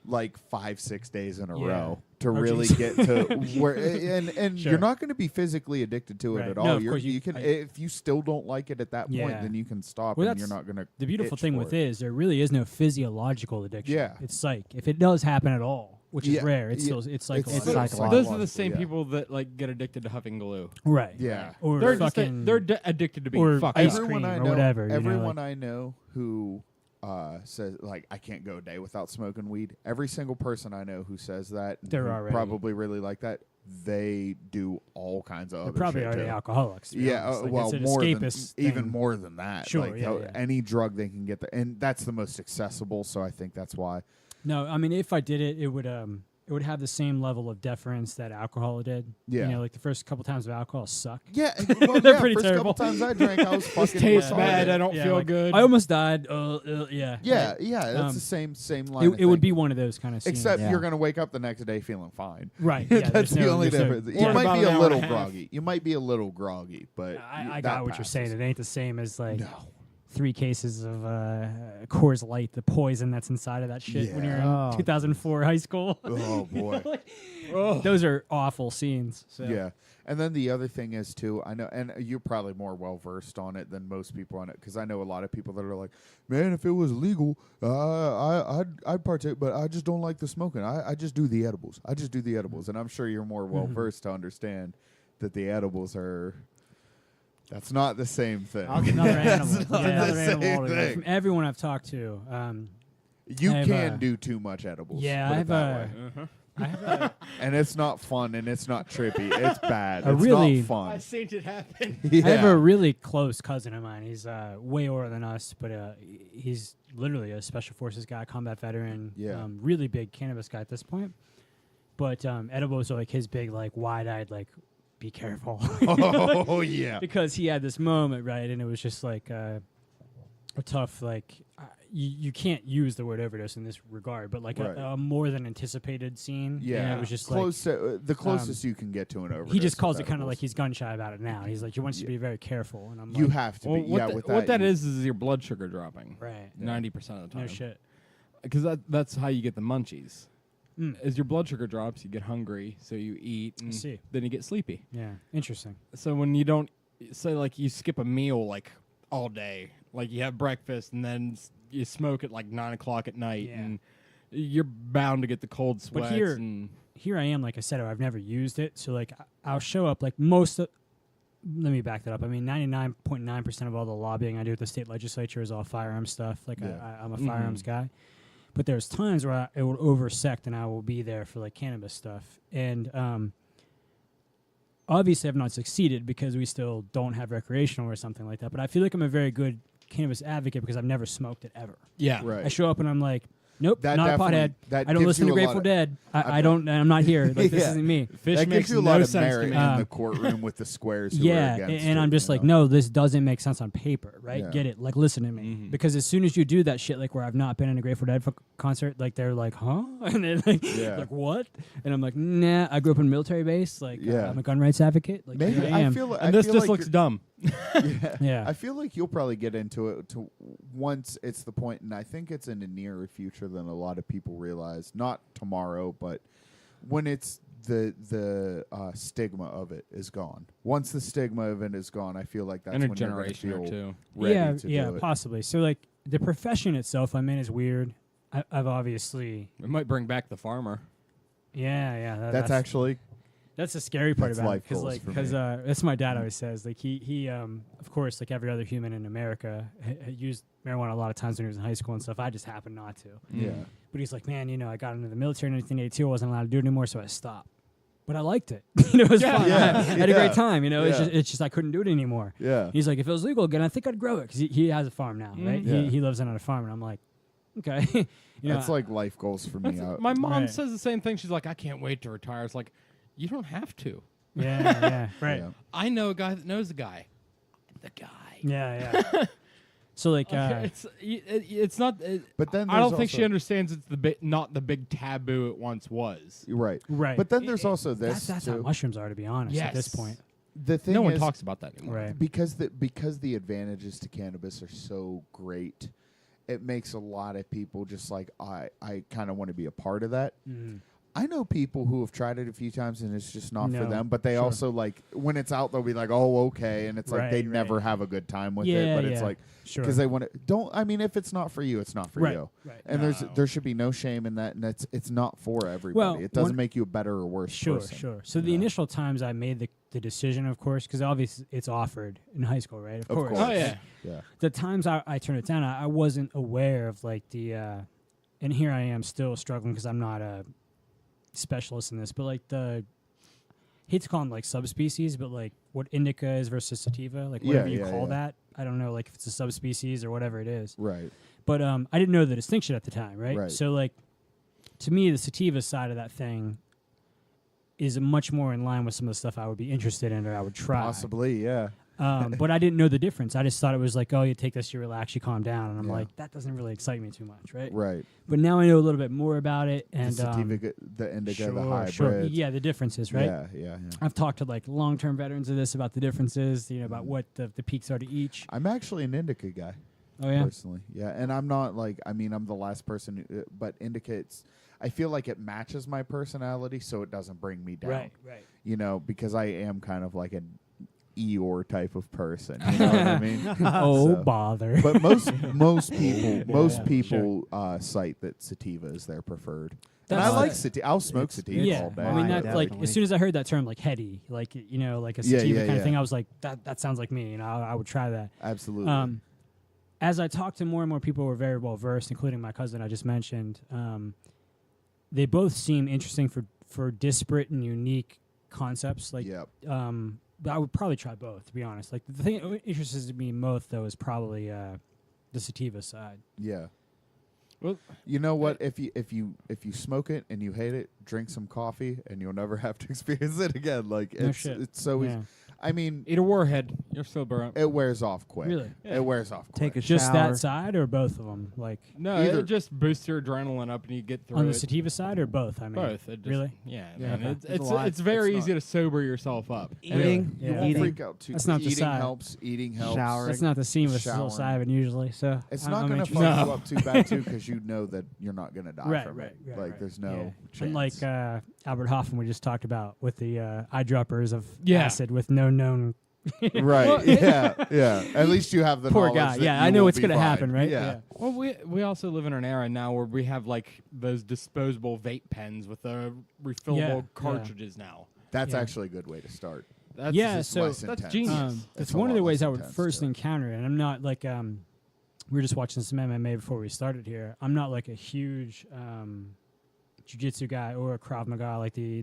like 5-6 days in a Yeah. row to Oh, really geez. get to where, and Sure. you're not going to be physically addicted to it Right. at No, all. of course, You can, if you still don't like it at that point, Yeah. then you can stop, Well, and you're that's not going to. The beautiful thing with it is there really is no physiological addiction. Yeah. It's psych. If it does happen at all, which is Yeah. rare, it's Yeah. still it's It's psychological. psychological. Those are the same yeah. people that like get addicted to huffing glue. Right. Yeah. Or They're just fucking they're addicted to being or fucked ice up. cream Everyone I or know, whatever, you know, everyone like- I know who says, like, I can't go a day without smoking weed. Every single person I know who says that, They're who already- probably really like that, they do all kinds of they're other probably shit already too. alcoholics. to be Yeah, honest. Like, well, it's an more than escapist even thing. more than that. Sure, like, yeah. any drug they can get, and that's the most accessible. So I think that's why. No, I mean, if I did it, it would have the same level of deference that alcohol did. Yeah. You know, like the first couple times of alcohol suck. Yeah, well, They're yeah, pretty first terrible. couple times I drank, I was This fucking. tastes retarded. bad. I don't feel like, good. I almost died. Yeah. Yeah, Like, yeah, that's um, the same line. it would be one of those kind of scenes. Except Yeah. you're gonna wake up the next day feeling fine. Right. Yeah, That's there's the no- only there's no- difference. yeah. You might About be an a hour little and a half. groggy. You might be a little groggy, but I that got what you're passes. saying. It ain't the same as like No. 3 cases of Coors Light, the poison that's inside of that shit when you're in Yeah. 2004 high school. Oh boy. Those are awful scenes. So. Yeah. And then the other thing is too, I know, and you're probably more well versed on it than most people on it, because I know a lot of people that are like, man, if it was legal, I'd partake, but I just don't like the smoking. I just do the edibles. I just do the edibles, and I'm sure you're more well versed to understand that the edibles are. That's not the same thing. Another animal. That's not Another the animal same altogether. thing. From everyone I've talked to, You I have, can do too much edibles. yeah, put I it have that a- way. I have a, And it's not fun, and it's not trippy. It's bad. A It's really- not fun. seen it happen. Yeah. I have a really close cousin of mine. He's way older than us, but he's literally a special forces guy, combat veteran. Yeah. Really big cannabis guy at this point. But edibles are like his big, like wide-eyed, like be careful. Oh yeah. Because he had this moment, right, and it was just like a tough, like you can't use the word overdose in this regard, but like Right. a more than anticipated scene. Yeah. and it was just close like to the closest you can get to an overdose. he just calls of it kind of edibles. like he's gun shy about it now. He's like, you want you to be very careful, and I'm You like, have to Well, be. Yeah, with that. what that you- is your blood sugar dropping. right, 90% of the time. no shit. Because that's how you get the munchies. Mm. As your blood sugar drops, you get hungry, so you eat, and see. then you get sleepy. Yeah, interesting. So when you don't, say like you skip a meal like all day, like you have breakfast and then you smoke at like 9 o'clock at night, Yeah. and you're bound to get the cold sweats. here- and Here I am, like I said, I've never used it, so like I'll show up like most of. Let me back that up. I mean, 99.9% of all the lobbying I do at the state legislature is all firearm stuff. Like Yeah. I'm a firearms guy. But there's times where it will oversect and I will be there for like cannabis stuff. And obviously I've not succeeded because we still don't have recreational or something like that. But I feel like I'm a very good cannabis advocate because I've never smoked it ever. yeah, Right. I show up and I'm like, Nope, That not a definitely- pothead. that I don't gives listen you to a lot Grateful of- Dead. I don't. I'm not here. Like this Yeah. isn't me. Fish that makes gives you a no lot of sense to merit me. in the courtroom with the squares. Who Yeah, are against and it, I'm just you like, know? no, this doesn't make sense on paper, right? Yeah. Get it? Like, listen to me, Mhm. because as soon as you do that shit, like where I've not been in a Grateful Dead concert, like they're like, huh, and they're like, Yeah. like what? And I'm like, nah, I grew up in a military base, like Yeah. I'm a gun rights advocate, like Maybe here I am. feel. And this feel just like looks you're- dumb. Yeah. Yeah. I feel like you'll probably get into it to once it's the point, and I think it's in the nearer future than a lot of people realize. Not tomorrow, but when it's the stigma of it is gone. Once the stigma of it is gone, I feel like that's In a when you're gonna generation or feel two. ready yeah, to yeah, do it. possibly. So like the profession itself, I mean, is weird. I've obviously, It might bring back the farmer. yeah. That's actually That's the scary part That's about it, life because goals like, for because me. that's what my dad always says. Like he of course, like every other human in America, used marijuana a lot of times when he was in high school and stuff. I just happened not to. yeah. But he's like, man, I got into the military in 1982. I wasn't allowed to do it anymore, so I stopped. But I liked it. It was fun. Yeah, I had a yeah, great time. It's yeah. just I couldn't do it anymore. Yeah. He's like, if it was legal again, I think I'd grow it, because he has a farm now, right? Yeah. He lives on a farm, and I'm like, okay. That's like life goals for me. My mom Right. says the same thing. She's like, I can't wait to retire. It's like, you don't have to. yeah, right. Yeah. I know a guy that knows a guy. The guy. Yeah. So like, It's not. But then I don't there's think she also- understands it's not the big taboo it once was. Right. right. But then there's also this That's how too. mushrooms are, to be honest. At this Yes. point, The thing No one is, talks about that anymore. right? because the advantages to cannabis are so great, it makes a lot of people just like I kind of want to be a part of that. Mm. I know people who have tried it a few times and it's just not for No, them, but they sure. also like when it's out they'll be like, "Oh, okay," and it's like Right, they right. never have a good time with Yeah, it, but it's yeah. like Sure. because they want to. Don't I mean if it's not for you, it's not for Right, you. right. And No. there should be no shame in that, and it's not for everybody. Well, it doesn't one- make you a better or worse Sure, person. sure. So the Yeah. initial times I made the decision, of course, because obviously it's offered in high school, right? Of course. Oh yeah. Yeah. The times I turned it down, I wasn't aware of like the, and here I am still struggling because I'm not a specialist in this, but like hate to call them like subspecies, but like what indica is versus sativa, like whatever you call that. I don't know, like if it's a subspecies or whatever it is. Right. But I didn't know the distinction at the time, right? Right. So like, to me, the sativa side of that thing is much more in line with some of the stuff I would be interested in or I would try. Possibly, yeah. But I didn't know the difference. I just thought it was like, oh, you take this, you relax, you calm down, and I'm Yeah. like, that doesn't really excite me too much, right? Right. But now I know a little bit more about it, and the sativa, the indica, the hybrid. sure, yeah, the differences, right? Yeah. I've talked to like long-term veterans of this about the differences, about what the peaks are to each. I'm actually an indica guy. Oh yeah, Personally, yeah, and I'm not like I'm the last person, but indicates. I feel like it matches my personality, so it doesn't bring me down. right. Because I am kind of like an Eeyore type of person. You know what I mean? Oh So- bother. But most people Yeah, cite that sativa is their preferred. That's and I like like- sativa. I'll smoke sativa Yeah, all day. I mean Mine, that like definitely. as soon as I heard that term, like heady, like like a Yeah, sativa yeah, kind of yeah. thing, I was like, that sounds like me. I would try that. Absolutely. As I talked to more and more people who were very well versed, including my cousin I just mentioned, they both seem interesting for disparate and unique concepts. Like, Yep. but I would probably try both, to be honest. Like the thing that interests me most, though, is probably the sativa side. Yeah. Well, You know what? If you smoke it and you hate it, drink some coffee and you'll never have to experience it again. Like No it's shit. it's so easy. Yeah. I mean, eat a warhead. You're sober up. it wears off quick. Really? It wears off quick. Take a Just shower. that side or both of them? Like No, Either- it just boosts your adrenaline up and you get through on the it. sativa side or both? I mean, Both. It just, really? Yeah. Yeah. Man, Okay. It's very It's easy not- to sober yourself up. Eating, Yeah. You won't Eating. freak out too. That's not the eating side. helps. Eating helps. Shower. That's not the scene with Showering. psilocybin usually. So It's I'm not going to interested. fuck No. you up too bad too because you know that you're not going to die Right, from right, it. right, Like right. there's no Yeah. chance. Unlike Albert Hoffman, we just talked about with the eyedroppers of Yeah. acid with no known. right? Well, yeah. At least you have the Poor knowledge guy. that Yeah, you I know will what's be going to fine. happen, right? Yeah. Well, we also live in an era now where we have like those disposable vape pens with the refillable Yeah. cartridges now. That's Yeah. actually a good way to start. That's Yeah, It's so less that's intense. genius. It's a one of lot the ways less I would intense first to it. encounter it. And I'm not like we were just watching some MMA before we started here. I'm not like a huge jiu-jitsu guy or a Krav Maga, like the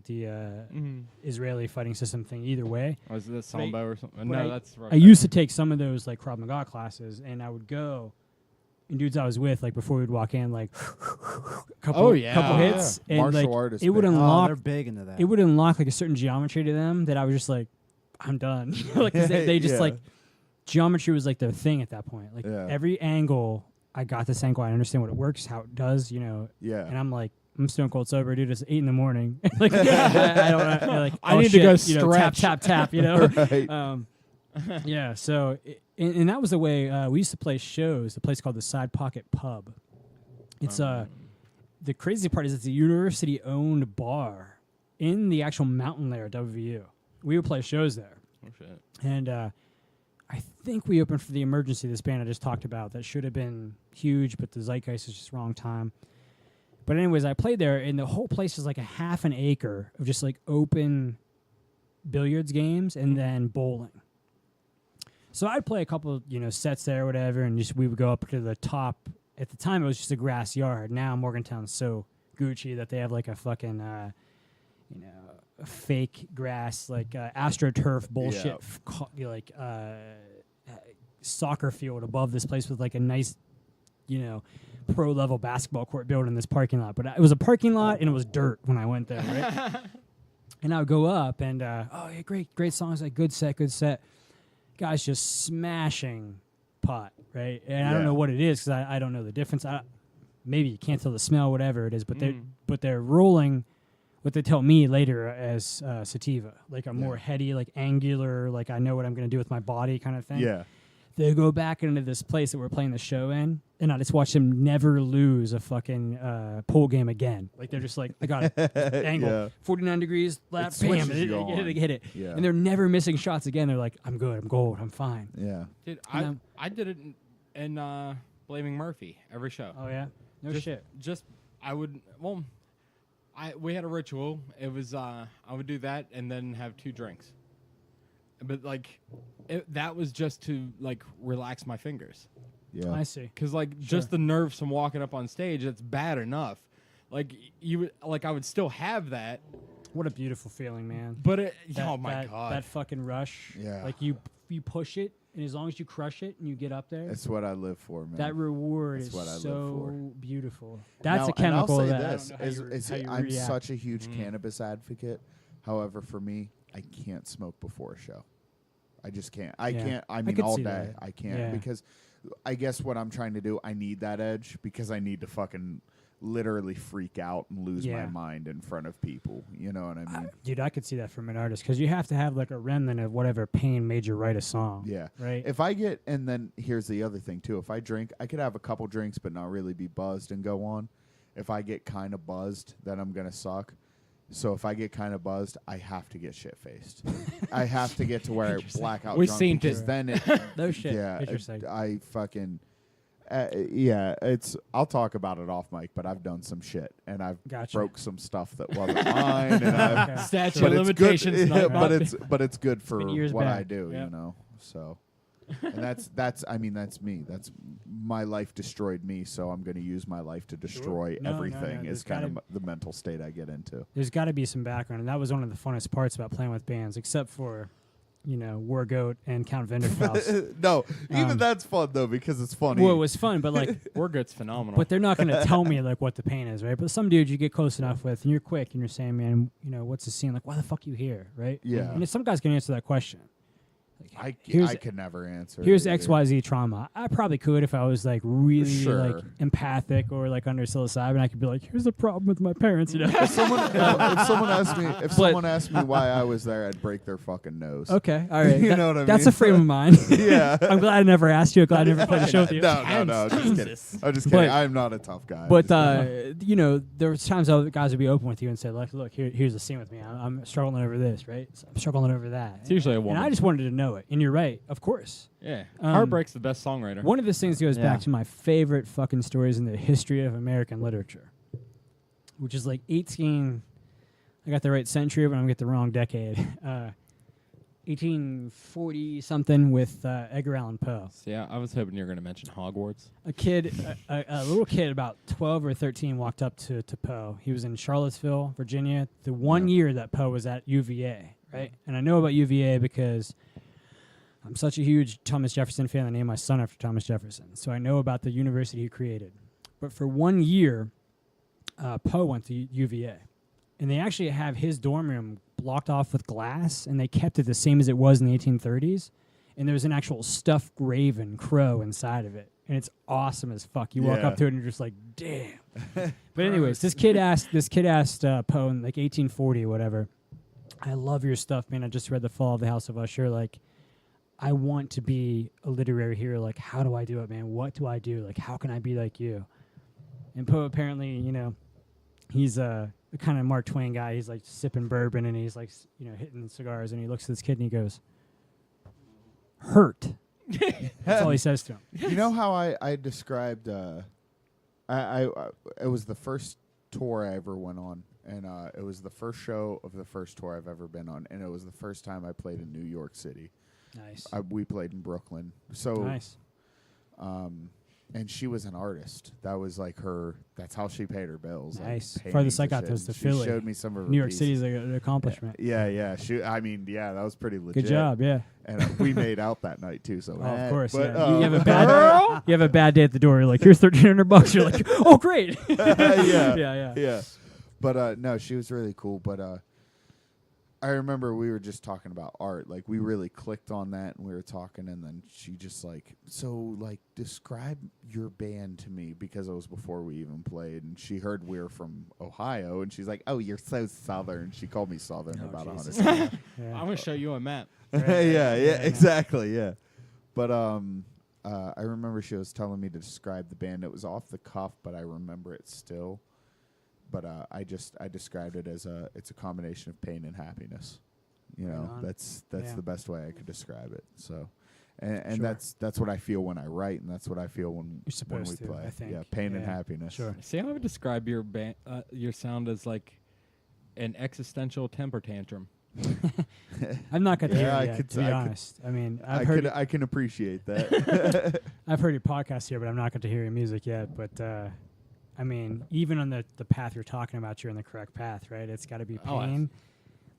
Israeli fighting system thing. Either way, Was it Sambo or something? but No, that's right. I used to take some of those like Krav Maga classes, and I would go and dudes I was with, like before we'd walk in, like couple Oh, yeah. couple Oh, hits, and Martial like artists it would big. unlock. they're big into that. It would unlock like a certain geometry to them that I was just like, I'm done. Like 'cause they just Yeah. like geometry was like their thing at that point. Like Yeah. every angle, I got this angle. I understand what it works, how it does, And Yeah. I'm like, I'm stone cold sober, dude. It's 8 a.m. Like I don't like. I oh, need to go shit, tap, stretch. tap, tap. Right. Yeah. So and that was the way we used to play shows. A place called the Side Pocket Pub. It's the crazy part is it's a university-owned bar in the actual mountain layer of WVU. We would play shows there. Oh, shit. And I think we opened for the Emergency, this band I just talked about that should have been huge, but the zeitgeist is just wrong time. But anyways, I played there, and the whole place is like a half an acre of just like open billiards games and then bowling. So I'd play a couple, sets there or whatever, and just we would go up to the top. At the time, it was just a grass yard. Now Morgantown's so Gucci that they have like a fucking, a fake grass, like AstroTurf bullshit, soccer field above this place with like a nice, pro level basketball court built in this parking lot. But it was a parking lot and it was dirt when I went there, right? And I would go up and, oh yeah, great songs, like good set. Guys just smashing pot, right? And I don't know what it is because I don't know the difference. Maybe you can't tell the smell, whatever it is, but they're rolling what they tell me later as sativa, like a more heady, like angular, like I know what I'm going to do with my body kind of thing. Yeah. They go back into this place that we're playing the show in, and I just watch them never lose a fucking pool game again. Like they're just like, I got it, angle, 49 degrees, lap, It bam, switches you on. they hit it, Yeah. and they're never missing shots again. They're like, I'm good, I'm gold, I'm fine. Yeah. Dude, And I did it in Blaming Murphy every show. Oh yeah, no shit. We had a ritual. It was I would do that and then have 2 drinks. But like that was just to like relax my fingers. Yeah. I see. Cuz like just the nerves from walking up on stage, it's bad enough. Like I would still have that, What a beautiful feeling, man. but That- my god. that fucking rush. Yeah. Like you push it, and as long as you crush it and you get up there, That's what I live for, man. that reward That's is what I live so for. beautiful. That's Now, a chemical and I'll say that this, I don't know how you I'm react. such a huge cannabis advocate. However, for me, I can't smoke before a show. I just can't. I Yeah. can't. I I mean, could all see day. that. I can't Yeah. because I guess what I'm trying to do, I need that edge because I need to fucking literally freak out and lose my Yeah. mind in front of people. You know what I mean? Dude, I could see that from an artist because you have to have like a remnant of whatever pain made you write a song. Yeah. Right. If I get, and then here's the other thing too. If I drink, I could have a couple drinks but not really be buzzed and go on. If I get kind of buzzed, then I'm gonna suck. So if I get kind of buzzed, I have to get shit faced. I have to get to where blackout. We drunk seen because it. then it. No shit. Yeah. Interesting. I fucking. Yeah, it's. I'll talk about it off mic, but I've done some shit and I've Gotcha. broke some stuff that wasn't mine, and I've Okay. Statute but of it's limitations. good, not but about- it's good for been years what I back. do, Yep. you know. So, and that's I mean that's me. That's my life destroyed me, so I'm going to use my life to destroy No, no, everything. no, Is there's kind of gotta- the mental state I get into. There's got to be some background, and that was one of the funnest parts about playing with bands, except for, War Goat and Count Vinderfaust. No, even Um, that's fun though because it's funny. Well, it was fun, but like, War Goat's phenomenal. but they're not going to tell me like what the pain is, right? But some dudes you get close enough with, and you're quick, and you're saying, man, what's the scene? Like, why the fuck you here, right? Yeah. And if some guys can answer that question. Like, I could never answer. Here's it either. XYZ trauma. I probably could if I was like really Sure. like empathic or like under psilocybin. I could be like, here's the problem with my parents, If someone if someone asked me why I was there, I'd break their fucking nose. Okay, all right. You know what I That's mean? a frame of mind. Yeah. I'm glad I never asked you. Glad I never played a show with you. No, just kidding. Jesus. I'm just kidding. But- I'm not a tough guy. But there was times other guys would be open with you and say, look, here's the scene with me. I'm struggling over this, right? So I'm struggling over that. It's usually a And woman. I just wanted to know it. And you're right, of course. Yeah. Um, Heartbreak's the best songwriter. One of these things goes Yeah. back to my favorite fucking stories in the history of American literature, which is like 18. I got the right century, but I'm gonna get the wrong decade. 1840 something with Edgar Allan Poe. So, yeah, I was hoping you were going to mention Hogwarts. A kid, a little kid, about 12 or 13, walked up to Poe. He was in Charlottesville, Virginia, the one year that Poe was at UVA, right? And I know about UVA because I'm such a huge Thomas Jefferson fan. I named my son after Thomas Jefferson, so I know about the university he created. But for 1 year, Poe went to UVA, and they actually have his dorm room blocked off with glass, and they kept it the same as it was in the 1830s. And there's an actual stuffed raven crow inside of it, and it's awesome as fuck. You walk Yeah. up to it and you're just like, damn. But anyways, this kid asked Poe in like 1840 or whatever, I love your stuff, man. I just read The Fall of the House of Usher. Like, I want to be a literary hero. Like, how do I do it, man? What do I do? Like, how can I be like you? And Poe apparently, you know, he's a kind of Mark Twain guy. He's like sipping bourbon and he's like, you know, hitting cigars, and he looks at this kid and he goes, hurt. That's all he says to him. You know how I described I it was the first tour I ever went on, and it was the first show of the first tour I've ever been on, and it was the first time I played in New York City. Nice. We played in Brooklyn. So Nice. And she was an artist. That was like that's how she paid her bills. like Nice. paintings Farthest I and got shit. was to And Philly. She showed me some of her New York pieces. City's like an accomplishment. Yeah. That was pretty legit. Good job, yeah. And we made out that night too. So Oh, of course, but, yeah. You have a bad day at the door. You're like, here's $1,300. You're like, oh, great. yeah. yeah. But no, she was really cool. But I remember we were just talking about art. Like, we really clicked on that, and we were talking, and then she just like, so like, describe your band to me, because it was before we even played, and she heard we were from Ohio, and she's like, oh, you're so Southern. She called me Southern Oh, about Jesus. 100 times. Yeah. I'm gonna show you a map. yeah, exactly, yeah. But I remember she was telling me to describe the band. It was off the cuff, but I remember it still. But I described it as it's a combination of pain and happiness. You know, Right on. that's Yeah. the best way I could describe it. So, and Sure. that's what I feel when I write, and that's what I feel when You're supposed we to, play. I think. Yeah, pain and Yeah. happiness. Sure. See how I would describe your your sound as like an existential temper tantrum. I'm not going to hear Yeah, it I yet, could- to be I could- honest. I mean, I've I can appreciate that. I've heard your podcast here, but I'm not going to hear your music yet. But I mean, even on the path you're talking about, you're in the correct path, right? It's got to be Oh, pain,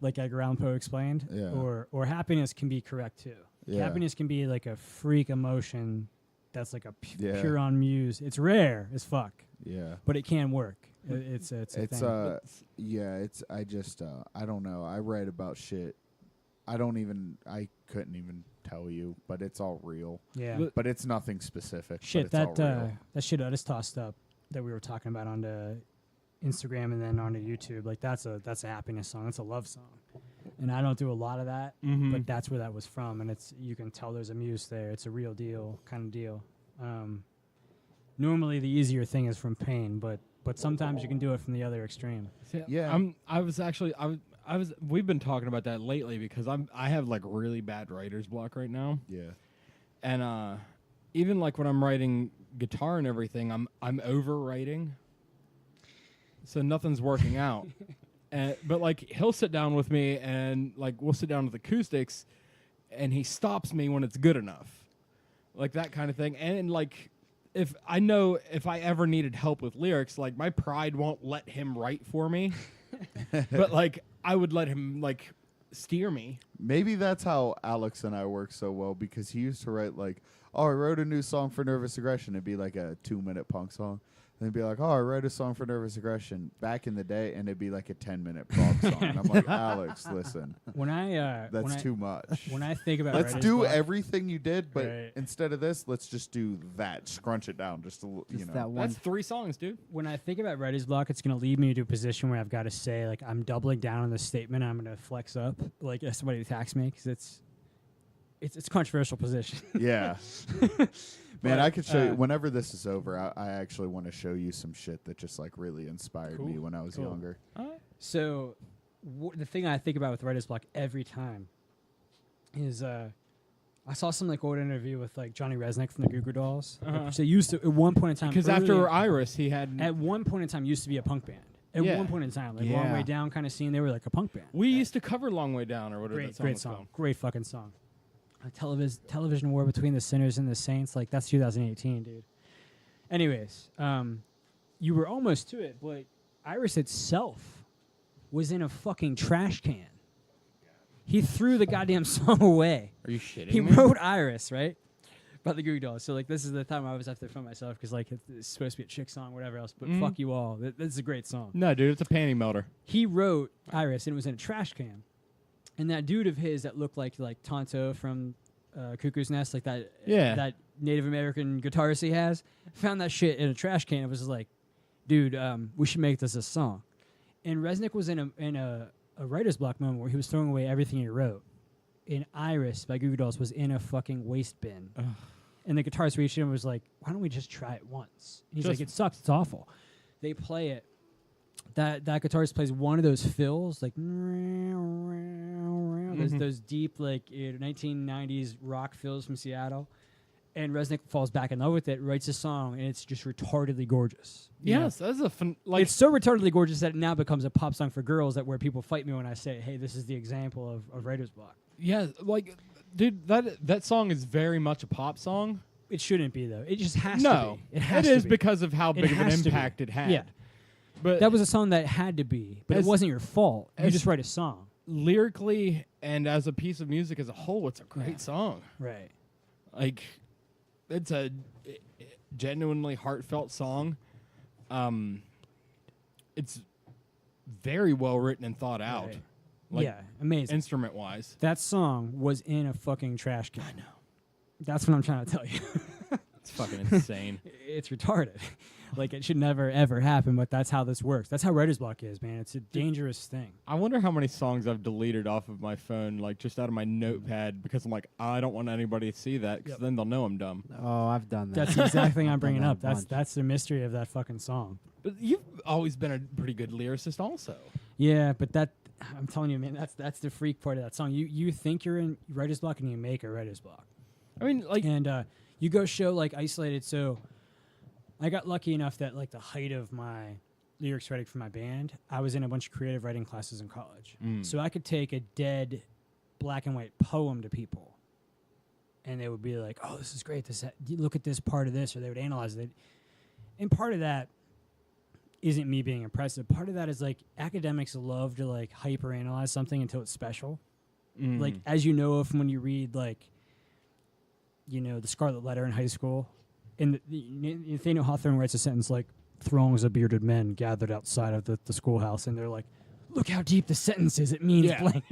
like Edgar Allan Poe explained, Yeah. or happiness can be correct too. Yeah. Happiness can be like a freak emotion that's like a Yeah. pure on muse. It's rare as fuck, Yeah. but it can work. It's a It's thing. yeah, it's I just I don't know. I write about shit. I couldn't even tell you, but it's all real. Yeah. But- But it's nothing specific. Shit, but it's all real. that shit I just tossed up that we were talking about onto Instagram and then onto YouTube, like that's a happiness song. That's a love song. And I don't do a lot of that, Mm-hmm. but that's where that was from, and you can tell there's a muse there. It's a real deal kind of deal. Normally the easier thing is from pain, but sometimes you can do it from the other extreme. Yeah. We've been talking about that lately because I have like really bad writer's block right now. Yeah. And even like when I'm writing guitar and everything, I'm overwriting. So nothing's working out. But like he'll sit down with me and like we'll sit down with acoustics and he stops me when it's good enough. Like that kind of thing. And like if I ever needed help with lyrics, like my pride won't let him write for me. But like I would let him like steer me. Maybe that's how Alex and I work so well, because he used to write like, oh, I wrote a new song for Nervous Aggression. It'd be like a 2-minute punk song. And he'd be like, oh, I wrote a song for Nervous Aggression back in the day, and it'd be like a 10-minute prog song. And I'm like, Alex, listen, When I that's too much. when I think about Let's writer's do block, everything you did, but Right. instead of this, let's just do that. Scrunch it down just a little, Just you know. that one. That's 3 songs, dude. when I think about writer's block, it's going to lead me to a position where I've got to say, like, I'm doubling down on this statement. And I'm going to flex up, like, if somebody attacks me, because it's a controversial position. Yeah. Man, But, I could show you, whenever this is over, I actually want to show you some shit that just like really inspired me Cool, when I was cool. younger. So the thing I think about with writer's block every time is I saw some like old interview with like Johnny Resnick from the Goo Goo Dolls. Uh-huh. Which they used to at one point in time. Because early- after Iris, he had. at one point in time used to be a punk band. At Yeah. one point in time, like Long Yeah. Way Down kind of scene, they were like a punk band. We used to cover Long Way Down or whatever Great, that song great was song, called. great fucking song. A television war between the sinners and the saints, like that's 2018, dude. Anyways, you were almost to it, but Iris itself was in a fucking trash can. He threw the goddamn song away. Are you shitting He me? wrote Iris, right? About the Goo Goo Dolls. So like this is the time I was after film myself because like it's supposed to be a chick song, whatever else. But fuck you all. This is a great song. No, dude, it's a panty melter. He wrote Iris and it was in a trash can. And that dude of his that looked like Tonto from Cuckoo's Nest, like that that Native American guitarist he has, found that shit in a trash can. It was just like, dude, we should make this a song. And Resnick was in a writer's block moment where he was throwing away everything he wrote. And Iris by Goo Goo Dolls was in a fucking waste bin. Ugh. And the guitarist reached in and was like, why don't we just try it once? And he's like, it sucks. It's awful. They play it. That guitarist plays one of those fills, like those deep, like 1990s rock fills from Seattle. And Resnick falls back in love with it, writes a song, and it's just retardedly gorgeous. Yes, that's a fun. Like, it's so retardedly gorgeous that it now becomes a pop song for girls that where people fight me when I say, hey, this is the example of writer's block. yeah, like, dude, that song is very much a pop song. It shouldn't be, though. It just has No, to be. It has it to is be. because of how It big of an has to be. impact it had. Yeah. But That was a song that had to be, but it As- wasn't your fault. You as- just write a song. lyrically and as a piece of music as a whole, it's a great song. Right. Like, it's a genuinely heartfelt song. It's very well written and thought out. Right. Like, yeah, amazing. instrument wise. That song was in a fucking trash can. I know. That's what I'm trying to tell you. It's fucking insane. It's retarded. Like, it should never, ever happen, but that's how this works. That's how writer's block is, man. It's a dangerous thing. I wonder how many songs I've deleted off of my phone, like just out of my notepad, because I'm like, I don't want anybody to see that, because then they'll know I'm dumb. Oh, I've done that. That's the exact thing I'm I've done bringing that a up. bunch. That's the mystery of that fucking song. But you've always been a pretty good lyricist, also. Yeah, but that, I'm telling you, man, that's the freak part of that song. You think you're in writer's block and you make a writer's block. I mean, like, And you go show like Isolated. So I got lucky enough that like the height of my lyrics writing for my band, I was in a bunch of creative writing classes in college. So I could take a dead black and white poem to people, and they would be like, "Oh, this is great. Look at this part of this," or they would analyze it. And part of that isn't me being impressive. Part of that is like academics love to like hyper analyze something until it's special. Like, as you know, from when you read like, you know, the Scarlet Letter in high school, and Nathaniel Hawthorne writes a sentence like, "Throngs of bearded men gathered outside of the schoolhouse," and they're like, "Look how deep the sentence is. It means Yeah. blank."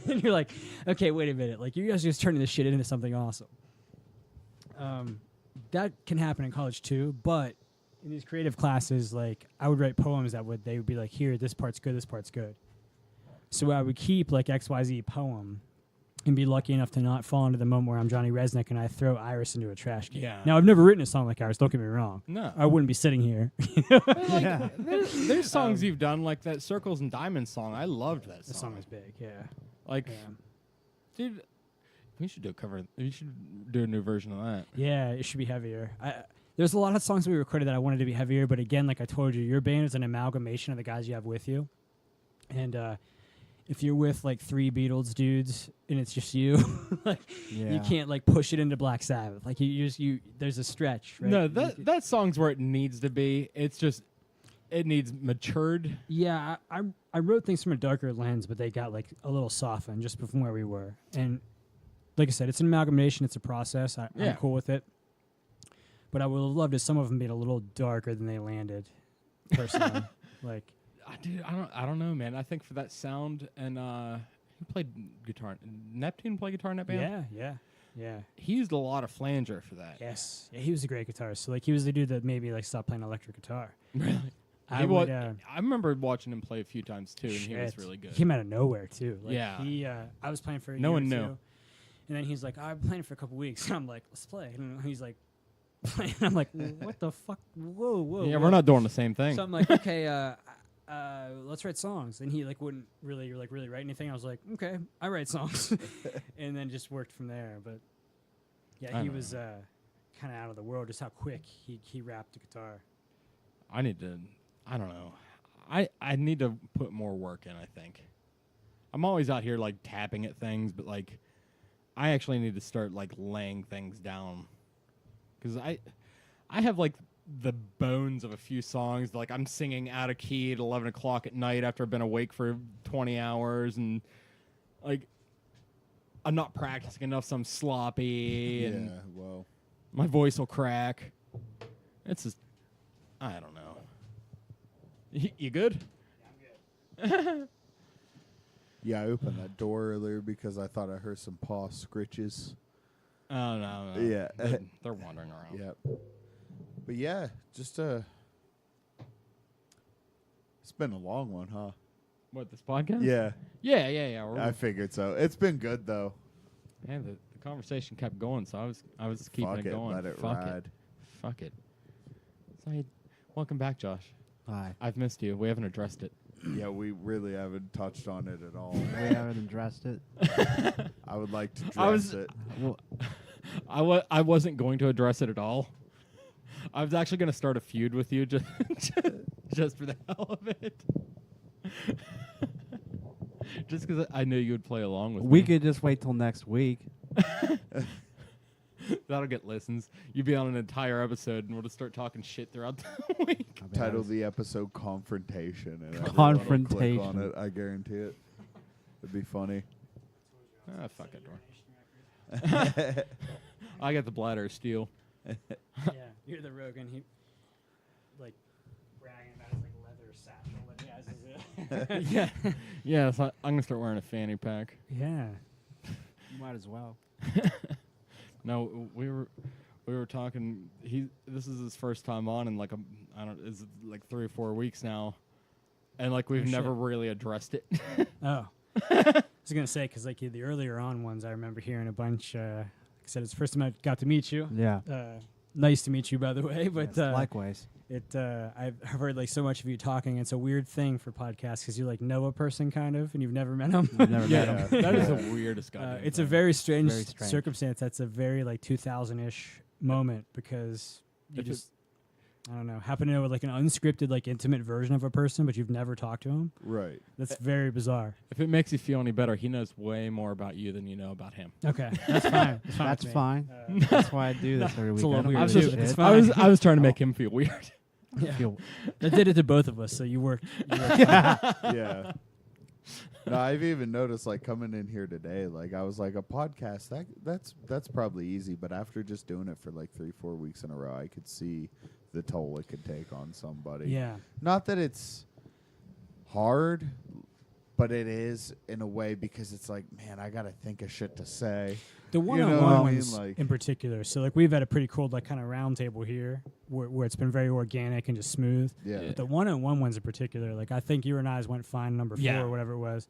And you're like, "Okay, wait a minute. Like, you guys are just turning this shit into something awesome." That can happen in college too, but in these creative classes, like, I would write poems they would be like, "Here, this part's good, this part's good." So I would keep like XYZ poem and be lucky enough to not fall into the moment where I'm Johnny Resnick and I throw Iris into a trash can. Yeah. Now, I've never written a song like Iris, don't get me wrong. no. I wouldn't be sitting here. Yeah. There's songs you've done, like that Circles and Diamonds song. I loved that The song. song is big, yeah. Like, Yeah. dude, we should do a cover. We should do a new version of that. Yeah, it should be heavier. There's a lot of songs we recorded that I wanted to be heavier, but again, like I told you, your band is an amalgamation of the guys you have with you. And if you're with like 3 Beatles dudes and it's just you, like Yeah. you can't like push it into Black Sabbath. Like you there's a stretch, right? No, You- that song's where it needs to be. It's just, it needs matured. Yeah, I wrote things from a darker lens, but they got like a little softened just from where we were. And like I said, it's an amalgamation. It's a process. I'm Yeah. cool with it. But I would have loved if some of them being a little darker than they landed, personally. Like, Dude, I don't know, man. I think for that sound and who played guitar? Neptune played guitar in that band. yeah. He used a lot of flanger for that. Yes, yeah, he was a great guitarist. So like, he was the dude that maybe like stopped playing electric guitar. Really? I would. I remember watching him play a few times too, and he was Shit. really good. He came out of nowhere too. Like, Yeah. He, I was playing for a No year one or knew. two, and then he's like, "Oh, I've been playing for a couple weeks." And I'm like, "Let's play." And he's like, playing. I'm like, "What the fuck? Whoa!" Yeah, whoa. we're not doing the same thing. So I'm like, "Okay, let's write songs." And he like wouldn't really write anything. I was like, "Okay, I write songs," and then just worked from there. But yeah, I he know. was kind of out of the world. Just how quick he rapped the guitar. I need to. I don't know. I need to put more work in. I think. I'm always out here like tapping at things, but like, I actually need to start like laying things down, because I have like the bones of a few songs. Like, I'm singing out of key at 11 o'clock at night after I've been awake for 20 hours, and like, I'm not practicing enough, so I'm sloppy, and Yeah, well, my voice will crack. It's just, I don't know. You good? yeah, I opened that door earlier because I thought I heard some paw scritches. Oh, no. Yeah. They're wandering around. Yep. But yeah, just it's been a long one, huh? What, this podcast? Yeah, Yeah. I figured so. It's been good though. Man, the conversation kept going, so I was just keeping Fuck it going. let it Fuck ride. Fuck it. So, hey, welcome back, Josh. Hi. I've missed you. We haven't addressed it. Yeah, we really haven't touched on it at all. We haven't addressed it. I would like to I was- dress it. Well, I wasn't going to address it at all. I was actually going to start a feud with you just for the hell of it. Just because I knew you would play along with we me. could just wait till next week. That'll get listens. You'd be on an entire episode, and we'll just start talking shit throughout the week. I mean, Title I was- the episode Confrontation. And everyone will click on Confrontation. it. I guarantee it. It'd be funny. Ah, fuck it, door. I got the bladder of steel. Yeah, you're the Rogan. He like bragging about his like leather satchel that he has. Yeah. So I'm gonna start wearing a fanny pack. Yeah. You might as well. No, we were talking. This is his first time on in like it's like 3 or 4 weeks now, and like we've Oh, never shit. really addressed it. Oh. I was gonna say because like the earlier on ones, I remember hearing a bunch. Like I said, it's the first time I got to meet you. Yeah. Nice to meet you, by the way. But Yes, likewise. I've heard like so much of you talking. It's a weird thing for podcasts because you like know a person kind of, and you've never met them. You've never met Yeah, him. that is the weirdest goddamn It's a thing. very strange, Very strange. circumstance. That's a very like 2000-ish moment because you If it- just I don't know happen to know like an unscripted like intimate version of a person, but you've never talked to him. Right. That's very bizarre. If it makes you feel any better, he knows way more about you than you know about him. Okay, that's fine. That's with me. fine. Uh, That's why I do this every It's week. a little I don't weird, give a too. shit. It's fine. I was trying to make him feel weird. yeah. Feel- That did it to both of us. So you worked. Yeah. No, I've even noticed like coming in here today, like I was like a podcast that's probably easy, but after just doing it for like 3-4 weeks in a row, I could see the toll it could take on somebody. Yeah. Not that it's hard, but it is in a way because it's like, man, I gotta think of shit to say. The You know one-on-one what I mean? ones Like- in particular. So like we've had a pretty cool like kind of round table here where it's been very organic and just smooth. Yeah. But the one-on-one ones in particular, like I think you and I went fine number 4 Yeah. or whatever it was.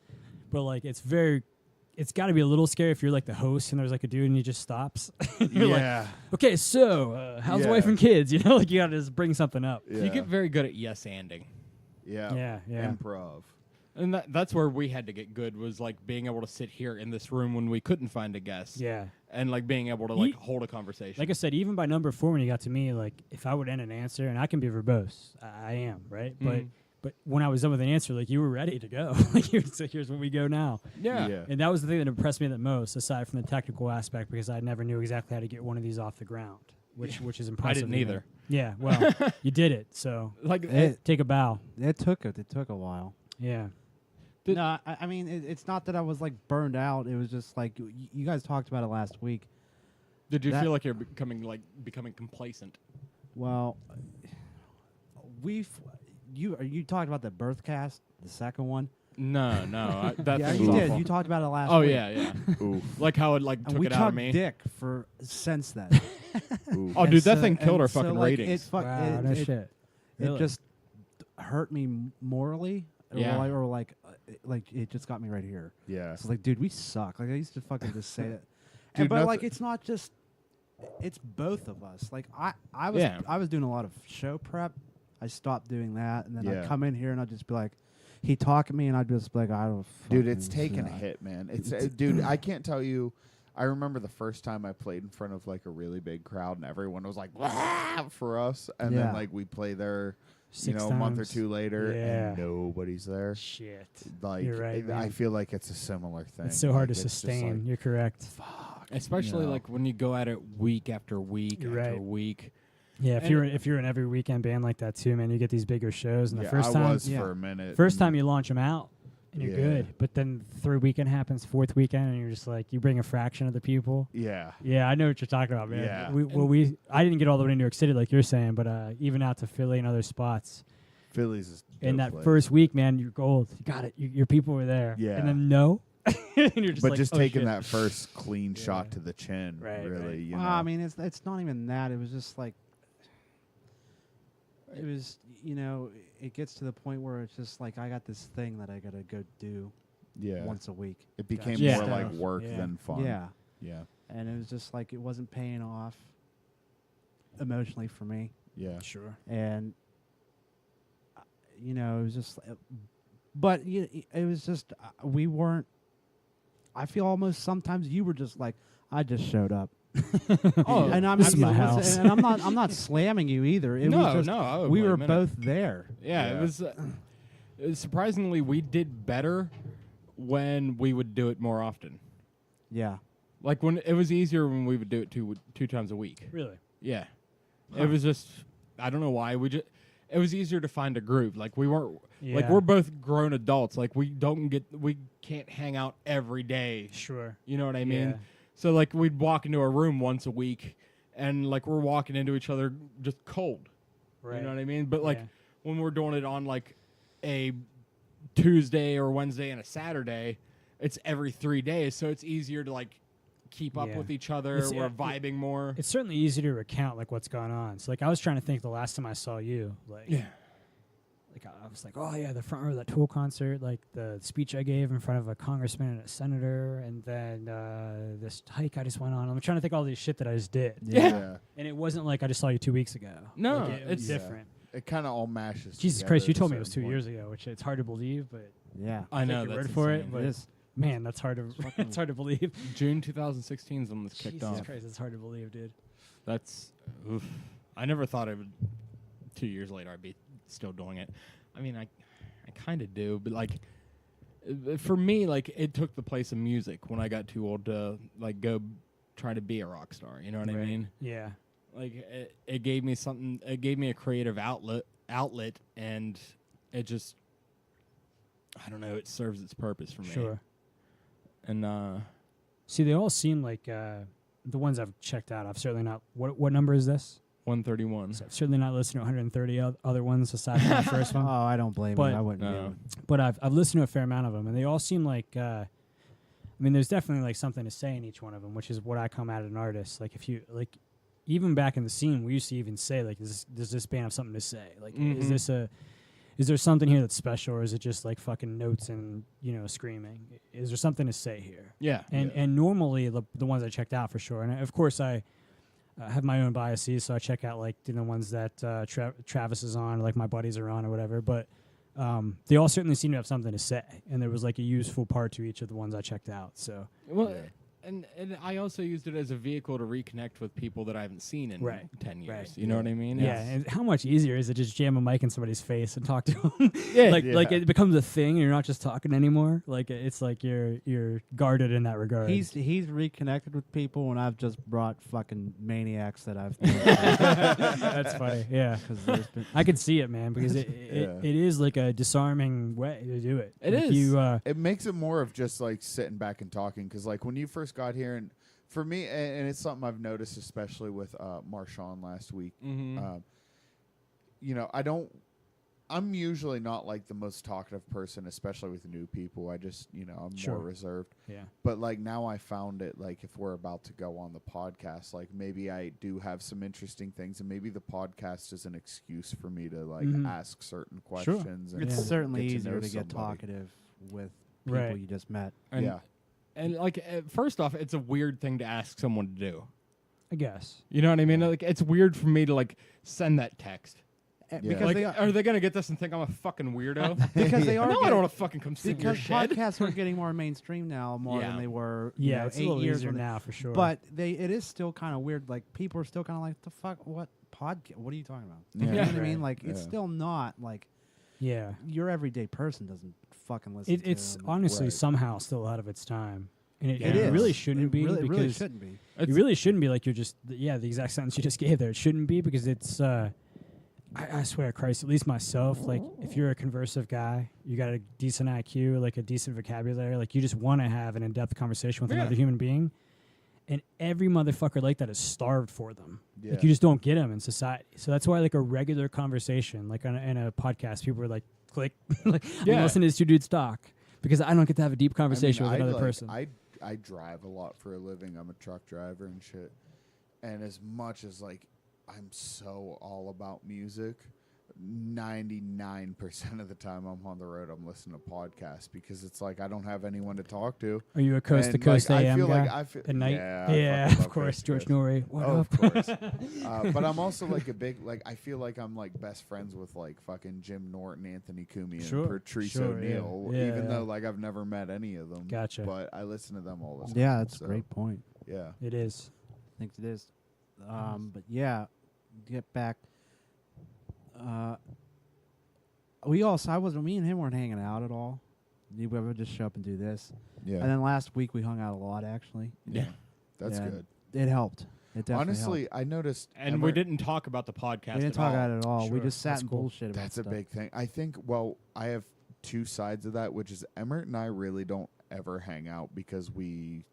But like it's got to be a little scary if you're like the host and there's like a dude and he just stops. You're like, Yeah. okay, so how's the Yeah. wife and kids? You know, like you got to just bring something up. Yeah. You get very good at yes-anding. Yeah. Yeah. Improv. And that's where we had to get good, was like being able to sit here in this room when we couldn't find a guest. Yeah. And like being able to Ye- like hold a conversation. Like I said, even by number 4 when you got to me, like if I would end an answer, and I can be verbose, I am, right? Mhm. But when I was done with an answer, like you were ready to go. Like so here's where we go now. yeah. And that was the thing that impressed me the most, aside from the technical aspect, because I never knew exactly how to get one of these off the ground, which is I impressive. didn't to me. either. Yeah, well, you did it. So Like take a bow. It took a while. Yeah. Did- No, I mean it's not that I was like burned out. It was just like you guys talked about it last week. did you that- feel like you're becoming complacent? Well, you talked about the birth cast, the second one. No, that Yeah, thing you was did. awful. You talked about it last Oh week. yeah. Oof. Like how it like And took we it out of chugged me. dick for since then. Oof. Oh, And dude, that so- thing killed and our so, fucking like, ratings. Wow, no shit. It Really? just hurt me morally. Yeah. Or like it just got me right here. Yeah. So like, dude, we suck. Like I used to fucking just say that. Dude, But like, nothing- it's not just. It's both of us. Like I was Yeah. I was doing a lot of show prep. I stopped doing that, and then Yeah. I'd come in here and I'd just be like, he'd talk at me, and I'd just be like, I don't. Dude, it's fucking taken a suck. hit, man. It's dude, I can't tell you. I remember the first time I played in front of like a really big crowd, and everyone was like, "Wah!" for us, and Yeah. then like we play there, you 6 know, a month or times. 2 later, Yeah. and nobody's there. Shit. Like, You're right, I man. feel like it's a similar thing. It's so hard Like, to it's just sustain. like, You're correct. fuck, Especially you know? like when you go at it week after week You're after right. week. Yeah, And if you're an every weekend band like that too, man, you get these bigger shows, and the yeah, first I time was yeah. for a minute. first and- time you launch them out, and you're Yeah. good. But then third weekend happens, fourth weekend, and you're just like, you bring a fraction of the people. Yeah. Yeah, I know what you're talking about, man. Yeah. I didn't get all the way to New York City like you're saying, but even out to Philly and other spots. Philly's is In dope that place. first week, man, you're gold. You got it. Your people were there. Yeah. And then no. And you're just but like, just oh, taking shit. that first clean Yeah. shot to the chin, Right, really. right. You Well, know? I mean, it's not even that. It was just like, it was, it gets to the point where it's just like, I got this thing that I got to go do yeah. once a week. It became Yeah. more like Stuff. work Yeah. than fun. Yeah. Yeah. And it was just like, it wasn't paying off emotionally for me. Yeah. Sure. And, it was just, but it was just, we weren't, I feel almost sometimes you were just like, I just showed up. Oh, and I'm this is my it was- house. and I'm not slamming you either. It was just, I would we blame were Minute. both there. Yeah, Yeah. it was surprisingly we did better when we would do it more often. Yeah. Like when it was easier when we would do it two times a week. Really? Yeah, it was just I don't know why it was easier to find a groove. Like we weren't like Yeah. we're both grown adults. Like we can't hang out every day. Sure. You know what I mean? Yeah. So like we'd walk into a room once a week, and like we're walking into each other just cold. Right. You know what I mean? But like Yeah. when we're doing it on like a Tuesday or Wednesday and a Saturday, it's every 3 days, so it's easier to like keep up Yeah. with each other. It's- We're it- vibing more. It's certainly easy to recount like what's gone on. So like I was trying to think the last time I saw you, like like I was like, oh yeah, the front row of that Tool concert, like the speech I gave in front of a congressman and a senator, and then this hike I just went on. I'm trying to think all these shit that I just did, Yeah. and it wasn't like I just saw you 2 weeks ago. No, Like, it was it's- different. It kind of all mashes. Jesus together Christ, you at a told me it was certain 2 point. years ago, which it's hard to believe, but Yeah. I know take your that's word for it, insane. but It is. man, that's hard to it's hard to believe. June 2016 is when this kicked Jesus off. Christ, it's hard to believe, dude. That's oof. I never thought I would 2 years later I'd be still doing it. I mean, I kind of do, but like for me, like it took the place of music when I got too old to like go try to be a rock star. You know what I Right. mean? Yeah. Like it gave me something. It gave me a creative outlet, and it just I don't know. It serves its purpose for me. Sure. And See, they all seem like the ones I've checked out. I've certainly not. What number is this? 131. So I've certainly not listened to 130 other ones aside from the first Oh, one. I don't blame But- you. I wouldn't. No. But I've listened to a fair amount of them, and they all seem like. I mean, there's definitely like something to say in each one of them, which is what I come at an artist. Like if you like, even back in the scene, we used to even say like, does this band have something to say? Like, Mhm. is there something here that's special, or is it just like fucking notes and screaming? Is there something to say here? Yeah. And normally the ones I checked out for sure, and of course I have my own biases, so I check out like the ones that Travis is on, or like my buddies are on, or whatever. But they all certainly seem to have something to say, and there was like a useful part to each of the ones I checked out. So Well, Yeah. and I also used it as a vehicle to reconnect with people that I haven't seen in Right. 10 years. Right. You know what I mean? yeah, and how much easier is it to just jam a mic in somebody's face and talk to them? Yeah. like it becomes a thing, and you're not just talking anymore. Like it's like you're guarded in that regard. He's reconnected with people, and I've just brought fucking maniacs that I've. That's funny. Yeah. Because there's been I could see it, man, because Yeah. it is like a disarming way to do it. It Like is. You, It makes it more of just like sitting back and talking, because like when you first got here, and for me, and it's something I've noticed, especially with Marshawn last week. Mm-hmm. I'm usually not like the most talkative person, especially with new people. I just, I'm Sure. more reserved. yeah. But like now I found it, like if we're about to go on the podcast, like maybe I do have some interesting things, and maybe the podcast is an excuse for me to like Mhm. ask certain Sure. questions. And it's Yeah. certainly get to easier know to get somebody. talkative with people Right. you just met. And, Yeah. And like, first off, it's a weird thing to ask someone to do. I guess. You know what I mean? Like, it's weird for me to like send that text. Yeah. Because Like, they are they gonna get this and think I'm a fucking weirdo? because they are no, I getting- don't want to fucking come sit in your because shed. podcasts are getting more mainstream now, more Yeah. than they were. Yeah, it's a 8 little years easier when they- now for sure. But it is still kind of weird. Like people are still kind of like, the fuck, what podcast? What are you talking about? Yeah. You know what I Right. mean? Like it's Yeah. still not like yeah, your everyday person doesn't fucking listen. it's to 'em. honestly Right. somehow still out of its time, and it, Yeah. it It really is. shouldn't It be really, because really shouldn't be. it really shouldn't be like you're just the exact sentence you just gave there. It shouldn't be because it's I swear to Christ, at least myself, like if you're a conversive guy, you got a decent IQ, like a decent vocabulary, like you just want to have an in-depth conversation with another human being. And every motherfucker like that is starved for them. Yeah. Like you just don't get them in society. So that's why like a regular conversation, like in a podcast, people are like, click, like I'm listening to this two dudes talk because I don't get to have a deep conversation with another person. I drive a lot for a living. I'm a truck driver and shit. And as much as like I'm so all about music, 99% of the time I'm on the road, I'm listening to podcasts because it's like I don't have anyone to talk to. Are you a coast to coast AM guy at night? Yeah, of course, George Norrie. Of course. But I'm also like a big I feel like I'm like best friends with like fucking Jim Norton, Anthony Cumia, and Patrice O'Neal, even though like I've never met any of them. Gotcha. But I listen to them all the time. Yeah, that's a great point. Yeah, it is. I think it is. But yeah, get back. Me and him weren't hanging out at all. We would just show up and do this. yeah. And then last week we hung out a lot, actually. Yeah. That's Yeah, good. It helped. It definitely Honestly, helped. I noticed, And we didn't talk about the podcast. We didn't talk about it at all. We Sure. just sat That's and cool. bullshit about That's a stuff. big thing. I think. Well, I have two sides of that, which is Emmert and I really don't ever hang out because we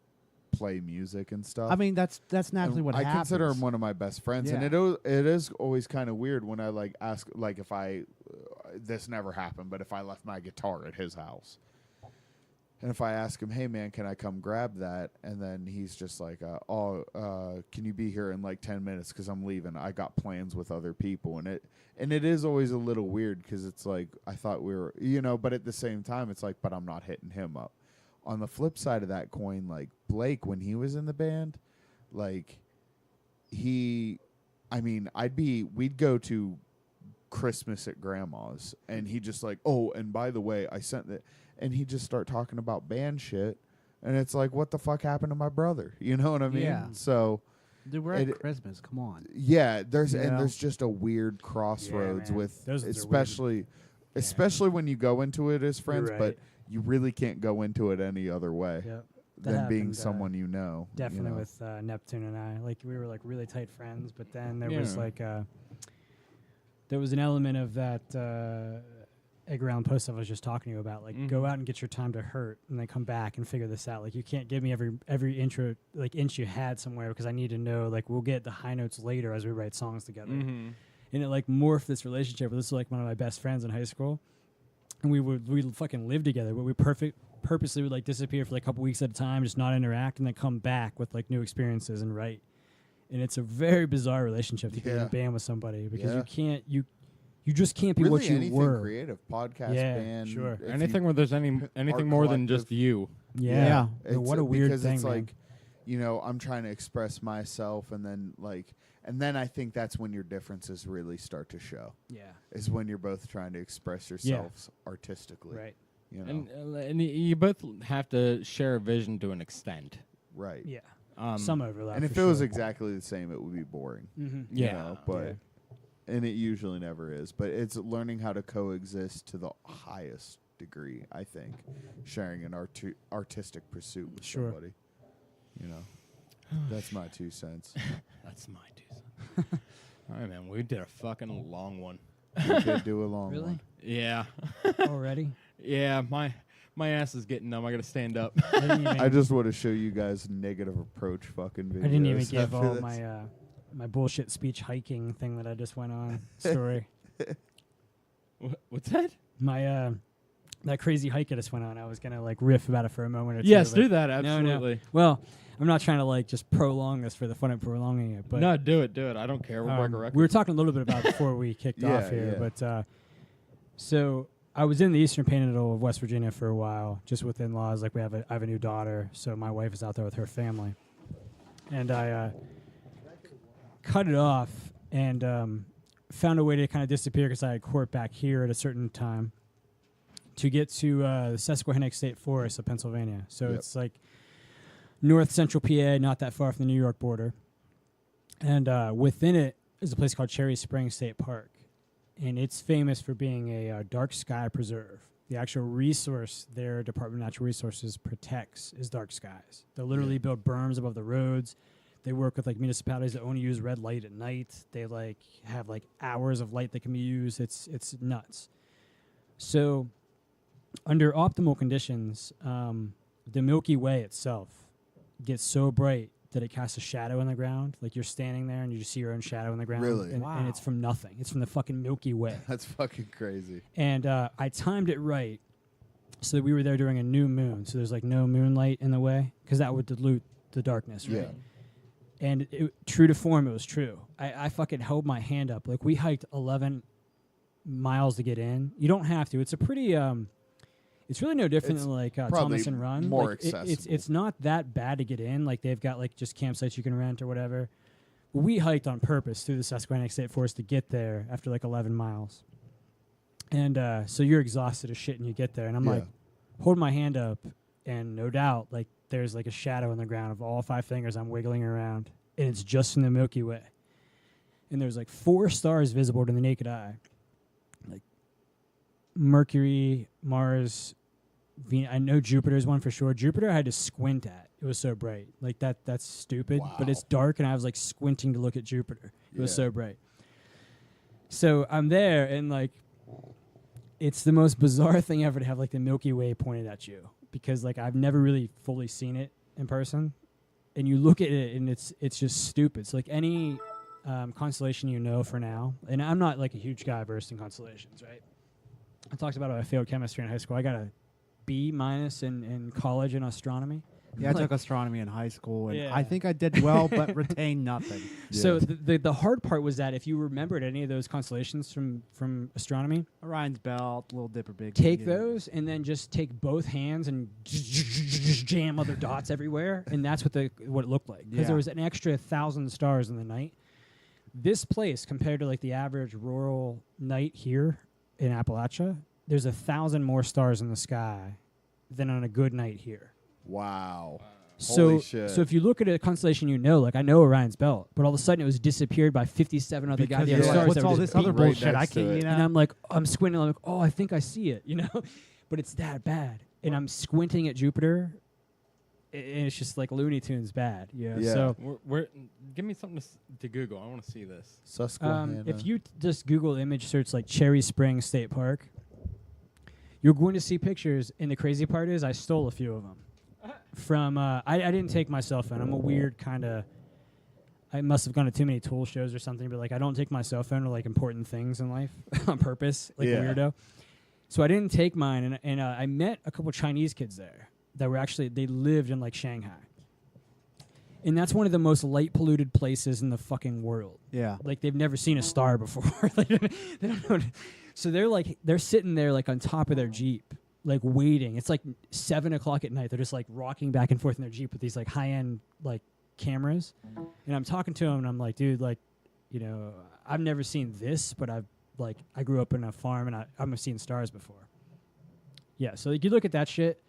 play music and stuff. I mean, that's naturally And what I happens. consider him one of my best friends, and Yeah. it is always kind of weird when I like ask like if I this never happened, but if I left my guitar at his house, and if I ask him, hey man, can I come grab that, and then he's just like, can you be here in like 10 minutes because I'm leaving? I got plans with other people, and it is always a little weird because it's like I thought we were, but at the same time it's like, but I'm not hitting him up. On the flip side of that coin, like Blake, when he was in the band, like we'd go to Christmas at grandma's and he just like, oh, and by the way, I sent that, and he'd just start talking about band shit. And it's like, what the fuck happened to my brother? You know what I mean? Yeah. So Dude, we're at Christmas. Come on. yeah, there's You know? there's just a weird crossroads man. with Those are especially when you go into it as friends, right. but you really can't go into it any other way Yep. than being happened, someone you know. Definitely you know? with Neptune and I. Like we were like really tight friends, but then there was Yeah. like there was an element of that Edgar Allan Poe stuff I was just talking to you about. Like go out and get your time to hurt and then come back and figure this out. Like you can't give me every inch you had somewhere because I need to know, like we'll get the high notes later as we write songs together. Mm-hmm. And it like morphed this relationship. This is like one of my best friends in high school. And we fucking live together, but we purposely would like disappear for like a couple weeks at a time, just not interact, and then come back with like new experiences and write. And it's a very bizarre relationship to be in a band with somebody because you just can't be really what you anything were. creative, podcast, Yeah, band, sure. if Anything you- where there's anything more than just collective. you. Yeah. It's, What a weird because thing, it's man. like, I'm trying to express myself, and then I think that's when your differences really start to show. Yeah. Is when you're both trying to express yourselves artistically. Right. You know. And you both have to share a vision to an extent. Right. Yeah. Um, Some overlap. And if for it was sure. exactly the same, it would be boring. Mm-hmm. You Yeah. know, but and it usually never is. But it's learning how to coexist to the highest degree, I think. Sharing an artistic pursuit with Sure. somebody. You know. That's my 2 cents. That's my 2 cents. All right, man. We did a fucking long one. We could do a long Really? one. Yeah. Already? Yeah. My ass is getting numb. I got to stand up. I didn't even, I just want to show you guys negative approach fucking videos. I didn't even give after all this. my bullshit speech hiking thing that I just went on story. What's that? My that crazy hike I just went on. I was gonna like riff about it for a moment or two. Yes, but do that. No, no. Absolutely. Well, I'm not trying to like just prolong this for the fun of prolonging it, but No, do it. Do it. I don't care. We'll break a record. we were talking a little bit about it before we kicked off here, Yeah. but so I was in the Eastern Panhandle of West Virginia for a while, just with in-laws. Like I have a new daughter, so my wife is out there with her family, and I cut it off and found a way to kind of disappear because I had court back here at a certain time to get to the Susquehannock State Forest of Pennsylvania. So Yep. it's like north central PA, not that far from the New York border. And within it is a place called Cherry Springs State Park. And it's famous for being a dark sky preserve. The actual resource their Department of Natural Resources protects is dark skies. They'll literally build berms above the roads. They work with like municipalities that only use red light at night. They like have like hours of light that can be used. It's nuts. So under optimal conditions, the Milky Way itself gets so bright that it casts a shadow in the ground. Like you're standing there and you just see your own shadow in the ground. Really? And it's from nothing. It's from the fucking Milky Way. That's fucking crazy. And I timed it right so that we were there during a new moon. So there's like no moonlight in the way because that would dilute the darkness, right? Yeah. And true to form, it was true. I fucking held my hand up. Like we hiked 11 miles to get in. You don't have to. It's a pretty it's really no different than like Thomas and Run. More like accessible. It's not that bad to get in. Like they've got like just campsites you can rent or whatever. But we hiked on purpose through the Susquehanna State Forest to get there after like 11 miles. And so you're exhausted as shit and you get there. And I'm like, hold my hand up. And no doubt, like there's like a shadow in the ground of all 5 fingers. I'm wiggling around. And it's just in the Milky Way. And there's like 4 stars visible to the naked eye. Like Mercury, Mars, Venus. I know Jupiter's one for sure. Jupiter I had to squint at. It was so bright. Like that's stupid. Wow. But it's dark and I was like squinting to look at Jupiter. It was so bright. So I'm there and like it's the most bizarre thing ever to have like the Milky Way pointed at you. Because like I've never really fully seen it in person. And you look at it and it's just stupid. It's like any constellation you know for now. And I'm not like a huge guy versed in constellations, right? I talked about how I failed chemistry in high school. I got a B- in college in astronomy. Yeah, I Like- took astronomy in high school, and Yeah. I think I did well, but retained nothing. So the hard part was that if you remembered any of those constellations from astronomy, Orion's Belt, Little Dipper, Big take Dipper. those and then just take both hands and jam other dots everywhere, and that's what it looked like. Because Yeah. there was an extra 1,000 stars in the night. This place, compared to like the average rural night here in Appalachia, there's 1,000 more stars in the sky than on a good night here. Wow. So, Holy shit. so if you look at a constellation, you know, like I know Orion's Belt, but all of a sudden it was disappeared by 57 other Because goddamn you're like, stars. what's that were all just this other beaten. right bullshit? I next to can't, it. you know. And I'm like, I'm squinting. I'm like, oh, I think I see it, you know, but it's that bad. And I'm squinting at Jupiter, and it's just like Looney Tunes bad. Yeah. Yeah. So Give me something to Google. I want to see this. Susquehanna. if you just Google image search like Cherry Springs State Park, you're going to see pictures. And the crazy part is, I stole a few of them from. I didn't take my cell phone. I'm a weird kind of. I must have gone to too many tool shows or something, but like I don't take my cell phone to like important things in life on purpose, like a weirdo. So I didn't take mine, and I met a couple Chinese kids there that were actually they lived in like Shanghai, and that's one of the most light polluted places in the fucking world. Yeah. Like they've never seen a star before. They don't know. So they're sitting there like on top of their Jeep, like waiting. It's like 7 o'clock at night. They're just like rocking back and forth in their Jeep with these like high end like cameras, and I'm talking to them and I'm like, dude, like, you know, I've never seen this, but I grew up in a farm and I've seen stars before. Yeah, so like, you look at that shit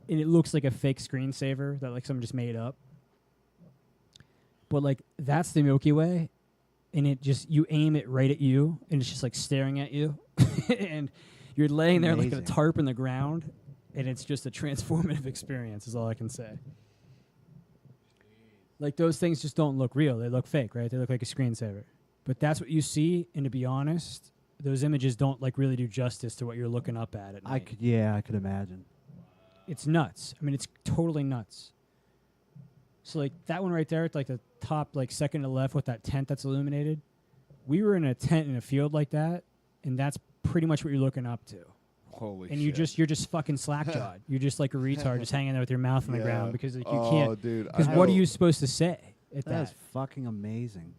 and it looks like a fake screensaver that like someone just made up. But like that's the Milky Way, and it just you aim it right at you and it's just like staring at you and you're laying there like Amazing. a tarp in the ground, and it's just a transformative experience is all I can say. Like those things just don't look real. They look fake, right? They look like a screensaver. But that's what you see, and to be honest, those images don't like really do justice to what you're looking up at night. I could imagine. It's nuts. I mean, it's totally nuts. So like that one right there, it's like the top, like second to left with that tent that's illuminated. We were in a tent in a field like that, and that's pretty much what you're looking up to. Holy And shit. you're just fucking slack-jawed. You're just like a retard, just hanging there with your mouth on the ground because like, you oh, can't. dude. Because I what are know- you supposed to say at That is that? fucking amazing.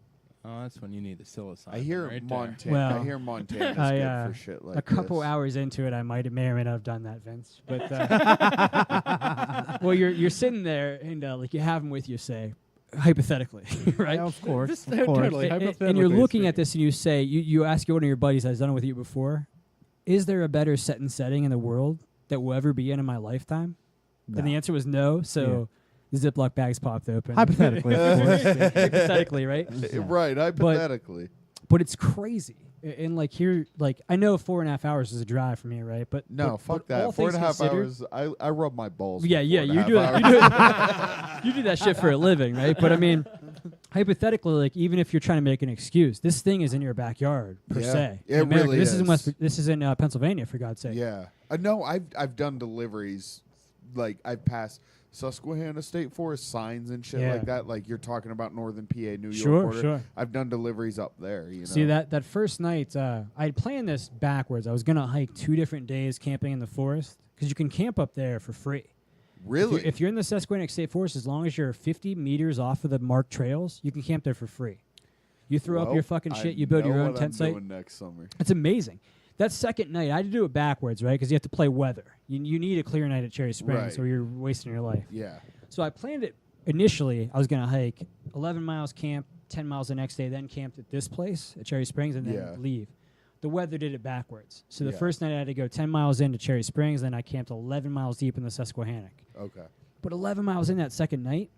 Oh, that's when you need the psilocybin. I hear right there. Montana. Well, I hear Montana's I, good for shit like a couple this. hours into it, I may or may not have done that, Vince. But well, you're sitting there and like you have them with you, say, hypothetically, right? Yeah, of course. Just of course. totally. And you're hypothetically looking at speaking. this and you say, you ask one of your buddies that's done it with you before, is there a better set and setting in the world that will ever be in my lifetime? No. And the answer was no. So the Ziploc bags popped open. Hypothetically, of course. Hypothetically, right? Right, hypothetically. But it's crazy. And like here, like I know 4.5 hours is a drive from here, right? But No, but fuck all that. things 4.5 considered- hours. I rub my balls. Yeah, for yeah, 4.5 you do it. hours. You do it. You do that shit for a living, right? But I mean, hypothetically, like even if you're trying to make an excuse, this thing is in your backyard per Yeah, se. it In America. really This is in is. This is in Pennsylvania, for God's sake. Yeah. No, I've done deliveries. Like I've passed Susquehanna State Forest signs and shit Yeah. like that. Like you're talking about Northern PA, New York Sure, border. sure. I've done deliveries up there. You know. See that first night, I had planned this backwards. I was gonna hike 2 different days camping in the forest because you can camp up there for free. Really? If you're in the Susquehanna State Forest, as long as you're 50 meters off of the marked trails, you can camp there for free. You throw up Well, your fucking I shit. You build your know own what tent I'm site. doing next summer. It's amazing. That second night, I had to do it backwards, right? Because you have to play weather. You need a clear night at Cherry Springs, Right. or you're wasting your life. Yeah. So I planned it initially. I was going to hike 11 miles, camp 10 miles the next day, then camped at this place at Cherry Springs, and then Yeah. leave. The weather did it backwards. So the Yeah. first night I had to go 10 miles into Cherry Springs, then I camped 11 miles deep in the Susquehannock. Okay. But 11 miles in that second night,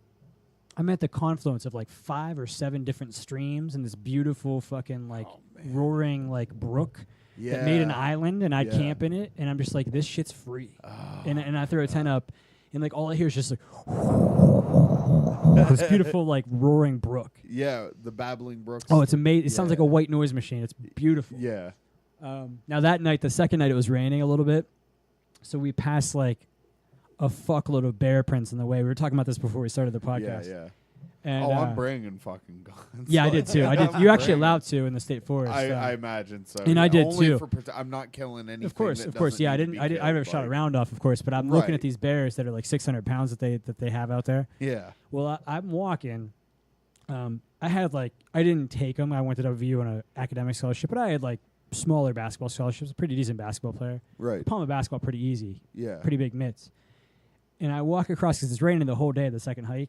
I'm at the confluence of like 5 or 7 different streams and this beautiful fucking like roaring like brook Yeah. that made an island, and I'd Yeah. camp in it, and I'm just like, this shit's free. Oh, And I throw a tent up, and like all I hear is just like this beautiful like roaring brook. yeah, the babbling brooks. Oh, it's amazing. It sounds like a Yeah. white noise machine. It's beautiful. Yeah. Now that night, the second night, it was raining a little bit, so we passed like a fuckload of bear prints in the way. We were talking about this before we started the podcast. Yeah. And, Oh, I'm bringing fucking guns. yeah, I did too. I did. I'm You're actually bringing- allowed to in the state forest. I imagine so. And I did Only too. For I'm not killing anything. Of course. that Yeah, doesn't I need to didn't. be I killed, never shot a like- round off, of course. But I'm looking Right. at these bears that are like 600 pounds that they have out there. Yeah. Well, I'm walking. I had like I didn't take them. I went to WVU on an academic scholarship, but I had like smaller basketball scholarships. A pretty decent basketball player. Right. Palm of basketball pretty easy. Yeah. Pretty big mitts. And I walk across because it's raining the whole day of the second hike,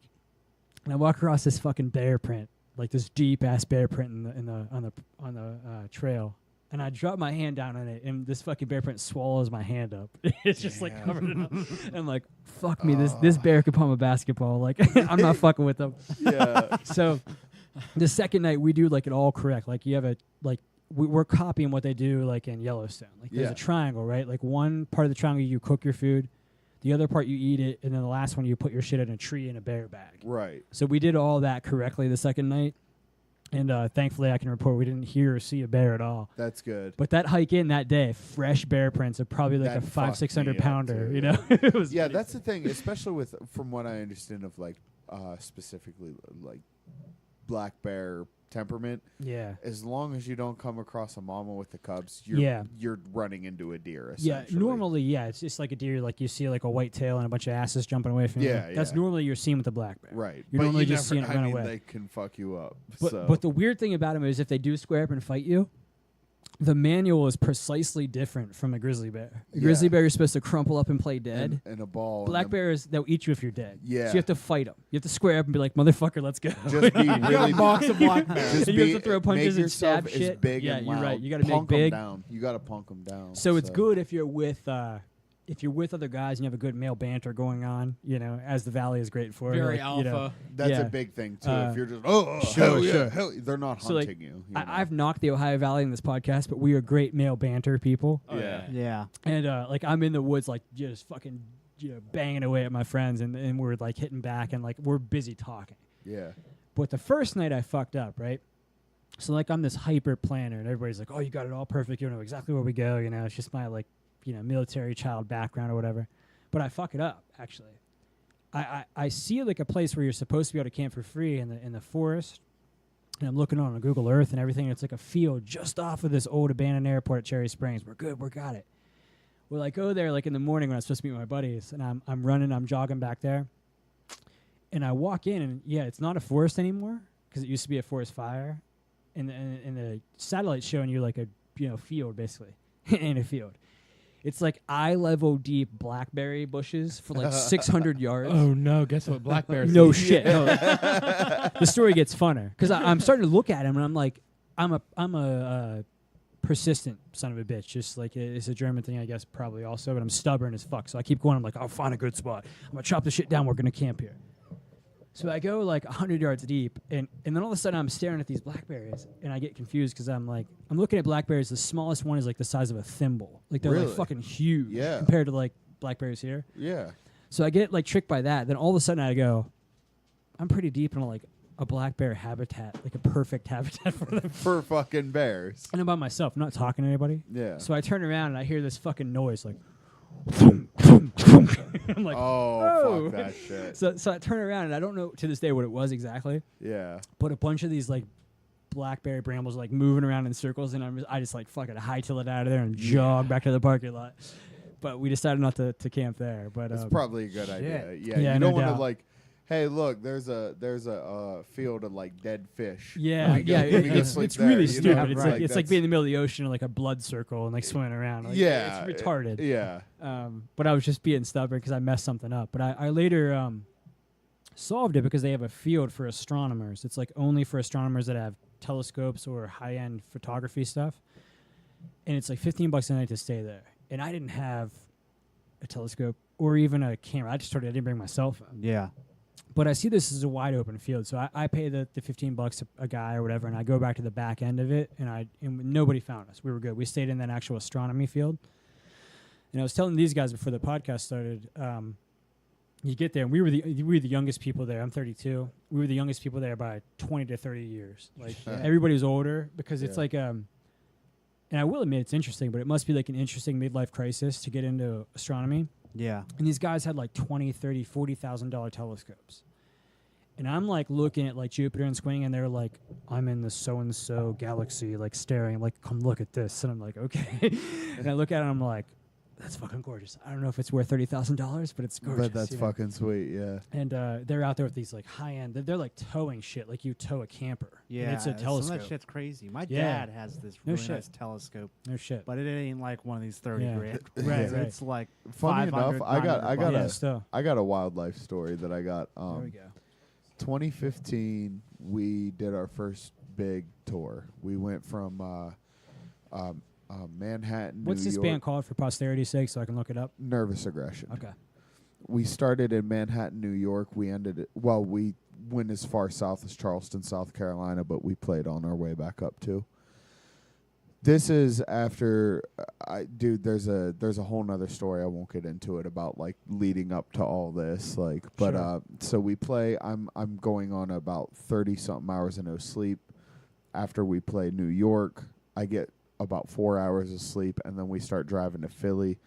and I walk across this fucking bear print, like this deep ass bear print on the trail. And I drop my hand down on it, and this fucking bear print swallows my hand up. It's just like covered it up. And I'm like, fuck me, this bear could palm a basketball. Like, I'm not fucking with them. Yeah. So the second night we do like it all correct. Like you have a like we're copying what they do like in Yellowstone. Like there's Yeah. a triangle, right? Like one part of the triangle you cook your food, the other part you eat it, and then the last one you put your shit in a tree in a bear bag. Right. So we did all that correctly the second night. And thankfully, I can report we didn't hear or see a bear at all. That's good. But that hike in that day, fresh bear prints of probably like That a fucked 500-600 me up pounder. too, You know, it was Yeah, pretty that's the thing, especially with from what I understand of like specifically like black bear temperament. yeah. As long as you don't come across a mama with the cubs, Yeah. you're running into a deer. Yeah, Essentially. normally, yeah, it's just like a deer. Like you see, like a white tail and a bunch of asses jumping away from you. Yeah, That's yeah. normally you're seeing with the black bear. Right. You're But normally you just never, seeing it run I mean, away. they can fuck you up. But so. but the weird thing about them is if they do square up and fight you, the manual is precisely different from a grizzly bear. A grizzly Yeah. bear is supposed to crumple up and play dead. and a ball. Black and bears, they'll eat you if you're dead. Yeah. So you have to fight them. You have to square up and be like, motherfucker, let's go. Just be You got really a box of black bears. Just And you have be- to throw punches make and stab yourself as shit. big Yeah, and you're right. loud. You gotta make punk 'em big. down. You got to punk them down. So it's good if you're with other guys and you have a good male banter going on, you know, as the valley is great for. Very like, alpha. You know, That's yeah. a big thing too. Uh, if you're just sure, hell yeah, sure. hell, they're not So, like, hunting you. you know? I've knocked the Ohio Valley in this podcast, but we are great male banter people. Oh, Yeah. Yeah. And like I'm in the woods, like just fucking banging away at my friends, and we're like hitting back, and like we're busy talking. Yeah. But the first night I fucked up, right? So like I'm this hyper planner, and everybody's like, "Oh, you got it all perfect. You know exactly where we go." You know, it's just my like military child background or whatever. But I fuck it up actually. I see like a place where you're supposed to be able to camp for free in the forest. And I'm looking on Google Earth and everything. And it's like a field just off of this old abandoned airport at Cherry Springs. We're good. We got it. Well, I go there like in the morning when I'm supposed to meet my buddies, and I'm running, I'm jogging back there, and I walk in, and yeah, it's not a forest anymore because it used to be a forest fire, and the satellite's showing you like a field basically in a field. It's like eye level deep blackberry bushes for like 600 yards. Oh no! Guess what? Black bears. No eat. shit. No. The story gets funner because I'm starting to look at him and I'm like, I'm a persistent son of a bitch. Just like it's a German thing, I guess, probably also. But I'm stubborn as fuck. So I keep going. I'm like, I'll find a good spot. I'm gonna chop the shit down. We're gonna camp here. So I go like 100 yards deep, and then all of a sudden I'm staring at these blackberries, and I get confused because I'm looking at blackberries. The smallest one is like the size of a thimble. Like they're Really? like fucking huge Yeah. compared to like blackberries here. Yeah. So I get like tricked by that. Then all of a sudden I go, I'm pretty deep in like a black bear habitat, like a perfect habitat for them. For fucking bears. And I'm by myself, I'm not talking to anybody. Yeah. So I turn around and I hear this fucking noise like I'm like, oh, fuck that shit. So I turn around and I don't know to this day what it was exactly, Yeah. but a bunch of these like blackberry brambles like moving around in circles, and I just like fucking hightail it out of there and jog back to the parking lot. But we decided not to camp there. But That's probably a good idea. Yeah. Yeah, You no don't want to doubt. like, hey, look, there's a field of like dead fish. yeah, Let me go- yeah, let me go it's sleep really there, you stupid. know? It's Right, like it's like that's- being in the middle of the ocean in like a blood circle and like swimming around. Like, yeah. it's retarded. Yeah. But I was just being stubborn because I messed something up. But I later solved it because they have a field for astronomers. It's like only for astronomers that have telescopes or high-end photography stuff. And it's like $15 a night to stay there. And I didn't have a telescope or even a camera. I didn't bring my cell phone. Yeah. But I see this as a wide open field. So I pay the $15 a guy or whatever, and I go back to the back end of it, and nobody found us. We were good. We stayed in that actual astronomy field. And I was telling these guys before the podcast started, you get there, and we were the youngest people there. I'm 32. We were the youngest people there by 20 to 30 years. Like everybody was older because it's like and I will admit it's interesting, but it must be like an interesting midlife crisis to get into astronomy. Yeah. And these guys had like $20,000, $30,000, $40,000 telescopes. And I'm like looking at like Jupiter and swinging, and they're like, I'm in the so-and-so galaxy, like staring, like, come look at this. And I'm like, okay. And I look at it and I'm like, that's fucking gorgeous. I don't know if it's worth $30,000, but it's gorgeous. But that's you know? fucking sweet, yeah. And they're out there with these like high-end, they're like towing shit, like you tow a camper. Yeah. And it's a Some telescope. of that shit's crazy. My Yeah. dad has this No really shit. nice telescope, No shit. but it ain't like one of these 30 Yeah. grand. Right, It's- right. It's like Funny 500, enough, I got 900 Yeah, a bucks. still. I got a wildlife story that I got. There we go. 2015, we did our first big tour. We went from Manhattan, What's New this York. band called for posterity's sake so I can look it up? Nervous Aggression. Okay. We started in Manhattan, New York. We ended it. Well, we went as far south as Charleston, South Carolina, but we played on our way back up too. This is after, dude. There's a whole nother story. I won't get into it about like leading up to all this. Like, but Sure. so we play. I'm going on about 30-something hours of no sleep. After we play New York, I get about 4 hours of sleep, and then we start driving to Philly.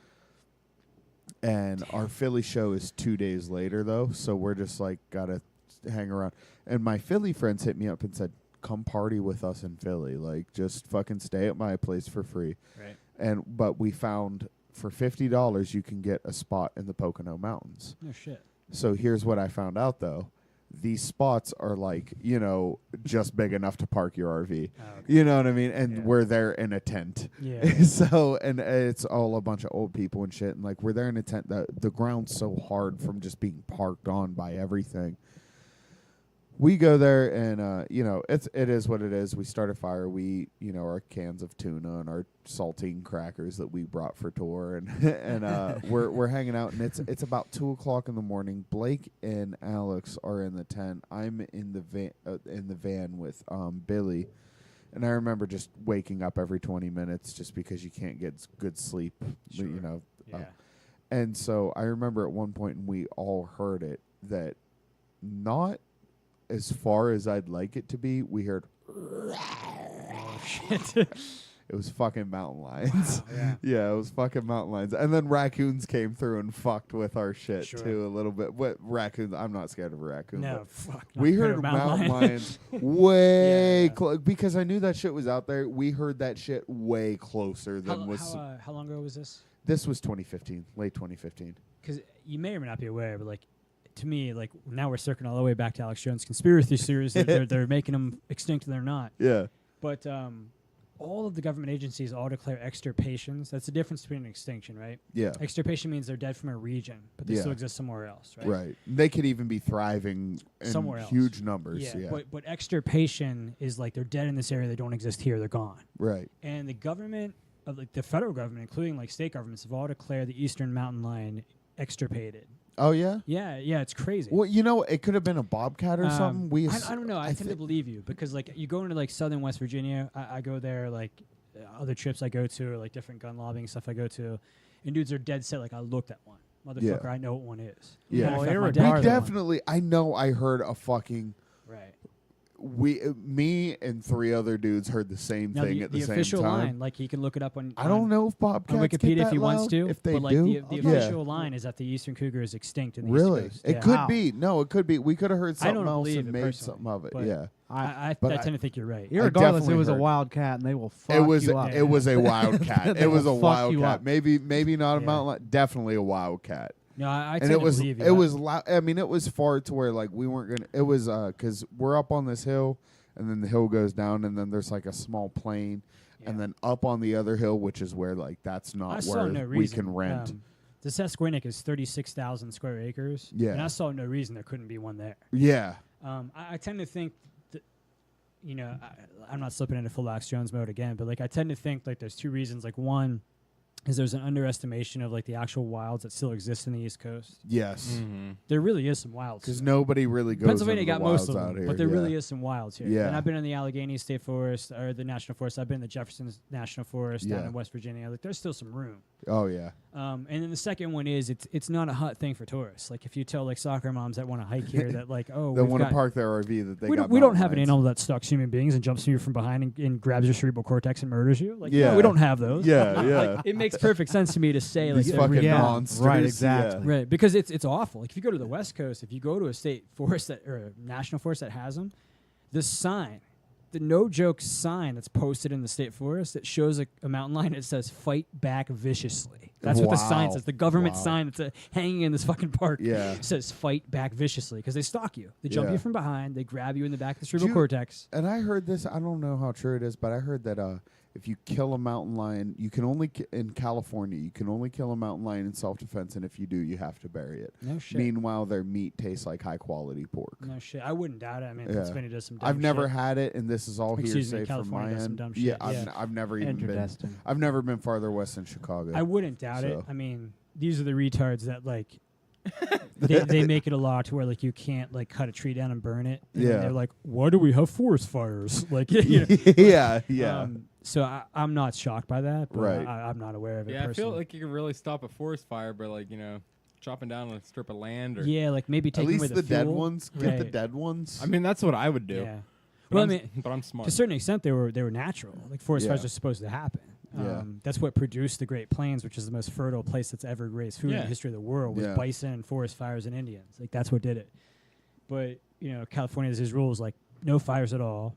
And our Philly show is 2 days later, though, so we're just like gotta hang around. And my Philly friends hit me up and said, "Come party with us in Philly, like just fucking stay at my place for free." Right. But we found for $50 you can get a spot in the Pocono Mountains. No shit. So here's what I found out though. These spots are like, just big enough to park your RV. Oh, okay. You know what I mean? And Yeah. we're there in a tent. Yeah. So, and it's all a bunch of old people and shit. And like, we're there in a tent. The ground's so hard from just being parked on by everything. We go there and, it is what it is. We start a fire. We eat, our cans of tuna and our saltine crackers that we brought for tour. And we're hanging out, and it's about 2:00 in the morning. Blake and Alex are in the tent. I'm in the van with Billy. And I remember just waking up every 20 minutes just because you can't get good sleep, Sure. Yeah. And so I remember at one point, and we all heard it, that not as far as I'd like it to be, we heard, Oh shit. it was fucking mountain lions. Yeah. Yeah, it was fucking mountain lions. And then raccoons came through and fucked with our shit, Sure. too, a little bit. What raccoons? I'm not scared of a raccoon. No, but fuck. we not heard mountain mountain lion. lions way Yeah. close because I knew that shit was out there. We heard that shit way closer than How long ago was this? This was 2015, late 2015. Because you may or may not be aware, but like, to me, like now we're circling all the way back to Alex Jones' conspiracy theories. They're making them extinct and they're not. Yeah. But all of the government agencies all declare extirpations. That's the difference between an extinction, right? Yeah. Extirpation means they're dead from a region, but they Yeah. still exist somewhere else, right? Right. They could even be thriving in Somewhere else. huge numbers. Yeah. Yeah. But extirpation is like they're dead in this area. They don't exist here. They're gone. Right. And the government, like the federal government, including like state governments, have all declared the eastern mountain lion extirpated. Oh yeah. Yeah, it's crazy. Well, it could have been a bobcat or something. I don't know. I tend to believe you because like you go into like southern West Virginia. I go there like other trips I go to or like different gun lobbying stuff I go to, and dudes are dead set. Like I looked at one, motherfucker. I know what one is. Yeah, Matter of fact, my we dad had one. definitely. I know. I heard a fucking. Right. Me and 3 other dudes heard the same Now, thing at the the same official time. line, like he can look it up on. I don't know if bobcats on get Wikipedia that if he wants loud, to. If they but like do, the official line is that the eastern cougar is extinct in the really, East Coast. it Yeah. could be. No, it could be. We could have heard I don't something else believe and it made personally, something of it. but Yeah, I But tend to think you're right. Irregardless, it definitely was a heard. wildcat, and they will fuck it was. you up. It was a wildcat. They It was a will fuck you wildcat. up. Maybe not a Yeah. mountain lion. Definitely a wildcat. No, I And tend it to was. believe you. It was loud. I mean, it was far to where like we weren't gonna. It was because we're up on this hill, and then the hill goes down, and then there's like a small plain. Yeah. And then up on the other hill, which is where like that's I not saw where no we reason. can rent. The Susquehannock is 36,000 square acres. Yeah. And I saw no reason there couldn't be one there. Yeah, I tend to think that, I'm not slipping into full Alex Jones mode again, but like I tend to think like there's 2 reasons. Like one is there's an underestimation of like the actual wilds that still exist in the East Coast. yes, Mm-hmm. There really is some wilds. because here. nobody really goes. Pennsylvania into the got most of wilds them, out here. but there yeah. really is some wilds here. Yeah. And I've been in the Allegheny State Forest or the National Forest. I've been in the Jefferson National Forest down Yeah. in West Virginia. Like there's still some room. Oh yeah, And then the second one is it's not a hot thing for tourists. Like if you tell like soccer moms that want to hike here that like they want to park their RV that they we got. don't, we don't mountain have an lions. animal that stalks human beings and jumps on you from behind and grabs your cerebral cortex and murders you. Like Yeah. no, we don't have those. Yeah, yeah. Like, it makes perfect sense to me to say like These fucking yeah, monsters. right, yeah. exactly. right because it's awful. Like if you go to the West Coast, if you go to a state forest that or a national forest that has them, the sign, the no joke sign that's posted in the state forest that shows a mountain lion. It says "Fight back viciously." That's what the sign Wow. says. The government Wow. sign that's hanging in this fucking park Yeah. says "Fight back viciously" because they stalk you. They jump Yeah. you from behind. They grab you in the back of the cerebral you- cortex. And I heard this. I don't know how true it is, but I heard that if you kill a mountain lion, you can only in California you can only kill a mountain lion in self-defense, and if you do, you have to bury it. No shit. Meanwhile, their meat tastes like high-quality pork. No shit. I wouldn't doubt it. I mean, Yeah. Pennsylvania does some dumb I've never shit. had it, and this is all Excuse me, hearsay from California my does some end. dumb Yeah, shit, yeah. I've never even been. Interesting. I've never been farther west than Chicago. I wouldn't doubt it. So. I mean, these are the retards that like they make it a law to where like you can't like cut a tree down and burn it. And then Yeah. they're like, why do we have forest fires? Like, you know. yeah, yeah. So I'm not shocked by that. But Right. I'm not aware of it. Yeah, I feel personally. like you can really stop a forest fire by like chopping down a strip of land. Or Yeah, like maybe At taking away least the the dead fuel. ones. Get the Right. dead ones. I mean, that's what I would do. Yeah. But Well, I I'm mean, but I'm smart. to a certain extent, they were natural. Like forest fires Yeah. are supposed to happen. Yeah. That's what produced the Great Plains, which is the most fertile place that's ever raised food in Yeah. the history of the world, was Yeah. bison and forest fires and Indians. Like that's what did it. But California has these rules like no fires at all,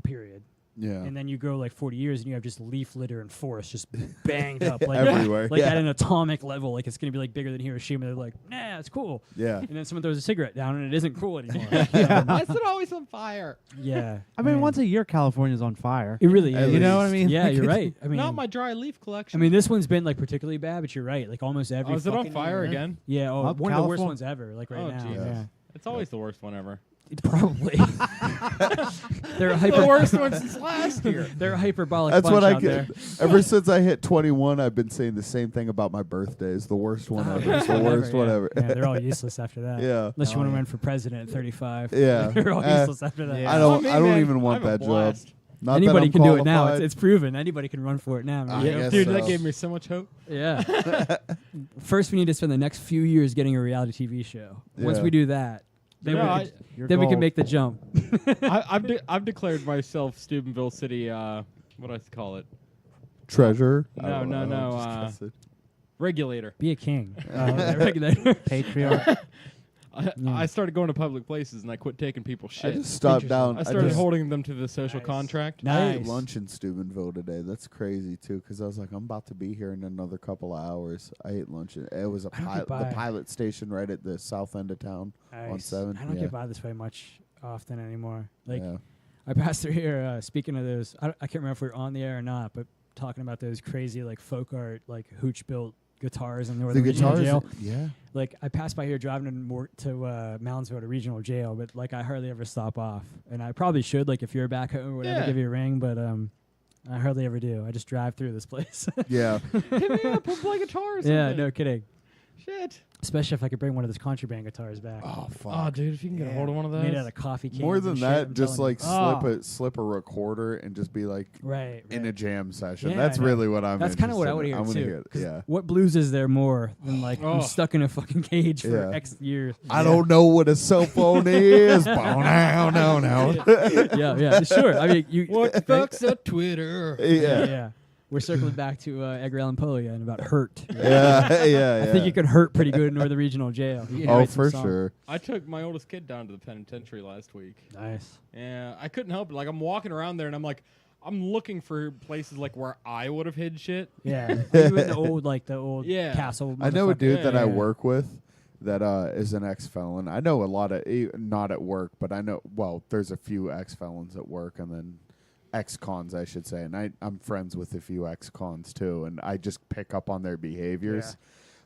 period. yeah. And then you go like 40 years and you have just leaf litter and forest just banged up like Everywhere. like yeah. at an atomic level. Like it's gonna be like bigger than Hiroshima. They're like, nah, it's cool. yeah. And then someone throws a cigarette down and it isn't cool anymore. Why is it always on fire? Yeah. I mean, once a year, California's on fire. it really At is. You know what I mean? Yeah, Like, you're it's- right. I mean, Not my dry leaf collection. I mean, this one's been like particularly bad, but you're right. Like almost every. is it on fucking fire year. again? Yeah. Oh, Up one of the worst California? ones ever. Like right Oh, now. Jesus. Yeah. It's always the worst one ever. Probably. They're The hyper. worst one since last year. They're a hyperbolic. That's bunch what I out there. get. Ever since I hit 21, I've been saying the same thing about my birthdays. The worst one ever. It's the worst one ever. Yeah, they're all useless after that. Yeah. Unless you Oh, want to yeah. run for president at 35. Yeah. they're all useless after that. Yeah. I don't. Not me, I don't man. even want I'm a that job. blast. Not that Anybody I'm can do it now. qualified. It's proven. Anybody can run for it now. I man. guess Dude, so. that gave me so much hope. Yeah. First, we need to spend the next few years getting a reality TV show. Once Yeah. we do that, then, No, we, I- can, Your then we can goal- make the jump. I've declared myself Steubenville City. What do I call it? treasure. I No, don't no, know, no, just guess it. Regulator. Be a king. Regulator. Patriarch. I started going to public places and I quit taking people's I shit. just stopped Interesting. down. I started just- holding them to the social Nice. contract. I ate Nice. lunch in Steubenville today. That's crazy too, because I was like, I'm about to be here in another couple of hours. I ate lunch. It was I don't get the by. pilot station right at the south end of town. Nice. 7, I don't yeah. get by this way much often anymore. Like yeah. I passed through here. Speaking of those, I can't remember if we were on the air or not, but talking about those crazy like folk art, like hooch built guitars in The Northern Regional guitars, Jail. yeah. Like I passed by here driving to Moundsville to Regional Jail, but like I hardly ever stop off, and I probably should. Like if you're back home or whatever, Yeah. give you a ring, but I hardly ever do. I just drive through this place. Yeah. Hit me up, we'll play guitars. Yeah, someday. no kidding. Shit. Especially if I could bring one of those contraband guitars back. Oh fuck. Oh, dude, if you can get a hold of one of those. Made out of coffee cans. More and than shit, that, I'm just telling like you. slip a recorder and just be like Right. in a jam session. Yeah, That's I know. really what I'm. That's kind of what I interested would in. hear I'm too. gonna hear. 'Cause Yeah. What blues is there more than like I'm Oh. stuck in a fucking cage for Yeah. X years? I don't know what a cell phone is. No. yeah, sure. I mean, you. What the fuck's a Twitter? Yeah. We're circling back to Edgar Allan Poe again about hurt. Yeah. I think you could hurt pretty good in Northern Regional Jail. You can Oh, write some for songs. sure. I took my oldest kid down to the penitentiary last week. Nice. Yeah, I couldn't help it. Like, I'm walking around there, and I'm like, I'm looking for places like where I would have hid shit. Yeah. Are you in the old Yeah. castle? I know a motherfucker? dude that I Yeah. work with that is an ex-felon. I know a lot of not at work, but I know there's a few ex-felons at work, and then ex-cons, I should say, and I'm friends with a few ex-cons too, and I just pick up on their behaviors.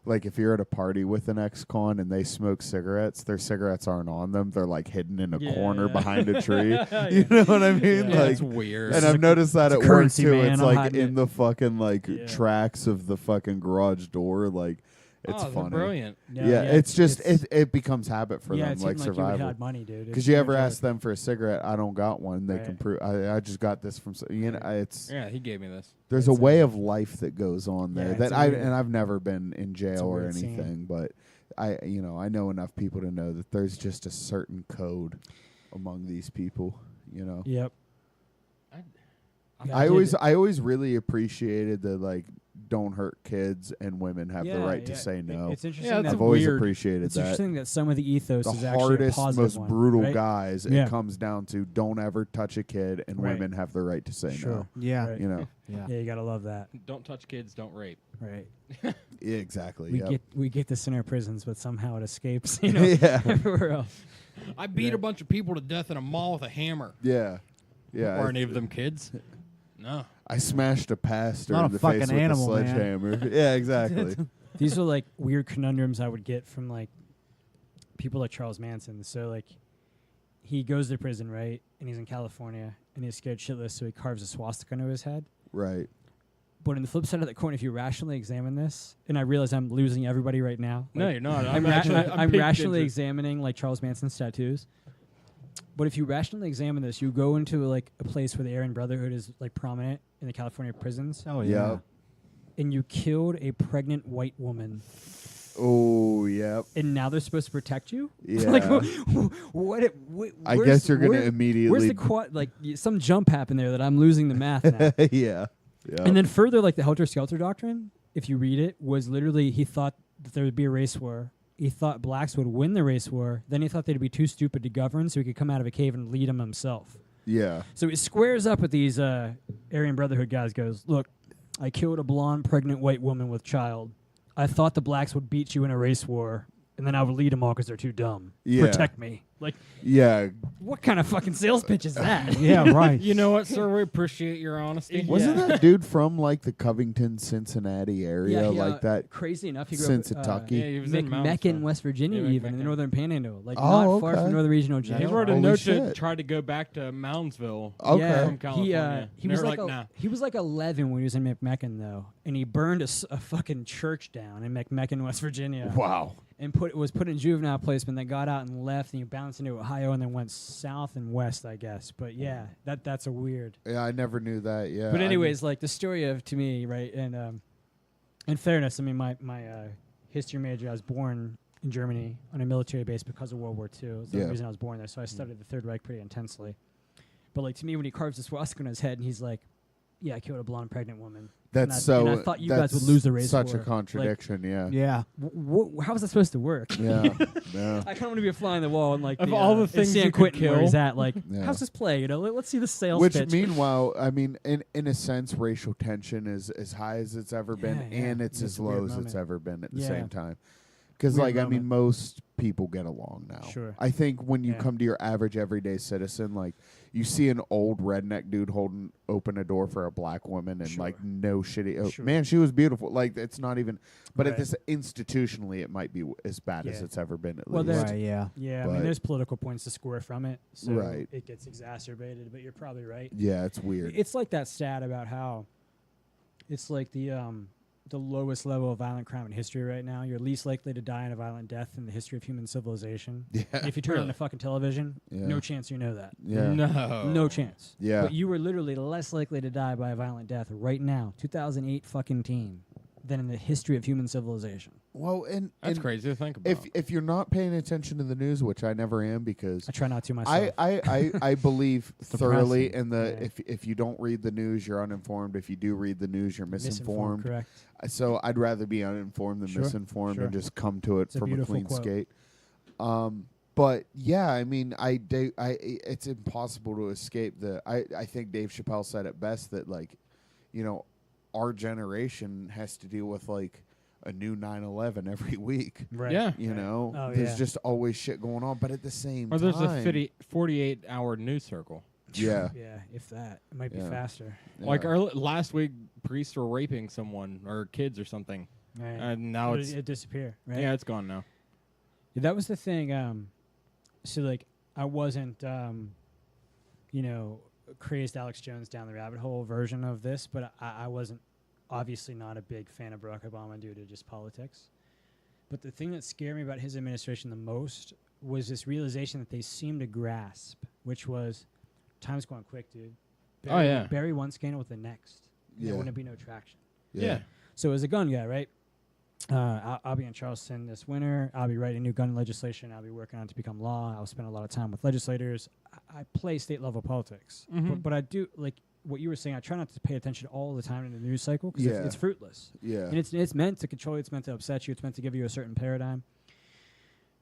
Like if you're at a party with an ex-con and they smoke cigarettes, their cigarettes aren't on them; they're like hidden in a corner behind a tree. You know what I mean? Yeah, Like, it's weird. and I've noticed that it's at a work currency, too. man. It's I'm like hiding in it. the fucking Yeah. tracks of the fucking garage door. Like it's they're funny. brilliant. Yeah, it's just it becomes habit for them, it's like even like you survival. had money, dude. Because you ever ask them for a cigarette, I don't got one. They Right. can prove. I just got this from. You know, it's Yeah, he gave me this. there's It's a way of life that goes on Yeah, there it's that a I weird- and I've never been in jail a or weird scene. anything, but I know enough people to know that there's just a certain code among these people. You know, Yep. I always really appreciated the like don't hurt kids and women have the right to say no. It's interesting. Yeah, that it's I've always weird. appreciated It's that. interesting that some of the ethos The is actually a hardest, positive most one, brutal right? guys, Yeah. it comes down to don't ever touch a kid, and Right. women have the right to say Sure. Yeah. Right. no. You know, Yeah. Yeah, you gotta love that. Don't touch kids, don't rape. Right. yeah, exactly. We get this in our prisons, but somehow it escapes. You know, yeah, everywhere else. I beat Yeah. a bunch of people to death in a mall with a hammer. yeah. Or any of them kids? No. I smashed a pastor Not in a the fucking face with animal, a man. sledgehammer. Yeah, exactly. These are like weird conundrums I would get from like people like Charles Manson. So like he goes to prison, right? And he's in California and he's scared shitless, so he carves a swastika into his head. Right. But in the flip side of the coin, if you rationally examine this, and I realize I'm losing everybody right now. No, like, you're not. I'm I'm peaked rationally into- examining like Charles Manson's tattoos. But if you rationally examine this, you go into like a place where the Aryan Brotherhood is like prominent in the California prisons, Oh yeah. and you killed a pregnant white woman, Oh, yep. and now they're supposed to protect you. Yeah. Like what? I guess you're gonna Where's immediately. the like some jump happened there that I'm losing the math now. yeah. Yeah. And then further, like the Helter Skelter doctrine, if you read it, was literally he thought that there would be a race war. He thought blacks would win the race war. Then he thought they'd be too stupid to govern, so he could come out of a cave and lead them himself. yeah. So he squares up with these Aryan Brotherhood guys, goes, look, I killed a blonde, pregnant white woman with child. I thought the blacks would beat you in a race war, and then I would lead them all because they're too dumb. Yeah. Protect me. Like, Yeah. what kind of fucking sales pitch is that? Yeah, right. You know what, sir? We appreciate your honesty. Wasn't that dude from like the Covington, Cincinnati area, he, like that? Crazy enough, he grew Cincinnati. up Yeah, he was in McMecken, Moundsville. West Virginia, Yeah, even in the McMecken. northern panhandle, like Oh, not far okay. from Northern Regional He Jail. wrote a Holy note shit. to try to go back to Moundsville. Okay. Yeah, From California. He And was they were like, nah. he was like 11 when he was in McMecken though, and he burned a fucking church down in McMecken, West Virginia, Wow. and was put in juvenile placement. Then got out and left, and he bounced into Ohio, and then went south and west, I guess. But yeah, that's a weird. Yeah, I never knew that. Yeah. But I anyways, like the story of to me, right, and in fairness, I mean my history major, I was born in Germany on a military base because of World War II. It's the Yeah. only reason I was born there, so I studied the Third Reich pretty intensely. But like to me, when he carves a swastika on his head, and he's like, "Yeah, I killed a blonde pregnant woman." that's and I- so. and I thought you guys would that's lose the race Such war. a Like, contradiction. yeah. Yeah. How is that supposed to work? Yeah. Yeah. I kind of want to be a fly on the wall and like Of the, all the in things San you could Quentin where kill. he's at. Like, Yeah. how's this play? You know, let's see the sales Which pitch. meanwhile, I mean, in a sense, racial tension is as high as it's ever been, Yeah, yeah. and it's It's as a low weird as it's moment. ever been at the Yeah. same time. Because, Weird like, I mean, moment. most people get along now. Sure. I think when you Yeah. come to your average everyday citizen, like, you see an old redneck dude holding open a door for a black woman, and Sure. like, no shitty. Oh, Sure. man, she was beautiful. Like, it's not even. But Right. at this institutionally, it might be as bad as Yeah. it's ever been. At Well, least. there's- Right, yeah. Yeah, I But- mean, there's political points to score from it, so Right. it gets exacerbated. But you're probably right. Yeah, it's weird. It's like that stat about how it's like the the lowest level of violent crime in history right now. You're least likely to die in a violent death in the history of human civilization. Yeah. And if you turn on the fucking television, Yeah. no chance you know that. Yeah. No chance. Yeah. But you were literally less likely to die by a violent death right now, 2008 fucking team, than in the history of human civilization. Well, and That's and crazy to think about. if you're not paying attention to the news, which I never am, because I try not to myself. I believe thoroughly in the Yeah. if you don't read the news, you're uninformed. If you do read the news, you're misinformed. Correct. So I'd rather be uninformed than Sure, misinformed sure. and just come to it It's a from a beautiful clean quote. skate. But yeah, I mean, it's impossible to escape the. I think Dave Chappelle said it best that, like, you know, our generation has to deal with like a new 9/11 every week. Right. Yeah. You know, Oh, there's yeah. just always shit going on. But at the same Or there's time, a 48-hour news circle. yeah, Yeah, if that. It might be Yeah. faster. Like yeah. last week, priests were raping someone or kids or something, Right. and now Or it's it disappear, right? yeah, it's gone now. Yeah, that was the thing. So like, I wasn't, crazed Alex Jones down the rabbit hole version of this, but I wasn't obviously not a big fan of Barack Obama due to just politics. But the thing that scared me about his administration the most was this realization that they seemed to grasp, which was, time's going quick, dude. Bury one scandal with the next. There Yeah. wouldn't be no traction. Yeah. So as a gun guy, right? I'll be in Charleston this winter. I'll be writing new gun legislation. I'll be working on it to become law. I'll spend a lot of time with legislators. I play state level politics, Mhm. but I do like what you were saying. I try not to pay attention all the time in the news cycle because Yeah. it's fruitless. Yeah. And it's meant to control you. It's meant to upset you. It's meant to give you a certain paradigm.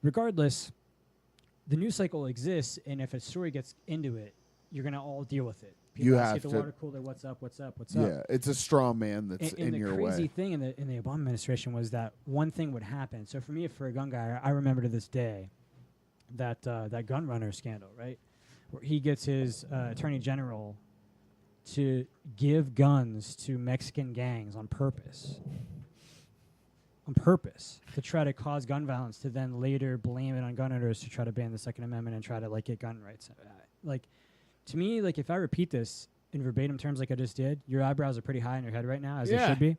Regardless, the news cycle exists, and if a story gets into it, you're gonna all deal with it. You ask have at the to- water cooler, what's up? Yeah, it's a straw man that's And in the your crazy way. thing in the Obama administration was that one thing would happen. So for me, for a gun guy, I remember to this day that that gun runner scandal, right, where he gets his attorney general to give guns to Mexican gangs on purpose. On purpose to try to cause gun violence, to then later blame it on gun owners to try to ban the Second Amendment and try to like get gun rights. Like, to me, like if I repeat this in verbatim terms like I just did, your eyebrows are pretty high in your head right now, as they Yeah. should be.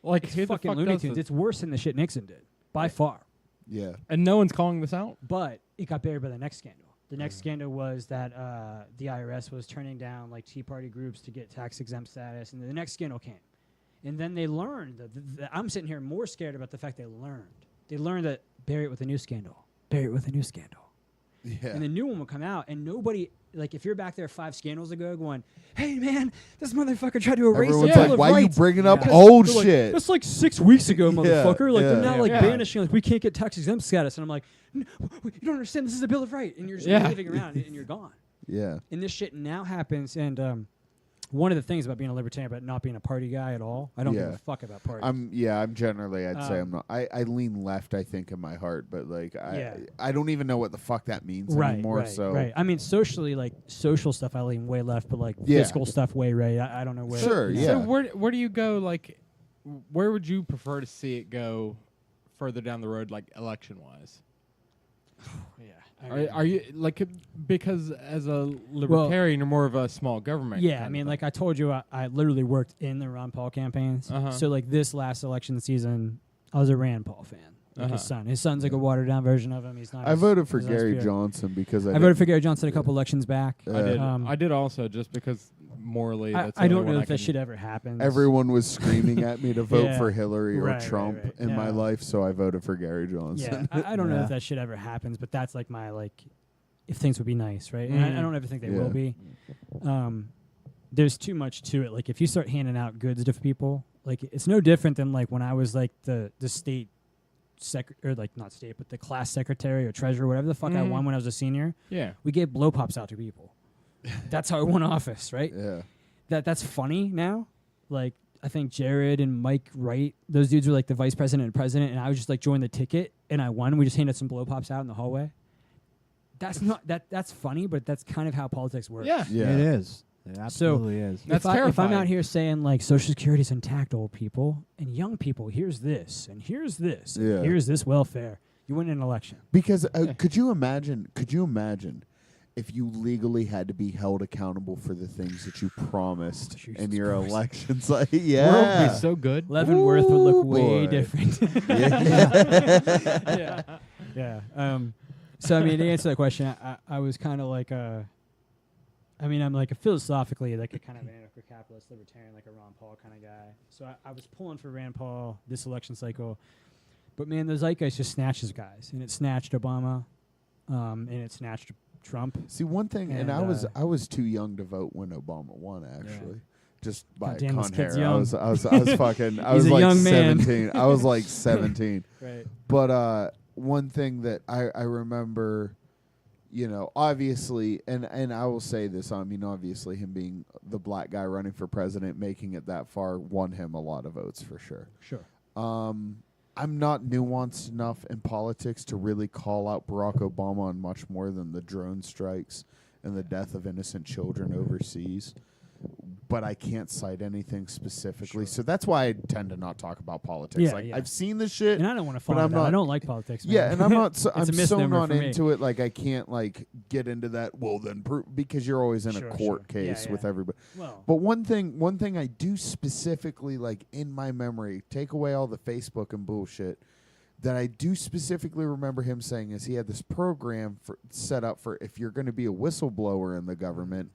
Like It's who the fucking fuck Looney does Tunes. this? It's worse than the shit Nixon did by far. Yeah. And no one's calling this out. But it got buried by the next scandal. The next scandal was that the IRS was turning down like Tea Party groups to get tax exempt status, and the next scandal came. And then they learned that I'm sitting here more scared about the fact they learned. They learned that bury it with a new scandal. Bury it with a new scandal. Yeah. And the new one will come out, and nobody, like, if you're back there 5 scandals ago going, hey, man, this motherfucker tried to erase Everyone's the like, Bill of why are you Rights." bringing up Because old they're like, shit? That's like 6 weeks ago, Yeah, motherfucker. Like, they're yeah. now, like, Yeah. banishing, like, we can't get tax exempt status. And I'm like, you don't understand. This is the Bill of Rights. And you're just Yeah. waving around, and you're gone. Yeah. And this shit now happens, and one of the things about being a libertarian, about not being a party guy at all, I don't give Yeah. a fuck about parties. I'm generally, I'd say I'm Um, not. I lean left, I think, in my heart, but like Yeah. I don't even know what the fuck that means right, anymore. right, So right. I mean, socially, like social stuff, I lean way left, but like Yeah. fiscal stuff, way right. I don't know where. Sure, you know. yeah. So where do you go? Like, where would you prefer to see it go further down the road, like election wise? Yeah. I mean- Are you like because as a libertarian, you're more of a small government? Yeah, kind I of mean, thing. like I told you, I literally worked in the Ron Paul campaigns. Uh-huh. So like this last election season, I was a Rand Paul fan. Like his Uh-huh. son. His son's like a watered down version of him. He's not. I as- voted for as Gary pure. Johnson because I voted for Gary Johnson a couple elections back. I did also just because morally. That's the I don't only know one if that can- shit ever happens. Everyone was screaming at me to vote Yeah. for Hillary or Right, right, Trump right. in my No. life, so I voted for Gary Johnson. Yeah, I don't know Yeah. if that shit ever happens, but that's like my like, if things would be nice, right? And I don't ever think they will Yeah. be. There's too much to it. Like if you start handing out goods to people, like it's no different than like when I was like the state or like not state, but the class secretary or treasurer, whatever the fuck I Mhm. won when I was a senior. Yeah. We gave blow pops out to people. That's how I won office, right? Yeah. That's funny now. Like I think Jared and Mike Wright, those dudes were like the vice president and president, and I was just like joined the ticket and I won. We just handed some blow pops out in the hallway. That's not that's funny, but that's kind of how politics works. Yeah. Yeah. It is. It absolutely is. That's if I'm terrifying. out here saying like Social Security's intact, old people and young people, here's this and here's this, and Yeah. here's this welfare. You win an election. Because could you imagine if you legally had to be held accountable for the things that you promised in your Christ. elections. Like, The world would yeah. be so good. Leavenworth would look way boy. different. Yeah. yeah. So I mean, to answer that question, I was kind of like I mean, I'm like a philosophically like a kind of anarcho-capitalist libertarian, like a Ron Paul kind of guy. So I was pulling for Rand Paul this election cycle, but man, the zeitgeist just snatches guys, and it snatched Obama, and it snatched Trump. See, one thing, and And, I was too young to vote when Obama won, actually. Just by God damn, this con kid's hair. I young. was fucking, I He's was a like young man. 17. I was like 17. Right. But one thing that I remember, you know, obviously, and I will say this, I mean, obviously him being the black guy running for president, making it that far, won him a lot of votes for sure. Sure. I'm not nuanced enough in politics to really call out Barack Obama on much more than the drone strikes and the death of innocent children overseas. But I can't cite anything specifically. Sure. So that's why I tend to not talk about politics. Yeah, like, yeah. I've seen this shit. And I don't want to but follow I'm that. not- I don't like politics. Man. Yeah, and I'm not. So, It's a I'm so misnomer not for me. into it. Like I can't like get into that. Well, then because you're always in Sure, a court sure. Yeah, case yeah. with everybody. Well, But one thing I do specifically like in my memory, take away all the Facebook and bullshit, that I do specifically remember him saying is he had this program set up for if you're going to be a whistleblower in the government,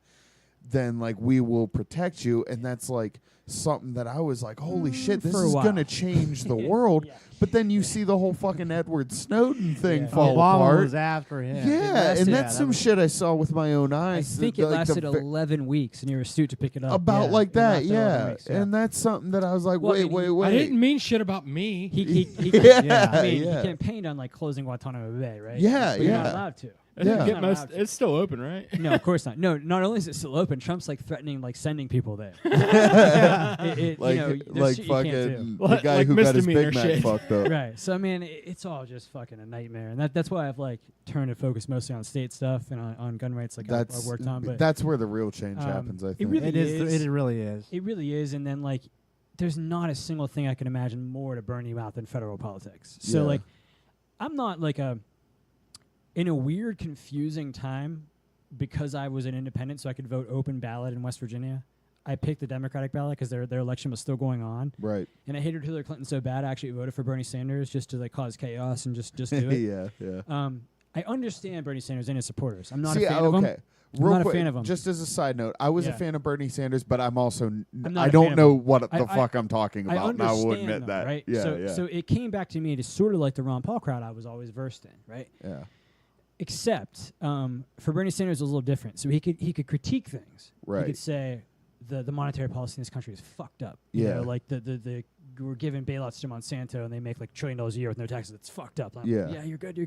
then like we will protect you, and that's like something that I was like, holy shit, this for a is while. going to change the world. Yeah. But then you see the whole fucking Edward Snowden thing Yeah. fall Obama apart. was after him. Yeah, lasted- and yeah, that's that some was- shit I saw with my own I eyes. think The- it like the lasted 11 weeks, and you were astute to pick it up. about Yeah, like it that, lasted 11 yeah. weeks, yeah. And that's something that I was like, Well, I wait, mean, wait. I didn't mean shit about me. He Yeah, I mean, yeah. he campaigned on like closing Guantanamo Bay, right? Yeah, But you're not yeah. allowed to. I didn't Yeah. get Not most. allowed to. It's still open, right? No, of course not. No, not only is it still open, Trump's like threatening like sending people there. Like, you know, there's like shit you can't do. fucking the Like- guy like who got his misdemeanor Big Mac shit. fucked up. Right. So I mean, it's all just fucking a nightmare, and that's why I've like turned to focus mostly on state stuff and on gun rights, like I've worked on. But that's where the real change happens. I think. it really It is. is. It really is. It really is, and then like, there's not a single thing I can imagine more to burn you out than federal politics. So Yeah. like, I'm not like in a weird, confusing time because I was an independent, so I could vote open ballot in West Virginia. I picked the Democratic ballot because their election was still going on, Right. and I hated Hillary Clinton so bad I actually voted for Bernie Sanders just to like cause chaos and just do it. yeah. I understand Bernie Sanders and his supporters. I'm not See, a fan of them. okay. I'm Real not a quick, fan of 'em. Just as a side note, I was a Yeah. fan of Bernie Sanders, but I'm also I'm not I a fan don't of know him. what the I- fuck I'm talking I about, and I will understand admit them, that. right? Yeah, so, yeah, so it came back to me to sort of like the Ron Paul crowd I was always versed in, right? yeah. Except for Bernie Sanders, it was a little different. So he could critique things. Right. He could say the monetary policy in this country is fucked up. You Yeah. know, like the we're giving bailouts to Monsanto and they make like $1 trillion a year with no taxes. It's fucked up. I'm like, Yeah. yeah, you're good.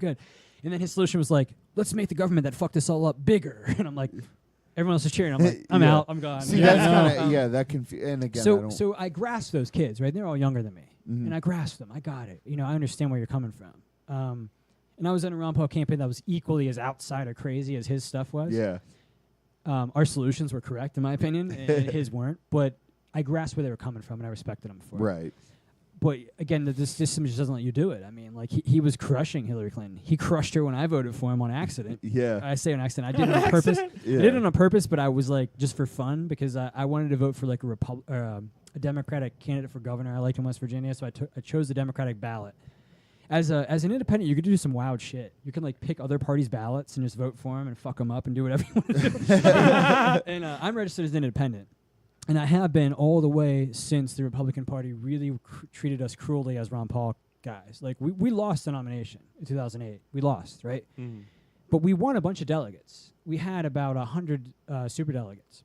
And then his solution was like, let's make the government that fucked us all up bigger. And I'm like, everyone else is cheering. I'm like, I'm Yeah. out. I'm gone. See, Yeah, that's no, kind of um, that and again, I So don't. so I grasped those kids, right? They're all younger than me, Mhm. and I grasped them. I got it. You know, I understand where you're coming from. And I was in a Ron Paul campaign that was equally as outsider crazy as his stuff was. yeah, Our solutions were correct, in my opinion, and his weren't. But I grasped where they were coming from, and I respected them for it. right. But again, the system just doesn't let you do it. I mean, like he was crushing Hillary Clinton. He crushed her when I voted for him on accident. Yeah, I say on accident. I did it on purpose. yeah. I did it on purpose, but I was like just for fun because I wanted to vote for like a Democratic candidate for governor I liked in West Virginia, so I chose the Democratic ballot. As an independent, you could do some wild shit. You can like pick other parties' ballots and just vote for them and fuck them up and do whatever you want to do. And I'm registered as an independent, and I have been all the way since the Republican Party really treated us cruelly as Ron Paul guys. Like we lost the nomination in 2008. We lost, right? Mm. But we won a bunch of delegates. We had about 100 superdelegates.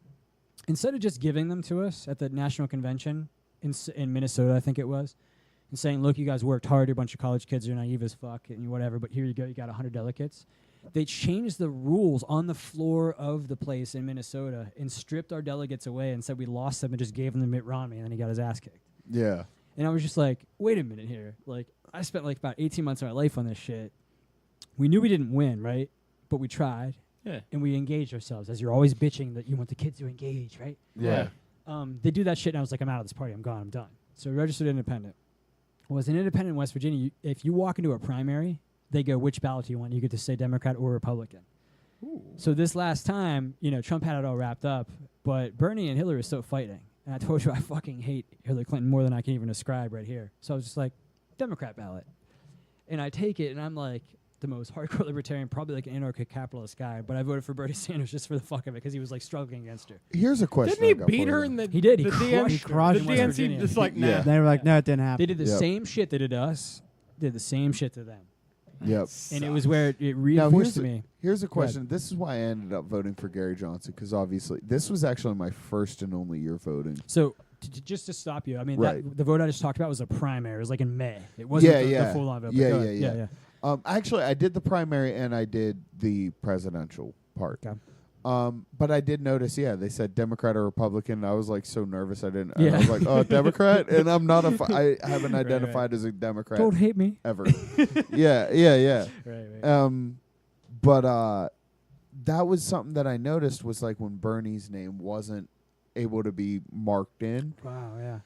Instead of just giving them to us at the national convention in Minnesota, I think it was, and saying, look, you guys worked hard, you're a bunch of college kids, you're naive as fuck, and whatever, but here you go, you got 100 delegates. They changed the rules on the floor of the place in Minnesota and stripped our delegates away and said we lost them and just gave them to Mitt Romney, and then he got his ass kicked. Yeah, And I was just like, wait a minute here. Like, I spent like about 18 months of my life on this shit. We knew we didn't win, right? But we tried. Yeah. And we engaged ourselves, as you're always bitching that you want the kids to engage, right? yeah, They do that shit, and I was like, I'm out of this party. I'm gone. I'm done. So registered independent. Well, as an independent in West Virginia, if you walk into a primary, they go, which ballot do you want? You get to say Democrat or Republican. So this last time, Trump had it all wrapped up, but Bernie and Hillary are still fighting. And I told you I fucking hate Hillary Clinton more than I can even describe right here. So I was just like, Democrat ballot. And I take it, and I'm like the most hardcore libertarian, probably like an anarchic capitalist guy, but I voted for Bernie Sanders just for the fuck of it because he was like struggling against her. Here's a question. Didn't he I got beat for her you. in the He did. He the crushed DNC, her. Crushed the West DNC Virginia. just like, nah. Yeah. They were like, no, it didn't happen. They did the Yep. same shit they did to us. Did the same shit to them. Yep. And it was where it Now, reinforced to me. Here's a Go ahead. question. This is why I ended up voting for Gary Johnson, because obviously this was actually my first and only year voting. So just to stop you, I mean, Right. the vote I just talked about was a primary. It was like in May. It wasn't the full-on vote. but Yeah, go yeah, ahead. yeah. Actually, I did the primary and I did the presidential part. Okay. But I did notice, they said Democrat or Republican. I was like so nervous I didn't. Yeah. I was like, oh, Democrat, and I'm not I haven't Right, identified as a Democrat Don't hate me. ever. yeah. Right. But that was something that I noticed was like when Bernie's name wasn't able to be marked in. Wow, yeah.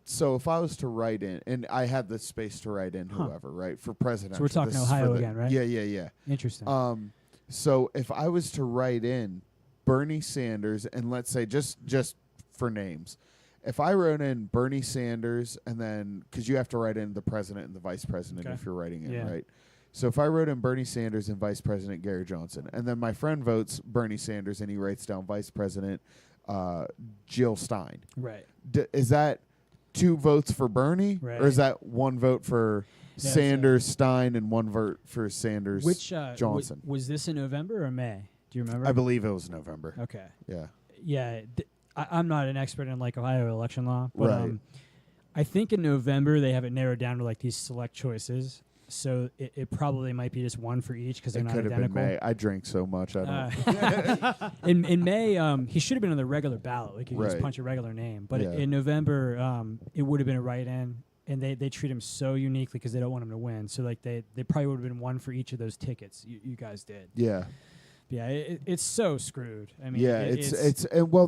So if I was to write in, and I had the space to write in Huh. whoever, right, for president. So we're talking Ohio again, right? Yeah. Interesting. So if I was to write in Bernie Sanders, and let's say just for names, if I wrote in Bernie Sanders, and then because you have to write in the president and the vice president Okay. if you're writing in, Yeah. right? So if I wrote in Bernie Sanders and Vice President Gary Johnson, and then my friend votes Bernie Sanders and he writes down Vice President Jill Stein, right. is that 2 votes for Bernie, Right. or is that 1 vote for Yeah, Sanders Stein and 1 vote for Sanders Which Johnson? was this in November or May? Do you remember? I believe it was November. Okay. Yeah. Yeah. I'm not an expert in like Ohio election law, but Right. I think in November they have it narrowed down to like these select choices. So it probably might be just 1 for each because they're It not could have identical. been May. I drink so much. I don't. In May, he should have been on the regular ballot. Like you could just Right. punch a regular name. But Yeah. in November, it would have been a write-in, and they treat him so uniquely because they don't want him to win. So like they probably would have been 1 for each of those tickets you guys did. Yeah. Yeah, it's so screwed. I mean, Yeah. It's well,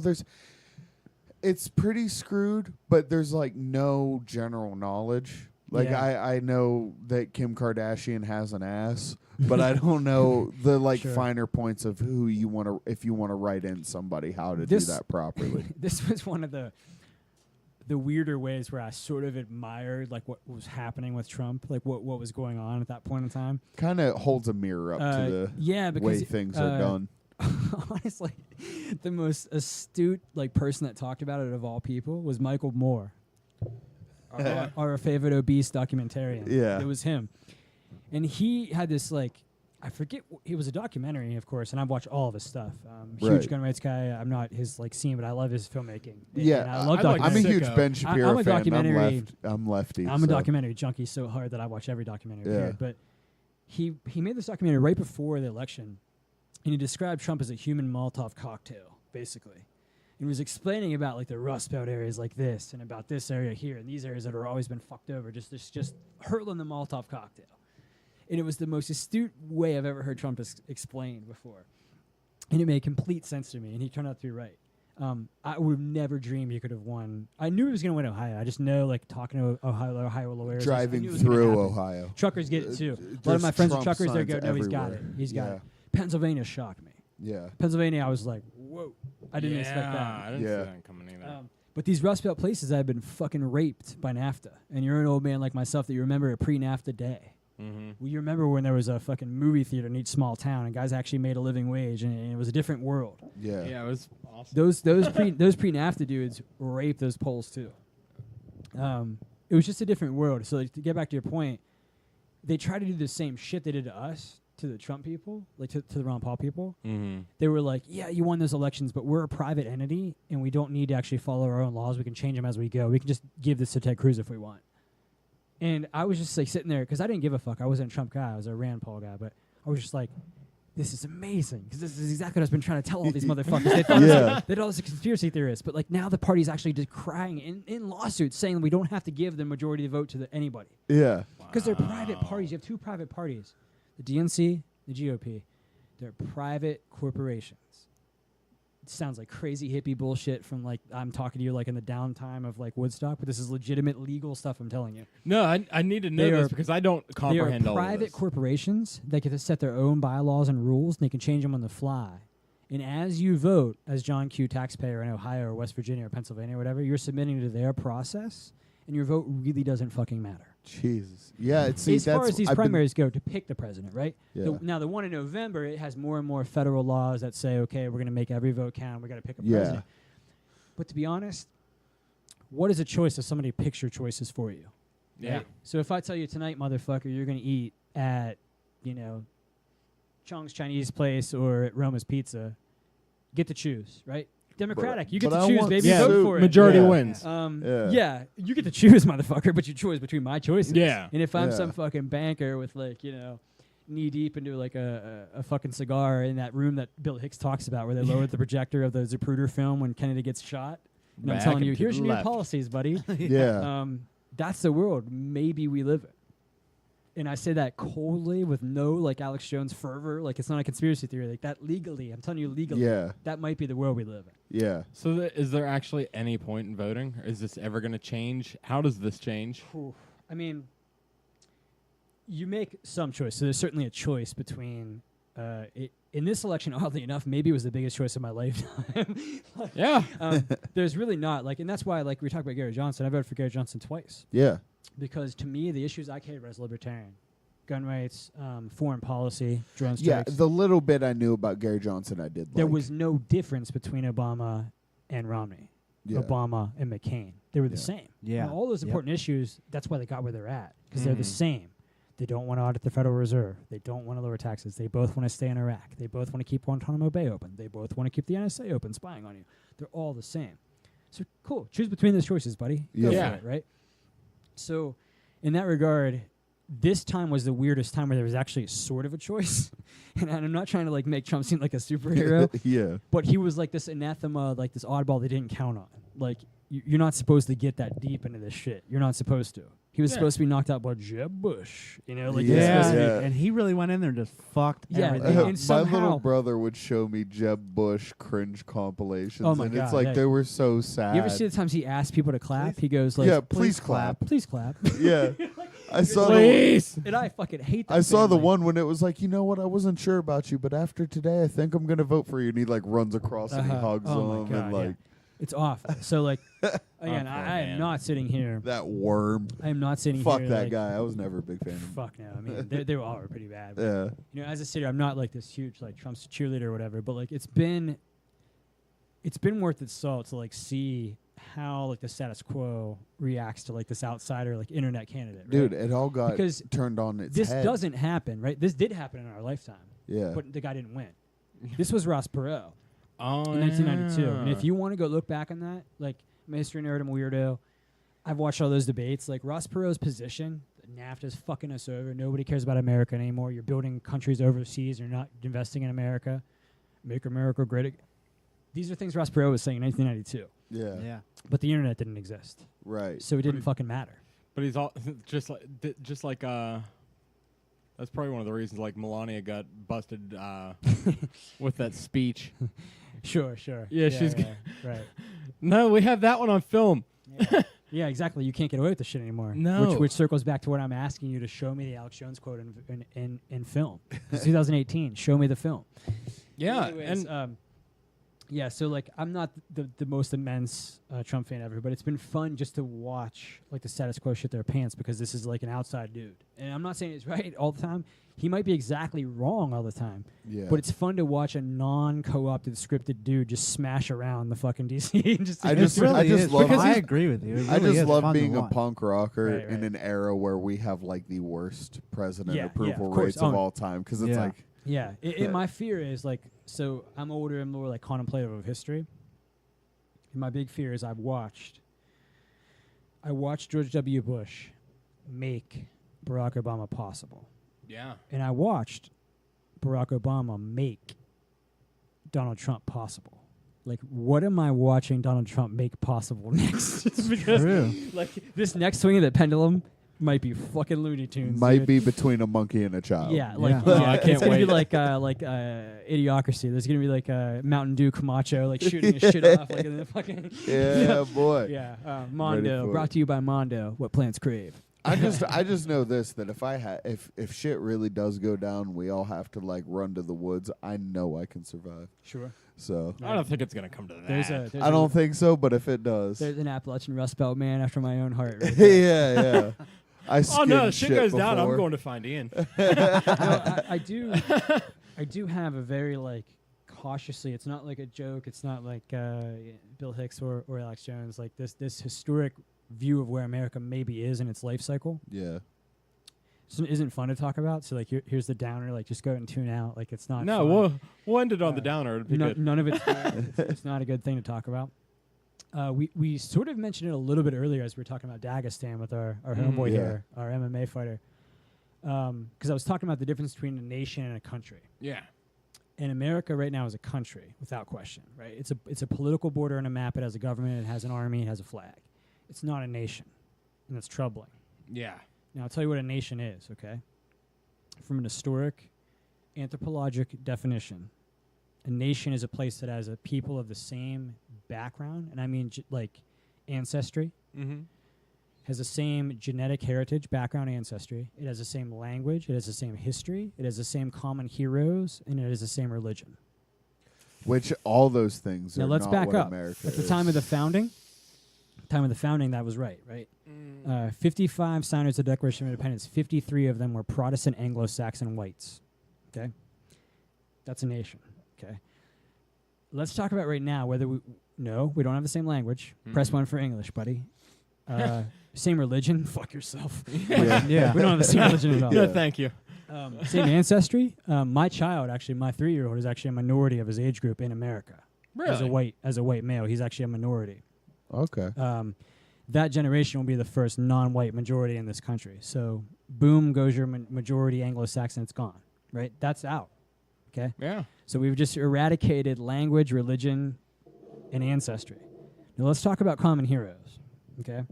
it's pretty screwed, but there's like no general knowledge. Like Yeah. I know that Kim Kardashian has an ass, but I don't know the Sure. finer points of who you want to, if you want to write in somebody, how to This- do that properly. This was one of the weirder ways where I sort of admired like what was happening with Trump, like what was going on at that point in time. Kind of holds a mirror up to the yeah, because way things are done. honestly, the most astute like person that talked about it of all people was Michael Moore, our favorite obese documentarian. Yeah. It was him, and he had this like, I forget. It was a documentary, of course, and I've watched all of his stuff. Huge Right. gun rights guy. I'm not his like scene, but I love his filmmaking. Yeah, and I love I like I'm a documentaries. huge Sicko. Ben Shapiro I'm a fan. documentary- I'm lefty. I'm a so. documentary junkie so hard that I watch every documentary. Yeah. Period. But he made this documentary right before the election, and he described Trump as a human Molotov cocktail, basically. And he was explaining about like the Rust Belt areas like this, and about this area here, and these areas that are always been fucked over, just hurling the Molotov cocktail. And it was the most astute way I've ever heard Trump explained before. And it made complete sense to me, and he turned out to be right. I would have never dreamed he could have won. I knew he was going to win Ohio. I just know, like, talking to Ohio lawyers. I Driving knew it was gonna through happen. Ohio. Truckers get it, too. A lot There's of my friends are Trump truckers, they signs go, no, he's got it. everywhere. He's got Yeah. it. Pennsylvania shocked me. Yeah. Pennsylvania, I was like, whoa. I didn't expect I that. didn't Yeah. see that coming either. But these Rust Belt places have been fucking raped by NAFTA. And you're an old man like myself that you remember a pre-NAFTA day. Mm-hmm. Well, you remember when there was a fucking movie theater in each small town and guys actually made a living wage and it was a different world. Yeah. Yeah, it was awesome. Those pre-NAFTA dudes raped those Poles too. It was just a different world. So like, to get back to your point, they try to do the same shit they did to us, to the Trump people, like to the Ron Paul people. Mm-hmm. They were like, yeah, you won those elections, but we're a private entity and we don't need to actually follow our own laws. We can change them as we go. We can just give this to Ted Cruz if we want. And I was just like sitting there because I didn't give a fuck. I wasn't a Trump guy. I was a Rand Paul guy. But I was just like, this is amazing because this is exactly what I've been trying to tell all these motherfuckers. They thought Yeah. they thought I was a conspiracy theorist. But like now the party's actually just crying in lawsuits saying we don't have to give the majority of the vote to anybody. Yeah. Because they're private parties. You have 2 private parties, the DNC, the GOP. They're private corporations. sounds like crazy hippie bullshit from like I'm talking to you like in the downtime of like Woodstock, but this is legitimate legal stuff. I'm telling you. No, I need to know They this are- because I don't comprehend They are all of private this. corporations that get to set their own bylaws and rules, and they can change them on the fly. And as you vote, as John Q. taxpayer in Ohio or West Virginia or Pennsylvania or whatever, you're submitting to their process, and your vote really doesn't fucking matter. Jesus. Yeah. See, As far that's as these I've been- primaries go, to pick the president, right? Yeah. Now, the one in November, it has more and more federal laws that say, okay, we're going to make every vote count. We got to pick a Yeah. president. But to be honest, what is a choice if somebody picks your choices for you? Yeah. Right? So if I tell you tonight, motherfucker, you're going to eat at, Chong's Chinese place or at Roma's Pizza, get to choose, right? Democratic, you get but to I choose, want baby. Yeah, Vote for it. majority Yeah. wins. Yeah. Yeah, you get to choose, motherfucker, but you choose between my choices. Yeah. And if I'm Yeah. some fucking banker with knee deep into like a fucking cigar in that room that Bill Hicks talks about where they lowered the projector of the Zapruder film when Kennedy gets shot. And I'm Back telling you, and to here's the your new left. policies, buddy. Yeah. That's the world maybe we live in. And I say that coldly with no like Alex Jones fervor. Like it's not a conspiracy theory. Like that legally, I'm telling you legally, Yeah. that might be the world we live in. Yeah. So is there actually any point in voting? Is this ever going to change? How does this change? I mean, you make some choice. So there's certainly a choice between in this election, oddly enough, maybe it was the biggest choice of my lifetime. Yeah. There's really not and that's why we talked about Gary Johnson. I voted for Gary Johnson twice Yeah. because to me the issues I care about is libertarian, gun rights, foreign policy, drone Yeah. strikes. The little bit I knew about Gary Johnson, I did. There like. was no difference between Obama and Romney, Yeah. Obama and McCain. They were the Yeah. same. Yeah. And all those Yep. important issues, that's why they got where they're at, because they're the Mhm. same. They don't want to audit the Federal Reserve. They don't want to lower taxes. They both want to stay in Iraq. They both want to keep Guantanamo Bay open. They both want to keep the NSA open, spying on you. They're all the same. So cool. Choose between those choices, buddy. Go Yeah. for it, right? So in that regard, this time was the weirdest time where there was actually sort of a choice. And I'm not trying to make Trump seem like a superhero, Yeah. but he was like this anathema, like this oddball they didn't count on. Like you're not supposed to get that deep into this shit. You're not supposed to. He was Yeah. supposed to be knocked out by Jeb Bush. He was Yeah. supposed to be- Yeah. And he really went in there and just fucked Yeah, everything and up. My somehow- little brother would show me Jeb Bush cringe compilations, Oh my and God, it's like yeah. they were so sad. You ever see the times he asked people to clap? He goes like, yeah, please clap. please clap. Yeah, I saw the Please. And I fucking hate that. I saw the family. one when it was like, you know what, I wasn't sure about you, but after today, I think I'm gonna vote for you. And he runs across and he hugs Oh my him God, and yeah. like It's awful. So again, poor I am man. not sitting here. that worm. I am not sitting Fuck here. that like, guy. I was never a big fan of him. Fuck no. I mean, they were all pretty bad. But, Yeah, as a sitter, I'm not like this huge Trump's cheerleader or whatever. But it's been worth its salt to see how the status quo reacts to this outsider internet candidate. Right? dude, it all got Because turned on its this head. doesn't happen, right? This did happen in our lifetime, Yeah, but the guy didn't win. This was Ross Perot Oh, in 1992. And if yeah. you want to go look back on that, I'm a history nerd, I'm a weirdo. I've watched all those debates. Ross Perot's position, NAFTA's fucking us over. Nobody cares about America anymore. You're building countries overseas. You're not investing in America. Make America great again. These are things Ross Perot was saying in 1992. yeah, Yeah. But the internet didn't exist, right. so it didn't fucking matter. But he's all just like that's probably one of the reasons Melania got busted with that speech. Sure. Yeah, she's right. No, we have that one on film. Yeah. Yeah, exactly. You can't get away with this shit anymore. No. Which circles back to what I'm asking you to show me the Alex Jones quote in film. It's 2018. Show me the film. Yeah, Anyways, and yeah, so I'm not the most immense Trump fan ever, but it's been fun just to watch the status quo shit their pants because this is an outside dude. And I'm not saying he's right all the time. He might be exactly wrong all the time. Yeah, But it's fun to watch a non-co-opted scripted dude just smash around the fucking DC. And I It just really I just is. love I agree with you. It I really just is love fun to being a watch. punk rocker Right, in right. an era where we have the worst president Yeah, approval of course. rates of Oh, all time because it's yeah. yeah, my fear is so I'm older and more contemplative of history. And my big fear is I watched George W. Bush make Barack Obama possible. yeah, And I watched Barack Obama make Donald Trump possible. What am I watching Donald Trump make possible next? Because True. this next swing of the pendulum, might be fucking Looney Tunes. Might dude. be between a monkey and a child. Yeah, like Yeah. Oh, I it's can't gonna be wait. like Idiocracy. There's gonna be like Mountain Dew Camacho like shooting his shit off like in the fucking Yeah, boy. yeah. Mondo for brought it. to you by Mondo. What plants crave. I just know this, that if shit really does go down, we all have to like run to the woods. I know I can survive. Sure. So I don't think it's gonna come to that. There's I don't think so, but if it does, There's an Appalachian Rust Belt man after my own heart. Right yeah, yeah. I Oh no, skinned shit goes down. I'm before. going to find Ian. No, I do have a very like cautiously. It's not like a joke. It's not like Bill Hicks or Alex Jones. Like this historic view of where America maybe is in its life cycle. Yeah. So it isn't fun to talk about. So like here's the downer. Like just go and tune out. Like it's not. No, fun. we'll end it on the downer. It'd be good. None of it's, it's not a good thing to talk about. We sort of mentioned it a little bit earlier as we were talking about Dagestan with our homeboy Yeah. here, our MMA fighter. Because I was talking about the difference between a nation and a country. Yeah. And America right now is a country, without question, right? It's a political border on a map. It has a government. It has an army. It has a flag. It's not a nation, and that's troubling. Yeah. Now I'll tell you what a nation is, okay? From an historic, anthropologic definition, a nation is a place that has a people of the same background, and I mean like ancestry, Mm-hmm. has the same genetic heritage, background, ancestry. It has the same language. It has the same history. It has the same common heroes, and it has the same religion. Which all those things Now are let's not back what up. America At the is. time of the founding, that was right? 55 signers of the Declaration of Independence. 53 of them were Protestant Anglo-Saxon whites. Okay, that's a nation. Okay, let's talk about right now whether we don't have the same language. Press 1 for English, buddy. Same religion. Fuck yourself. Yeah. We don't have the same religion at all. No, thank you. Same ancestry. My child, actually, my 3-year-old, is actually a minority of his age group in America. Really? As a white male, he's actually a minority. Okay. That generation will be the first non-white majority in this country. So, boom goes your majority Anglo-Saxon. It's gone. Right? That's out. Okay. Yeah. So we've just eradicated language, religion, and ancestry. Now let's talk about common heroes. Okay.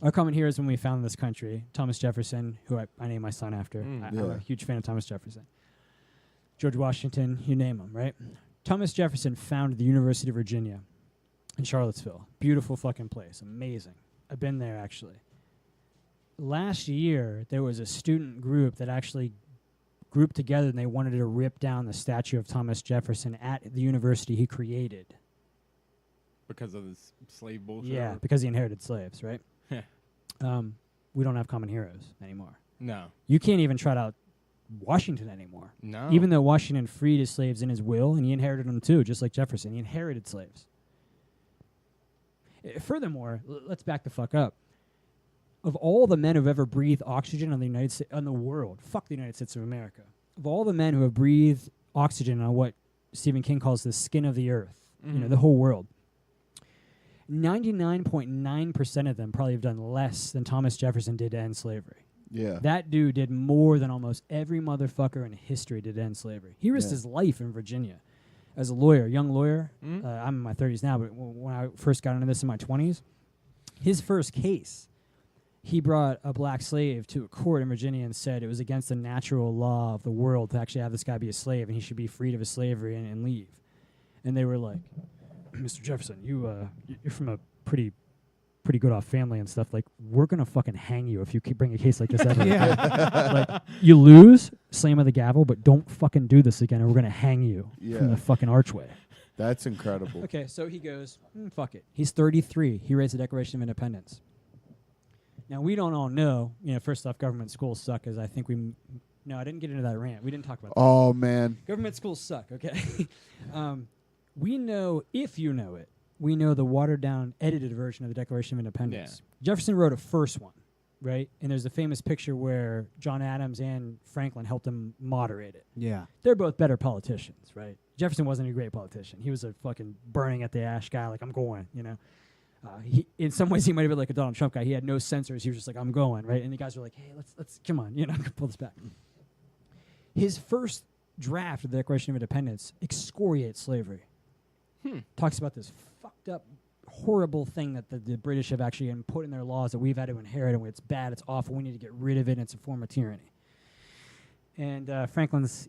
Our common heroes when we founded this country: Thomas Jefferson, who I named my son after. I'm Yeah. a huge fan of Thomas Jefferson. George Washington, you name them, right? Thomas Jefferson founded the University of Virginia in Charlottesville. Beautiful fucking place. Amazing. I've been there, actually. Last year, there was a student group that actually grouped together and they wanted to rip down the statue of Thomas Jefferson at the university he created. Because of this slave bullshit. Yeah, or- because he inherited slaves, right? Yeah. We don't have common heroes anymore. No. You can't even trot out Washington anymore. No. Even though Washington freed his slaves in his will, and he inherited them too, just like Jefferson. He inherited slaves. Furthermore, let's back the fuck up. Of all the men who've ever breathed oxygen on the on the world, fuck the United States of America. Of all the men who have breathed oxygen on what Stephen King calls the skin of the earth, the whole world, 99.9% of them probably have done less than Thomas Jefferson did to end slavery. Yeah. That dude did more than almost every motherfucker in history did to end slavery. He risked Yeah. his life in Virginia as a lawyer, young lawyer. I'm in my 30s now, but when I first got into this in my 20s, his first case, he brought a black slave to a court in Virginia and said it was against the natural law of the world to actually have this guy be a slave and he should be freed of his slavery and leave. And they were like, Mr. Jefferson, you're from a pretty good off family and stuff. Like, we're gonna fucking hang you if you keep bringing a case like this ever. Like, you lose, slam of the gavel, but don't fucking do this again, or we're gonna hang you from the fucking archway. That's incredible. Okay, so he goes, fuck it. He's 33. He writes the Declaration of Independence. Now, we don't all know, first off, government schools suck, as I think no, I didn't get into that rant. We didn't talk about that. Oh, man. Government schools suck, okay? We know, if you know it, we know the watered-down, edited version of the Declaration of Independence. Yeah. Jefferson wrote a first one, right? And there's a famous picture where John Adams and Franklin helped him moderate it. Yeah. They're both better politicians, right? Jefferson wasn't a great politician. He was a fucking burning at the ash guy, like, I'm going, He, in some ways, he might have been like a Donald Trump guy. He had no censors. He was just like, I'm going, right? And the guys were like, hey, let's come on, pull this back. His first draft of the Declaration of Independence excoriates slavery. Talks about this fucked up horrible thing that the British have actually put in their laws that we've had to inherit, and it's bad, it's awful, we need to get rid of it, and it's a form of tyranny. And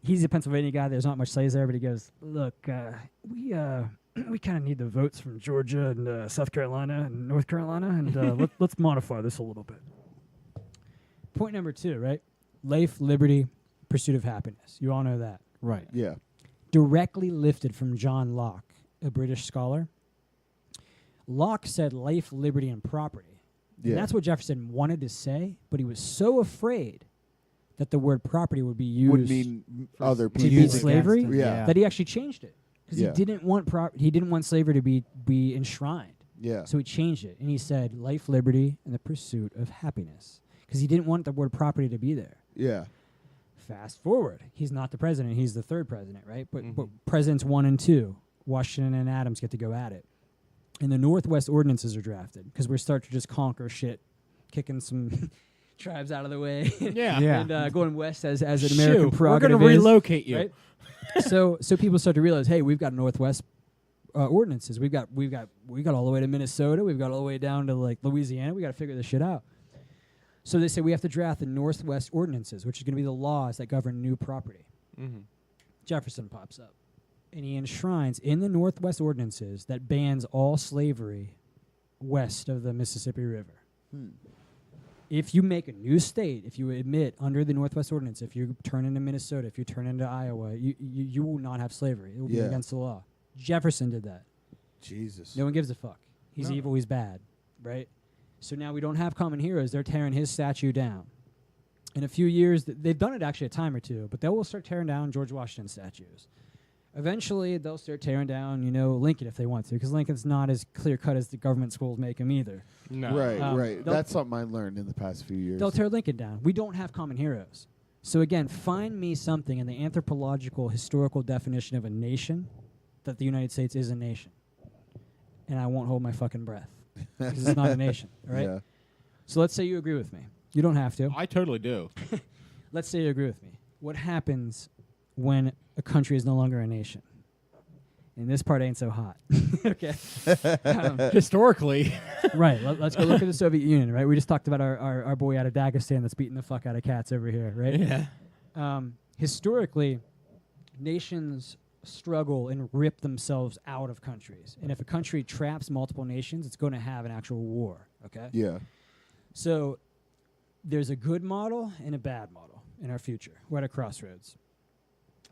he's a Pennsylvania guy, there's not much slaves there, but he goes, look, we kind of need the votes from Georgia and South Carolina and North Carolina, and let's modify this a little bit. Point number 2, right? Life, liberty, pursuit of happiness. You all know that. Right. Yeah. Directly lifted from John Locke, a British scholar. Locke said life, liberty, and property. Yeah. And that's what Jefferson wanted to say, but he was so afraid that the word property would be used Would mean other to people. beat Used slavery, against him, Yeah. that he actually changed it. Because Yeah. he didn't want slavery to be enshrined. Yeah. So he changed it, and he said life, liberty, and the pursuit of happiness. Because he didn't want the word property to be there. Yeah. Fast forward, he's not the president; he's the third president, right? But Mhm. presidents 1 and 2, Washington and Adams, get to go at it, and the Northwest Ordinances are drafted because we're starting to just conquer shit, kicking some tribes out of the way, Yeah. Yeah. and going west as an American Shoot, we're prerogative going to is, relocate you. right? so people start to realize, hey, we've got Northwest ordinances. We've got all the way to Minnesota. We've got all the way down to like Louisiana. We got to figure this shit out. So they say we have to draft the Northwest Ordinances, which is going to be the laws that govern new property. Mm-hmm. Jefferson pops up, and he enshrines in the Northwest Ordinances that bans all slavery west of the Mississippi River. If you make a new state, if you admit under the Northwest Ordinance, if you turn into Minnesota, if you turn into Iowa, you will not have slavery. It will be Yeah. against the law. Jefferson did that. Jesus. No one gives a fuck. He's No. evil, he's bad, right? So now we don't have common heroes. They're tearing his statue down. In a few years, they've done it actually a time or two, but they will start tearing down George Washington statues. Eventually, they'll start tearing down, Lincoln if they want to, because Lincoln's not as clear-cut as the government schools make him either. No. Right, they'll- That's something I learned in the past few years. They'll tear Lincoln down. We don't have common heroes. So again, find me something in the anthropological, historical definition of a nation that the United States is a nation. And I won't hold my fucking breath. Because it's not a nation, all right? Yeah. So let's say you agree with me. You don't have to. I totally do. Let's say you agree with me. What happens when a country is no longer a nation? And this part ain't so hot. Okay. Historically. Right. Let's go look at the Soviet Union, right? We just talked about our boy out of Dagestan that's beating the fuck out of cats over here, right? Yeah. Historically, nations struggle and rip themselves out of countries. And if a country traps multiple nations, it's going to have an actual war, okay? Yeah. So there's a good model and a bad model in our future. We're at a crossroads.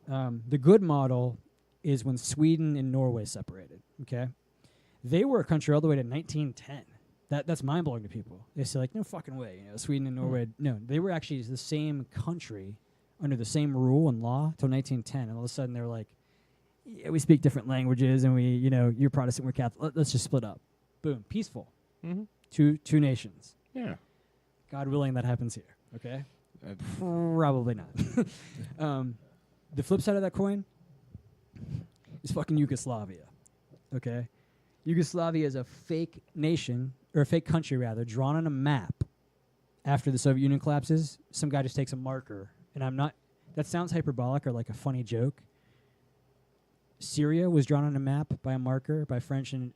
The good model is when Sweden and Norway separated, okay? They were a country all the way to 1910. That's mind-blowing to people. They say, like, no fucking way. Sweden and Norway, no. They were actually the same country under the same rule and law till 1910. And all of a sudden, they're like, yeah, we speak different languages, and you're Protestant, we're Catholic. Let's just split up. Boom. Peaceful. Mm-hmm. Two nations. Yeah. God willing, that happens here. Okay? Uh, Probably not. The flip side of that coin is fucking Yugoslavia. Okay? Yugoslavia is a fake nation, or a fake country, rather, drawn on a map after the Soviet Union collapses. Some guy just takes a marker, and that sounds hyperbolic or like a funny joke. Syria was drawn on a map by a marker by French and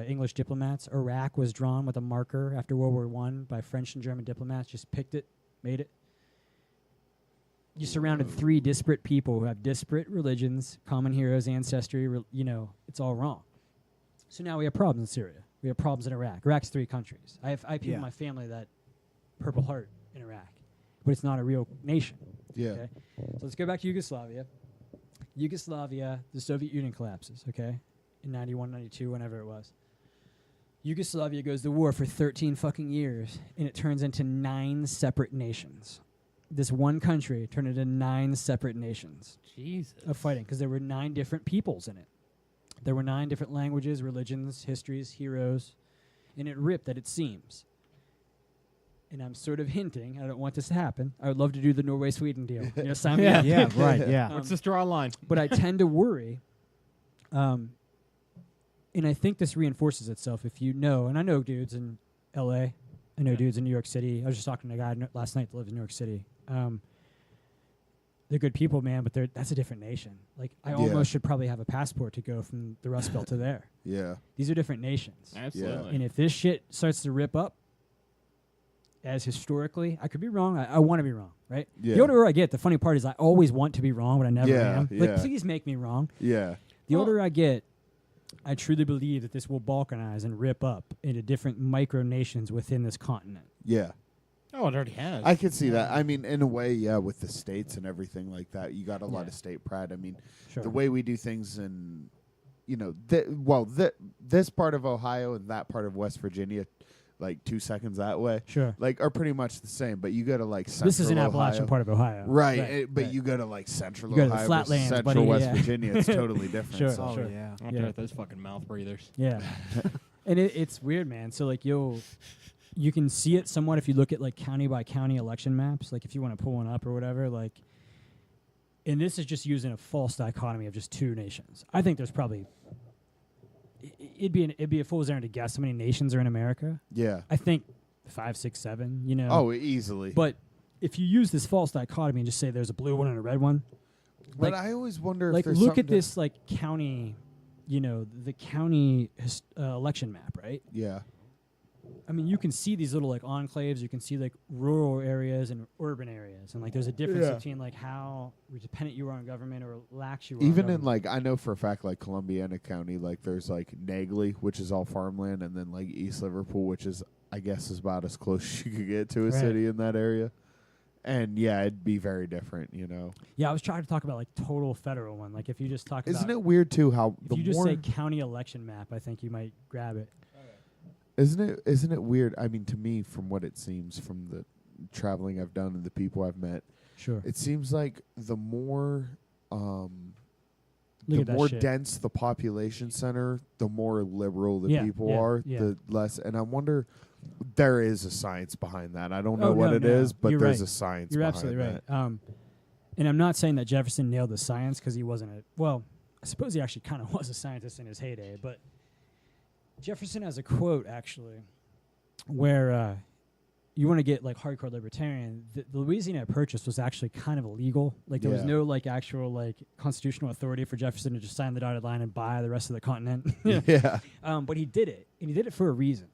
English diplomats. Iraq was drawn with a marker after World War I by French and German diplomats. Just picked it, made it. You surrounded 3 disparate people who have disparate religions, common heroes, ancestry. It's all wrong. So now we have problems in Syria. We have problems in Iraq. Iraq's 3 countries. I have people in my family that Purple Heart in Iraq, but it's not a real nation. Yeah. Okay? So let's go back to Yugoslavia. Yugoslavia, the Soviet Union collapses, okay? In 91, 92, whenever it was. Yugoslavia goes to war for 13 fucking years, and it turns into 9 separate nations. This one country turned into 9 separate nations Jesus. of fighting, because there were 9 different peoples in it. There were 9 different languages, religions, histories, heroes, and it ripped that it seems. And I'm sort of hinting, I don't want this to happen. I would love to do the Norway-Sweden deal. Sign me up. Yeah, right, yeah. Let's just draw a line. But I tend to worry, and I think this reinforces itself if you know, and I know dudes in L.A., I know dudes in New York City. I was just talking to a guy last night that lives in New York City. they're good people, man, but that's a different nation. Like, I almost should probably have a passport to go from the Rust Belt to there. Yeah. These are different nations. Absolutely. And if this shit starts to rip up, as historically, I could be wrong. I want to be wrong, right? Yeah. The older I get, the funny part is I always want to be wrong, but I never am. Yeah. Like, please make me wrong. Yeah. The older I get, I truly believe that this will balkanize and rip up into different micro nations within this continent. Yeah. Oh, it already has. I could see that. I mean, in a way, yeah, with the states and everything like that, you got a lot of state pride. I mean, Sure. the way we do things in, you know, this part of Ohio and that part of West Virginia, like 2 seconds that way, Sure. like are pretty much the same. But you go to like central This is an Appalachian Ohio. part of Ohio. Right, but right. you go to like central You go to the Ohio versus flatlands, central buddy, West yeah. Virginia, it's totally different. Sure. So. Oh Sure. yeah. Up Yeah. there with those fucking mouth breathers. Yeah. And it's weird, man. So, like, you can see it somewhat if you look at, like, county by county election maps. Like, if you want to pull one up or whatever, like, and this is just using a false dichotomy of just two nations. I think there's probably, it'd be a fool's errand to guess how many nations are in America. Yeah. I think 5, 6, 7, you know. Oh, easily. But if you use this false dichotomy and just say there's a blue one and a red one, But like- I always wonder if like, there's look something at this, like, county, you know, the county election map, right? Yeah. I mean, you can see these little, like, enclaves. You can see, like, rural areas and urban areas. And, like, there's a difference Yeah. between, like, how dependent you are on government or lax you are Even on in government. like, I know for a fact, like Columbiana County, like there's like Nagley, which is all farmland, and then like East Liverpool, which is, I guess, is about as close as you could get to a Right. city in that area. And yeah, it'd be very different, you know. Yeah, I was trying to talk about, like, total federal one. Like, if you just talk Isn't about... it weird too how If the you just more say county election map, I think you might grab it. isn't it weird? I mean, to me, from what it seems from the traveling I've done and the people I've met, Sure. it seems like the more Look the at that more shit. dense the population center, the more liberal the Yeah, people yeah, are, yeah. the less. And I wonder, there is a science behind that. I don't know Oh, what no, it no. is, but You're there's right. a science You're behind absolutely that. right. And I'm not saying that Jefferson nailed the science because he wasn't well, I suppose he actually kind of was a scientist in his heyday, but Jefferson has a quote, actually, where you want to get, like, hardcore libertarian. The Louisiana Purchase was actually kind of illegal. Like, there was Yeah. no, like, actual, like, constitutional authority for Jefferson to just sign the dotted line and buy the rest of the continent. Yeah. But he did it, and he did it for a reason.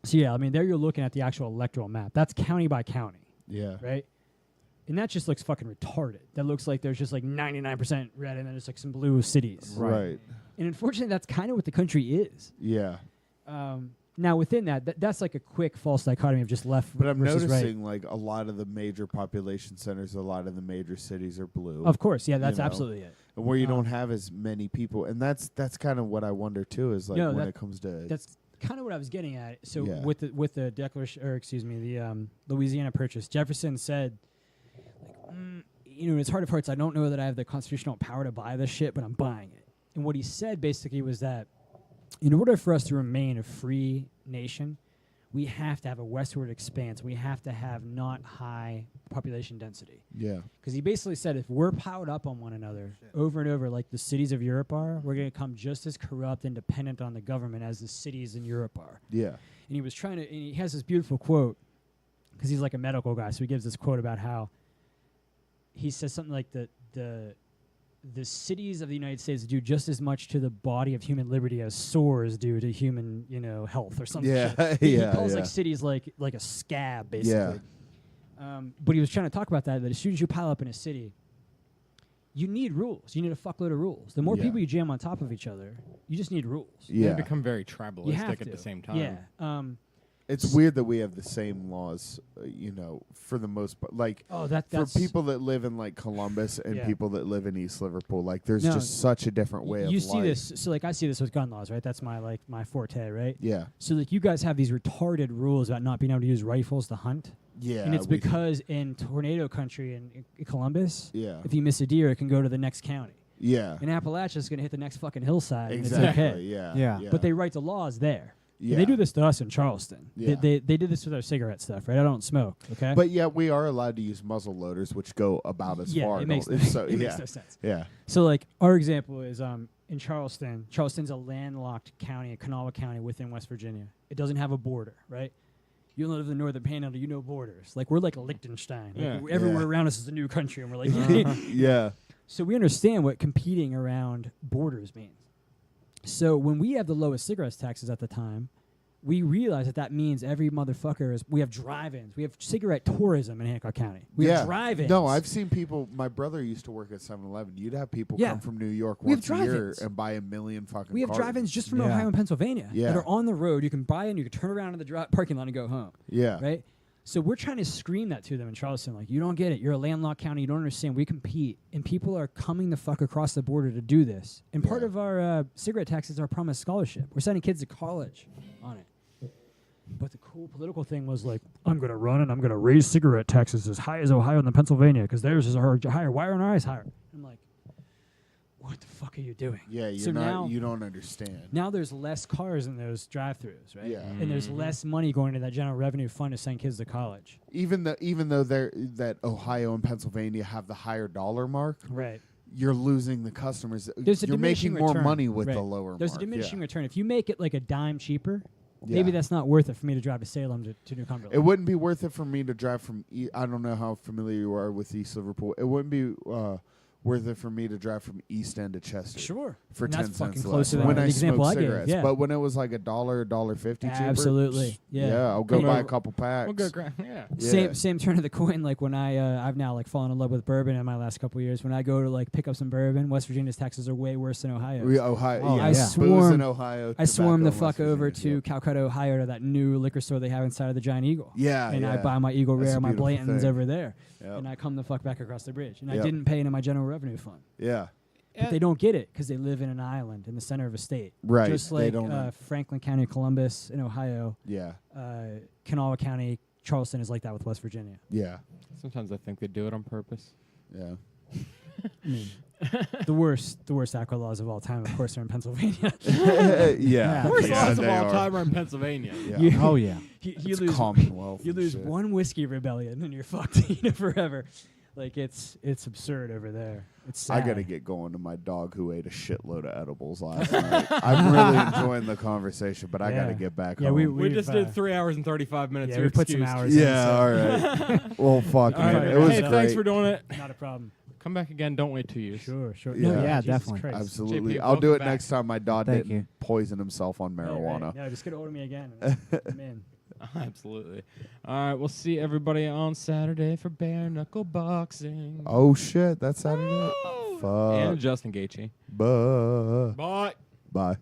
So, yeah, I mean, there you're looking at the actual electoral map. That's county by county, Yeah. right? And that just looks fucking retarded. That looks like there's just, like, 99% red and then there's, like, some blue cities. Right. And unfortunately, that's kind of what the country is. Yeah. Now, within that's like a quick false dichotomy of just left But I'm versus right. noticing like a lot of the major population centers, a lot of the major cities are blue. Of course, yeah, that's know. absolutely it. And where you Um, don't have as many people, and that's kind of what I wonder too. Is like No, when that- it comes to That's kind of what I was getting at. So Yeah. with the declaration, or excuse me, the Louisiana Purchase, Jefferson said, like, you know, in his heart of hearts, I don't know that I have the constitutional power to buy this shit, but I'm buying it. And what he said basically was that in order for us to remain a free nation, we have to have a westward expanse. We have to have not high population density. yeah, Because he basically said if we're piled up on one another over and over like the cities of Europe are, we're going to become just as corrupt and dependent on the government as the cities in Europe are. yeah, And he was trying to, and he has this beautiful quote, because he's like a medical guy, so he gives this quote about how he says something like the cities of the United States do just as much to the body of human liberty as sores do to human, you know, health or something. Yeah, He yeah, calls yeah. like cities like a scab, basically. But he was trying to talk about that as soon as you pile up in a city, you need rules. You need a fuckload of rules. The more Yeah. people you jam on top of each other, you just need rules. yeah. They become very You tribalistic have at to. the same time. Yeah. It's weird that we have the same laws, you know, for the most part. Like Oh, for that's people that live in like Columbus and Yeah. people that live in East Liverpool, like there's No, just such a different way of you life. see this. So like I see this with gun laws, right? That's my forte, right? Yeah, So like you guys have these retarded rules about not being able to use rifles to hunt, yeah, and it's we- because in tornado country in Columbus, yeah, if you miss a deer, it can go to the next county. yeah, In Appalachia, it's going to hit the next fucking hillside. And exactly, it's okay. yeah, Yeah. But they write the laws there. And yeah. they do this to us in Charleston. Yeah. They did this with our cigarette stuff, right? I don't smoke, okay? But yeah, we are allowed to use muzzle loaders, which go about as yeah, far. it makes, don't- so, it yeah, makes no sense. yeah, So like our example is in Charleston. Charleston's a landlocked county, a Kanawha County within West Virginia. It doesn't have a border, right? You live in the northern panhandle, you know borders. Like, we're like a Liechtenstein. Like, Yeah. everywhere Yeah. around us is a new country, and we're like, Yeah. So we understand what competing around borders means. So when we have the lowest cigarettes taxes at the time, we realize that that means every motherfucker is. We have drive-ins. We have cigarette tourism in Hancock County. We have drive-ins. No, I've seen people. My brother used to work at 7-Eleven. You'd have people Yeah. come from New York We have once a year drive-ins. and buy a million fucking. We have cartons. drive-ins just from Yeah. Ohio and Pennsylvania Yeah. that are on the road. You can buy and you can turn around in the parking lot and go home. Yeah. Right? So we're trying to scream that to them in Charleston. Like, you don't get it. You're a landlocked county. You don't understand. We compete. And people are coming the fuck across the border to do this. And part Yeah. of our cigarette tax is our promised scholarship. We're sending kids to college on it. But the cool political thing was like, I'm going to run and I'm going to raise cigarette taxes as high as Ohio and Pennsylvania because theirs is higher. Why aren't ours higher? I'm like, what the fuck are you doing? Yeah, you're So not. now- You don't understand. Now there's less cars in those drive-throughs, right? Yeah. And there's less money going to that general revenue fund to send kids to college. Even though that Ohio and Pennsylvania have the higher dollar mark, Right. you're losing the customers. There's a You're making diminishing more return. money with Right. the lower There's mark. a diminishing yeah. return. If you make it like a dime cheaper, Yeah. maybe that's not worth it for me to drive to Salem to New Cumberland. It wouldn't be worth it for me to drive from. I don't know how familiar you are with East Liverpool. It wouldn't be worth it for me to drive from East End to Chester. Sure. For And 10 that's fucking cents closer less than when the I example smoke I gave, cigarettes. yeah. But when it was like $1.50 cheaper, Absolutely. Yeah. I'll go Come buy a over- couple packs. We'll go grab. Yeah. Yeah. Same turn of the coin. Like when I've now like fallen in love with bourbon in my last couple of years. When I go to like pick up some bourbon, West Virginia's taxes are way worse than Ohio. Ohio. Oh, yeah. I yeah. Booze in swarm- Ohio. I swarm the tobacco in West fuck over Virginia, to Calcutta, Ohio, to that new liquor store they have inside of the Giant Eagle. Yeah. And yeah. I buy my Eagle That's a Rare, my beautiful Blanton's thing. over there. Yep. And I come the fuck back across the bridge. And I Yep. didn't pay into my general revenue fund. Yeah. But they don't get it because they live in an island in the center of a state. Right. Just They like don't. Franklin County, Columbus in Ohio, Yeah. Kanawha County, Charleston is like that with West Virginia. Yeah. Sometimes I think they do it on purpose. Yeah. I mean, the worst aqua laws of all time, of course, are in Pennsylvania. Yeah. The worst Yeah, laws of they all are. time are in Pennsylvania. Yeah. You- Oh yeah. you It's lose Commonwealth. you and lose shit. one whiskey rebellion and you're fucked forever. Like it's absurd over there. It's sad. I gotta get going to my dog who ate a shitload of edibles last night. I'm really enjoying the conversation, but I gotta Yeah. get back Yeah, home. we We just We've, did 3 hours and 35 minutes. yeah, You're we put some excused. hours in. yeah, so all right. Well, fuck, All man. right. It was Hey, great. thanks for doing it. Not a problem. Come back again. Don't wait 2 years. Sure. Yeah. No, Yeah, Jesus definitely. Christ. Absolutely. JP, I'll do welcome it back. next time my dog Thank didn't you. poison himself on Right, marijuana. right. No, just get a hold of me again. I'm in. Absolutely. All right. We'll see everybody on Saturday for bare knuckle boxing. Oh, shit. That's Saturday? And Fuck. Justin Gaethje. Bye. Bye. Bye.